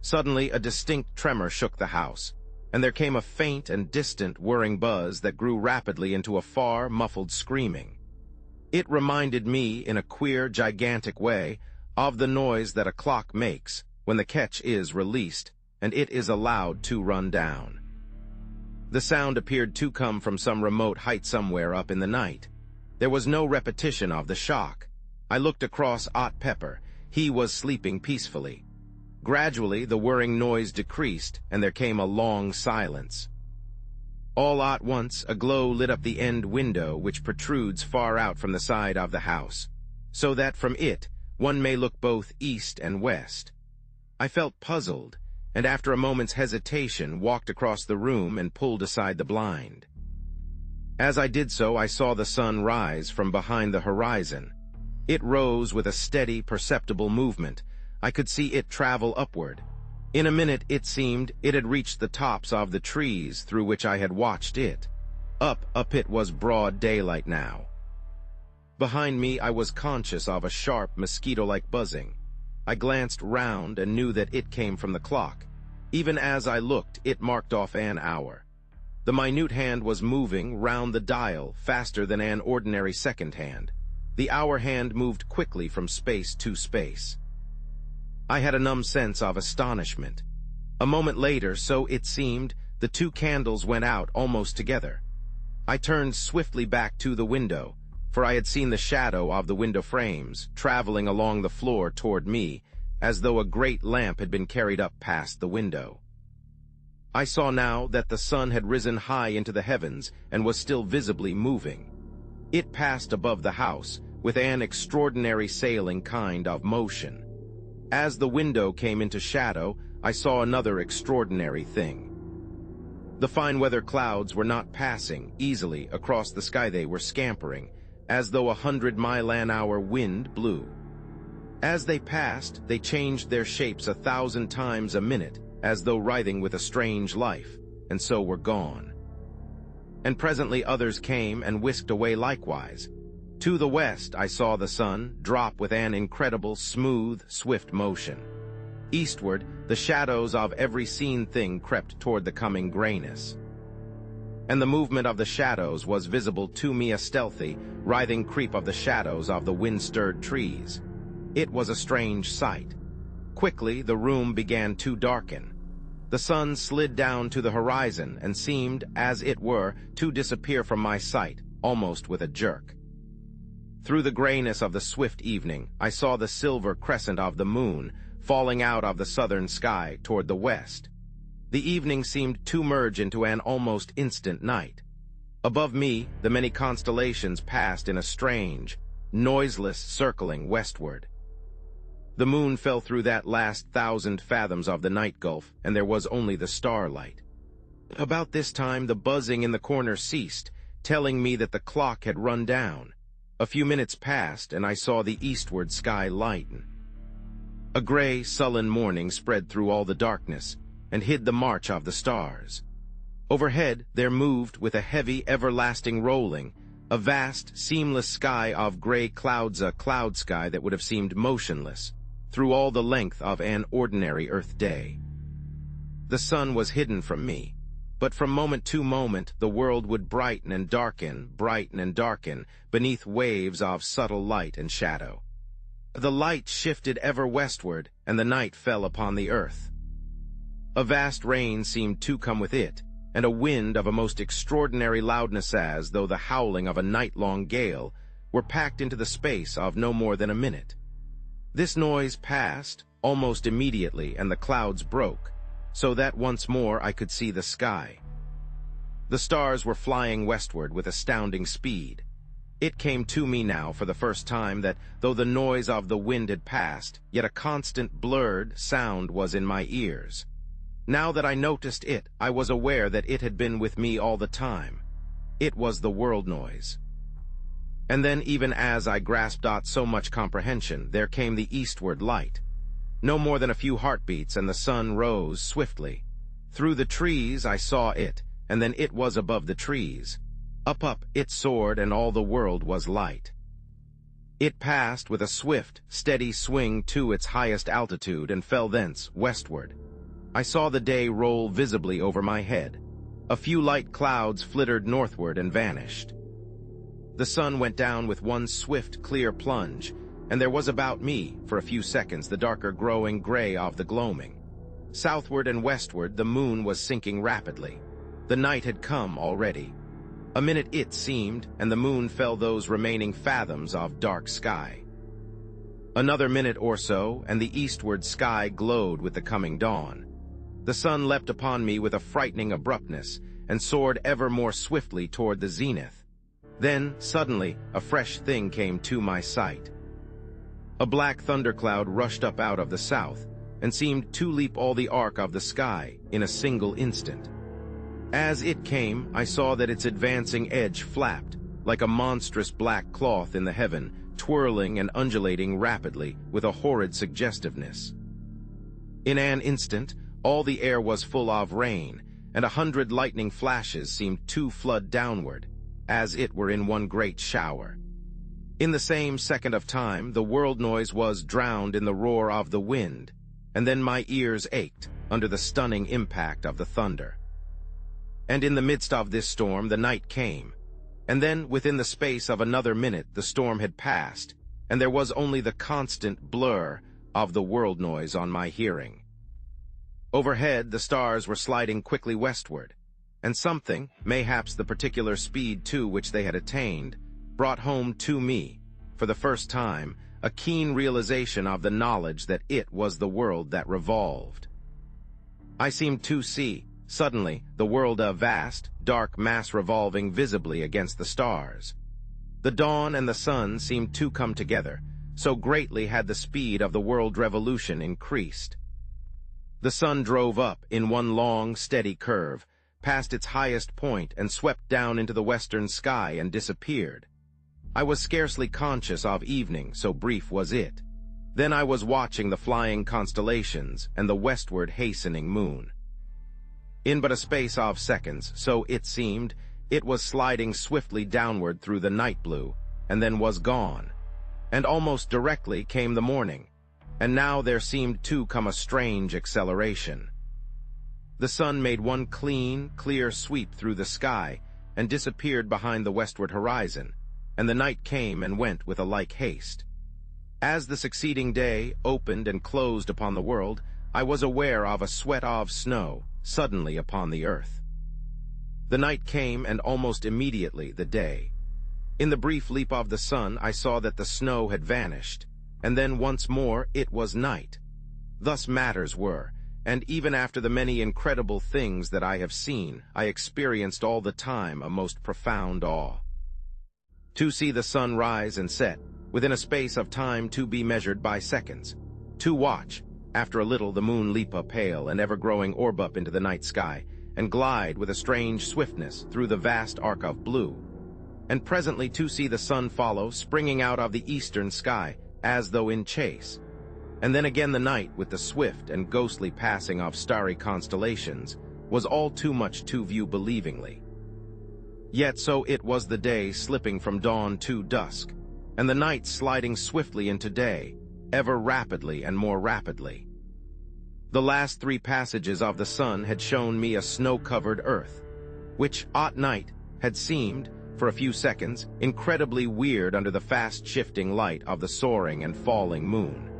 Suddenly a distinct tremor shook the house, and there came a faint and distant whirring buzz that grew rapidly into a far, muffled screaming. It reminded me, in a queer, gigantic way, of the noise that a clock makes when the catch is released and it is allowed to run down. The sound appeared to come from some remote height somewhere up in the night. There was no repetition of the shock. I looked across at Pepper. He was sleeping peacefully. Gradually, the whirring noise decreased, and there came a long silence. All at once, a glow lit up the end window which protrudes far out from the side of the house, so that from it one may look both east and west. I felt puzzled, and after a moment's hesitation walked across the room and pulled aside the blind. As I did so, I saw the sun rise from behind the horizon. It rose with a steady, perceptible movement. I could see it travel upward. In a minute, it seemed, it had reached the tops of the trees through which I had watched it. Up it was broad daylight now. Behind me, I was conscious of a sharp, mosquito-like buzzing. I glanced round and knew that it came from the clock. Even as I looked, it marked off an hour. The minute hand was moving round the dial faster than an ordinary second hand. The hour hand moved quickly from space to space. I had a numb sense of astonishment. A moment later, so it seemed, the two candles went out almost together. I turned swiftly back to the window, for I had seen the shadow of the window frames traveling along the floor toward me, as though a great lamp had been carried up past the window. I saw now that the sun had risen high into the heavens and was still visibly moving. It passed above the house with an extraordinary sailing kind of motion. As the window came into shadow, I saw another extraordinary thing. The fine weather clouds were not passing easily across the sky. They were scampering, as though 100-mile-an-hour wind blew. As they passed, they changed their shapes 1,000 times a minute, as though writhing with a strange life, and so were gone. And presently others came and whisked away likewise. To the west I saw the sun drop with an incredible, smooth, swift motion. Eastward, the shadows of every seen thing crept toward the coming grayness. And the movement of the shadows was visible to me, a stealthy, writhing creep of the shadows of the wind-stirred trees. It was a strange sight. Quickly the room began to darken. The sun slid down to the horizon and seemed, as it were, to disappear from my sight, almost with a jerk. Through the grayness of the swift evening, I saw the silver crescent of the moon falling out of the southern sky toward the west. The evening seemed to merge into an almost instant night. Above me, the many constellations passed in a strange, noiseless circling westward. The moon fell through that last 1,000 fathoms of the night gulf, and there was only the starlight. About this time, the buzzing in the corner ceased, telling me that the clock had run down. A few minutes passed, and I saw the eastward sky lighten. A gray, sullen morning spread through all the darkness and hid the march of the stars. Overhead there moved, with a heavy, everlasting rolling, a vast, seamless sky of gray clouds, a cloud sky that would have seemed motionless through all the length of an ordinary Earth day. The sun was hidden from me, but from moment to moment the world would brighten and darken beneath waves of subtle light and shadow. The light shifted ever westward, and the night fell upon the earth. A vast rain seemed to come with it, and a wind of a most extraordinary loudness, as though the howling of a night-long gale were packed into the space of no more than a minute. This noise passed almost immediately, and the clouds broke, so that once more I could see the sky. The stars were flying westward with astounding speed. It came to me now for the first time that, though the noise of the wind had passed, yet a constant blurred sound was in my ears. Now that I noticed it, I was aware that it had been with me all the time. It was the world noise. And then, even as I grasped at so much comprehension, there came the eastward light. No more than a few heartbeats, and the sun rose swiftly. Through the trees I saw it, and then it was above the trees. Up it soared, and all the world was light. It passed with a swift, steady swing to its highest altitude and fell thence westward. I saw the day roll visibly over my head. A few light clouds flittered northward and vanished. The sun went down with one swift, clear plunge, and there was about me, for a few seconds, the darker growing gray of the gloaming. Southward and westward the moon was sinking rapidly. The night had come already. A minute it seemed, and the moon fell those remaining fathoms of dark sky. Another minute or so, and the eastward sky glowed with the coming dawn. The sun leapt upon me with a frightening abruptness, and soared ever more swiftly toward the zenith. Then, suddenly, a fresh thing came to my sight. A black thundercloud rushed up out of the south, and seemed to leap all the arc of the sky in a single instant. As it came, I saw that its advancing edge flapped, like a monstrous black cloth in the heaven, twirling and undulating rapidly with a horrid suggestiveness. In an instant, all the air was full of rain, and 100 lightning flashes seemed to flood downward, as it were in one great shower. In the same second of time, the world noise was drowned in the roar of the wind, and then my ears ached under the stunning impact of the thunder. And in the midst of this storm, the night came, and then within the space of another minute the storm had passed, and there was only the constant blur of the world noise on my hearing. Overhead, the stars were sliding quickly westward, and something, mayhaps the particular speed to which they had attained, brought home to me, for the first time, a keen realization of the knowledge that it was the world that revolved. I seemed to see, suddenly, the world a vast, dark mass revolving visibly against the stars. The dawn and the sun seemed to come together, so greatly had the speed of the world revolution increased. The sun drove up in one long, steady curve, passed its highest point and swept down into the western sky and disappeared. I was scarcely conscious of evening, so brief was it. Then I was watching the flying constellations and the westward hastening moon. In but a space of seconds, so it seemed, it was sliding swiftly downward through the night blue, and then was gone. And almost directly came the morning, and now there seemed to come a strange acceleration. The sun made one clean, clear sweep through the sky and disappeared behind the westward horizon, and the night came and went with a like haste. As the succeeding day opened and closed upon the world, I was aware of a sweat of snow suddenly upon the earth. The night came, and almost immediately the day. In the brief leap of the sun, I saw that the snow had vanished, and then once more it was night. Thus matters were, and even after the many incredible things that I have seen, I experienced all the time a most profound awe. To see the sun rise and set, within a space of time to be measured by seconds. To watch, after a little, the moon leap a pale and ever-growing orb up into the night sky, and glide with a strange swiftness through the vast arc of blue. And presently to see the sun follow, springing out of the eastern sky, as though in chase. And then again the night, with the swift and ghostly passing of starry constellations, was all too much to view believingly. Yet so it was the day slipping from dawn to dusk, and the night sliding swiftly into day, ever rapidly and more rapidly. The last 3 passages of the sun had shown me a snow-covered earth, which, at night, had seemed, for a few seconds, incredibly weird under the fast-shifting light of the soaring and falling moon.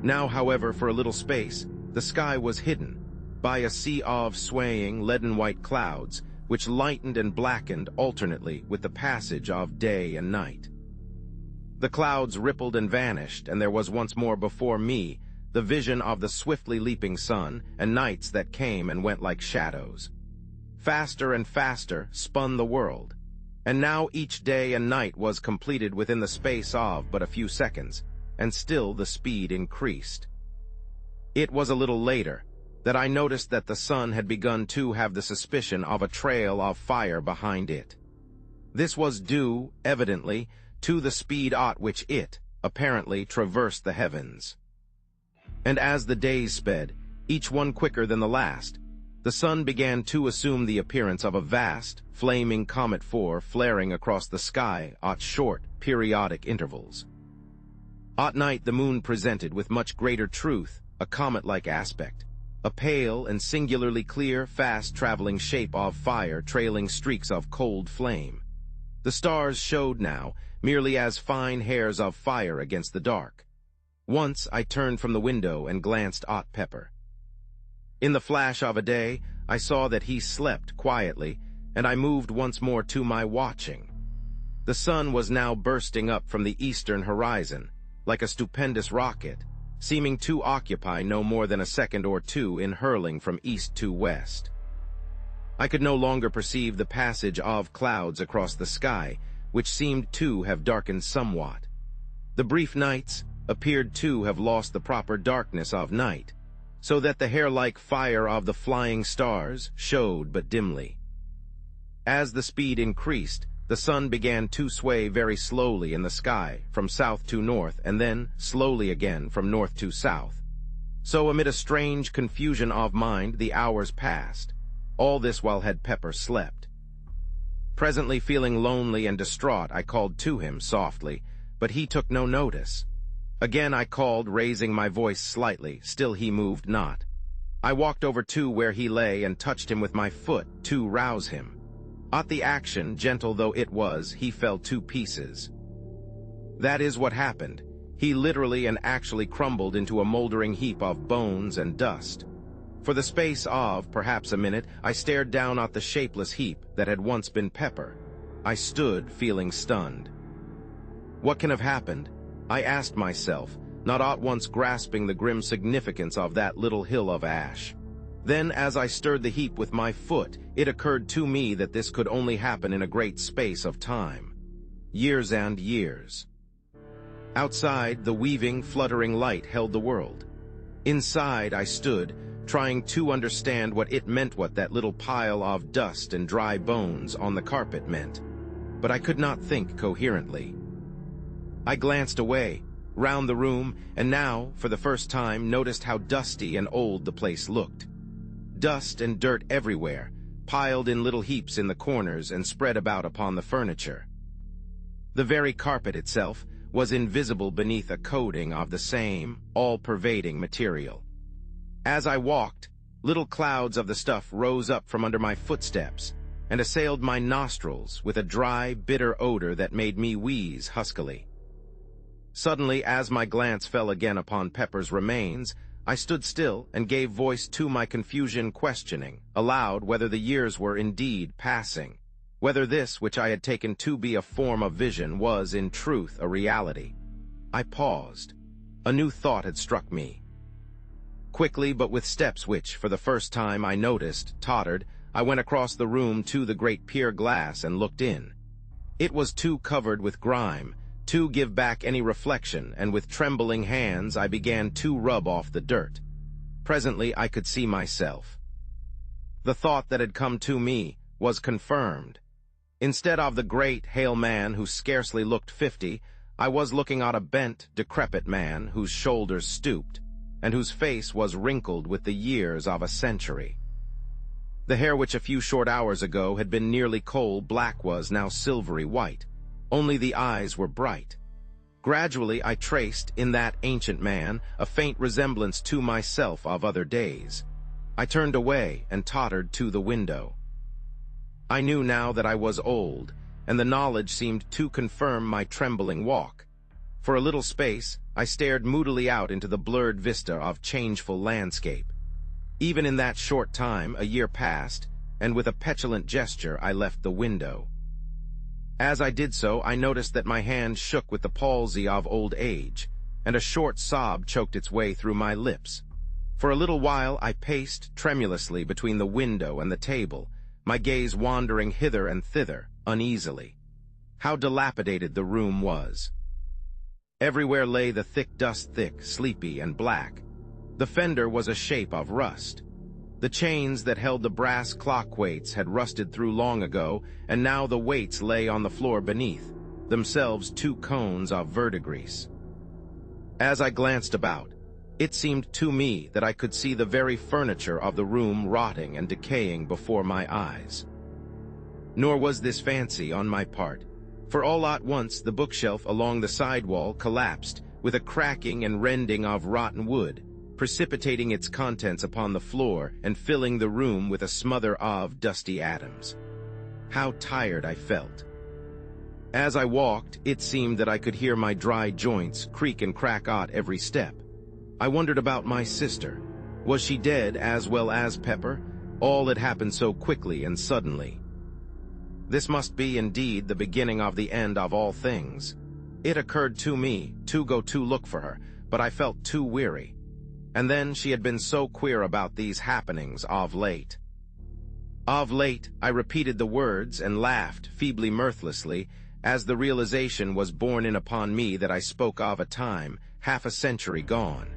Now, however, for a little space, the sky was hidden by a sea of swaying, leaden-white clouds, which lightened and blackened alternately with the passage of day and night. The clouds rippled and vanished, and there was once more before me the vision of the swiftly leaping sun, and nights that came and went like shadows. Faster and faster spun the world, and now each day and night was completed within the space of but a few seconds, and still the speed increased. It was a little later that I noticed that the sun had begun to have the suspicion of a trail of fire behind it. This was due, evidently, to the speed at which it, apparently, traversed the heavens. And as the days sped, each one quicker than the last, the sun began to assume the appearance of a vast, flaming comet flaring across the sky at short, periodic intervals. At night the moon presented with much greater truth a comet-like aspect, a pale and singularly clear, fast-traveling shape of fire trailing streaks of cold flame. The stars showed now merely as fine hairs of fire against the dark. Once I turned from the window and glanced at Pepper. In the flash of a day, I saw that he slept quietly, and I moved once more to my watching. The sun was now bursting up from the eastern horizon, like a stupendous rocket, seeming to occupy no more than a second or two in hurling from east to west. I could no longer perceive the passage of clouds across the sky, which seemed to have darkened somewhat. The brief nights appeared to have lost the proper darkness of night, so that the hair-like fire of the flying stars showed but dimly. As the speed increased, the sun began to sway very slowly in the sky, from south to north, and then slowly again from north to south. So amid a strange confusion of mind the hours passed. All this while had Pepper slept. Presently, feeling lonely and distraught, I called to him softly, but he took no notice. Again I called, raising my voice slightly. Still he moved not. I walked over to where he lay and touched him with my foot to rouse him. At the action, gentle though it was, he fell to pieces. That is what happened. He literally and actually crumbled into a moldering heap of bones and dust. For the space of, perhaps a minute, I stared down at the shapeless heap that had once been Pepper. I stood, feeling stunned. What can have happened? I asked myself, not at once grasping the grim significance of that little hill of ash. Then, as I stirred the heap with my foot, it occurred to me that this could only happen in a great space of time. Years and years. Outside, the weaving, fluttering light held the world. Inside, I stood, trying to understand what it meant, what that little pile of dust and dry bones on the carpet meant. But I could not think coherently. I glanced away, round the room, and now, for the first time, noticed how dusty and old the place looked. Dust and dirt everywhere, piled in little heaps in the corners and spread about upon the furniture. The very carpet itself was invisible beneath a coating of the same, all-pervading material. As I walked, little clouds of the stuff rose up from under my footsteps and assailed my nostrils with a dry, bitter odor that made me wheeze huskily. Suddenly, as my glance fell again upon Pepper's remains, I stood still and gave voice to my confusion, questioning aloud whether the years were indeed passing, whether this which I had taken to be a form of vision was in truth a reality. I paused. A new thought had struck me. Quickly, but with steps which, for the first time I noticed, tottered, I went across the room to the great pier glass and looked in. It was too covered with grime to give back any reflection, and with trembling hands I began to rub off the dirt. Presently I could see myself. The thought that had come to me was confirmed. Instead of the great, hale man who scarcely looked 50, I was looking at a bent, decrepit man whose shoulders stooped, and whose face was wrinkled with the years of a century. The hair which a few short hours ago had been nearly coal black was now silvery white. Only the eyes were bright. Gradually I traced, in that ancient man, a faint resemblance to myself of other days. I turned away and tottered to the window. I knew now that I was old, and the knowledge seemed to confirm my trembling walk. For a little space, I stared moodily out into the blurred vista of changeful landscape. Even in that short time, a year passed, and with a petulant gesture I left the window. As I did so, I noticed that my hand shook with the palsy of old age, and a short sob choked its way through my lips. For a little while I paced tremulously between the window and the table, my gaze wandering hither and thither, uneasily. How dilapidated the room was! Everywhere lay the thick dust, thick, sleepy, and black. The fender was a shape of rust. The chains that held the brass clock weights had rusted through long ago, and now the weights lay on the floor beneath, themselves two cones of verdigris. As I glanced about, it seemed to me that I could see the very furniture of the room rotting and decaying before my eyes. Nor was this fancy on my part, for all at once the bookshelf along the side wall collapsed with a cracking and rending of rotten wood, precipitating its contents upon the floor and filling the room with a smother of dusty atoms. How tired I felt! As I walked, it seemed that I could hear my dry joints creak and crack at every step. I wondered about my sister. Was she dead as well as Pepper? All had happened so quickly and suddenly. This must be indeed the beginning of the end of all things. It occurred to me to go to look for her, but I felt too weary. And then she had been so queer about these happenings of late. Of late, I repeated the words and laughed feebly mirthlessly as the realization was borne in upon me that I spoke of a time, half a century gone.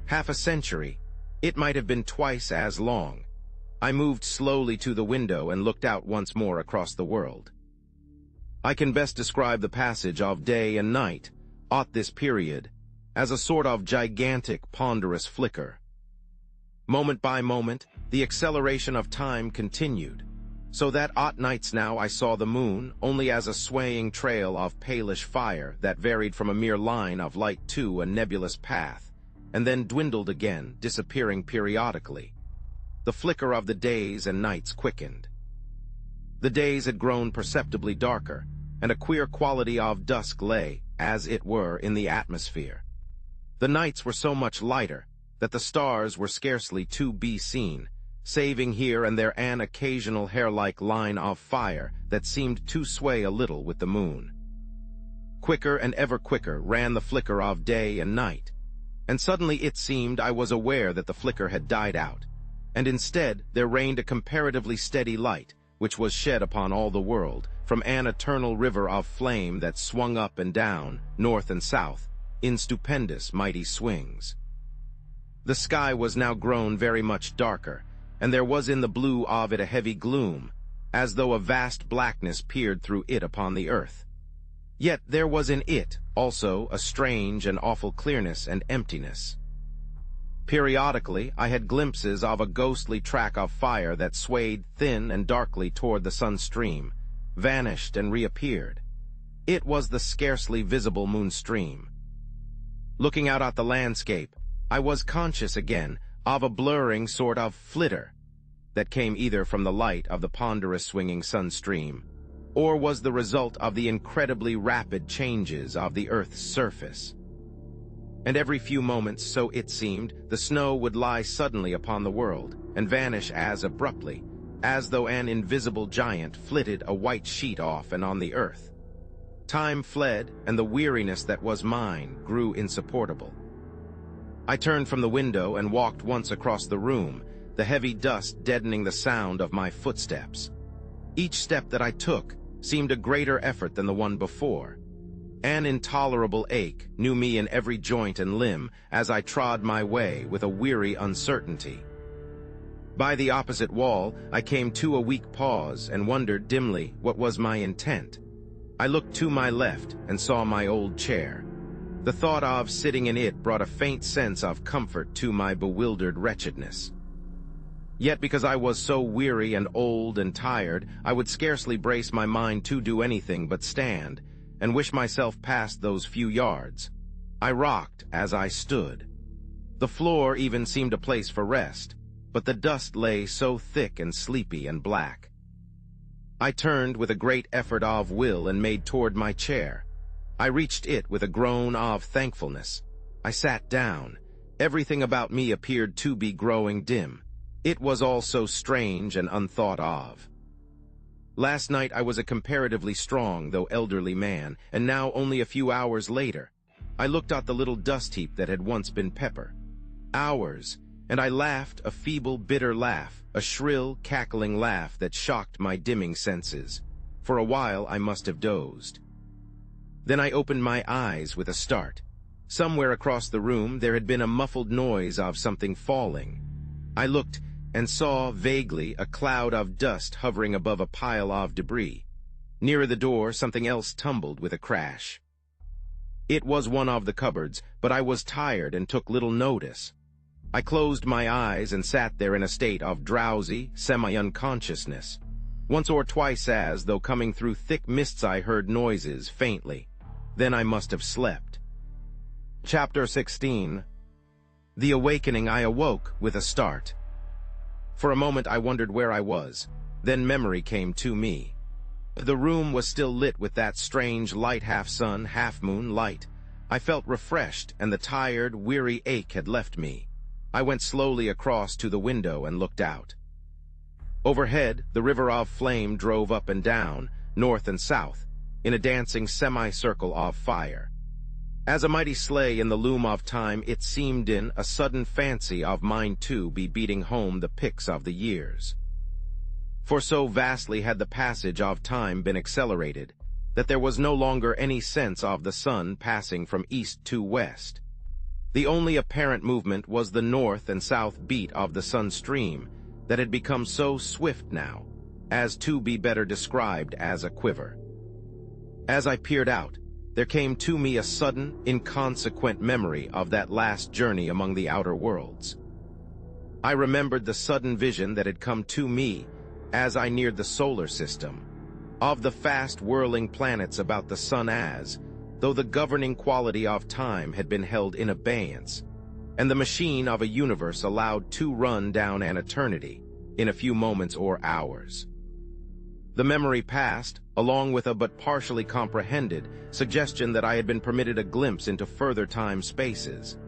Half a century. It might have been twice as long. I moved slowly to the window and looked out once more across the world. I can best describe the passage of day and night, at this period, as a sort of gigantic, ponderous flicker. Moment by moment, the acceleration of time continued. so that at nights now I saw the moon only as a swaying trail of palish fire that varied from a mere line of light to a nebulous path, and then dwindled again, disappearing periodically. The flicker of the days and nights quickened. The days had grown perceptibly darker, and a queer quality of dusk lay, as it were, in the atmosphere. The nights were so much lighter that the stars were scarcely to be seen, saving here and there an occasional hair-like line of fire that seemed to sway a little with the moon. Quicker and ever quicker ran the flicker of day and night, and suddenly it seemed I was aware that the flicker had died out, and instead there reigned a comparatively steady light, which was shed upon all the world, from an eternal river of flame that swung up and down, north and south, in stupendous mighty swings. The sky was now grown very much darker, and there was in the blue of it a heavy gloom, as though a vast blackness peered through it upon the earth. Yet there was in it also a strange and awful clearness and emptiness. Periodically I had glimpses of a ghostly track of fire that swayed thin and darkly toward the sun stream, vanished and reappeared. It was the scarcely visible moon stream. Looking out at the landscape, I was conscious again of a blurring sort of flitter that came either from the light of the ponderous swinging sun stream, or was the result of the incredibly rapid changes of the earth's surface. And every few moments, so it seemed, the snow would lie suddenly upon the world and vanish as abruptly, as though an invisible giant flitted a white sheet off and on the earth. Time fled, and the weariness that was mine grew insupportable. I turned from the window and walked once across the room, the heavy dust deadening the sound of my footsteps. Each step that I took seemed a greater effort than the one before. An intolerable ache knew me in every joint and limb as I trod my way with a weary uncertainty. By the opposite wall, I came to a weak pause and wondered dimly what was my intent. I looked to my left and saw my old chair. The thought of sitting in it brought a faint sense of comfort to my bewildered wretchedness. Yet because I was so weary and old and tired, I would scarcely brace my mind to do anything but stand, and wish myself past those few yards. I rocked as I stood. The floor even seemed a place for rest, but the dust lay so thick and sleepy and black. I turned with a great effort of will and made toward my chair. I reached it with a groan of thankfulness. I sat down. Everything about me appeared to be growing dim. It was all so strange and unthought of. Last night I was a comparatively strong, though elderly man, and now only a few hours later, I looked at the little dust heap that had once been Pepper. Hours, and I laughed a feeble, bitter laugh, a shrill, cackling laugh that shocked my dimming senses. For a while I must have dozed. Then I opened my eyes with a start. Somewhere across the room there had been a muffled noise of something falling. I looked and saw vaguely a cloud of dust hovering above a pile of debris. Nearer the door something else tumbled with a crash. It was one of the cupboards, but I was tired and took little notice. I closed my eyes and sat there in a state of drowsy, semi-unconsciousness. Once or twice as though coming through thick mists I heard noises, faintly. Then I must have slept. Chapter 16. The awakening. I awoke with a start. For a moment I wondered where I was. Then memory came to me. The room was still lit with that strange light, half-sun, half-moon light. I felt refreshed, and the tired, weary ache had left me. I went slowly across to the window and looked out. Overhead, the river of flame drove up and down, north and south, in a dancing semicircle of fire. As a mighty sleigh in the loom of time, it seemed in a sudden fancy of mine to be beating home the picks of the years. For so vastly had the passage of time been accelerated, that there was no longer any sense of the sun passing from east to west. The only apparent movement was the north and south beat of the sun stream that had become so swift now, as to be better described as a quiver. As I peered out, there came to me a sudden, inconsequent memory of that last journey among the outer worlds. I remembered the sudden vision that had come to me as I neared the solar system, of the fast whirling planets about the sun as, though the governing quality of time had been held in abeyance, and the machine of a universe allowed to run down an eternity in a few moments or hours. The memory passed, along with a but partially comprehended suggestion that I had been permitted a glimpse into further time spaces.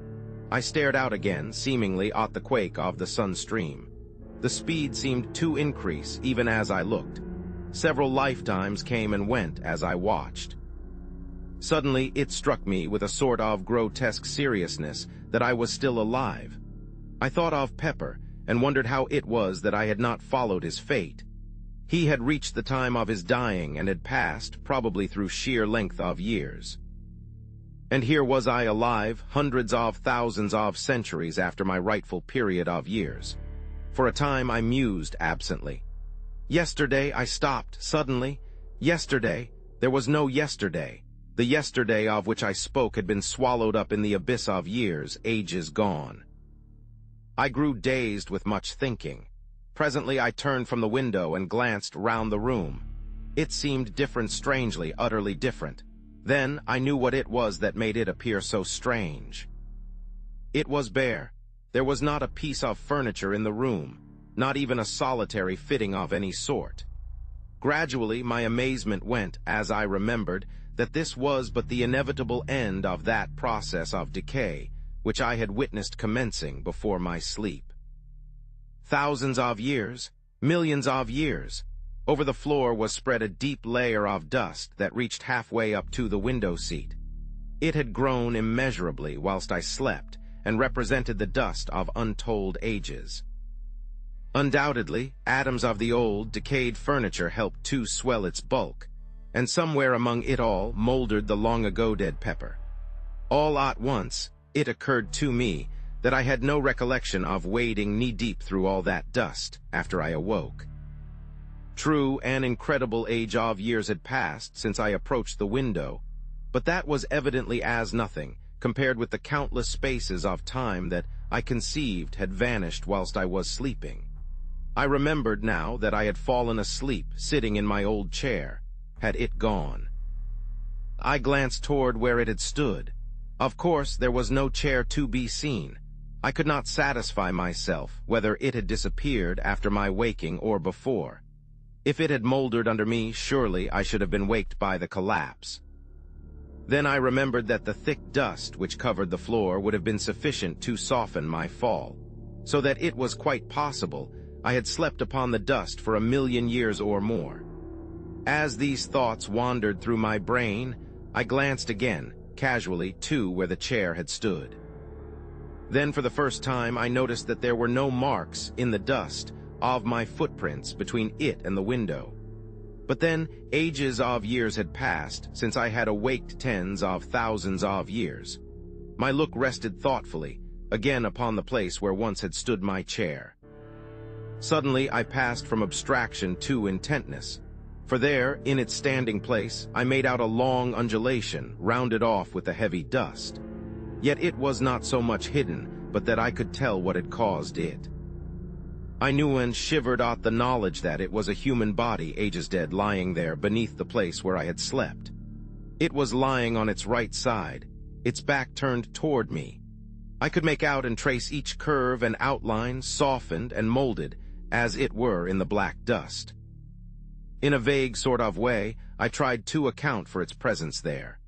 I stared out again, seemingly at the quake of the sun stream. The speed seemed to increase even as I looked. Several lifetimes came and went as I watched. Suddenly, it struck me with a sort of grotesque seriousness that I was still alive. I thought of Pepper and wondered how it was that I had not followed his fate. He had reached the time of his dying and had passed, probably through sheer length of years. And here was I alive, hundreds of thousands of centuries after my rightful period of years. For a time I mused absently. Yesterday I stopped suddenly. Yesterday, there was no yesterday. The yesterday of which I spoke had been swallowed up in the abyss of years, ages gone. I grew dazed with much thinking. Presently I turned from the window and glanced round the room. It seemed different, strangely, utterly different. Then I knew what it was that made it appear so strange. It was bare. There was not a piece of furniture in the room, not even a solitary fitting of any sort. Gradually my amazement went as I remembered that this was but the inevitable end of that process of decay which I had witnessed commencing before my sleep. Thousands of years, millions of years. Over the floor was spread a deep layer of dust that reached halfway up to the window seat. It had grown immeasurably whilst I slept and represented the dust of untold ages. Undoubtedly, atoms of the old, decayed furniture helped to swell its bulk, and somewhere among it all mouldered the long-ago dead Pepper. All at once, it occurred to me that I had no recollection of wading knee-deep through all that dust after I awoke. True, an incredible age of years had passed since I approached the window, but that was evidently as nothing compared with the countless spaces of time that I conceived had vanished whilst I was sleeping. I remembered now that I had fallen asleep sitting in my old chair. Had it gone? I glanced toward where it had stood. Of course, there was no chair to be seen. I could not satisfy myself whether it had disappeared after my waking or before. If it had mouldered under me, surely I should have been waked by the collapse. Then I remembered that the thick dust which covered the floor would have been sufficient to soften my fall, so that it was quite possible I had slept upon the dust for 1,000,000 years or more. As these thoughts wandered through my brain, I glanced again, casually, to where the chair had stood. Then for the first time I noticed that there were no marks in the dust of my footprints between it and the window. But then ages of years had passed since I had awaked tens of thousands of years. My look rested thoughtfully, again upon the place where once had stood my chair. Suddenly I passed from abstraction to intentness, for there, in its standing place, I made out a long undulation, rounded off with the heavy dust. Yet it was not so much hidden, but that I could tell what had caused it. I knew and shivered at the knowledge that it was a human body, ages dead, lying there beneath the place where I had slept. It was lying on its right side, its back turned toward me. I could make out and trace each curve and outline, softened and molded, as it were in the black dust. In a vague sort of way, I tried to account for its presence there.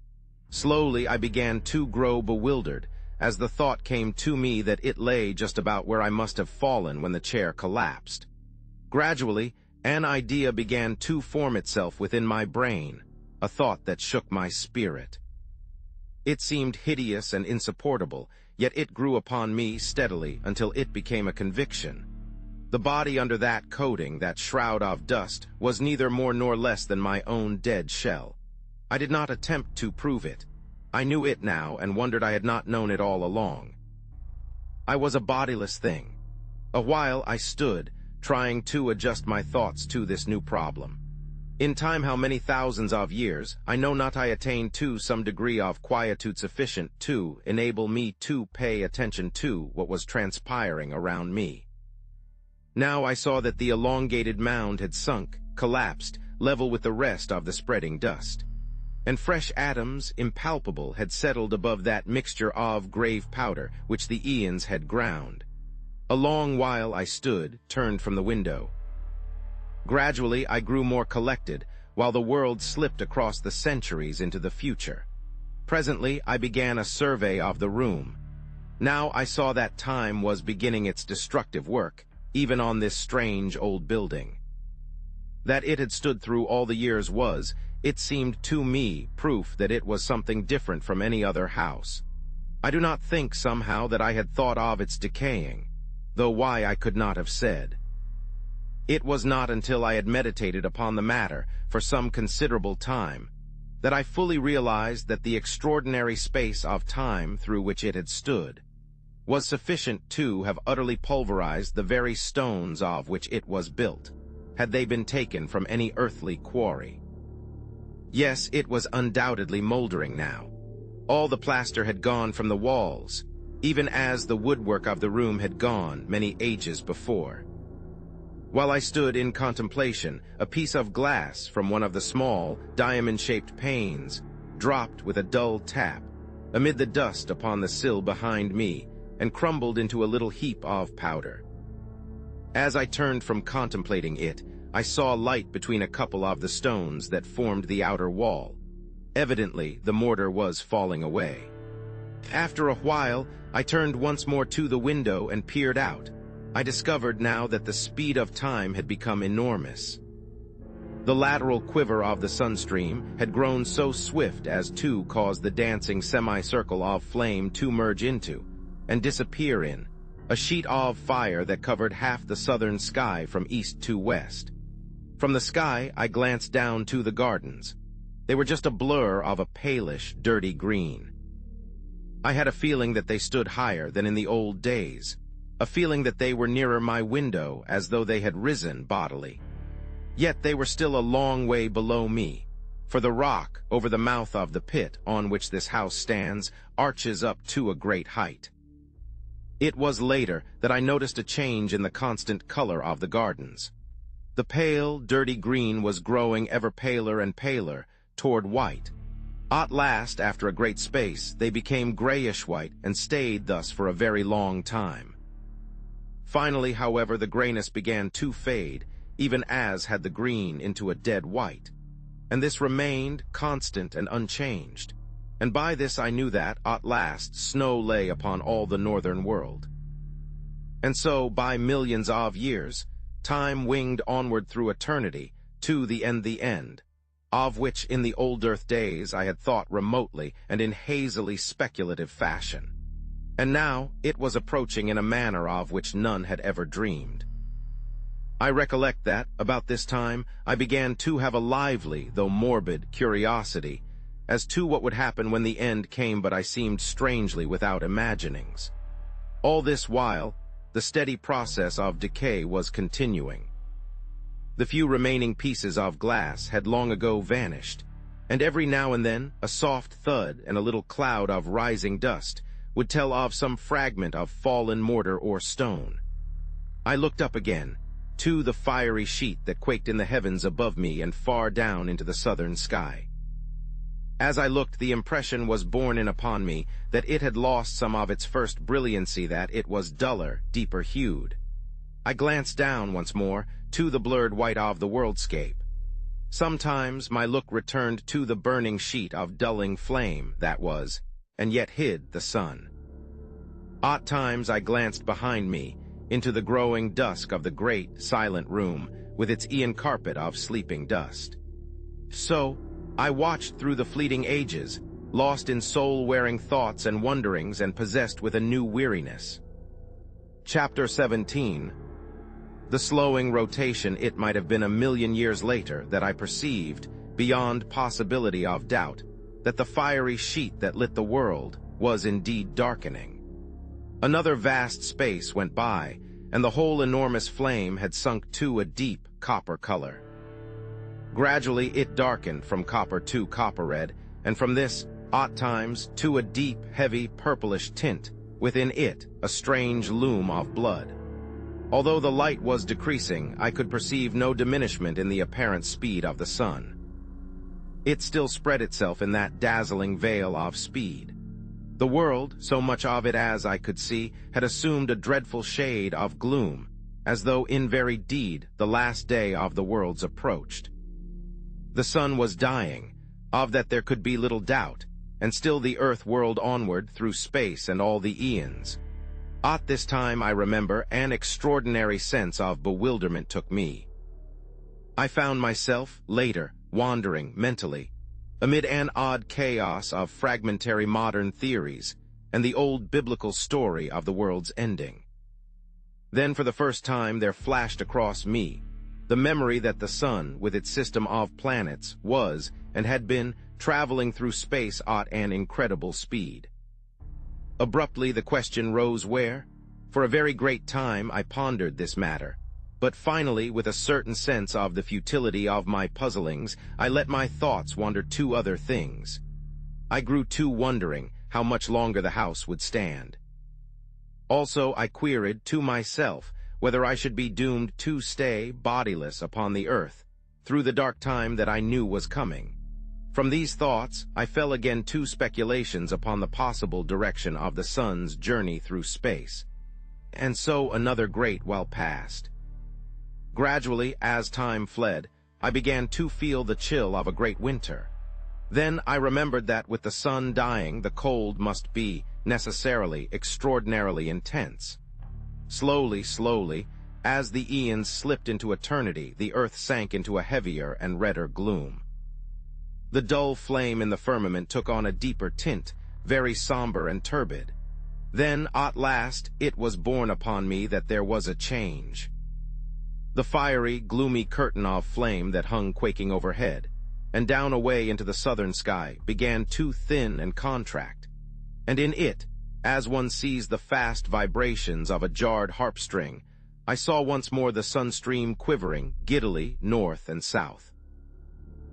Slowly I began to grow bewildered, as the thought came to me that it lay just about where I must have fallen when the chair collapsed. Gradually, an idea began to form itself within my brain, a thought that shook my spirit. It seemed hideous and insupportable, yet it grew upon me steadily until it became a conviction. The body under that coating, that shroud of dust, was neither more nor less than my own dead shell. I did not attempt to prove it. I knew it now and wondered I had not known it all along. I was a bodiless thing. A while I stood, trying to adjust my thoughts to this new problem. In time, how many thousands of years, I know not, I attained to some degree of quietude sufficient to enable me to pay attention to what was transpiring around me. Now I saw that the elongated mound had sunk, collapsed, level with the rest of the spreading dust. And fresh atoms, impalpable, had settled above that mixture of grave powder which the eons had ground. A long while I stood, turned from the window. Gradually I grew more collected, while the world slipped across the centuries into the future. Presently I began a survey of the room. Now I saw that time was beginning its destructive work, even on this strange old building. That it had stood through all the years was, it seemed to me, proof that it was something different from any other house. I do not think somehow that I had thought of its decaying, though why I could not have said. It was not until I had meditated upon the matter for some considerable time that I fully realized that the extraordinary space of time through which it had stood was sufficient to have utterly pulverized the very stones of which it was built, had they been taken from any earthly quarry. Yes, it was undoubtedly moldering now. All the plaster had gone from the walls, even as the woodwork of the room had gone many ages before. While I stood in contemplation, a piece of glass from one of the small, diamond-shaped panes dropped with a dull tap amid the dust upon the sill behind me and crumbled into a little heap of powder. As I turned from contemplating it, I saw light between a couple of the stones that formed the outer wall. Evidently, the mortar was falling away. After a while, I turned once more to the window and peered out. I discovered now that the speed of time had become enormous. The lateral quiver of the sunstream had grown so swift as to cause the dancing semicircle of flame to merge into and disappear in a sheet of fire that covered half the southern sky from east to west. From the sky, I glanced down to the gardens. They were just a blur of a palish, dirty green. I had a feeling that they stood higher than in the old days, a feeling that they were nearer my window as though they had risen bodily. Yet they were still a long way below me, for the rock over the mouth of the pit on which this house stands arches up to a great height. It was later that I noticed a change in the constant color of the gardens. The pale, dirty green was growing ever paler and paler toward white. At last, after a great space, they became grayish-white and stayed thus for a very long time. Finally, however, the grayness began to fade, even as had the green, into a dead white, and this remained constant and unchanged. And by this I knew that, at last, snow lay upon all the northern world. And so, by millions of years, time winged onward through eternity to the end, of which in the old earth days I had thought remotely and in hazily speculative fashion. And now it was approaching in a manner of which none had ever dreamed. I recollect that, about this time, I began to have a lively, though morbid, curiosity as to what would happen when the end came, but I seemed strangely without imaginings. All this while, the steady process of decay was continuing. The few remaining pieces of glass had long ago vanished, and every now and then a soft thud and a little cloud of rising dust would tell of some fragment of fallen mortar or stone. I looked up again, to the fiery sheet that quaked in the heavens above me and far down into the southern sky. As I looked, the impression was borne in upon me that it had lost some of its first brilliancy, that it was duller, deeper hued. I glanced down once more to the blurred white of the worldscape. Sometimes my look returned to the burning sheet of dulling flame that was, and yet hid the sun. At times I glanced behind me into the growing dusk of the great, silent room with its eon carpet of sleeping dust. So I watched through the fleeting ages, lost in soul-wearing thoughts and wonderings and possessed with a new weariness. Chapter 17. The slowing rotation. It might have been a million years later that I perceived, beyond possibility of doubt, that the fiery sheet that lit the world was indeed darkening. Another vast space went by, and the whole enormous flame had sunk to a deep copper color. Gradually it darkened from copper to copper-red, and from this, at times, to a deep, heavy, purplish tint, within it a strange loom of blood. Although the light was decreasing, I could perceive no diminishment in the apparent speed of the sun. It still spread itself in that dazzling veil of speed. The world, so much of it as I could see, had assumed a dreadful shade of gloom, as though in very deed the last day of the worlds approached. The sun was dying, of that there could be little doubt, and still the earth whirled onward through space and all the eons. At this time, I remember, an extraordinary sense of bewilderment took me. I found myself, later, wandering mentally, amid an odd chaos of fragmentary modern theories and the old biblical story of the world's ending. Then for the first time there flashed across me the memory that the sun, with its system of planets, was and had been traveling through space at an incredible speed. Abruptly the question rose where? For a very great time I pondered this matter, but finally, with a certain sense of the futility of my puzzlings, I let my thoughts wander to other things. I grew too wondering how much longer the house would stand. Also, I queried to myself whether I should be doomed to stay bodiless upon the earth through the dark time that I knew was coming. From these thoughts, I fell again to speculations upon the possible direction of the sun's journey through space. And so another great while passed. Gradually, as time fled, I began to feel the chill of a great winter. Then I remembered that with the sun dying, the cold must be, necessarily, extraordinarily intense. Slowly, as the eons slipped into eternity, the earth sank into a heavier and redder gloom. The dull flame in the firmament took on a deeper tint, very somber and turbid. Then, at last, it was borne upon me that there was a change. The fiery, gloomy curtain of flame that hung quaking overhead, and down away into the southern sky, began to thin and contract, and in it, as one sees the fast vibrations of a jarred harp string, I saw once more the sunstream quivering giddily north and south.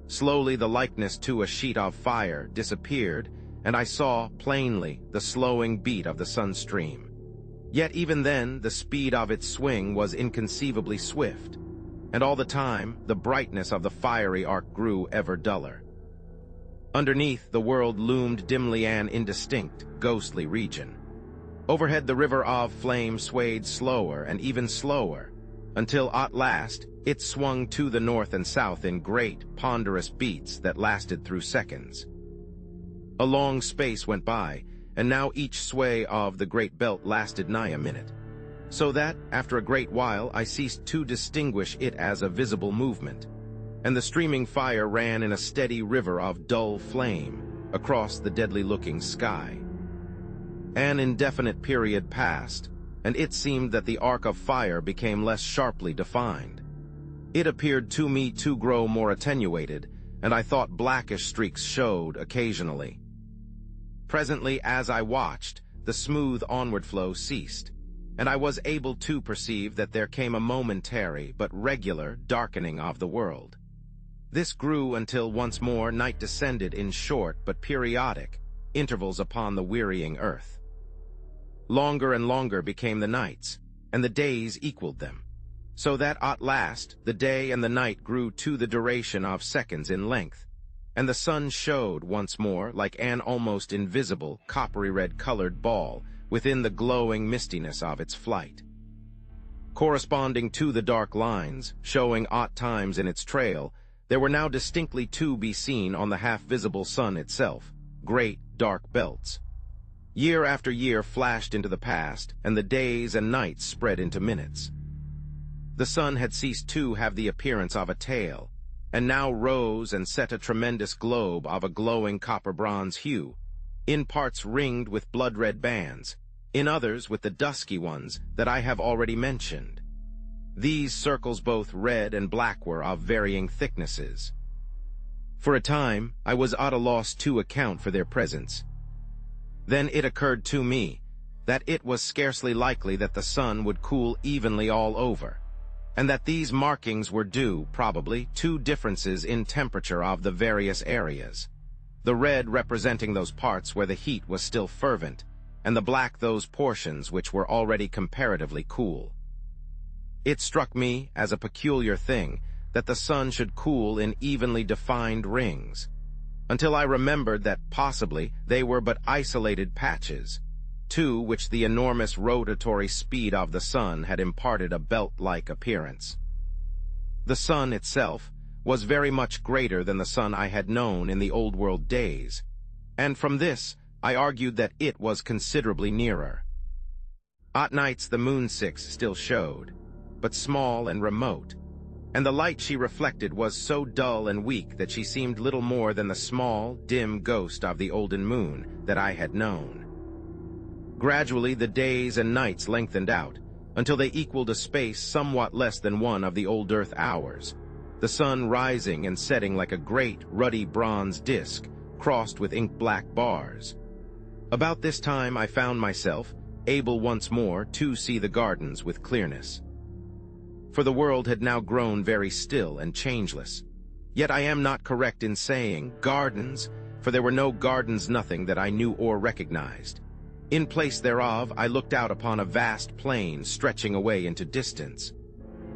Slowly the likeness to a sheet of fire disappeared, and I saw plainly the slowing beat of the sunstream. Yet even then, the speed of its swing was inconceivably swift, and all the time, the brightness of the fiery arc grew ever duller. Underneath, the world loomed dimly an indistinct, ghostly region. Overhead, the river of flame swayed slower and even slower, until at last, it swung to the north and south in great, ponderous beats that lasted through seconds. A long space went by, and now each sway of the great belt lasted nigh a minute, so that, after a great while, I ceased to distinguish it as a visible movement, and the streaming fire ran in a steady river of dull flame across the deadly-looking sky. An indefinite period passed, and it seemed that the arc of fire became less sharply defined. It appeared to me to grow more attenuated, and I thought blackish streaks showed occasionally. Presently, as I watched, the smooth onward flow ceased, and I was able to perceive that there came a momentary but regular darkening of the world. This grew until once more night descended in short but periodic intervals upon the wearying earth. Longer and longer became the nights, and the days equaled them, so that at last the day and the night grew to the duration of seconds in length, and the sun showed once more like an almost invisible, coppery-red colored ball within the glowing mistiness of its flight. Corresponding to the dark lines, showing at times in its trail, there were now distinctly to be seen on the half-visible sun itself, great dark belts. Year after year flashed into the past, and the days and nights spread into minutes. The sun had ceased to have the appearance of a tail, and now rose and set a tremendous globe of a glowing copper-bronze hue, in parts ringed with blood-red bands, in others with the dusky ones that I have already mentioned. These circles, both red and black, were of varying thicknesses. For a time, I was at a loss to account for their presence. Then it occurred to me that it was scarcely likely that the sun would cool evenly all over, and that these markings were due, probably, to differences in temperature of the various areas, the red representing those parts where the heat was still fervent, and the black those portions which were already comparatively cool. It struck me as a peculiar thing that the sun should cool in evenly defined rings, until I remembered that possibly they were but isolated patches, to which the enormous rotatory speed of the sun had imparted a belt-like appearance. The sun itself was very much greater than the sun I had known in the old world days, and from this I argued that it was considerably nearer. At nights the moon still showed, but small and remote, and the light she reflected was so dull and weak that she seemed little more than the small, dim ghost of the olden moon that I had known. Gradually the days and nights lengthened out, until they equaled a space somewhat less than one of the old Earth hours, the sun rising and setting like a great, ruddy bronze disk, crossed with ink-black bars. About this time I found myself able once more to see the gardens with clearness. For the world had now grown very still and changeless. Yet I am not correct in saying gardens, for there were no gardens nothing that I knew or recognized. In place thereof I looked out upon a vast plain stretching away into distance.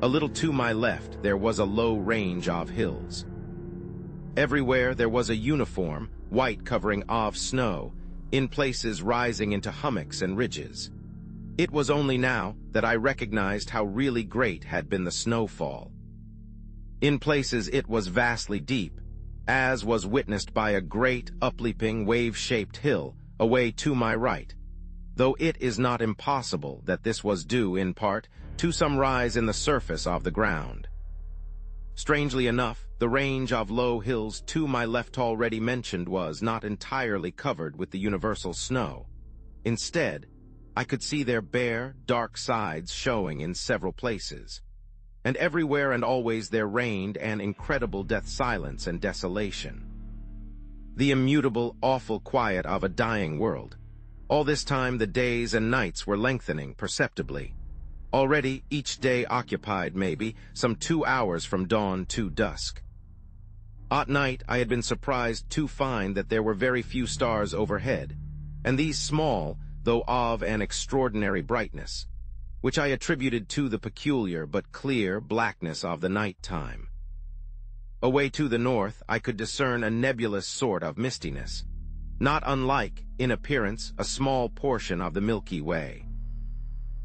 A little to my left there was a low range of hills. Everywhere there was a uniform, white covering of snow, in places rising into hummocks and ridges. It was only now that I recognized how really great had been the snowfall. In places it was vastly deep, as was witnessed by a great, upleaping, wave-shaped hill away to my right, though it is not impossible that this was due, in part, to some rise in the surface of the ground. Strangely enough, the range of low hills to my left already mentioned was not entirely covered with the universal snow. Instead, I could see their bare, dark sides showing in several places, and everywhere and always there reigned an incredible death silence and desolation. The immutable, awful quiet of a dying world. All this time the days and nights were lengthening perceptibly. Already each day occupied, maybe, some 2 hours from dawn to dusk. At night I had been surprised to find that there were very few stars overhead, and these small, though of an extraordinary brightness, which I attributed to the peculiar but clear blackness of the night time. Away to the north I could discern a nebulous sort of mistiness, not unlike, in appearance, a small portion of the Milky Way.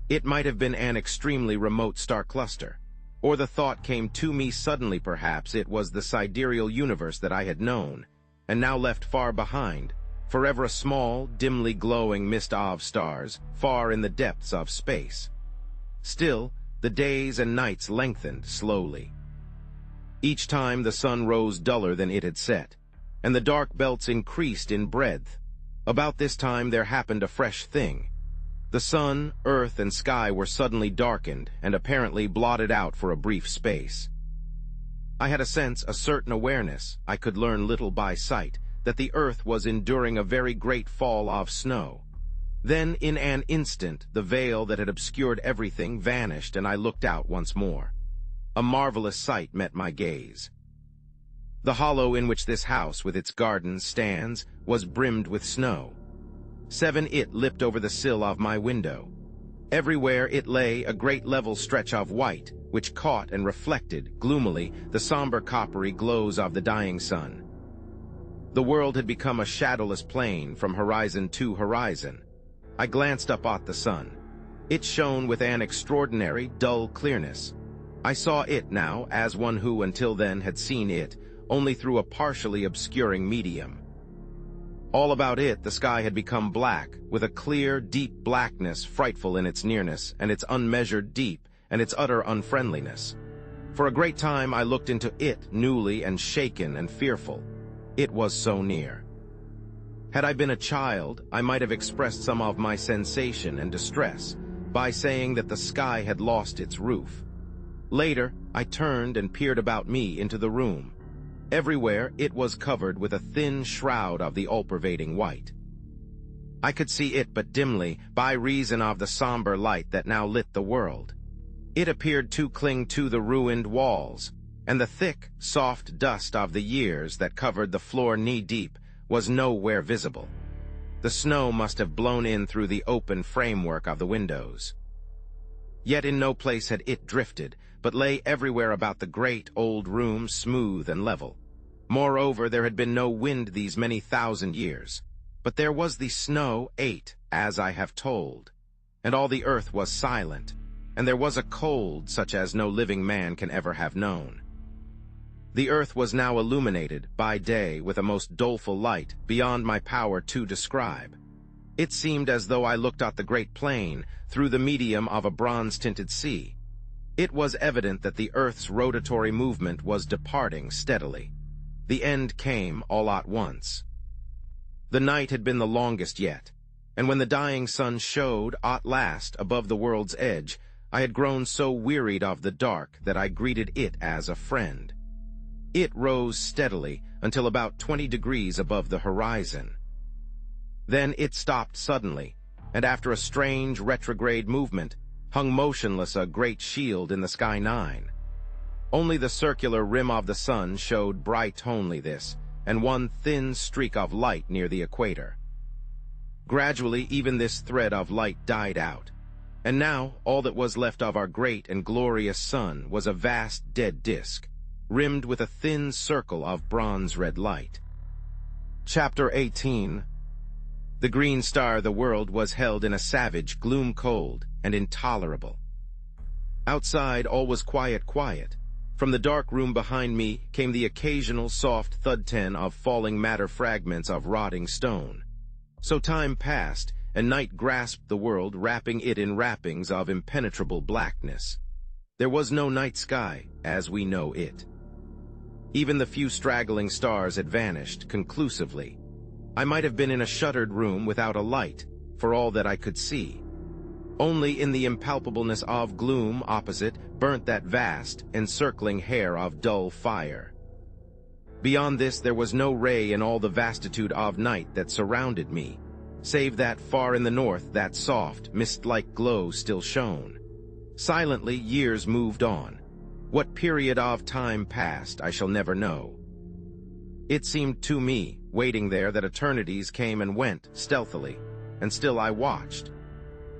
It might have been an extremely remote star cluster, or the thought came to me suddenly perhaps it was the sidereal universe that I had known, and now left far behind, forever a small, dimly glowing mist of stars, far in the depths of space. Still, the days and nights lengthened slowly. Each time the sun rose duller than it had set, and the dark belts increased in breadth. About this time there happened a fresh thing. The sun, earth, and sky were suddenly darkened and apparently blotted out for a brief space. I had a sense, a certain awareness, I could learn little by sight, that the earth was enduring a very great fall of snow. Then, in an instant, the veil that had obscured everything vanished, and I looked out once more. A marvelous sight met my gaze. The hollow in which this house with its gardens stands was brimmed with snow. 7 it lipped over the sill of my window. Everywhere it lay a great level stretch of white, which caught and reflected, gloomily, the somber coppery glows of the dying sun. The world had become a shadowless plain from horizon to horizon. I glanced up at the sun. It shone with an extraordinary, dull clearness. I saw it now as one who until then had seen it only through a partially obscuring medium. All about it the sky had become black, with a clear, deep blackness frightful in its nearness and its unmeasured deep and its utter unfriendliness. For a great time I looked into it newly and shaken and fearful. It was so near. Had I been a child, I might have expressed some of my sensation and distress by saying that the sky had lost its roof. Later, I turned and peered about me into the room. Everywhere it was covered with a thin shroud of the all-pervading white. I could see it but dimly by reason of the somber light that now lit the world. It appeared to cling to the ruined walls, and the thick, soft dust of the years that covered the floor knee-deep was nowhere visible. The snow must have blown in through the open framework of the windows. Yet in no place had it drifted, but lay everywhere about the great old room smooth and level. Moreover, there had been no wind these many thousand years. But there was the snow ate, as I have told, and all the earth was silent, and there was a cold such as no living man can ever have known. The earth was now illuminated by day with a most doleful light beyond my power to describe. It seemed as though I looked at the great plain through the medium of a bronze-tinted sea. It was evident that the earth's rotatory movement was departing steadily. The end came all at once. The night had been the longest yet, and when the dying sun showed at last above the world's edge, I had grown so wearied of the dark that I greeted it as a friend. It rose steadily until about 20 degrees above the horizon. Then it stopped suddenly, and after a strange retrograde movement, hung motionless a great shield in the sky 9. Only the circular rim of the sun showed bright only this, and one thin streak of light near the equator. Gradually, even this thread of light died out, and now all that was left of our great and glorious sun was a vast dead disk, rimmed with a thin circle of bronze-red light. Chapter 18. The green star the world was held in a savage gloom cold and intolerable. Outside all was quiet. From the dark room behind me came the occasional soft thud-tin of falling matter fragments of rotting stone. So time passed, and night grasped the world, wrapping it in wrappings of impenetrable blackness. There was no night sky, as we know it. Even the few straggling stars had vanished conclusively. I might have been in a shuttered room without a light, for all that I could see. Only in the impalpableness of gloom opposite burnt that vast, encircling hair of dull fire. Beyond this there was no ray in all the vastitude of night that surrounded me, save that far in the north that soft, mist-like glow still shone. Silently years moved on. What period of time passed I shall never know. It seemed to me, waiting there, that eternities came and went stealthily, and still I watched.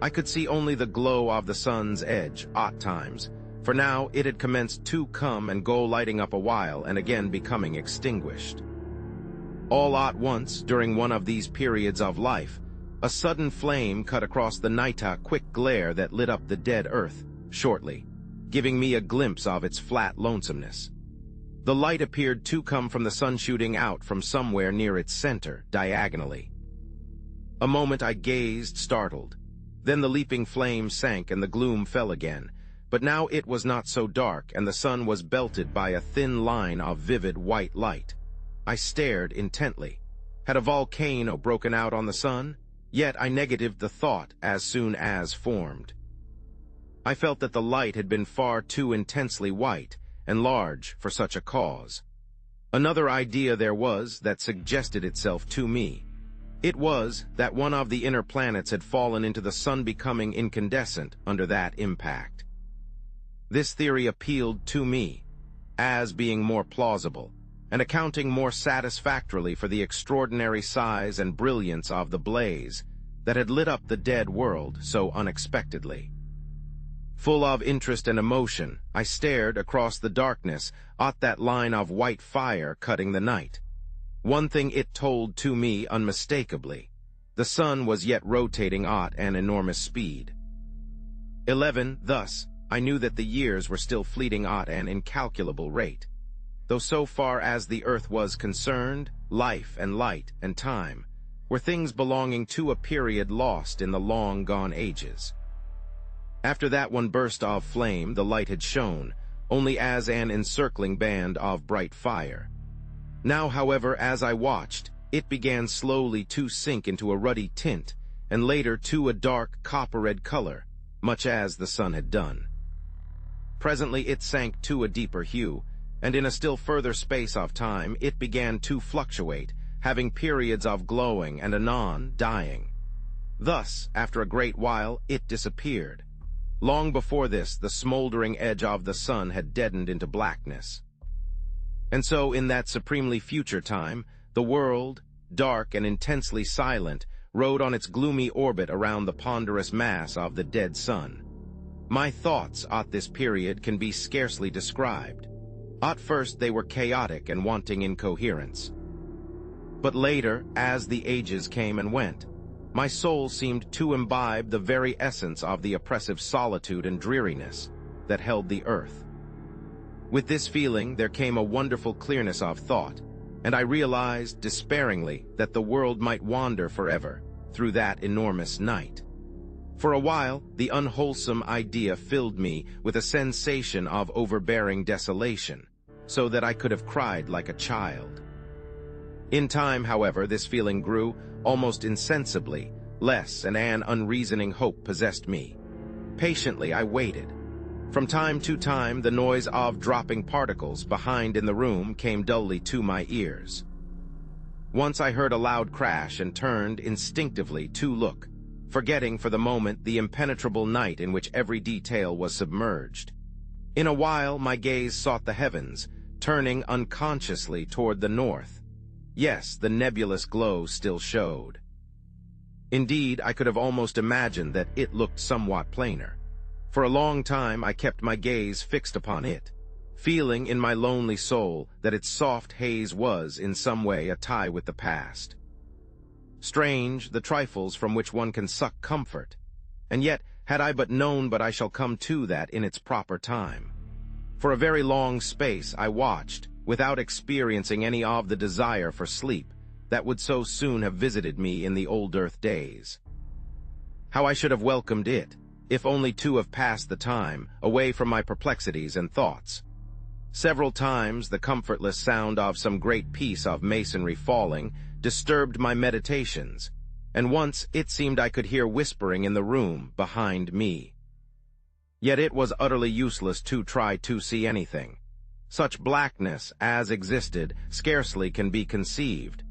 I could see only the glow of the sun's edge at times, for now it had commenced to come and go, lighting up a while and again becoming extinguished. All at once, during one of these periods of life, a sudden flame cut across the night, a quick glare that lit up the dead earth shortly, giving me a glimpse of its flat lonesomeness. The light appeared to come from the sun shooting out from somewhere near its center, diagonally. A moment I gazed, startled. Then the leaping flame sank and the gloom fell again, but now it was not so dark, and the sun was belted by a thin line of vivid white light. I stared intently. Had a volcano broken out on the sun? Yet I negatived the thought as soon as formed. I felt that the light had been far too intensely white and large for such a cause. Another idea there was that suggested itself to me. It was that one of the inner planets had fallen into the sun, becoming incandescent under that impact. This theory appealed to me as being more plausible and accounting more satisfactorily for the extraordinary size and brilliance of the blaze that had lit up the dead world so unexpectedly. Full of interest and emotion, I stared across the darkness at that line of white fire cutting the night. One thing it told to me unmistakably: the sun was yet rotating at an enormous speed. 11. Thus, I knew that the years were still fleeting at an incalculable rate. Though so far as the earth was concerned, life and light and time were things belonging to a period lost in the long-gone ages. After that one burst of flame, the light had shone only as an encircling band of bright fire. Now, however, as I watched, it began slowly to sink into a ruddy tint, and later to a dark copper-red color, much as the sun had done. Presently it sank to a deeper hue, and in a still further space of time it began to fluctuate, having periods of glowing and anon dying. Thus, after a great while, it disappeared. Long before this, the smoldering edge of the sun had deadened into blackness. And so, in that supremely future time, the world, dark and intensely silent, rode on its gloomy orbit around the ponderous mass of the dead sun. My thoughts at this period can be scarcely described. At first they were chaotic and wanting incoherence. But later, as the ages came and went, my soul seemed to imbibe the very essence of the oppressive solitude and dreariness that held the earth. With this feeling there came a wonderful clearness of thought, and I realized despairingly that the world might wander forever through that enormous night. For a while, the unwholesome idea filled me with a sensation of overbearing desolation, so that I could have cried like a child. In time, however, this feeling grew, almost insensibly, less, and an unreasoning hope possessed me. Patiently I waited. From time to time, the noise of dropping particles behind in the room came dully to my ears. Once I heard a loud crash and turned instinctively to look, forgetting for the moment the impenetrable night in which every detail was submerged. In a while, my gaze sought the heavens, turning unconsciously toward the north. Yes, the nebulous glow still showed. Indeed, I could have almost imagined that it looked somewhat plainer. For a long time I kept my gaze fixed upon it, feeling in my lonely soul that its soft haze was, in some way, a tie with the past. Strange, the trifles from which one can suck comfort. And yet, had I but known, but I shall come to that in its proper time. For a very long space I watched, without experiencing any of the desire for sleep that would so soon have visited me in the old earth days. How I should have welcomed it, if only to have passed the time, away from my perplexities and thoughts. Several times the comfortless sound of some great piece of masonry falling disturbed my meditations, and once it seemed I could hear whispering in the room behind me. Yet it was utterly useless to try to see anything. Such blackness as existed scarcely can be conceived.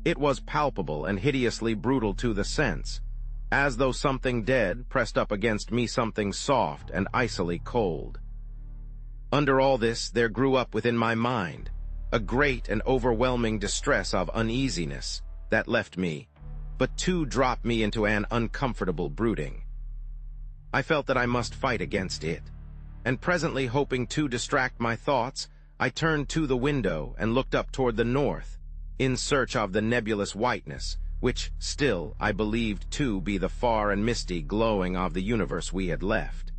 It was palpable and hideously brutal to the sense, as though something dead pressed up against me something soft and icily cold. Under all this there grew up within my mind a great and overwhelming distress of uneasiness that left me, but to drop me into an uncomfortable brooding. I felt that I must fight against it, and presently, hoping to distract my thoughts, I turned to the window and looked up toward the north, in search of the nebulous whiteness, which still I believed to be the far and misty glowing of the universe we had left.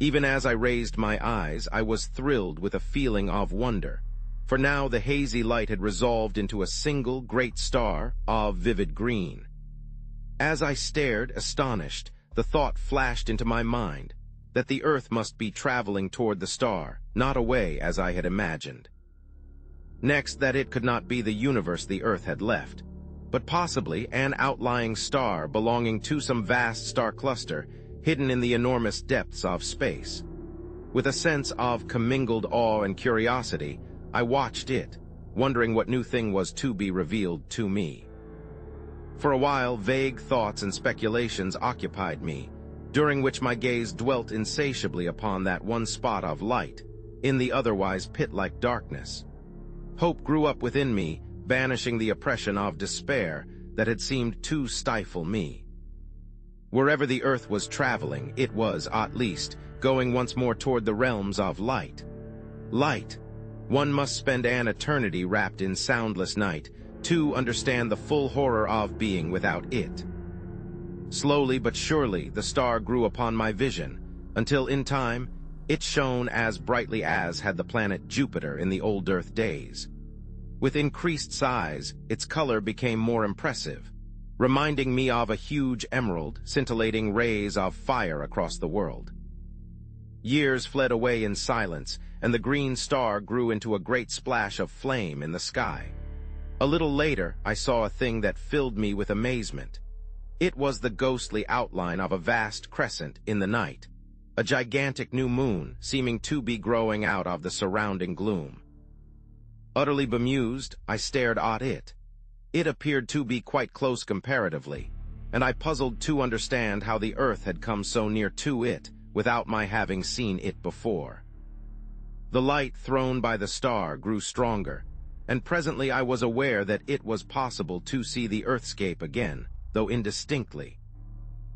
Even as I raised my eyes, I was thrilled with a feeling of wonder, for now the hazy light had resolved into a single great star of vivid green. As I stared, astonished, the thought flashed into my mind that the earth must be traveling toward the star, not away as I had imagined. Next, that it could not be the universe the earth had left, but possibly an outlying star belonging to some vast star cluster hidden in the enormous depths of space. With a sense of commingled awe and curiosity, I watched it, wondering what new thing was to be revealed to me. For a while, vague thoughts and speculations occupied me, during which my gaze dwelt insatiably upon that one spot of light, in the otherwise pit-like darkness. Hope grew up within me, banishing the oppression of despair that had seemed to stifle me. Wherever the earth was traveling, it was, at least, going once more toward the realms of light. Light. One must spend an eternity wrapped in soundless night to understand the full horror of being without it. Slowly but surely the star grew upon my vision, until in time it shone as brightly as had the planet Jupiter in the old earth days. With increased size, its color became more impressive, reminding me of a huge emerald scintillating rays of fire across the world. Years fled away in silence, and the green star grew into a great splash of flame in the sky. A little later, I saw a thing that filled me with amazement. It was the ghostly outline of a vast crescent in the night, a gigantic new moon seeming to be growing out of the surrounding gloom. Utterly bemused, I stared at it. It appeared to be quite close comparatively, and I puzzled to understand how the earth had come so near to it without my having seen it before. The light thrown by the star grew stronger, and presently I was aware that it was possible to see the earthscape again, though indistinctly.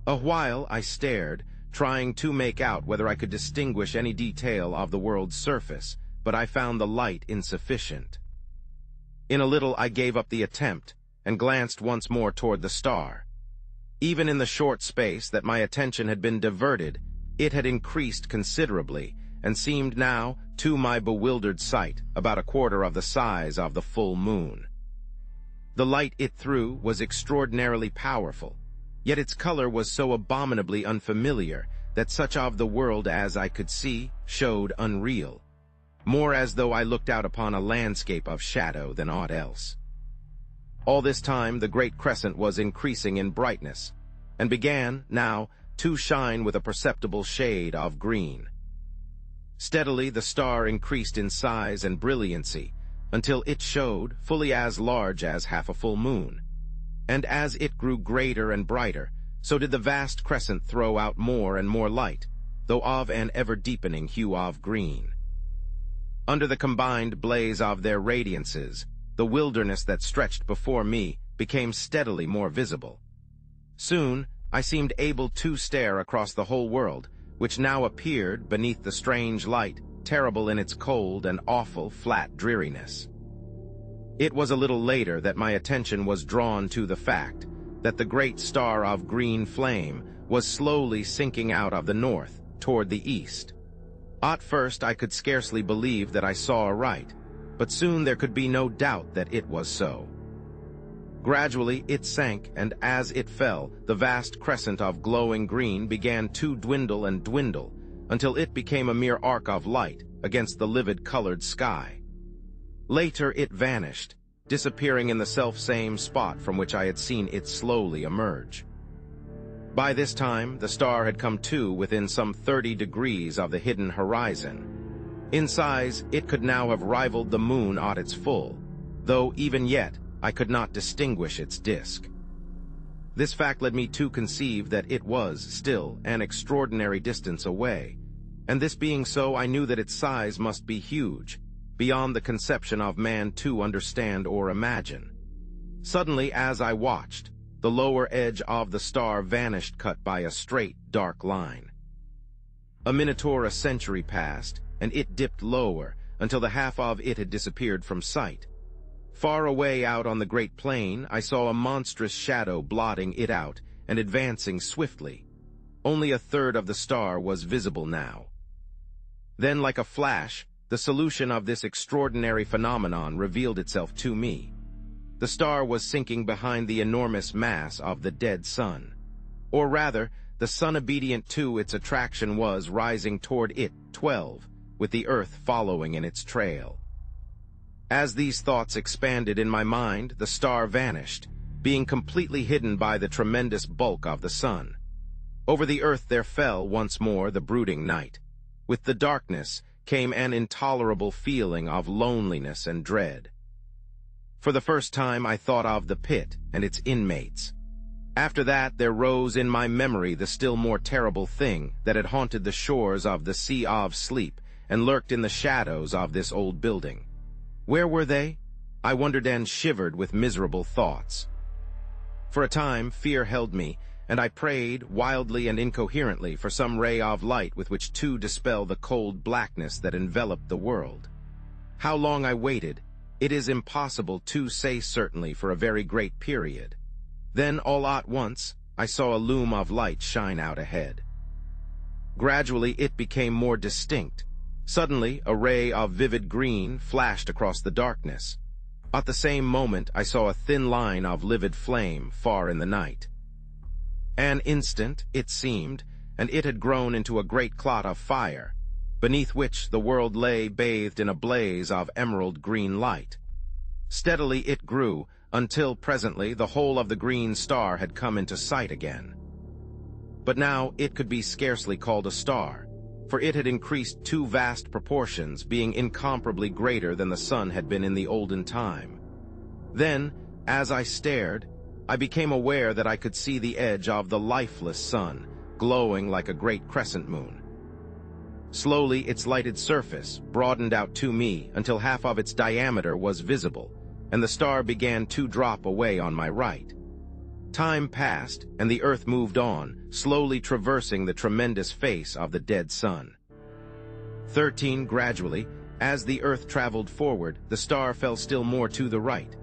A while I stared, trying to make out whether I could distinguish any detail of the world's surface, but I found the light insufficient. In a little I gave up the attempt and glanced once more toward the star. Even in the short space that my attention had been diverted, it had increased considerably and seemed now, to my bewildered sight, about a quarter of the size of the full moon. The light it threw was extraordinarily powerful, yet its color was so abominably unfamiliar that such of the world as I could see showed unreal, more as though I looked out upon a landscape of shadow than aught else. All this time the great crescent was increasing in brightness, and began, now, to shine with a perceptible shade of green. Steadily the star increased in size and brilliancy, until it showed fully as large as half a full moon. And as it grew greater and brighter, so did the vast crescent throw out more and more light, though of an ever-deepening hue of green. Under the combined blaze of their radiances, the wilderness that stretched before me became steadily more visible. Soon, I seemed able to stare across the whole world, which now appeared, beneath the strange light, terrible in its cold and awful flat dreariness. It was a little later that my attention was drawn to the fact that the great star of green flame was slowly sinking out of the north toward the east. At first I could scarcely believe that I saw aright, but soon there could be no doubt that it was so. Gradually it sank, and as it fell, the vast crescent of glowing green began to dwindle and dwindle, until it became a mere arc of light against the livid-colored sky. Later it vanished, disappearing in the self-same spot from which I had seen it slowly emerge. By this time, the star had come to within some 30 degrees of the hidden horizon. In size, it could now have rivaled the moon at its full, though even yet I could not distinguish its disk. This fact led me to conceive that it was still an extraordinary distance away, and this being so, I knew that its size must be huge, beyond the conception of man to understand or imagine. Suddenly, as I watched, the lower edge of the star vanished, cut by a straight, dark line. A minotaur century passed, and it dipped lower, until the half of it had disappeared from sight. Far away out on the great plain, I saw a monstrous shadow blotting it out and advancing swiftly. Only a third of the star was visible now. Then, like a flash, the solution of this extraordinary phenomenon revealed itself to me. The star was sinking behind the enormous mass of the dead sun. Or rather, the sun, obedient to its attraction, was rising toward it, 12, with the earth following in its trail. As these thoughts expanded in my mind, the star vanished, being completely hidden by the tremendous bulk of the sun. Over the earth there fell once more the brooding night. With the darkness came an intolerable feeling of loneliness and dread. For the first time I thought of the pit and its inmates. After that there rose in my memory the still more terrible thing that had haunted the shores of the Sea of Sleep and lurked in the shadows of this old building. Where were they? I wondered and shivered with miserable thoughts. For a time fear held me, and I prayed wildly and incoherently for some ray of light with which to dispel the cold blackness that enveloped the world. How long I waited, it is impossible to say certainly, for a very great period. Then, all at once, I saw a loom of light shine out ahead. Gradually it became more distinct. Suddenly, a ray of vivid green flashed across the darkness. At the same moment, I saw a thin line of livid flame far in the night. An instant, it seemed, and it had grown into a great clot of fire, beneath which the world lay bathed in a blaze of emerald green light. Steadily it grew, until presently the whole of the green star had come into sight again. But now it could be scarcely called a star, for it had increased to vast proportions, being incomparably greater than the sun had been in the olden time. Then, as I stared, I became aware that I could see the edge of the lifeless sun, glowing like a great crescent moon. Slowly its lighted surface broadened out to me until half of its diameter was visible, and the star began to drop away on my right. Time passed, and the Earth moved on, slowly traversing the tremendous face of the dead sun. 13. Gradually, as the Earth traveled forward, the star fell still more to the right,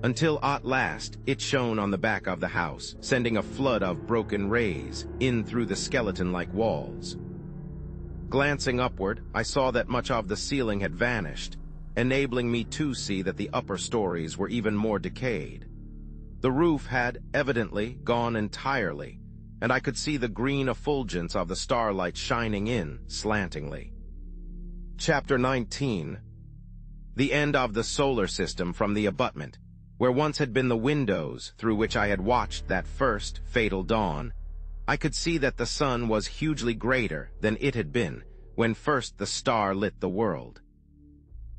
until at last it shone on the back of the house, sending a flood of broken rays in through the skeleton-like walls. Glancing upward, I saw that much of the ceiling had vanished, enabling me to see that the upper stories were even more decayed. The roof had evidently gone entirely, and I could see the green effulgence of the starlight shining in slantingly. Chapter 19. The end of the solar system from the abutment, where once had been the windows through which I had watched that first fatal dawn. I could see that the sun was hugely greater than it had been when first the star lit the world.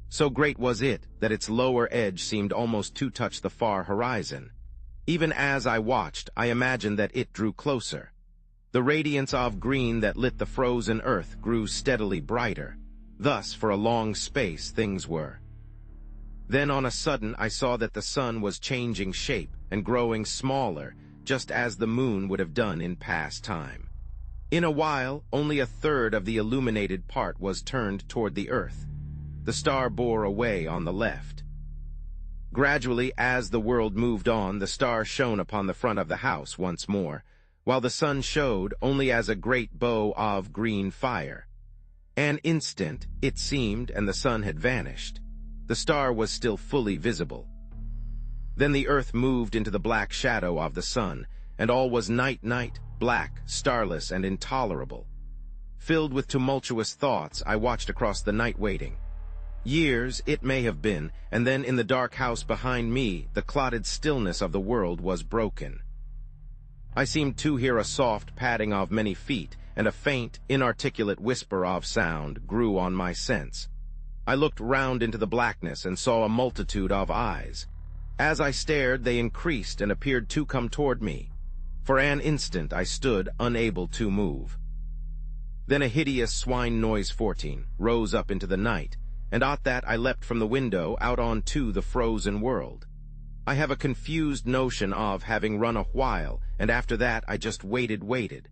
So great was it that its lower edge seemed almost to touch the far horizon. Even as I watched, I imagined that it drew closer. The radiance of green that lit the frozen earth grew steadily brighter. Thus, for a long space, things were. Then on a sudden, I saw that the sun was changing shape and growing smaller, just as the moon would have done in past time. In a while, only a third of the illuminated part was turned toward the earth. The star bore away on the left. Gradually, as the world moved on, the star shone upon the front of the house once more, while the sun showed only as a great bow of green fire. An instant, it seemed, and the sun had vanished. The star was still fully visible. Then the earth moved into the black shadow of the sun, and all was night, black, starless, and intolerable. Filled with tumultuous thoughts, I watched across the night waiting. Years, it may have been, and then in the dark house behind me, the clotted stillness of the world was broken. I seemed to hear a soft padding of many feet, and a faint, inarticulate whisper of sound grew on my sense. I looked round into the blackness and saw a multitude of eyes. As I stared, they increased and appeared to come toward me. For an instant I stood, unable to move. Then a hideous swine noise 14 rose up into the night, and at that I leapt from the window out onto the frozen world. I have a confused notion of having run a while, and after that I just waited.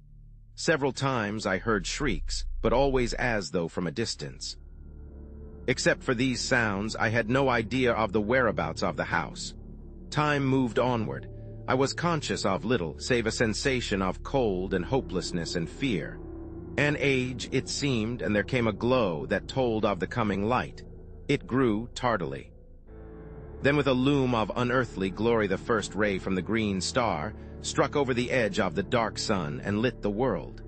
Several times I heard shrieks, but always as though from a distance. Except for these sounds, I had no idea of the whereabouts of the house. Time moved onward. I was conscious of little, save a sensation of cold and hopelessness and fear. An age, it seemed, and there came a glow that told of the coming light. It grew tardily. Then with a loom of unearthly glory, the first ray from the green star struck over the edge of the dark sun and lit the world.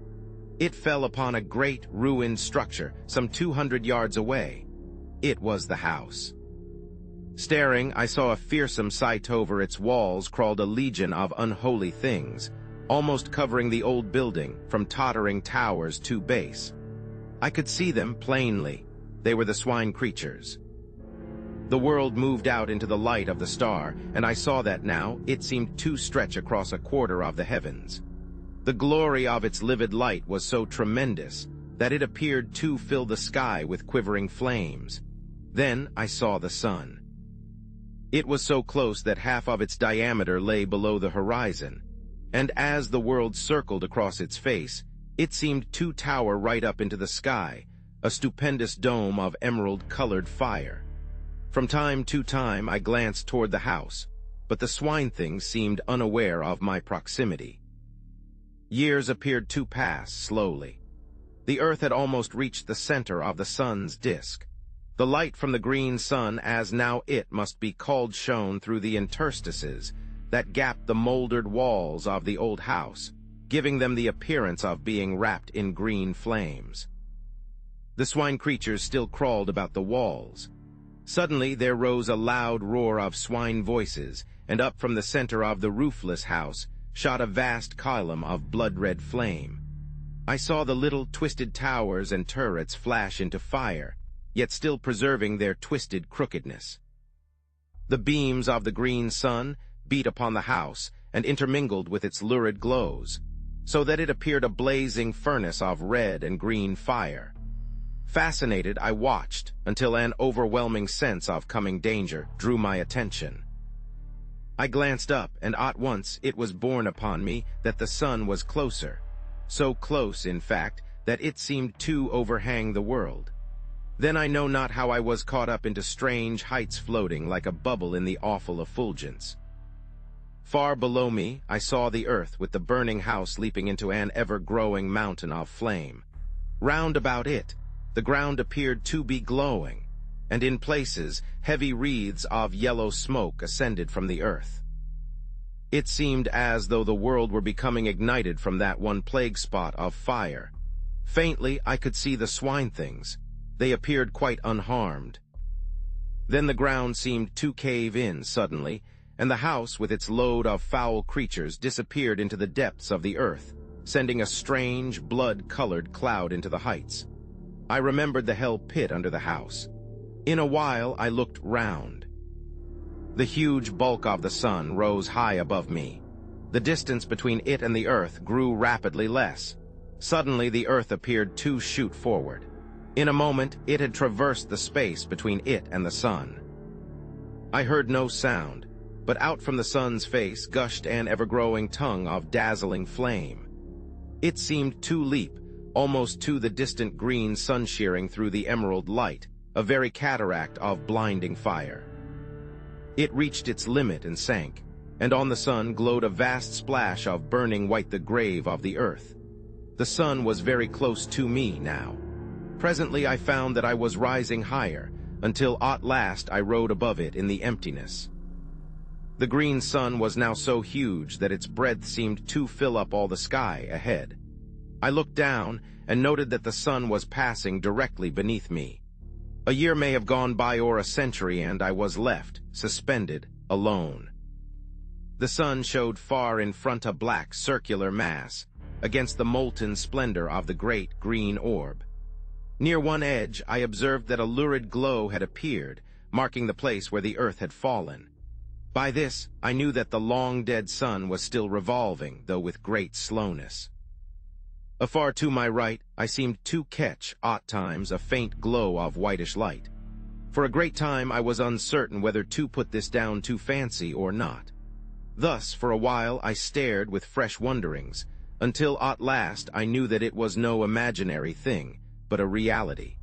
It fell upon a great ruined structure some 200 yards away. It was the house. Staring, I saw a fearsome sight. Over its walls crawled a legion of unholy things, almost covering the old building from tottering towers to base. I could see them plainly. They were the swine creatures. The world moved out into the light of the star, and I saw that now it seemed to stretch across a quarter of the heavens. The glory of its livid light was so tremendous that it appeared to fill the sky with quivering flames. Then I saw the sun. It was so close that half of its diameter lay below the horizon, and as the world circled across its face, it seemed to tower right up into the sky, a stupendous dome of emerald-colored fire. From time to time I glanced toward the house, but the swine-things seemed unaware of my proximity. Years appeared to pass slowly. The earth had almost reached the center of the sun's disk. The light from the green sun, as now it must be called, shone through the interstices that gapped the molded walls of the old house, giving them the appearance of being wrapped in green flames. The swine creatures still crawled about the walls. Suddenly there rose a loud roar of swine voices, and up from the center of the roofless house shot a vast column of blood-red flame. I saw the little twisted towers and turrets flash into fire, yet still preserving their twisted crookedness. The beams of the green sun beat upon the house and intermingled with its lurid glows, so that it appeared a blazing furnace of red and green fire. Fascinated, I watched until an overwhelming sense of coming danger drew my attention. I glanced up, and at once it was borne upon me that the sun was closer. So close, in fact, that it seemed to overhang the world. Then I know not how I was caught up into strange heights floating like a bubble in the awful effulgence. Far below me, I saw the earth with the burning house leaping into an ever-growing mountain of flame. Round about it, the ground appeared to be glowing, and in places, heavy wreaths of yellow smoke ascended from the earth. It seemed as though the world were becoming ignited from that one plague spot of fire. Faintly, I could see the swine-things. They appeared quite unharmed. Then the ground seemed to cave in suddenly, and the house with its load of foul creatures disappeared into the depths of the earth, sending a strange, blood-colored cloud into the heights. I remembered the hell pit under the house. In a while, I looked round. The huge bulk of the sun rose high above me. The distance between it and the earth grew rapidly less. Suddenly, the earth appeared to shoot forward. In a moment, it had traversed the space between it and the sun. I heard no sound, but out from the sun's face gushed an ever-growing tongue of dazzling flame. It seemed to leap, almost to the distant green sun shearing through the emerald light, a very cataract of blinding fire. It reached its limit and sank, and on the sun glowed a vast splash of burning white, the grave of the earth. The sun was very close to me now. Presently I found that I was rising higher, until at last I rode above it in the emptiness. The green sun was now so huge that its breadth seemed to fill up all the sky ahead. I looked down and noted that the sun was passing directly beneath me. A year may have gone by or a century, and I was left, suspended, alone. The sun showed far in front, a black circular mass, against the molten splendor of the great green orb. Near one edge, I observed that a lurid glow had appeared, marking the place where the earth had fallen. By this, I knew that the long-dead sun was still revolving, though with great slowness. Afar to my right, I seemed to catch, at times, a faint glow of whitish light. For a great time I was uncertain whether to put this down to fancy or not. Thus, for a while, I stared with fresh wonderings, until at last I knew that it was no imaginary thing, but a reality.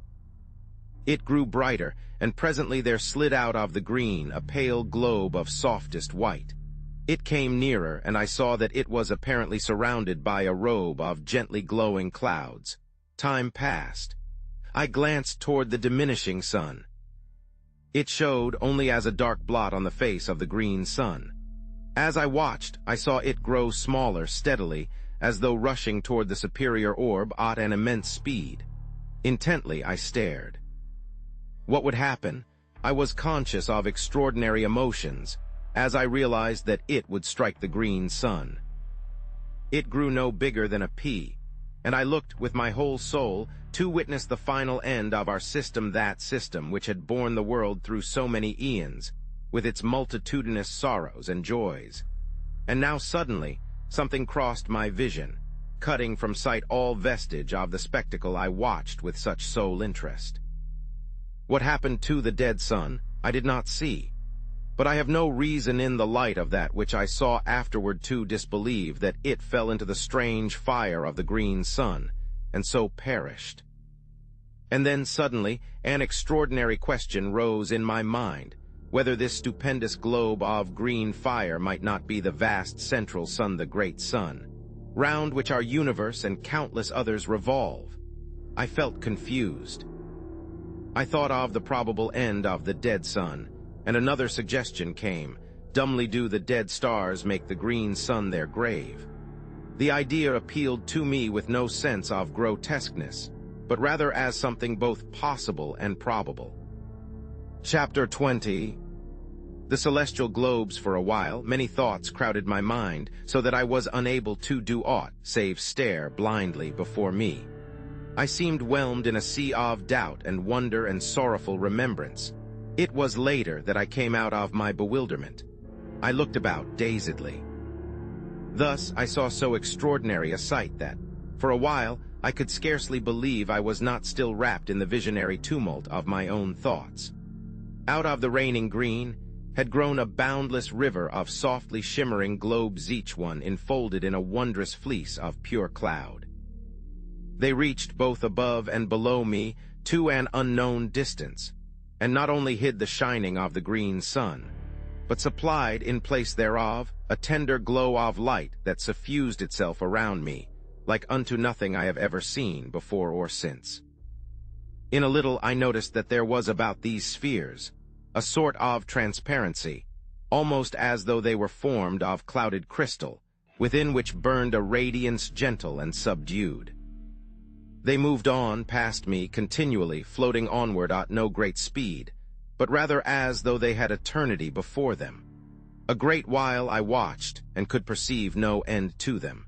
It grew brighter, and presently there slid out of the green a pale globe of softest white. It came nearer, and I saw that it was apparently surrounded by a robe of gently glowing clouds. Time passed. I glanced toward the diminishing sun. It showed only as a dark blot on the face of the green sun. As I watched, I saw it grow smaller steadily, as though rushing toward the superior orb at an immense speed. Intently I stared. What would happen? I was conscious of extraordinary emotions, as I realized that it would strike the green sun. It grew no bigger than a pea, and I looked with my whole soul to witness the final end of our system, that system which had borne the world through so many eons, with its multitudinous sorrows and joys. And now suddenly, something crossed my vision, cutting from sight all vestige of the spectacle I watched with such sole interest. What happened to the dead sun, I did not see, but I have no reason in the light of that which I saw afterward to disbelieve that it fell into the strange fire of the green sun, and so perished. And then suddenly an extraordinary question rose in my mind, whether this stupendous globe of green fire might not be the vast central sun, the great sun, round which our universe and countless others revolve. I felt confused. I thought of the probable end of the dead sun, and another suggestion came: dumbly do the dead stars make the green sun their grave. The idea appealed to me with no sense of grotesqueness, but rather as something both possible and probable. Chapter 20. The celestial globes. For a while, many thoughts crowded my mind, so that I was unable to do aught save stare blindly before me. I seemed whelmed in a sea of doubt and wonder and sorrowful remembrance. It was later that I came out of my bewilderment. I looked about dazedly. Thus I saw so extraordinary a sight that, for a while, I could scarcely believe I was not still wrapped in the visionary tumult of my own thoughts. Out of the reigning green, had grown a boundless river of softly shimmering globes, each one enfolded in a wondrous fleece of pure cloud. They reached both above and below me to an unknown distance, and not only hid the shining of the green sun, but supplied in place thereof a tender glow of light that suffused itself around me, like unto nothing I have ever seen before or since. In a little I noticed that there was about these spheres a sort of transparency, almost as though they were formed of clouded crystal, within which burned a radiance gentle and subdued. They moved on past me continually, floating onward at no great speed, but rather as though they had eternity before them. A great while I watched, and could perceive no end to them.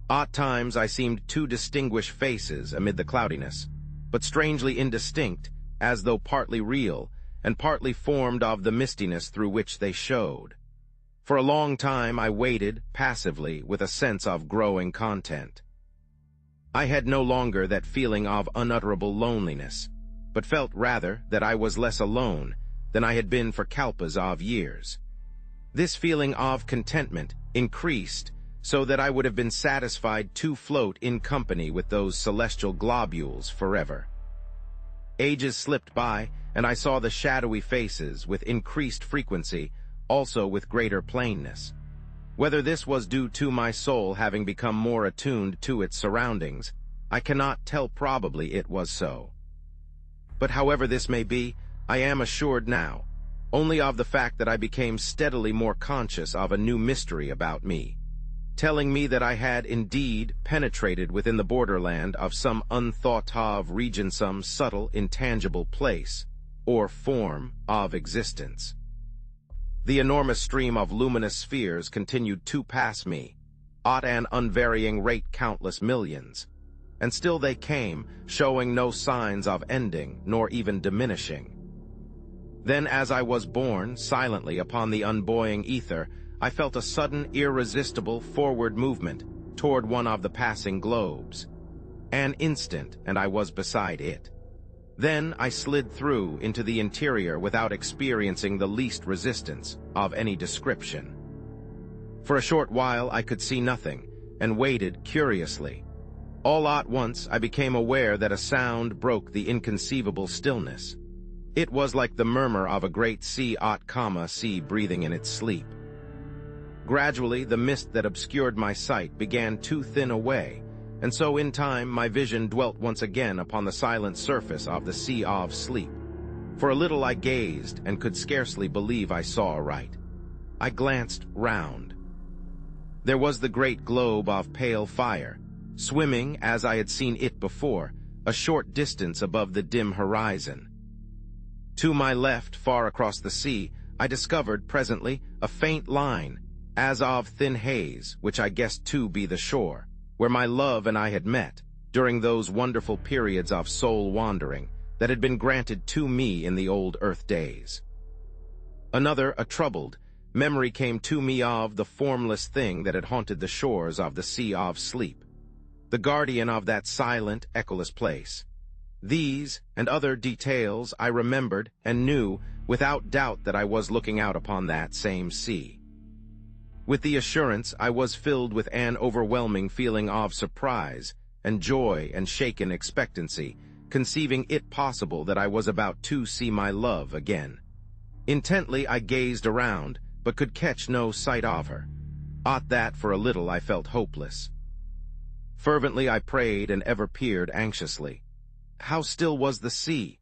At times I seemed to distinguish faces amid the cloudiness, but strangely indistinct, as though partly real, and partly formed of the mistiness through which they showed. For a long time I waited, passively, with a sense of growing content. I had no longer that feeling of unutterable loneliness, but felt rather that I was less alone than I had been for kalpas of years. This feeling of contentment increased so that I would have been satisfied to float in company with those celestial globules forever. Ages slipped by, and I saw the shadowy faces with increased frequency, also with greater plainness. Whether this was due to my soul having become more attuned to its surroundings, I cannot tell. Probably it was so. But however this may be, I am assured now only of the fact that I became steadily more conscious of a new mystery about me, telling me that I had indeed penetrated within the borderland of some unthought-of region, some subtle, intangible place or form of existence. The enormous stream of luminous spheres continued to pass me, at an unvarying rate, countless millions, and still they came, showing no signs of ending, nor even diminishing. Then, as I was borne silently upon the unbuoying ether, I felt a sudden, irresistible forward movement toward one of the passing globes. An instant, and I was beside it. Then I slid through into the interior without experiencing the least resistance of any description. For a short while I could see nothing, and waited curiously. All at once I became aware that a sound broke the inconceivable stillness. It was like the murmur of a great sea breathing in its sleep. Gradually the mist that obscured my sight began to thin away, and so in time my vision dwelt once again upon the silent surface of the sea of sleep. For a little I gazed, and could scarcely believe I saw aright. I glanced round. There was the great globe of pale fire, swimming, as I had seen it before, a short distance above the dim horizon. To my left, far across the sea, I discovered presently a faint line, as of thin haze, which I guessed to be the shore, where my love and I had met during those wonderful periods of soul wandering that had been granted to me in the old earth days. Another, a troubled, memory came to me of the formless thing that had haunted the shores of the sea of sleep, the guardian of that silent, echoless place. These and other details I remembered and knew without doubt that I was looking out upon that same sea. With the assurance, I was filled with an overwhelming feeling of surprise and joy and shaken expectancy, conceiving it possible that I was about to see my love again. Intently I gazed around, but could catch no sight of her. At that, for a little, I felt hopeless. Fervently I prayed and ever peered anxiously. How still was the sea!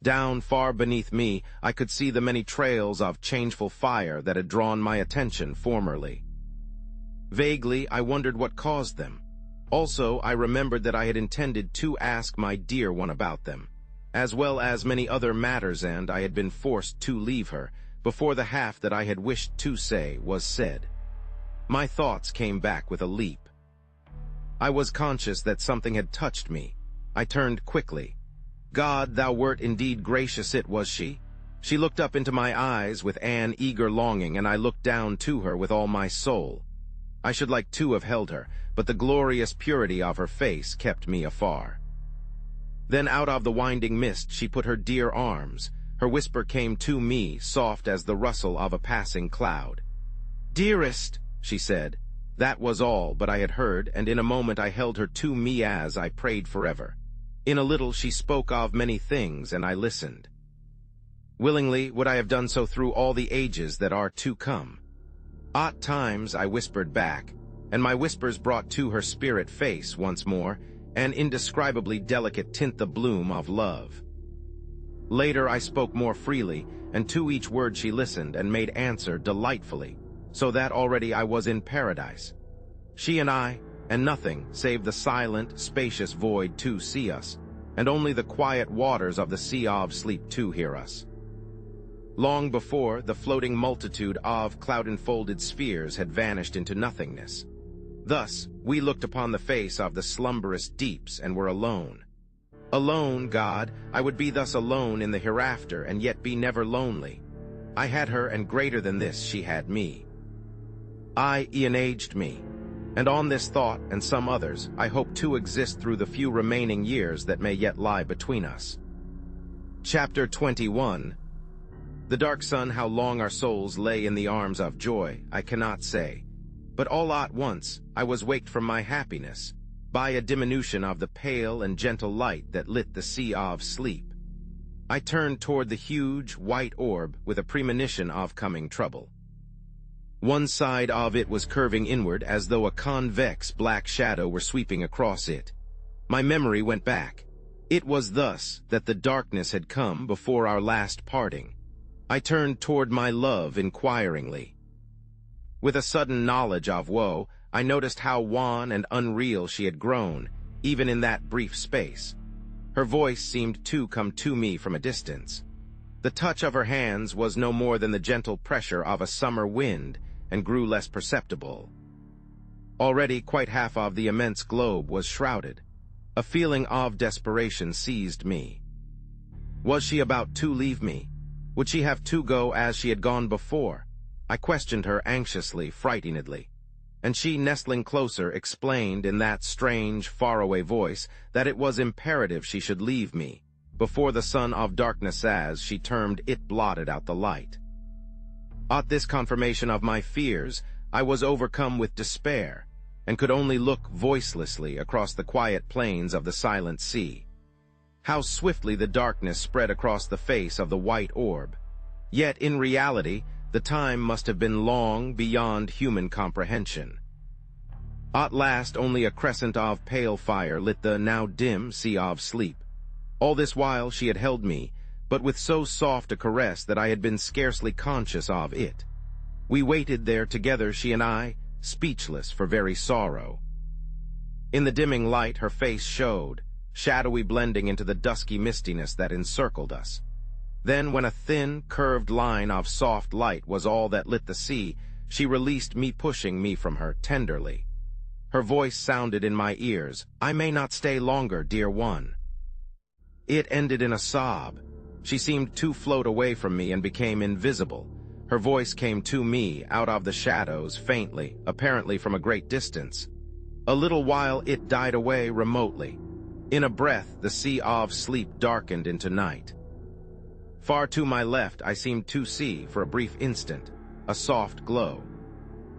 Down far beneath me I could see the many trails of changeful fire that had drawn my attention formerly. Vaguely I wondered what caused them. Also I remembered that I had intended to ask my dear one about them, as well as many other matters, and I had been forced to leave her before the half that I had wished to say was said. My thoughts came back with a leap. I was conscious that something had touched me. I turned quickly. God, thou wert indeed gracious. It was she. She looked up into my eyes with an eager longing, and I looked down to her with all my soul. I should like to have held her, but the glorious purity of her face kept me afar. Then out of the winding mist she put her dear arms, her whisper came to me, soft as the rustle of a passing cloud. "Dearest," she said. That was all, but I had heard, and in a moment I held her to me as I prayed forever. In a little she spoke of many things, and I listened. Willingly would I have done so through all the ages that are to come. At times I whispered back, and my whispers brought to her spirit face once more an indescribably delicate tint, the bloom of love. Later I spoke more freely, and to each word she listened and made answer delightfully, so that already I was in paradise. She and I, and nothing save the silent, spacious void to see us, and only the quiet waters of the sea of sleep to hear us. Long before, the floating multitude of cloud-enfolded spheres had vanished into nothingness. Thus, we looked upon the face of the slumberous deeps and were alone. Alone, God, I would be thus alone in the hereafter, and yet be never lonely. I had her, and greater than this, she had me. I aged me, and on this thought and some others, I hope to exist through the few remaining years that may yet lie between us. Chapter 21. The dark sun, how long our souls lay in the arms of joy, I cannot say. But all at once I was waked from my happiness by a diminution of the pale and gentle light that lit the sea of sleep. I turned toward the huge, white orb with a premonition of coming trouble. One side of it was curving inward as though a convex black shadow were sweeping across it. My memory went back. It was thus that the darkness had come before our last parting. I turned toward my love inquiringly. With a sudden knowledge of woe, I noticed how wan and unreal she had grown, even in that brief space. Her voice seemed to come to me from a distance. The touch of her hands was no more than the gentle pressure of a summer wind, and grew less perceptible. Already quite half of the immense globe was shrouded. A feeling of desperation seized me. Was she about to leave me? Would she have to go as she had gone before? I questioned her anxiously, frightenedly, and she, nestling closer, explained in that strange, faraway voice that it was imperative she should leave me, before the sun of darkness, as she termed it, blotted out the light. At this confirmation of my fears, I was overcome with despair, and could only look voicelessly across the quiet plains of the silent sea. How swiftly the darkness spread across the face of the white orb. Yet, in reality, the time must have been long beyond human comprehension. At last, only a crescent of pale fire lit the now dim sea of sleep. All this while she had held me, but with so soft a caress that I had been scarcely conscious of it. We waited there together, she and I, speechless for very sorrow. In the dimming light her face showed, shadowy blending into the dusky mistiness that encircled us. Then, when a thin, curved line of soft light was all that lit the sea, she released me, pushing me from her tenderly. Her voice sounded in my ears, "I may not stay longer, dear one." It ended in a sob. She seemed to float away from me and became invisible. Her voice came to me out of the shadows, faintly, apparently from a great distance. A little while it died away remotely. In a breath, the sea of sleep darkened into night. Far to my left, I seemed to see, for a brief instant, a soft glow.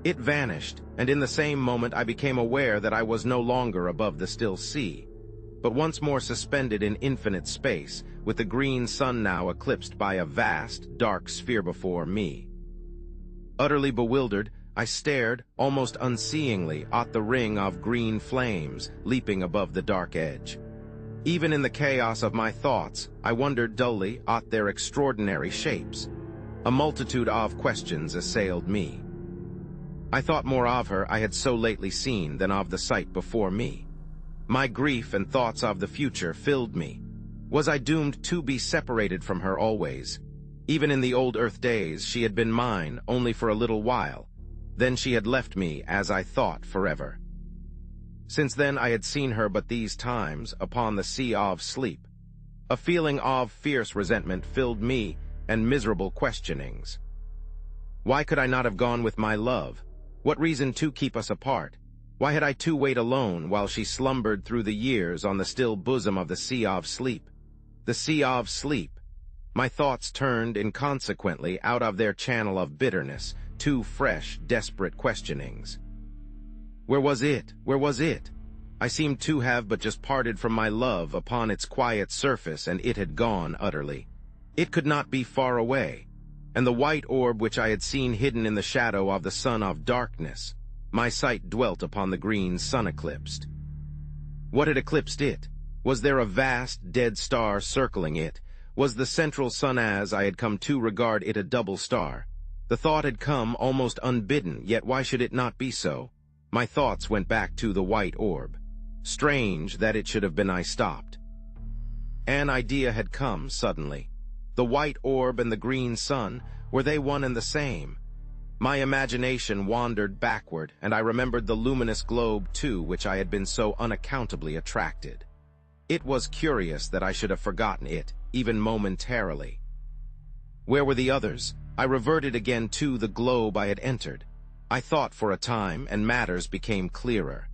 It vanished, and in the same moment I became aware that I was no longer above the still sea, but once more suspended in infinite space, with the green sun now eclipsed by a vast, dark sphere before me. Utterly bewildered, I stared, almost unseeingly, at the ring of green flames leaping above the dark edge. Even in the chaos of my thoughts, I wondered dully at their extraordinary shapes. A multitude of questions assailed me. I thought more of her I had so lately seen than of the sight before me. My grief and thoughts of the future filled me. Was I doomed to be separated from her always? Even in the old earth days, she had been mine only for a little while. Then she had left me, as I thought, forever. Since then I had seen her but these times upon the sea of sleep. A feeling of fierce resentment filled me, and miserable questionings. Why could I not have gone with my love? What reason to keep us apart? Why had I to wait alone while she slumbered through the years on the still bosom of the sea of sleep? The sea of sleep. My thoughts turned inconsequently out of their channel of bitterness to fresh, desperate questionings. Where was it? Where was it? I seemed to have but just parted from my love upon its quiet surface, and it had gone utterly. It could not be far away, and the white orb which I had seen hidden in the shadow of the sun of darkness, my sight dwelt upon the green sun eclipsed. What had eclipsed it? Was there a vast, dead star circling it? Was the central sun, as I had come to regard it, a double star? The thought had come almost unbidden, yet why should it not be so? My thoughts went back to the white orb. Strange that it should have been I stopped. An idea had come suddenly. The white orb and the green sun, were they one and the same? My imagination wandered backward, and I remembered the luminous globe too, which I had been so unaccountably attracted. It was curious that I should have forgotten it, even momentarily. Where were the others? I reverted again to the globe I had entered. I thought for a time, and matters became clearer.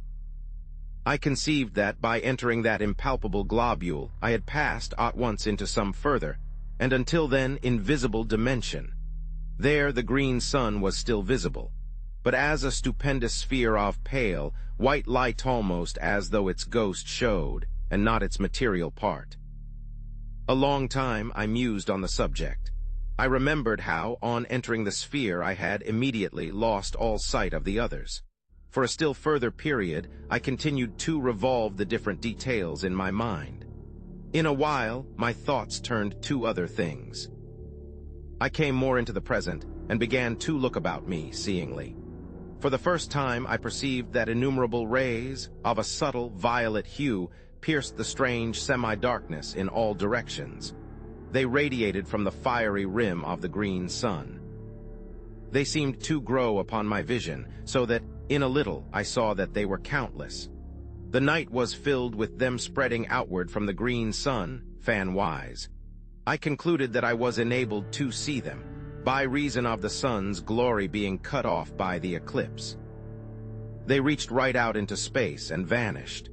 I conceived that, by entering that impalpable globule, I had passed at once into some further, and until then invisible dimension. There the green sun was still visible, but as a stupendous sphere of pale, white light, almost as though its ghost showed, and not its material part. A long time I mused on the subject. I remembered how, on entering the sphere, I had immediately lost all sight of the others. For a still further period, I continued to revolve the different details in my mind. In a while, my thoughts turned to other things. I came more into the present, and began to look about me, seeingly. For the first time, I perceived that innumerable rays, of a subtle violet hue, pierced the strange semi-darkness in all directions. They radiated from the fiery rim of the green sun. They seemed to grow upon my vision, so that, in a little, I saw that they were countless. The night was filled with them spreading outward from the green sun, fan-wise. I concluded that I was enabled to see them, by reason of the sun's glory being cut off by the eclipse. They reached right out into space and vanished.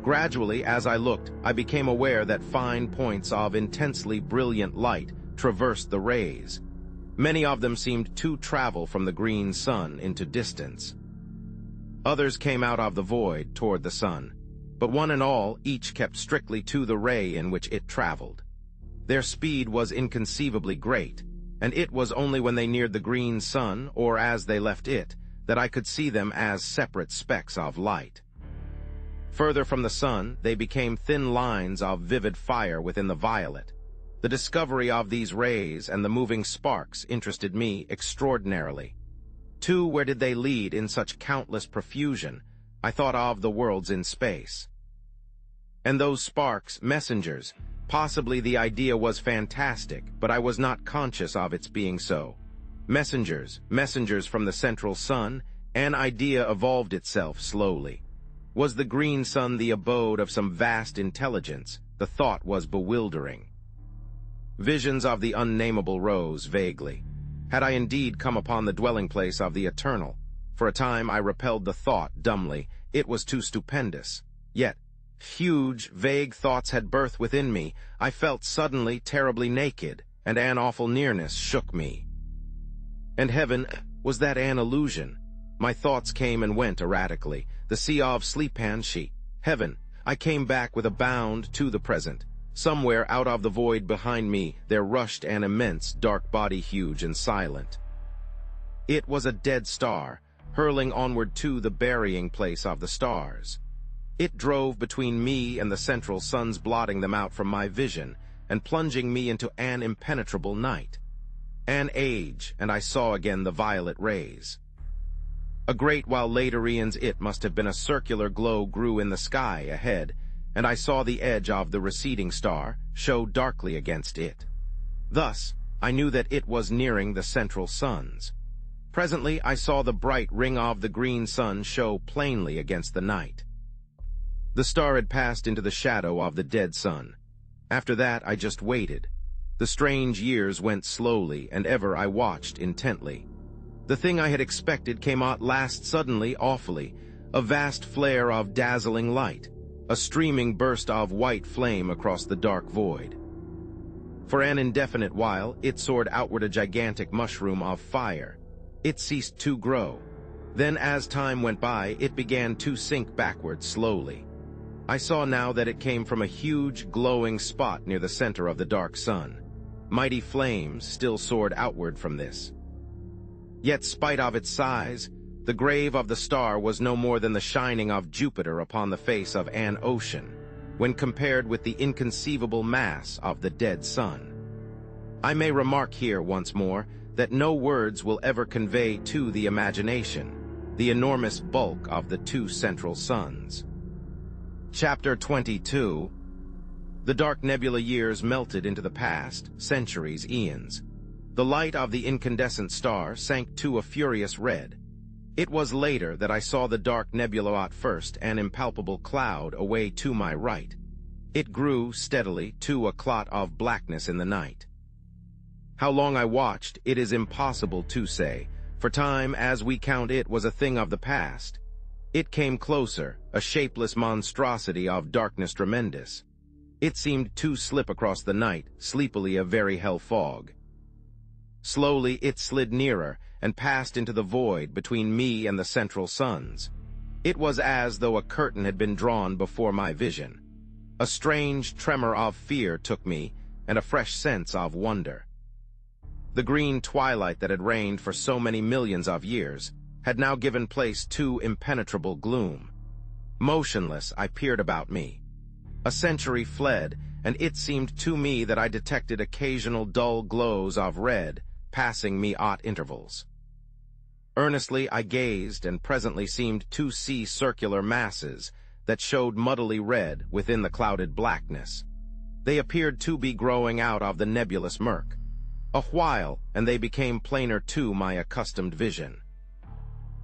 Gradually, as I looked, I became aware that fine points of intensely brilliant light traversed the rays. Many of them seemed to travel from the green sun into distance. Others came out of the void toward the sun, but one and all, each kept strictly to the ray in which it traveled. Their speed was inconceivably great, and it was only when they neared the green sun, or as they left it, that I could see them as separate specks of light. Further from the sun, they became thin lines of vivid fire within the violet. The discovery of these rays and the moving sparks interested me extraordinarily. Where did they lead in such countless profusion? I thought of the worlds in space. And those sparks, messengers. Possibly the idea was fantastic, but I was not conscious of its being so. Messengers from the central sun, an idea evolved itself slowly. Was the green sun the abode of some vast intelligence? The thought was bewildering. Visions of the unnameable rose vaguely. Had I indeed come upon the dwelling place of the eternal? For a time I repelled the thought dumbly. It was too stupendous. Yet, huge, vague thoughts had birth within me. I felt suddenly terribly naked, and an awful nearness shook me. And heaven, was that an illusion? My thoughts came and went erratically. The sea of sleep-she. Heaven, I came back with a bound to the present. Somewhere out of the void behind me there rushed an immense dark body, huge and silent. It was a dead star, hurling onward to the burying place of the stars. It drove between me and the central suns, blotting them out from my vision, and plunging me into an impenetrable night. An age, and I saw again the violet rays. A great while later, it must have been a circular glow grew in the sky ahead, and I saw the edge of the receding star show darkly against it. Thus, I knew that it was nearing the central suns. Presently, I saw the bright ring of the green sun show plainly against the night. The star had passed into the shadow of the dead sun. After that, I just waited. The strange years went slowly, and ever I watched intently. The thing I had expected came at last suddenly, awfully, a vast flare of dazzling light, a streaming burst of white flame across the dark void. For an indefinite while, it soared outward a gigantic mushroom of fire. It ceased to grow. Then, as time went by, it began to sink backward slowly. I saw now that it came from a huge, glowing spot near the center of the dark sun. Mighty flames still soared outward from this. Yet, spite of its size, the grave of the star was no more than the shining of Jupiter upon the face of an ocean, when compared with the inconceivable mass of the dead sun. I may remark here once more that no words will ever convey to the imagination the enormous bulk of the two central suns. Chapter 22. The dark nebula years melted into the past, centuries, eons. The light of the incandescent star sank to a furious red. It was later that I saw the dark nebula at first, an impalpable cloud away to my right. It grew steadily to a clot of blackness in the night. How long I watched, it is impossible to say, for time, as we count it, was a thing of the past. It came closer, a shapeless monstrosity of darkness tremendous. It seemed to slip across the night, sleepily a very hell fog. Slowly it slid nearer and passed into the void between me and the central suns. It was as though a curtain had been drawn before my vision. A strange tremor of fear took me, and a fresh sense of wonder. The green twilight that had reigned for so many millions of years had now given place to impenetrable gloom. Motionless, I peered about me. A century fled, and it seemed to me that I detected occasional dull glows of red passing me at intervals. Earnestly I gazed, and presently seemed to see circular masses that showed muddily red within the clouded blackness. They appeared to be growing out of the nebulous murk. A while, and they became plainer to my accustomed vision.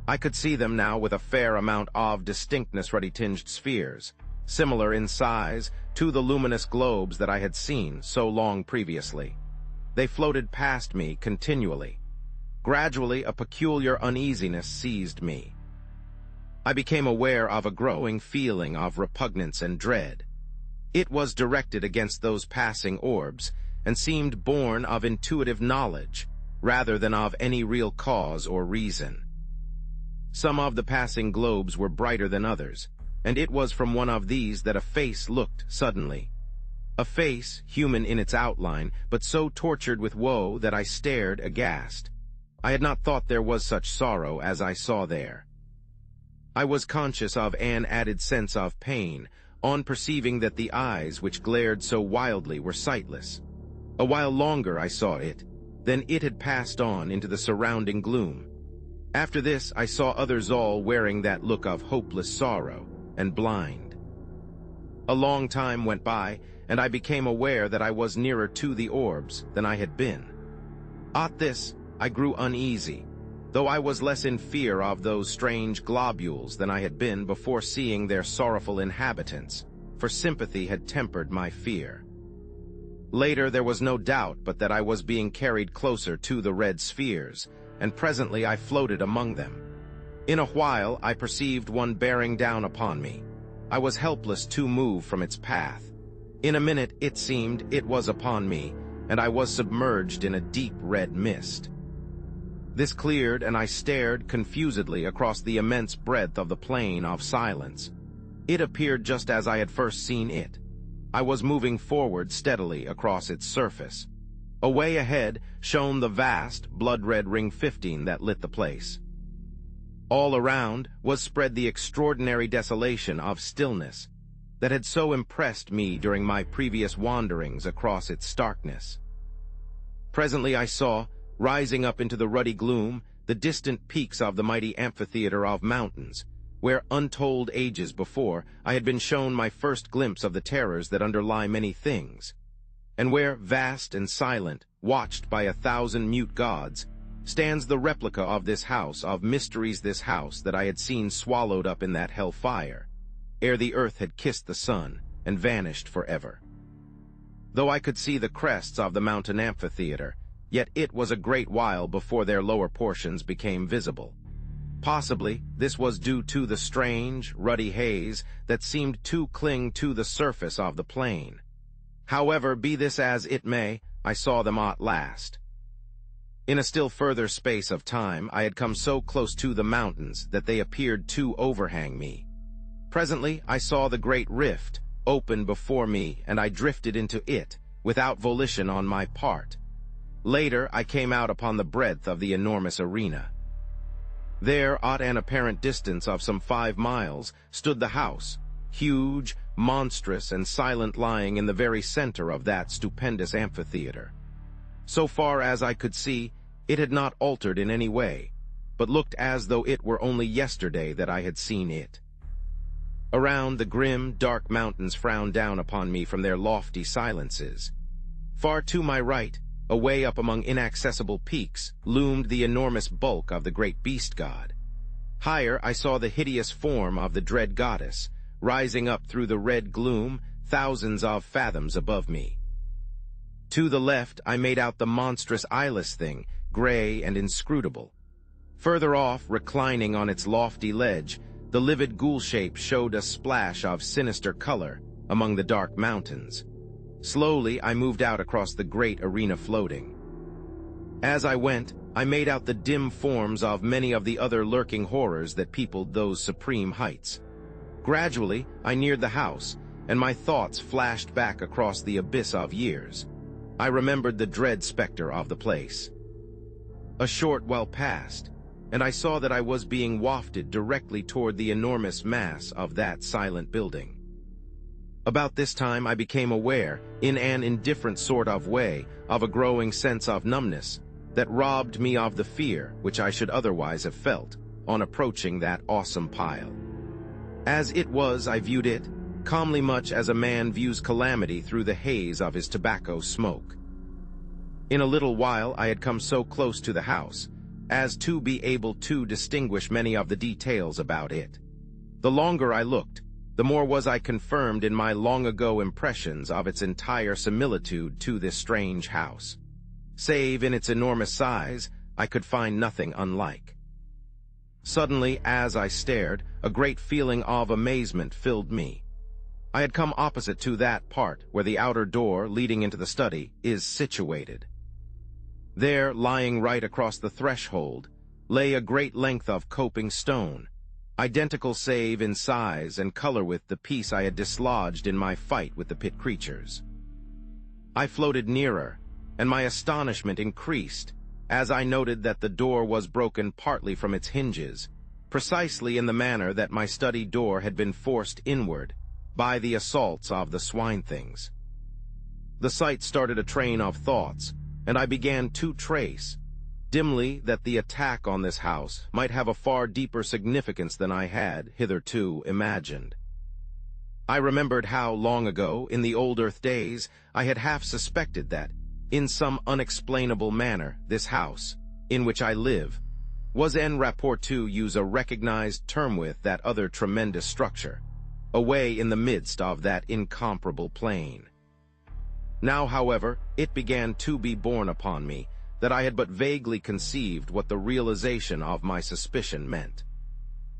I could see them now with a fair amount of distinctness, ruddy-tinged spheres, similar in size to the luminous globes that I had seen so long previously. They floated past me continually. Gradually, a peculiar uneasiness seized me. I became aware of a growing feeling of repugnance and dread. It was directed against those passing orbs, and seemed born of intuitive knowledge, rather than of any real cause or reason. Some of the passing globes were brighter than others, and it was from one of these that a face looked suddenly. A face, human in its outline, but so tortured with woe that I stared aghast. I had not thought there was such sorrow as I saw there. I was conscious of an added sense of pain on perceiving that the eyes which glared so wildly were sightless. A while longer I saw it, then it had passed on into the surrounding gloom. After this I saw others all wearing that look of hopeless sorrow, and blind. A long time went by, and I became aware that I was nearer to the orbs than I had been. At this, I grew uneasy, though I was less in fear of those strange globules than I had been before seeing their sorrowful inhabitants, for sympathy had tempered my fear. Later there was no doubt but that I was being carried closer to the red spheres, and presently I floated among them. In a while I perceived one bearing down upon me. I was helpless to move from its path. In a minute it seemed it was upon me, and I was submerged in a deep red mist. This cleared, and I stared confusedly across the immense breadth of the plain of silence. It appeared just as I had first seen it. I was moving forward steadily across its surface. Away ahead shone the vast, blood-red ring 15 that lit the place. All around was spread the extraordinary desolation of stillness that had so impressed me during my previous wanderings across its starkness. Presently I saw, rising up into the ruddy gloom, the distant peaks of the mighty amphitheater of mountains, where untold ages before I had been shown my first glimpse of the terrors that underlie many things, and where, vast and silent, watched by 1,000 mute gods, stands the replica of this house, of mysteries, this house that I had seen swallowed up in that hell fire, ere the earth had kissed the sun and vanished forever. Though I could see the crests of the mountain amphitheater, yet it was a great while before their lower portions became visible. Possibly this was due to the strange, ruddy haze that seemed to cling to the surface of the plain. However, be this as it may, I saw them at last. In a still further space of time, I had come so close to the mountains that they appeared to overhang me. Presently, I saw the great rift open before me, and I drifted into it, without volition on my part. Later, I came out upon the breadth of the enormous arena. There, at an apparent distance of some 5 miles, stood the house, huge, monstrous, and silent, lying in the very center of that stupendous amphitheater. So far as I could see, it had not altered in any way, but looked as though it were only yesterday that I had seen it. Around, the grim, dark mountains frowned down upon me from their lofty silences. Far to my right, away up among inaccessible peaks, loomed the enormous bulk of the great beast god. Higher, I saw the hideous form of the dread goddess, rising up through the red gloom, thousands of fathoms above me. To the left, I made out the monstrous eyeless thing, gray and inscrutable. Further off, reclining on its lofty ledge, the livid ghoul shape showed a splash of sinister color among the dark mountains. Slowly, I moved out across the great arena floating. As I went, I made out the dim forms of many of the other lurking horrors that peopled those supreme heights. Gradually, I neared the house, and my thoughts flashed back across the abyss of years. I remembered the dread specter of the place. A short while passed, and I saw that I was being wafted directly toward the enormous mass of that silent building. About this time I became aware, in an indifferent sort of way, of a growing sense of numbness that robbed me of the fear which I should otherwise have felt on approaching that awesome pile. As it was, I viewed it, calmly, much as a man views calamity through the haze of his tobacco smoke. In a little while I had come so close to the house as to be able to distinguish many of the details about it. The longer I looked, the more was I confirmed in my long-ago impressions of its entire similitude to this strange house. Save in its enormous size, I could find nothing unlike. Suddenly, as I stared, a great feeling of amazement filled me. I had come opposite to that part where the outer door leading into the study is situated. There, lying right across the threshold, lay a great length of coping stone, identical save in size and color with the piece I had dislodged in my fight with the pit creatures. I floated nearer, and my astonishment increased as I noted that the door was broken partly from its hinges, precisely in the manner that my study door had been forced inward by the assaults of the swine-things. The sight started a train of thoughts, and I began to trace, dimly, that the attack on this house might have a far deeper significance than I had hitherto imagined. I remembered how, long ago, in the old Earth days, I had half suspected that, in some unexplainable manner, this house, in which I live, was en rapport, to use a recognized term, with that other tremendous structure, away in the midst of that incomparable plain. Now, however, it began to be borne upon me that I had but vaguely conceived what the realization of my suspicion meant.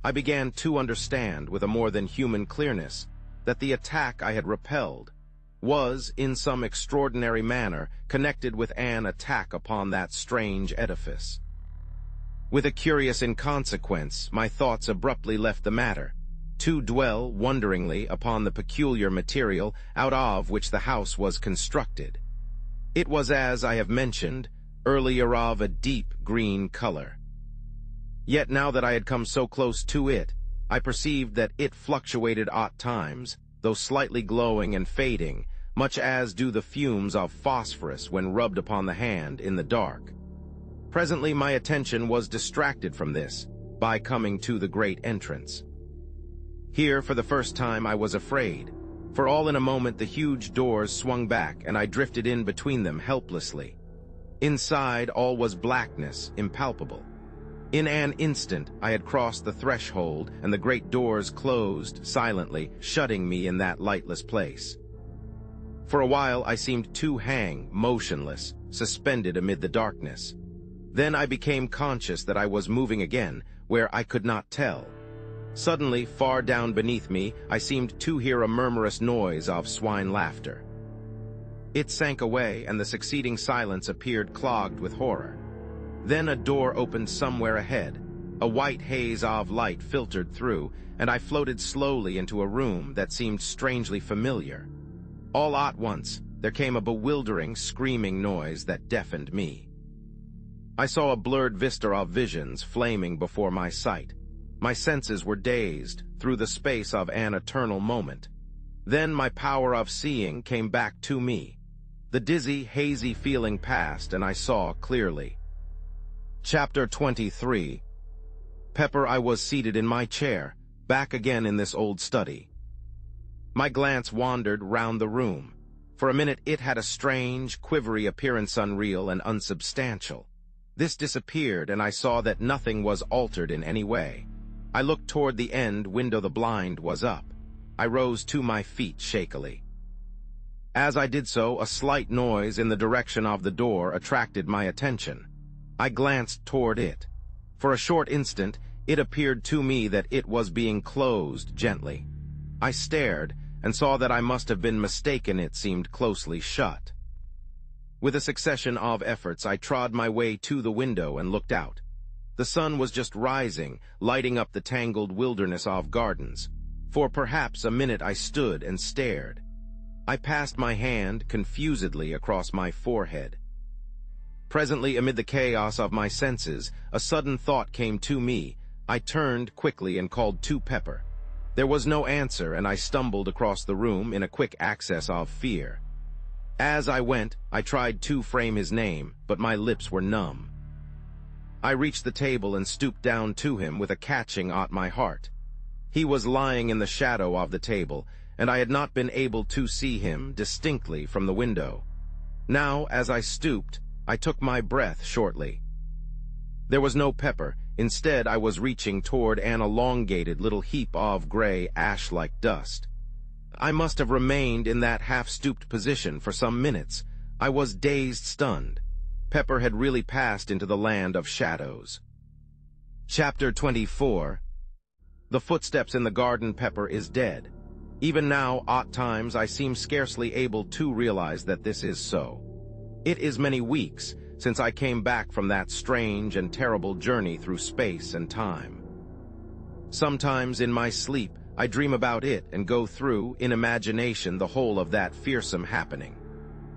I began to understand with a more than human clearness that the attack I had repelled was, in some extraordinary manner, connected with an attack upon that strange edifice. With a curious inconsequence, my thoughts abruptly left the matter, to dwell wonderingly upon the peculiar material out of which the house was constructed. It was, as I have mentioned earlier, of a deep green color. Yet now that I had come so close to it, I perceived that it fluctuated at times, though slightly glowing and fading, much as do the fumes of phosphorus when rubbed upon the hand in the dark. Presently my attention was distracted from this by coming to the great entrance. Here, for the first time, I was afraid, for all in a moment the huge doors swung back and I drifted in between them helplessly. Inside, all was blackness, impalpable. In an instant, I had crossed the threshold and the great doors closed silently, shutting me in that lightless place. For a while I seemed to hang, motionless, suspended amid the darkness. Then I became conscious that I was moving again, where I could not tell. Suddenly, far down beneath me, I seemed to hear a murmurous noise of swine laughter. It sank away, and the succeeding silence appeared clogged with horror. Then a door opened somewhere ahead. A white haze of light filtered through, and I floated slowly into a room that seemed strangely familiar. All at once, there came a bewildering, screaming noise that deafened me. I saw a blurred vista of visions flaming before my sight. My senses were dazed through the space of an eternal moment. Then my power of seeing came back to me. The dizzy, hazy feeling passed, and I saw clearly. Chapter 23. Pepper. I was seated in my chair, back again in this old study. My glance wandered round the room. For a minute it had a strange, quivery appearance, unreal and unsubstantial. This disappeared, and I saw that nothing was altered in any way. I looked toward the end window. The blind was up. I rose to my feet shakily. As I did so, a slight noise in the direction of the door attracted my attention. I glanced toward it. For a short instant, it appeared to me that it was being closed gently. I stared and saw that I must have been mistaken. It seemed closely shut. With a succession of efforts, I trod my way to the window and looked out. The sun was just rising, lighting up the tangled wilderness of gardens. For perhaps a minute I stood and stared. I passed my hand confusedly across my forehead. Presently, amid the chaos of my senses, a sudden thought came to me. I turned quickly and called to Pepper. There was no answer, and I stumbled across the room in a quick access of fear. As I went, I tried to frame his name, but my lips were numb. I reached the table and stooped down to him with a catching at my heart. He was lying in the shadow of the table, and I had not been able to see him distinctly from the window. Now, as I stooped, I took my breath shortly. There was no Pepper. Instead, I was reaching toward an elongated little heap of gray, ash-like dust. I must have remained in that half-stooped position for some minutes. I was dazed, stunned. Pepper had really passed into the land of shadows. Chapter 24. The footsteps in the garden. Pepper is dead. Even now, at times, I seem scarcely able to realize that this is so. It is many weeks since I came back from that strange and terrible journey through space and time. Sometimes in my sleep, I dream about it and go through, in imagination, the whole of that fearsome happening.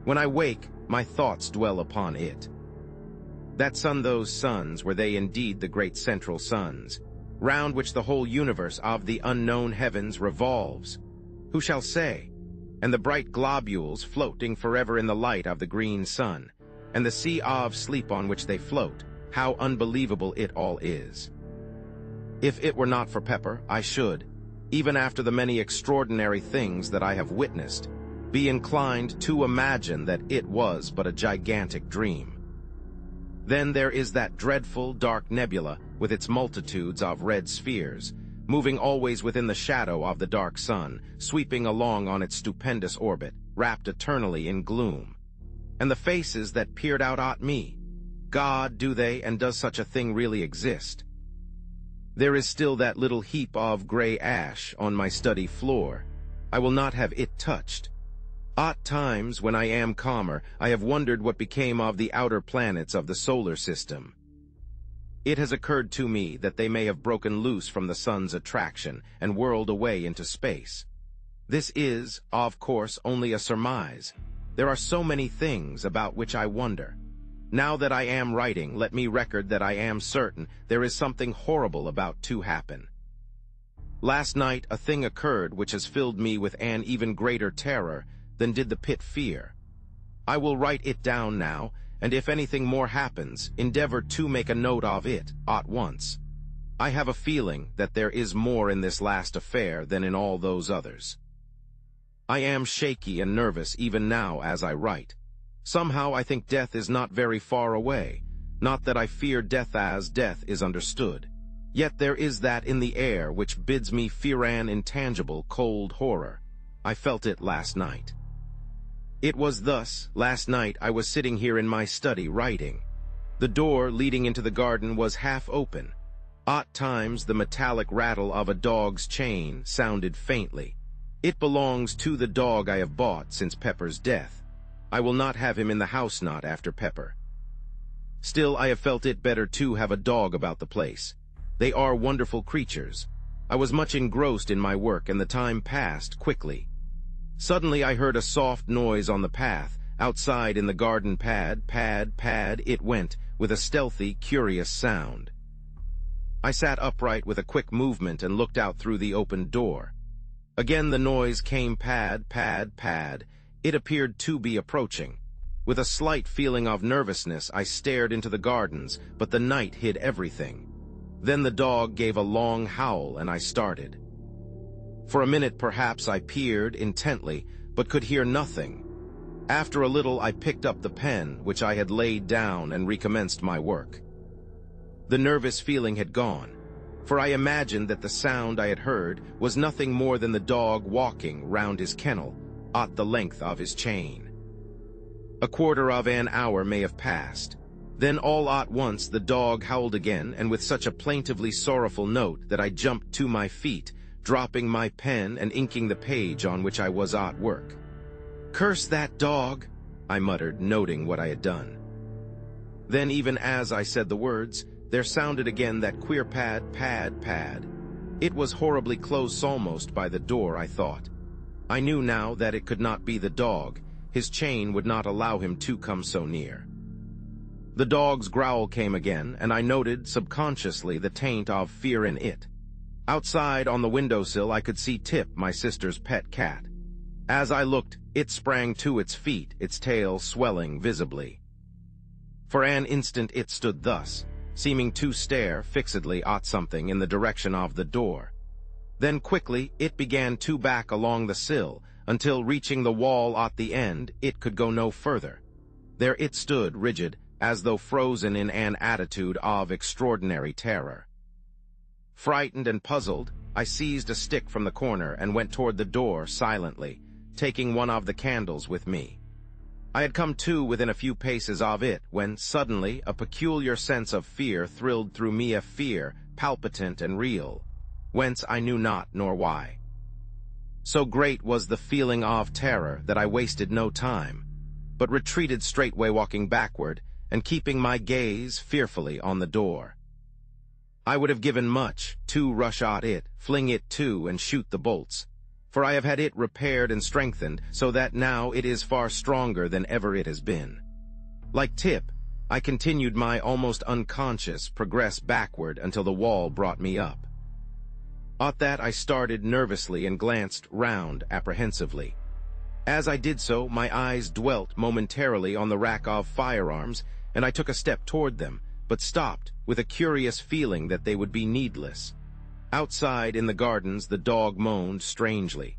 When I wake, my thoughts dwell upon it. That sun, those suns, were they indeed the great central suns, round which the whole universe of the unknown heavens revolves? Who shall say? And the bright globules floating forever in the light of the green sun, and the sea of sleep on which they float, how unbelievable it all is. If it were not for Pepper, I should, even after the many extraordinary things that I have witnessed, be inclined to imagine that it was but a gigantic dream. Then there is that dreadful, dark nebula with its multitudes of red spheres, moving always within the shadow of the dark sun, sweeping along on its stupendous orbit, wrapped eternally in gloom. And the faces that peered out at me. God, do they and does such a thing really exist? There is still that little heap of gray ash on my study floor. I will not have it touched. At times, when I am calmer, I have wondered what became of the outer planets of the solar system. It has occurred to me that they may have broken loose from the sun's attraction and whirled away into space. This is, of course, only a surmise. There are so many things about which I wonder. Now that I am writing, let me record that I am certain there is something horrible about to happen. Last night, a thing occurred which has filled me with an even greater terror than did the pit fear. I will write it down now, and if anything more happens, endeavor to make a note of it at once. I have a feeling that there is more in this last affair than in all those others. I am shaky and nervous even now as I write. Somehow I think death is not very far away. Not that I fear death as death is understood. Yet there is that in the air which bids me fear an intangible, cold horror. I felt it last night. It was thus, last night I was sitting here in my study writing. The door leading into the garden was half open. At times the metallic rattle of a dog's chain sounded faintly. It belongs to the dog I have bought since Pepper's death. I will not have him in the house, not after Pepper. Still, I have felt it better to have a dog about the place. They are wonderful creatures. I was much engrossed in my work, and the time passed quickly. Suddenly I heard a soft noise on the path. Outside in the garden, pad, it went, with a stealthy, curious sound. I sat upright with a quick movement and looked out through the open door. Again the noise came, pad. It appeared to be approaching. With a slight feeling of nervousness, I stared into the gardens, but the night hid everything. Then the dog gave a long howl, and I started. For a minute, perhaps, I peered intently, but could hear nothing. After a little, I picked up the pen, which I had laid down, and recommenced my work. The nervous feeling had gone, for I imagined that the sound I had heard was nothing more than the dog walking round his kennel, at the length of his chain. A quarter of an hour may have passed. Then all at once the dog howled again, and with such a plaintively sorrowful note that I jumped to my feet, dropping my pen and inking the page on which I was at work. "Curse that dog," I muttered, noting what I had done. Then, even as I said the words, there sounded again that queer pad. It was horribly close almost by the door, I thought. I knew now that it could not be the dog. His chain would not allow him to come so near. The dog's growl came again, and I noted subconsciously the taint of fear in it. Outside on the windowsill I could see Tip, my sister's pet cat. As I looked, it sprang to its feet, its tail swelling visibly. For an instant it stood thus, seeming to stare fixedly at something in the direction of the door. Then quickly it began to back along the sill, until reaching the wall at the end, it could go no further. There it stood, rigid, as though frozen in an attitude of extraordinary terror. Frightened and puzzled, I seized a stick from the corner and went toward the door silently, taking one of the candles with me. I had come to within a few paces of it, when suddenly a peculiar sense of fear thrilled through me, a fear, palpitant and real, whence I knew not nor why. So great was the feeling of terror that I wasted no time, but retreated straightway, walking backward and keeping my gaze fearfully on the door. I would have given much to rush at it, fling it to, and shoot the bolts, for I have had it repaired and strengthened, so that now it is far stronger than ever it has been. Like Tip, I continued my almost unconscious progress backward until the wall brought me up. At that I started nervously and glanced round apprehensively. As I did so, my eyes dwelt momentarily on the rack of firearms, and I took a step toward them, but stopped with a curious feeling that they would be needless. Outside in the gardens the dog moaned strangely.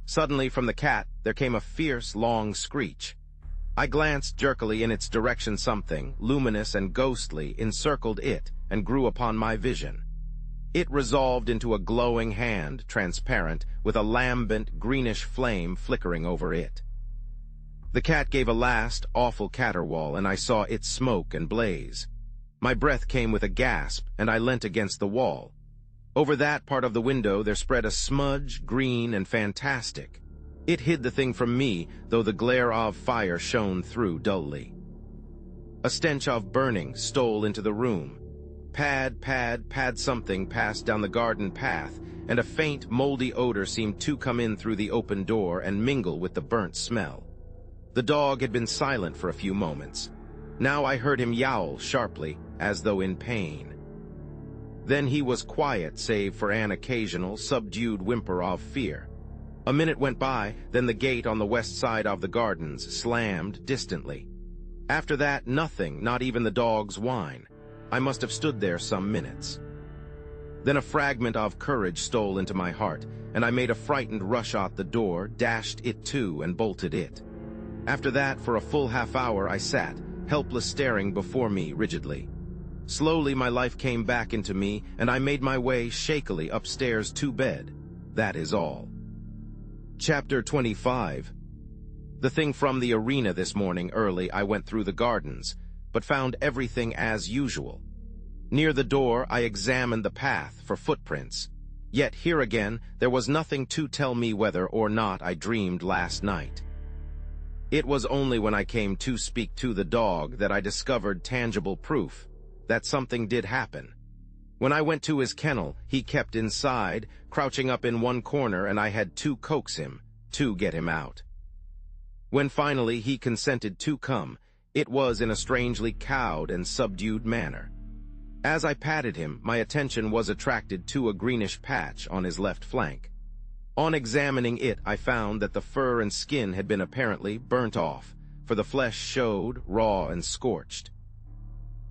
Suddenly from the cat there came a fierce, long screech. I glanced jerkily in its direction. Something, luminous and ghostly, encircled it and grew upon my vision. It resolved into a glowing hand, transparent, with a lambent, greenish flame flickering over it. The cat gave a last, awful caterwaul, and I saw it smoke and blaze. My breath came with a gasp, and I leant against the wall. Over that part of the window there spread a smudge, green and fantastic. It hid the thing from me, though the glare of fire shone through dully. A stench of burning stole into the room. Pad, something passed down the garden path, and a faint, moldy odor seemed to come in through the open door and mingle with the burnt smell. The dog had been silent for a few moments. Now I heard him yowl sharply, as though in pain. Then he was quiet, save for an occasional, subdued whimper of fear. A minute went by, then the gate on the west side of the gardens slammed distantly. After that, nothing, not even the dog's whine. I must have stood there some minutes. Then a fragment of courage stole into my heart, and I made a frightened rush at the door, dashed it to, and bolted it. After that, for a full half-hour I sat, helpless, staring before me rigidly. Slowly my life came back into me, and I made my way shakily upstairs to bed. That is all. Chapter 25. The thing from the arena this morning early, I went through the gardens, but found everything as usual. Near the door I examined the path for footprints, yet here again there was nothing to tell me whether or not I dreamed last night. It was only when I came to speak to the dog that I discovered tangible proof that something did happen. When I went to his kennel, he kept inside, crouching up in one corner, and I had to coax him to get him out. When finally he consented to come, it was in a strangely cowed and subdued manner. As I patted him, my attention was attracted to a greenish patch on his left flank. On examining it, I found that the fur and skin had been apparently burnt off, for the flesh showed raw and scorched.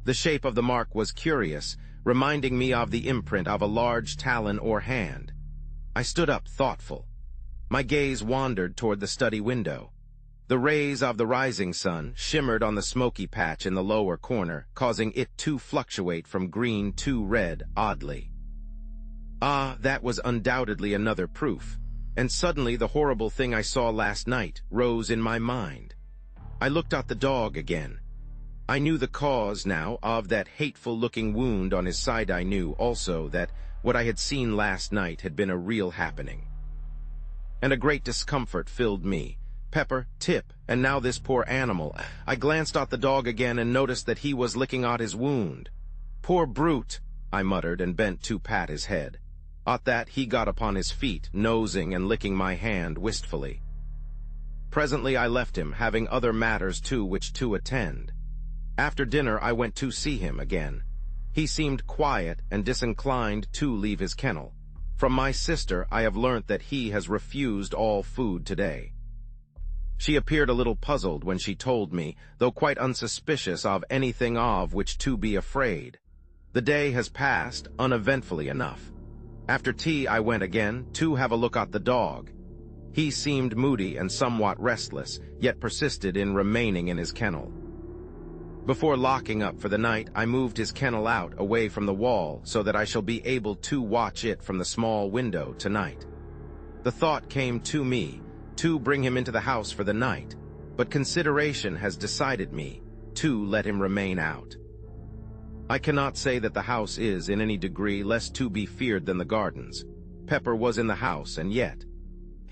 The shape of the mark was curious, reminding me of the imprint of a large talon or hand. I stood up thoughtful. My gaze wandered toward the study window. The rays of the rising sun shimmered on the smoky patch in the lower corner, causing it to fluctuate from green to red oddly. Ah, that was undoubtedly another proof, and suddenly the horrible thing I saw last night rose in my mind. I looked at the dog again. I knew the cause now of that hateful-looking wound on his side. I knew also that what I had seen last night had been a real happening. And a great discomfort filled me. Pepper, Tip, and now this poor animal. I glanced at the dog again and noticed that he was licking at his wound. "Poor brute," I muttered and bent to pat his head. At that he got upon his feet, nosing and licking my hand wistfully. Presently I left him, having other matters to which to attend. After dinner I went to see him again. He seemed quiet and disinclined to leave his kennel. From my sister I have learnt that he has refused all food today. She appeared a little puzzled when she told me, though quite unsuspicious of anything of which to be afraid. The day has passed uneventfully enough. After tea I went again to have a look at the dog. He seemed moody and somewhat restless, yet persisted in remaining in his kennel. Before locking up for the night, I moved his kennel out away from the wall so that I shall be able to watch it from the small window tonight. The thought came to me to bring him into the house for the night, but consideration has decided me to let him remain out. I cannot say that the house is in any degree less to be feared than the gardens. Pepper was in the house, and yet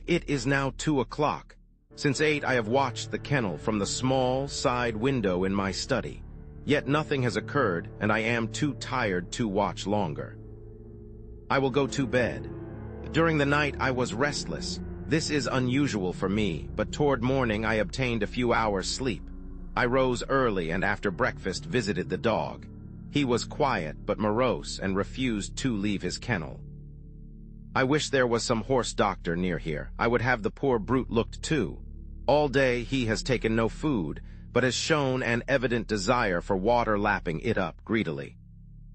it is now 2 o'clock. Since 8 I have watched the kennel from the small side window in my study, yet nothing has occurred, and I am too tired to watch longer. I will go to bed. During the night I was restless. This is unusual for me, but toward morning I obtained a few hours' sleep. I rose early and after breakfast visited the dog. He was quiet but morose and refused to leave his kennel. I wish there was some horse doctor near here. I would have the poor brute looked to. All day he has taken no food, but has shown an evident desire for water, lapping it up greedily.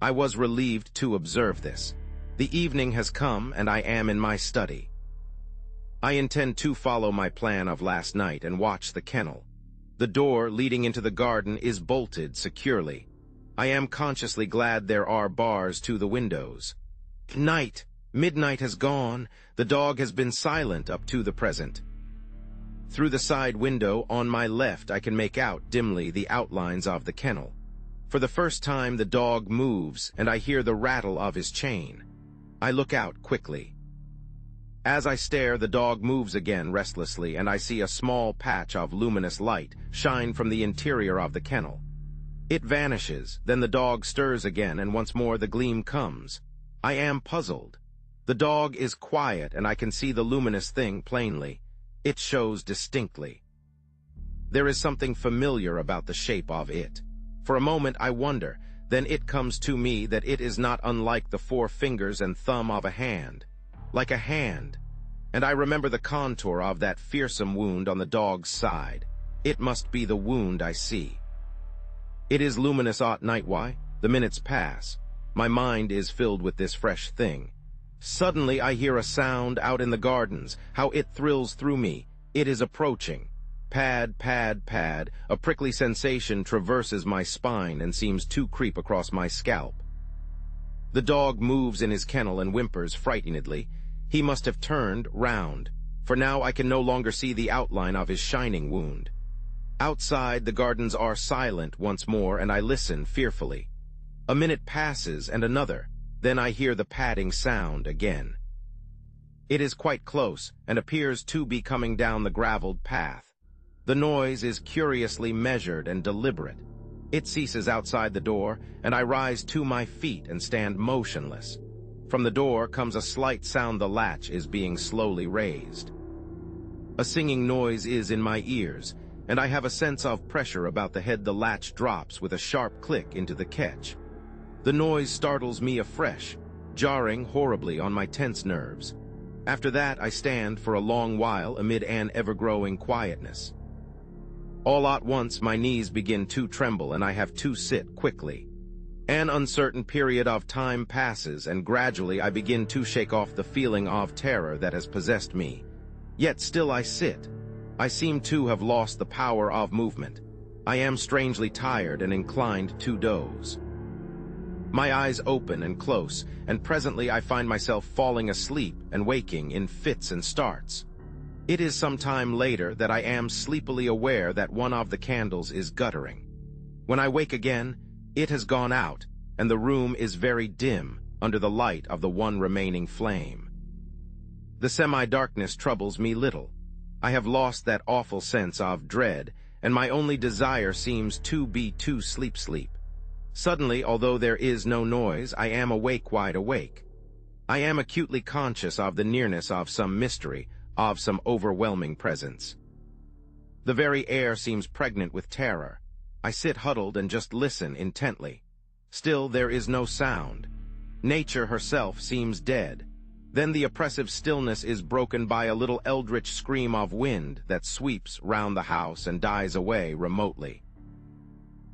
I was relieved to observe this. The evening has come and I am in my study. I intend to follow my plan of last night and watch the kennel. The door leading into the garden is bolted securely. I am consciously glad there are bars to the windows. Night! Midnight has gone. The dog has been silent up to the present. Through the side window on my left I can make out dimly the outlines of the kennel. For the first time the dog moves, and I hear the rattle of his chain. I look out quickly. As I stare, the dog moves again restlessly, and I see a small patch of luminous light shine from the interior of the kennel. It vanishes, then the dog stirs again, and once more the gleam comes. I am puzzled. The dog is quiet, and I can see the luminous thing plainly. It shows distinctly. There is something familiar about the shape of it. For a moment I wonder, then it comes to me that it is not unlike the 4 fingers and thumb of a hand. Like a hand. And I remember the contour of that fearsome wound on the dog's side. It must be the wound I see. It is luminous at night. Why? The minutes pass. My mind is filled with this fresh thing. Suddenly I hear a sound out in the gardens. How it thrills through me. It is approaching. Pad, pad, pad. A prickly sensation traverses my spine and seems to creep across my scalp. The dog moves in his kennel and whimpers frightenedly. He must have turned round, for now I can no longer see the outline of his shining wound. Outside, the gardens are silent once more, and I listen fearfully. A minute passes, and another. Then I hear the padding sound again. It is quite close, and appears to be coming down the graveled path. The noise is curiously measured and deliberate. It ceases outside the door, and I rise to my feet and stand motionless. From the door comes a slight sound. The latch is being slowly raised. A singing noise is in my ears, and I have a sense of pressure about the head. The latch drops with a sharp click into the catch. The noise startles me afresh, jarring horribly on my tense nerves. After that, I stand for a long while amid an ever-growing quietness. All at once, my knees begin to tremble, and I have to sit quickly. An uncertain period of time passes, and gradually I begin to shake off the feeling of terror that has possessed me. Yet still I sit. I seem to have lost the power of movement. I am strangely tired and inclined to doze. My eyes open and close, and presently I find myself falling asleep and waking in fits and starts. It is some time later that I am sleepily aware that one of the candles is guttering. When I wake again, it has gone out, and the room is very dim under the light of the one remaining flame. The semi-darkness troubles me little. I have lost that awful sense of dread, and my only desire seems to be to sleep. Suddenly, although there is no noise, I am awake, wide awake. I am acutely conscious of the nearness of some mystery, of some overwhelming presence. The very air seems pregnant with terror. I sit huddled and just listen intently. Still, there is no sound. Nature herself seems dead. Then the oppressive stillness is broken by a little eldritch scream of wind that sweeps round the house and dies away remotely.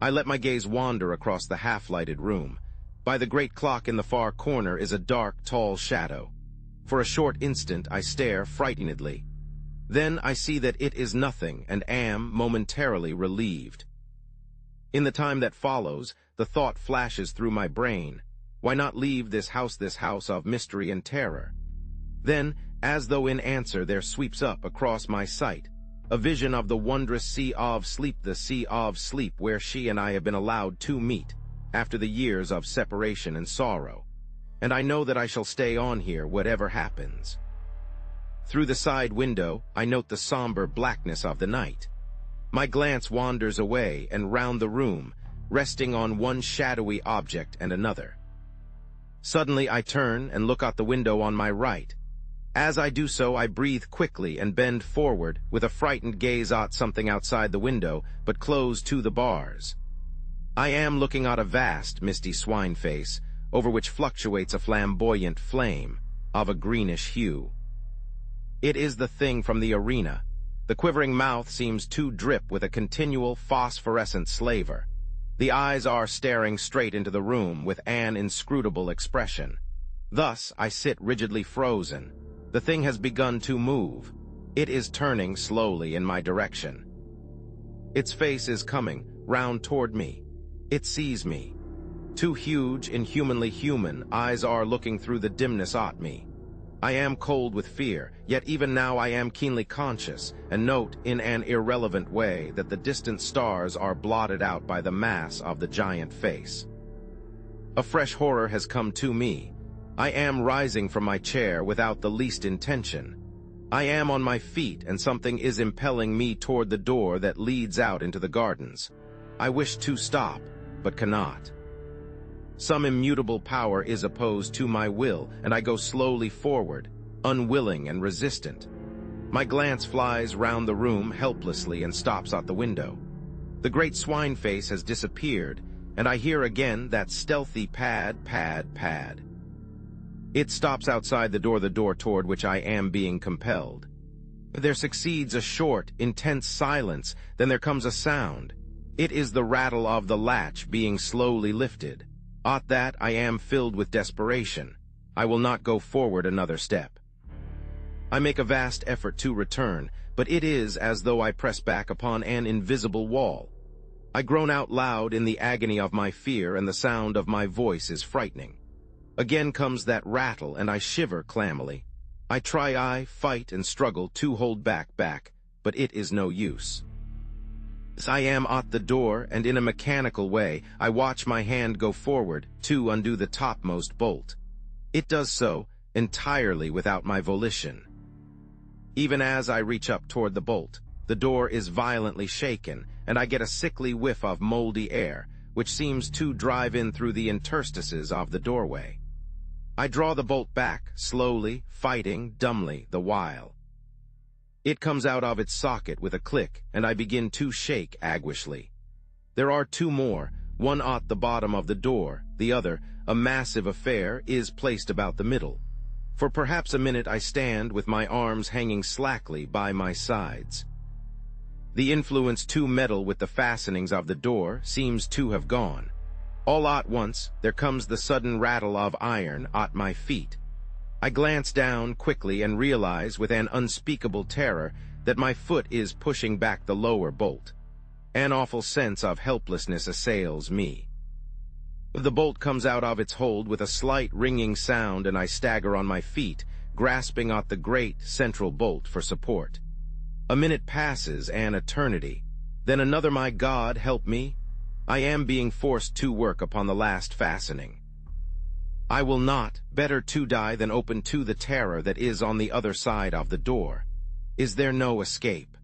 I let my gaze wander across the half-lighted room. By the great clock in the far corner is a dark, tall shadow. For a short instant I stare frightenedly. Then I see that it is nothing and am momentarily relieved. In the time that follows, the thought flashes through my brain. Why not leave this house of mystery and terror? Then, as though in answer, there sweeps up across my sight a vision of the wondrous sea of sleep, the sea of sleep where she and I have been allowed to meet after the years of separation and sorrow. And I know that I shall stay on here whatever happens. Through the side window, I note the somber blackness of the night. My glance wanders away and round the room, resting on one shadowy object and another. Suddenly I turn and look out the window on my right. As I do so, I breathe quickly and bend forward with a frightened gaze at something outside the window, but close to the bars. I am looking at a vast, misty swine face, over which fluctuates a flamboyant flame of a greenish hue. It is the thing from the arena. The quivering mouth seems to drip with a continual phosphorescent slaver. The eyes are staring straight into the room with an inscrutable expression. Thus I sit rigidly frozen. The thing has begun to move. It is turning slowly in my direction. Its face is coming round toward me. It sees me. Two huge, inhumanly human eyes are looking through the dimness at me. I am cold with fear, yet even now I am keenly conscious and note in an irrelevant way that the distant stars are blotted out by the mass of the giant face. A fresh horror has come to me. I am rising from my chair without the least intention. I am on my feet and something is impelling me toward the door that leads out into the gardens. I wish to stop, but cannot. Some immutable power is opposed to my will, and I go slowly forward, unwilling and resistant. My glance flies round the room helplessly and stops at the window. The great swine face has disappeared, and I hear again that stealthy pad. It stops outside the door toward which I am being compelled. There succeeds a short, intense silence, then there comes a sound. It is the rattle of the latch being slowly lifted. At that, I am filled with desperation. I will not go forward another step. I make a vast effort to return, but it is as though I press back upon an invisible wall. I groan out loud in the agony of my fear, and the sound of my voice is frightening. Again comes that rattle, and I shiver clammily. I fight and struggle to hold back, but it is no use. As I am at the door, and in a mechanical way, I watch my hand go forward to undo the topmost bolt. It does so entirely without my volition. Even as I reach up toward the bolt, The door is violently shaken, and I get a sickly whiff of moldy air, which seems to drive in through the interstices of the doorway. I draw the bolt back, slowly, fighting dumbly the while. It comes out of its socket with a click, and I begin to shake aguishly. There are two more, one at the bottom of the door, the other, a massive affair, is placed about the middle. For perhaps a minute I stand with my arms hanging slackly by my sides. The influence to meddle with the fastenings of the door seems to have gone. All at once, there comes the sudden rattle of iron at my feet. I glance down quickly and realize with an unspeakable terror that my foot is pushing back the lower bolt. An awful sense of helplessness assails me. The bolt comes out of its hold with a slight ringing sound, and I stagger on my feet, grasping at the great central bolt for support. A minute passes, an eternity. Then another. My God, help me. I am being forced to work upon the last fastening. I will not, better to die than open to the terror that is on the other side of the door. Is there no escape?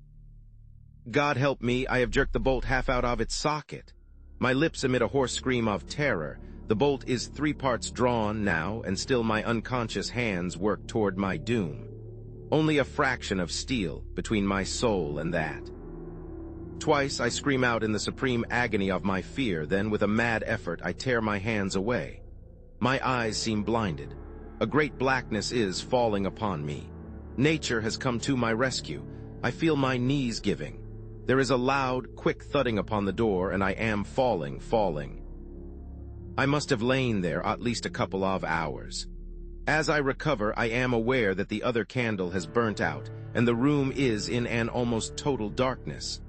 God help me, I have jerked the bolt half out of its socket. My lips emit a hoarse scream of terror. The bolt is 3 parts drawn now, and still my unconscious hands work toward my doom. Only a fraction of steel between my soul and that. Twice I scream out in the supreme agony of my fear, then with a mad effort I tear my hands away. My eyes seem blinded. A great blackness is falling upon me. Nature has come to my rescue. I feel my knees giving. There is a loud, quick thudding upon the door, and I am falling. I must have lain there at least a couple of hours. As I recover, I am aware that the other candle has burnt out, and the room is in an almost total darkness.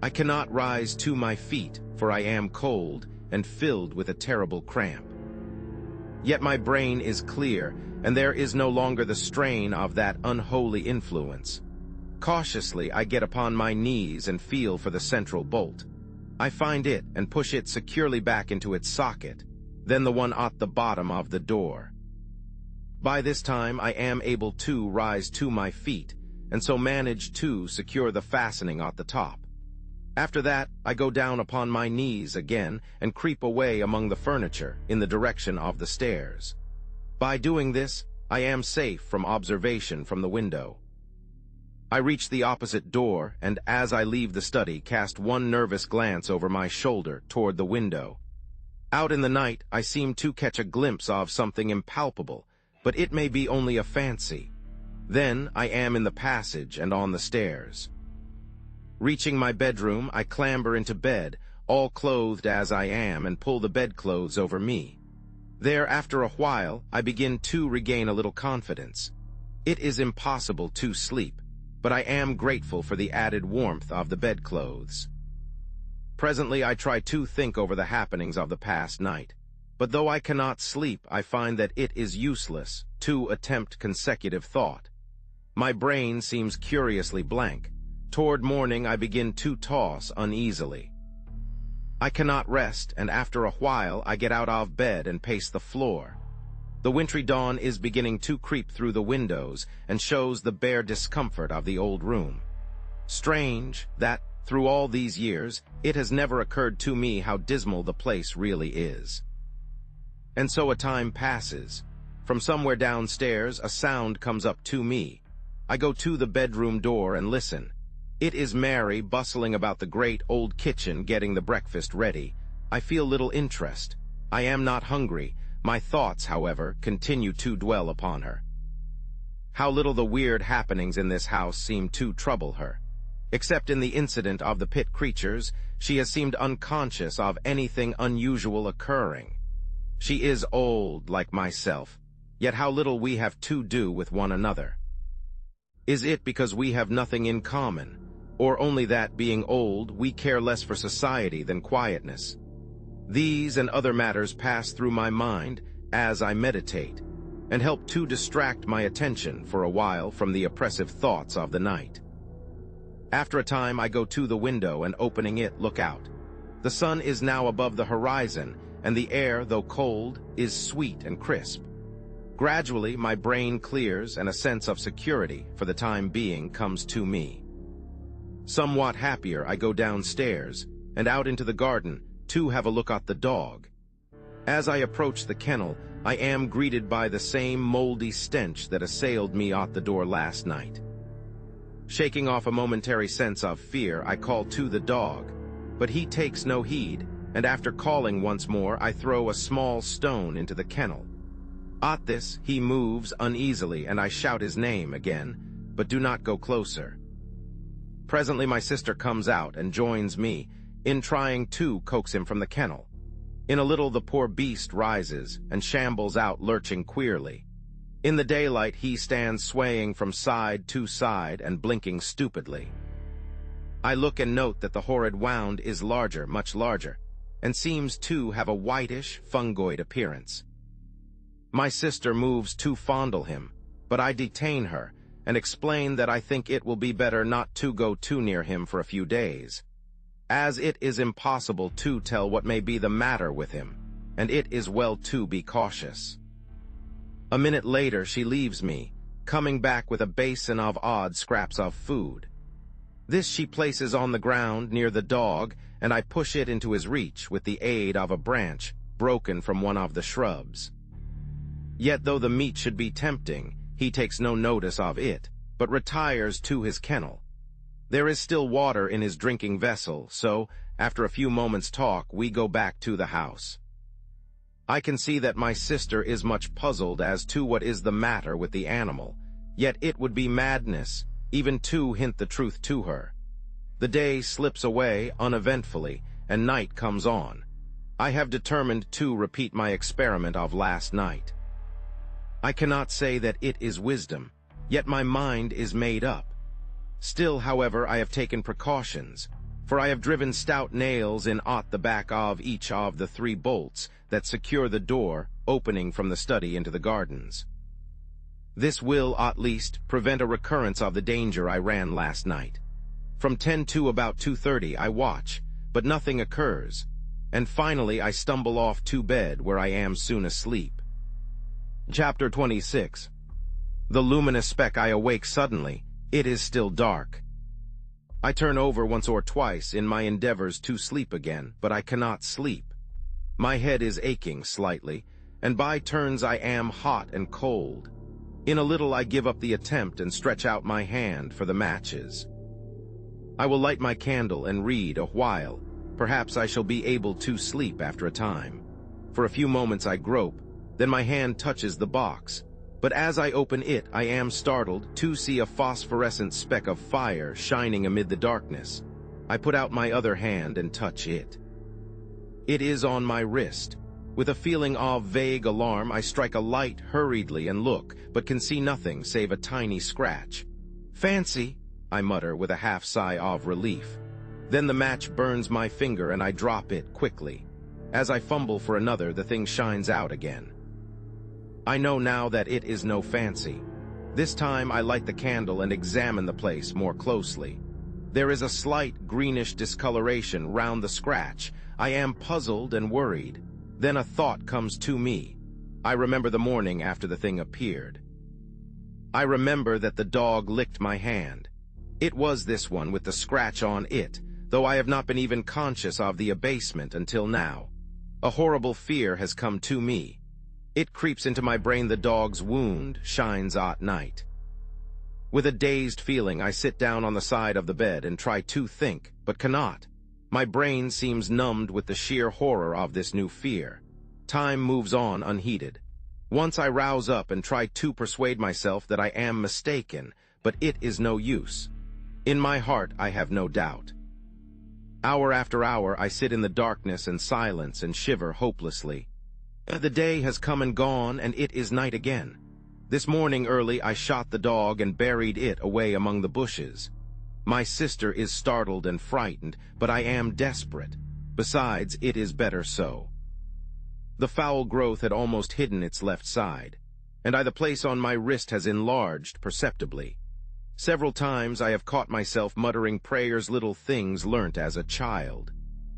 I cannot rise to my feet, for I am cold and filled with a terrible cramp. Yet my brain is clear, and there is no longer the strain of that unholy influence. Cautiously, I get upon my knees and feel for the central bolt. I find it and push it securely back into its socket, then the one at the bottom of the door. By this time, I am able to rise to my feet, and so manage to secure the fastening at the top. After that, I go down upon my knees again and creep away among the furniture in the direction of the stairs. By doing this, I am safe from observation from the window. I reach the opposite door, and as I leave the study, cast one nervous glance over my shoulder toward the window. Out in the night, I seem to catch a glimpse of something impalpable, but it may be only a fancy. Then I am in the passage and on the stairs. Reaching my bedroom, I clamber into bed, all clothed as I am, and pull the bedclothes over me. There, after a while, I begin to regain a little confidence. It is impossible to sleep, but I am grateful for the added warmth of the bedclothes. Presently, I try to think over the happenings of the past night. But though I cannot sleep, I find that it is useless to attempt consecutive thought. My brain seems curiously blank. Toward morning, I begin to toss uneasily. I cannot rest, and after a while, I get out of bed and pace the floor. The wintry dawn is beginning to creep through the windows and shows the bare discomfort of the old room. Strange that, through all these years, it has never occurred to me how dismal the place really is. And so a time passes. From somewhere downstairs, a sound comes up to me. I go to the bedroom door and listen. It is Mary bustling about the great old kitchen getting the breakfast ready. I feel little interest. I am not hungry. My thoughts, however, continue to dwell upon her. How little the weird happenings in this house seem to trouble her. Except in the incident of the pit creatures, she has seemed unconscious of anything unusual occurring. She is old, like myself, yet how little we have to do with one another. Is it because we have nothing in common, or only that, being old, we care less for society than quietness? These and other matters pass through my mind as I meditate, and help to distract my attention for a while from the oppressive thoughts of the night. After a time, I go to the window and, opening it, look out. The sun is now above the horizon, and the air, though cold, is sweet and crisp. Gradually, my brain clears, and a sense of security, for the time being, comes to me. Somewhat happier, I go downstairs, and out into the garden, to have a look at the dog. As I approach the kennel, I am greeted by the same moldy stench that assailed me at the door last night. Shaking off a momentary sense of fear, I call to the dog, but he takes no heed, and after calling once more, I throw a small stone into the kennel. At this, he moves uneasily, and I shout his name again, but do not go closer. Presently my sister comes out and joins me, in trying to coax him from the kennel. In a little the poor beast rises, and shambles out lurching queerly. In the daylight he stands swaying from side to side and blinking stupidly. I look and note that the horrid wound is larger, much larger, and seems to have a whitish, fungoid appearance. My sister moves to fondle him, but I detain her, and explain that I think it will be better not to go too near him for a few days, as it is impossible to tell what may be the matter with him, and it is well to be cautious. A minute later she leaves me, coming back with a basin of odd scraps of food. This she places on the ground near the dog, and I push it into his reach with the aid of a branch broken from one of the shrubs. Yet though the meat should be tempting, he takes no notice of it, but retires to his kennel. There is still water in his drinking vessel, so, after a few moments' talk, we go back to the house. I can see that my sister is much puzzled as to what is the matter with the animal, yet it would be madness even to hint the truth to her. The day slips away uneventfully, and night comes on. I have determined to repeat my experiment of last night. I cannot say that it is wisdom, yet my mind is made up. Still, however, I have taken precautions, for I have driven stout nails in at the back of each of the 3 bolts that secure the door opening from the study into the gardens. This will, at least, prevent a recurrence of the danger I ran last night. From 10 to about 2:30 I watch, but nothing occurs, and finally I stumble off to bed, where I am soon asleep. Chapter 26. The luminous speck. I awake suddenly. It is still dark. I turn over once or twice in my endeavors to sleep again, but I cannot sleep. My head is aching slightly, and by turns I am hot and cold. In a little I give up the attempt and stretch out my hand for the matches. I will light my candle and read a while. Perhaps I shall be able to sleep after a time. For a few moments I grope, then my hand touches the box. But as I open it, I am startled to see a phosphorescent speck of fire shining amid the darkness. I put out my other hand and touch it. It is on my wrist. With a feeling of vague alarm, I strike a light hurriedly and look, but can see nothing save a tiny scratch. "Fancy," I mutter with a half-sigh of relief. Then the match burns my finger and I drop it quickly. As I fumble for another, the thing shines out again. I know now that it is no fancy. This time I light the candle and examine the place more closely. There is a slight greenish discoloration round the scratch. I am puzzled and worried. Then a thought comes to me. I remember the morning after the thing appeared. I remember that the dog licked my hand. It was this one with the scratch on it, though I have not been even conscious of the abasement until now. A horrible fear has come to me. It creeps into my brain. The dog's wound shines at night. With a dazed feeling, I sit down on the side of the bed and try to think, but cannot. My brain seems numbed with the sheer horror of this new fear. Time moves on unheeded. Once I rouse up and try to persuade myself that I am mistaken, but it is no use. In my heart, I have no doubt. Hour after hour, I sit in the darkness and silence and shiver hopelessly. The day has come and gone, and it is night again. This morning early, I shot the dog and buried it away among the bushes. My sister is startled and frightened, but I am desperate. Besides, it is better so. The foul growth had almost hidden its left side, and the place on my wrist has enlarged perceptibly. Several times I have caught myself muttering prayers, little things learnt as a child.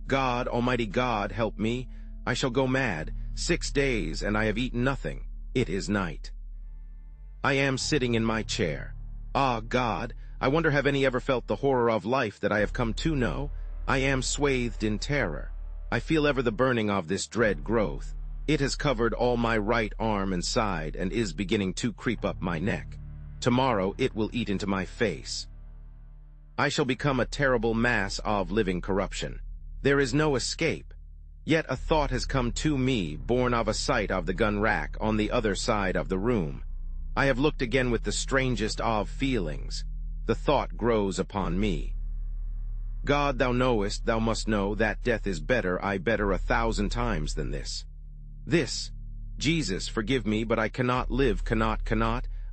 God, Almighty God, help me. I shall go mad. 6 days, and I have eaten nothing. It is night. I am sitting in my chair. Ah, God, I wonder have any ever felt the horror of life that I have come to know? I am swathed in terror. I feel ever the burning of this dread growth. It has covered all my right arm and side and is beginning to creep up my neck. Tomorrow it will eat into my face. I shall become a terrible mass of living corruption. There is no escape. Yet a thought has come to me, born of a sight of the gun rack on the other side of the room. I have looked again with the strangest of feelings. The thought grows upon me. God, thou knowest, thou must know, that death is better, I better 1,000 times than this. This, Jesus, forgive me, but I cannot live, cannot,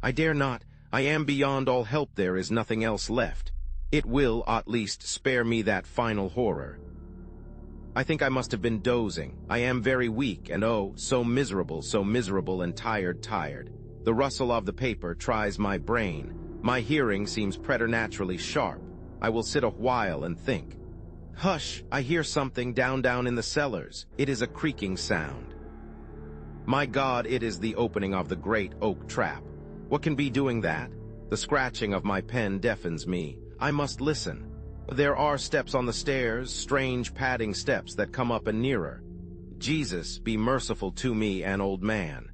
I dare not, I am beyond all help, there is nothing else left. It will, at least, spare me that final horror. I think I must have been dozing. I am very weak, and oh, so miserable and tired. The rustle of the paper tries my brain. My hearing seems preternaturally sharp. I will sit a while and think. Hush, I hear something down in the cellars. It is a creaking sound. My God, it is the opening of the great oak trap. What can be doing that? The scratching of my pen deafens me. I must listen. There are steps on the stairs, strange padding steps that come up and nearer. Jesus, be merciful to me, an old man.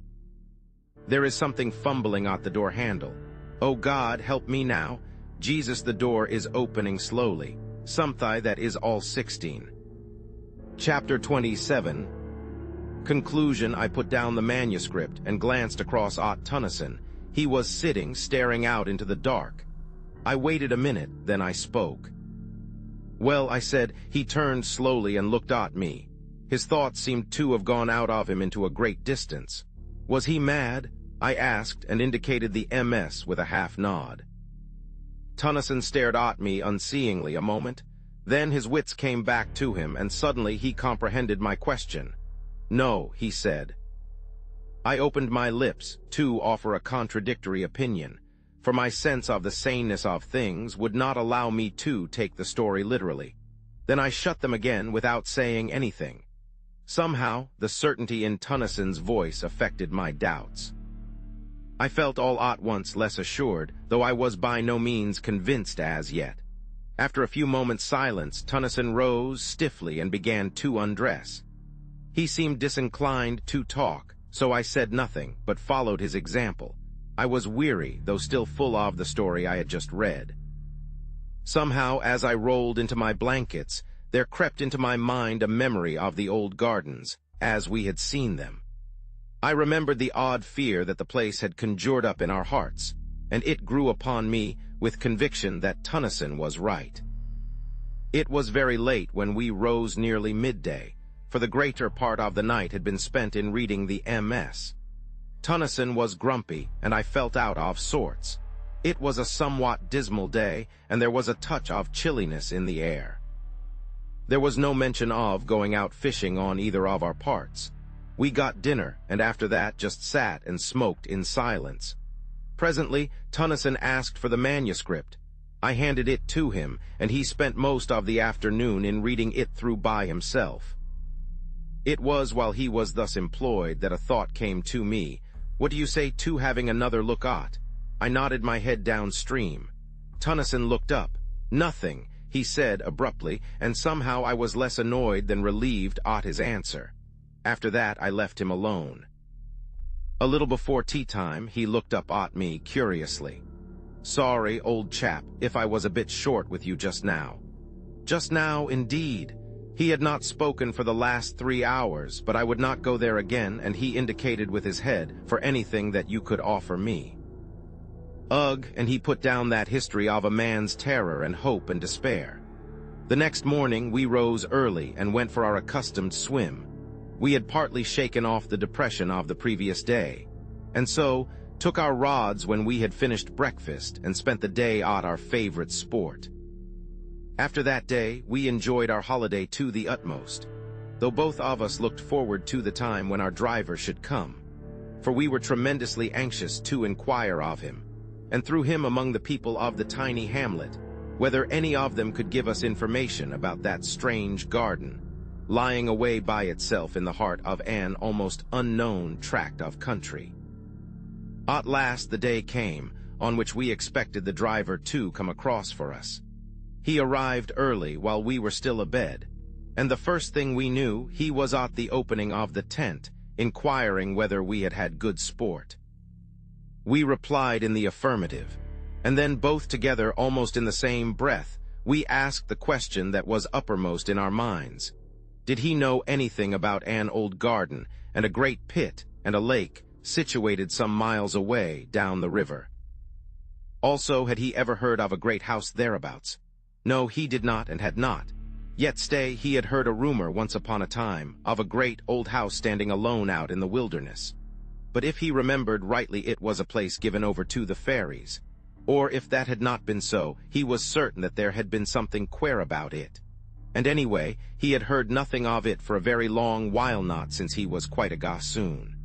There is something fumbling at the door handle. Oh God, help me now. Jesus, the door is opening slowly. Something that is all 16. Chapter 27. Conclusion. I put down the manuscript and glanced across at Tennyson. He was sitting, staring out into the dark. I waited a minute, then I spoke. Well, I said. He turned slowly and looked at me. His thoughts seemed to have gone out of him into a great distance. Was he mad? I asked, and indicated the MS with a half nod. Tennyson stared at me unseeingly a moment. Then his wits came back to him, and suddenly he comprehended my question. No, he said. I opened my lips to offer a contradictory opinion, for my sense of the saneness of things would not allow me to take the story literally. Then I shut them again without saying anything. Somehow, the certainty in Tennyson's voice affected my doubts. I felt all at once less assured, though I was by no means convinced as yet. After a few moments' silence, Tennyson rose stiffly and began to undress. He seemed disinclined to talk, so I said nothing, but followed his example. I was weary, though still full of the story I had just read. Somehow, as I rolled into my blankets, there crept into my mind a memory of the old gardens, as we had seen them. I remembered the odd fear that the place had conjured up in our hearts, and it grew upon me with conviction that Tennyson was right. It was very late when we rose, nearly midday, for the greater part of the night had been spent in reading the MS. Tennyson was grumpy, and I felt out of sorts. It was a somewhat dismal day, and there was a touch of chilliness in the air. There was no mention of going out fishing on either of our parts. We got dinner, and after that just sat and smoked in silence. Presently, Tennyson asked for the manuscript. I handed it to him, and he spent most of the afternoon in reading it through by himself. It was while he was thus employed that a thought came to me. What do you say to having another look at? I nodded my head downstream. Tennyson looked up. Nothing, he said abruptly, and somehow I was less annoyed than relieved at his answer. After that, I left him alone. A little before tea time, he looked up at me curiously. Sorry, old chap, if I was a bit short with you just now. Just now, indeed. He had not spoken for the last 3 hours, but I would not go there again, and he indicated with his head for anything that you could offer me. Ugh, and he put down that history of a man's terror and hope and despair. The next morning we rose early and went for our accustomed swim. We had partly shaken off the depression of the previous day, and so took our rods when we had finished breakfast and spent the day at our favorite sport. After that day, we enjoyed our holiday to the utmost, though both of us looked forward to the time when our driver should come, for we were tremendously anxious to inquire of him, and through him among the people of the tiny hamlet, whether any of them could give us information about that strange garden, lying away by itself in the heart of an almost unknown tract of country. At last the day came, on which we expected the driver to come across for us. He arrived early while we were still abed, and the first thing we knew, he was at the opening of the tent, inquiring whether we had had good sport. We replied in the affirmative, and then both together, almost in the same breath, we asked the question that was uppermost in our minds. Did he know anything about an old garden and a great pit and a lake situated some miles away down the river? Also, had he ever heard of a great house thereabouts? No, he did not and had not. Yet stay, he had heard a rumor once upon a time of a great old house standing alone out in the wilderness. But if he remembered rightly, it was a place given over to the fairies. Or if that had not been so, he was certain that there had been something queer about it. And anyway, he had heard nothing of it for a very long while, not since he was quite a gossoon.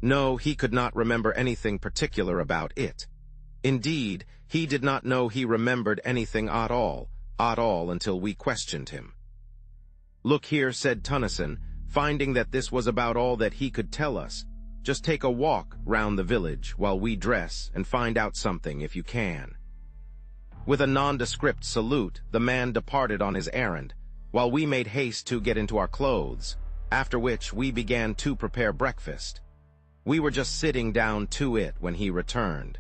No, he could not remember anything particular about it. Indeed, he did not know he remembered anything at all until we questioned him. "Look here," said Tennyson, finding that this was about all that he could tell us. "Just take a walk round the village while we dress and find out something if you can." With a nondescript salute, the man departed on his errand, while we made haste to get into our clothes, after which we began to prepare breakfast. We were just sitting down to it when he returned.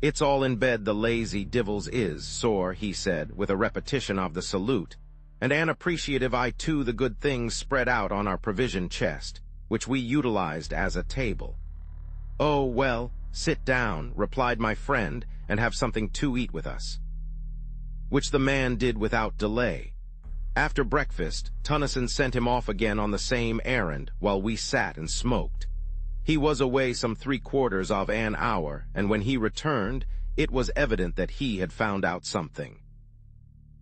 "It's all in bed, the lazy divils is, sore," he said, with a repetition of the salute, and an appreciative eye to the good things spread out on our provision chest, which we utilized as a table. "Oh, well, sit down," replied my friend, "and have something to eat with us." Which the man did without delay. After breakfast, Tennyson sent him off again on the same errand, while we sat and smoked. He was away some 3/4 of an hour, and when he returned, it was evident that he had found out something.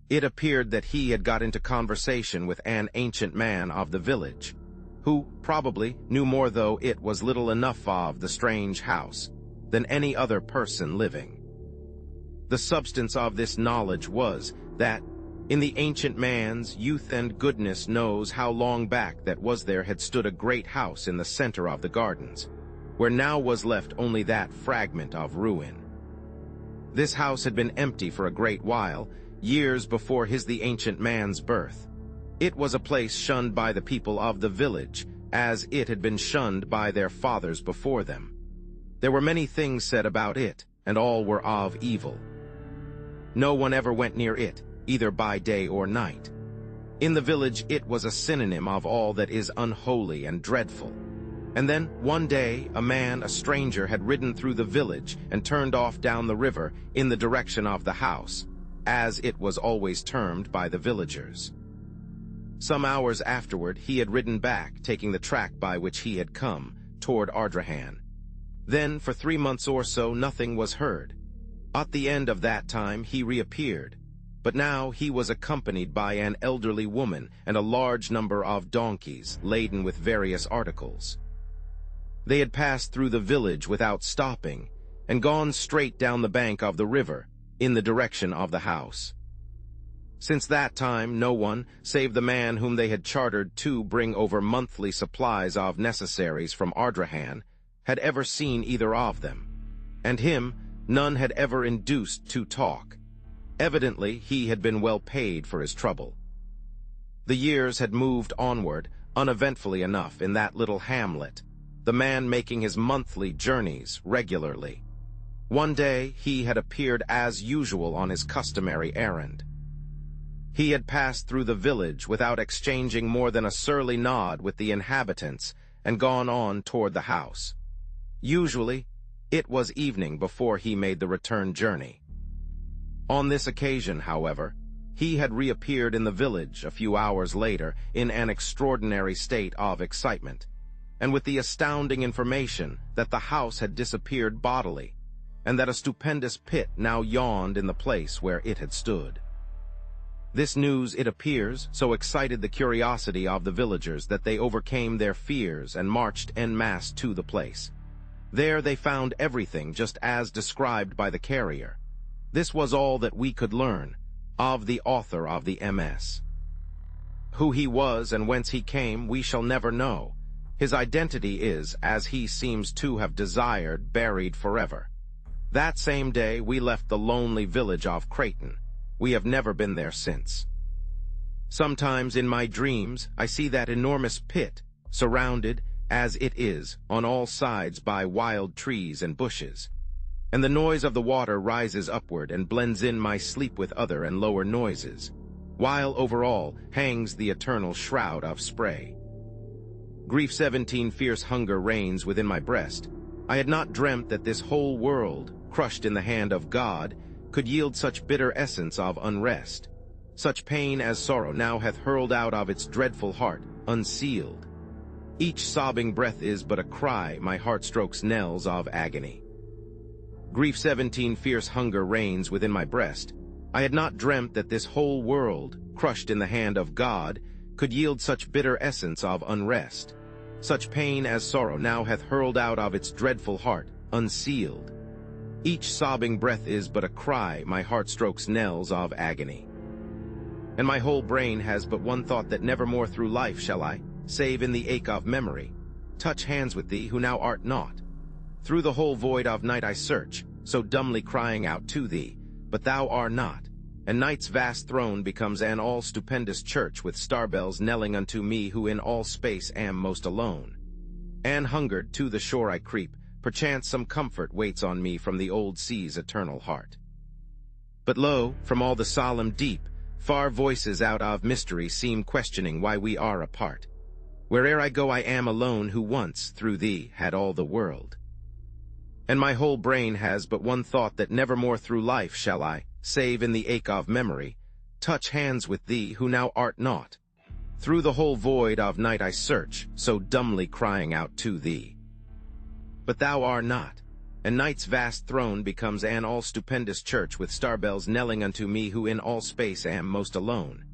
It appeared that he had got into conversation with an ancient man of the village, who probably knew more, though it was little enough, of the strange house than any other person living. The substance of this knowledge was that in the ancient man's youth and goodness knows how long back that was there had stood a great house in the center of the gardens, where now was left only that fragment of ruin. This house had been empty for a great while, years before the ancient man's birth. It was a place shunned by the people of the village, as it had been shunned by their fathers before them. There were many things said about it, and all were of evil. No one ever went near it, either by day or night. In the village it was a synonym of all that is unholy and dreadful. And then, one day, a stranger, had ridden through the village and turned off down the river in the direction of the house, as it was always termed by the villagers. Some hours afterward he had ridden back, taking the track by which he had come, toward Ardrahan. Then, for 3 months or so, nothing was heard. At the end of that time he reappeared, but now he was accompanied by an elderly woman and a large number of donkeys laden with various articles. They had passed through the village without stopping and gone straight down the bank of the river in the direction of the house. Since that time no one, save the man whom they had chartered to bring over monthly supplies of necessaries from Ardrahan, had ever seen either of them, and him none had ever induced to talk. Evidently he had been well paid for his trouble. The years had moved onward, uneventfully enough, in that little hamlet, the man making his monthly journeys regularly. One day he had appeared as usual on his customary errand. He had passed through the village without exchanging more than a surly nod with the inhabitants and gone on toward the house. Usually, it was evening before he made the return journey. On this occasion, however, he had reappeared in the village a few hours later in an extraordinary state of excitement, and with the astounding information that the house had disappeared bodily, and that a stupendous pit now yawned in the place where it had stood. This news, it appears, so excited the curiosity of the villagers that they overcame their fears and marched en masse to the place. There they found everything just as described by the carrier. This was all that we could learn of the author of the MS. Who he was and whence he came we shall never know. His identity is, as he seems to have desired, buried forever. That same day, we left the lonely village off Creighton. We have never been there since. Sometimes in my dreams, I see that enormous pit, surrounded, as it is, on all sides by wild trees and bushes. And the noise of the water rises upward and blends in my sleep with other and lower noises, while over all hangs the eternal shroud of spray. Grief 17 fierce hunger reigns within my breast. I had not dreamt that this whole world, crushed in the hand of God, could yield such bitter essence of unrest. Such pain as sorrow now hath hurled out of its dreadful heart, unsealed. Each sobbing breath is but a cry, my heart strokes knells of agony. Grief 17 fierce hunger reigns within my breast. I had not dreamt that this whole world, crushed in the hand of God, could yield such bitter essence of unrest. Such pain as sorrow now hath hurled out of its dreadful heart, unsealed. Each sobbing breath is but a cry, my heart strokes knells of agony. And my whole brain has but one thought, that nevermore through life shall I, save in the ache of memory, touch hands with thee who now art not. Through the whole void of night I search, so dumbly crying out to thee, but thou art not. And night's vast throne becomes an all-stupendous church, with star-bells knelling unto me who in all space am most alone. And hungered to the shore I creep, perchance some comfort waits on me from the old sea's eternal heart. But lo, from all the solemn deep, far voices out of mystery seem questioning why we are apart. Where'er I go I am alone, who once, through thee, had all the world. And my whole brain has but one thought, that nevermore through life shall I, save in the ache of memory, touch hands with thee who now art not. Through the whole void of night I search, so dumbly crying out to thee. But thou art not, and night's vast throne becomes an all-stupendous church, with star-bells knelling unto me who in all space am most alone.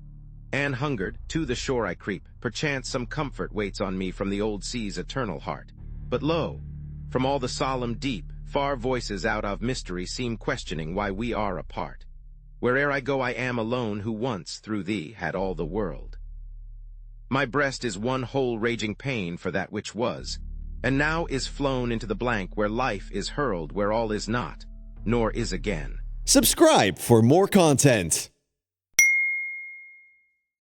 And hungered, to the shore I creep, perchance some comfort waits on me from the old sea's eternal heart. But lo, from all the solemn deep, far voices out of mystery seem questioning why we are apart. Where'er I go I am alone, who once, through thee, had all the world. My breast is one whole raging pain for that which was, and now is flown into the blank, where life is hurled, where all is not, nor is again. Subscribe for more content.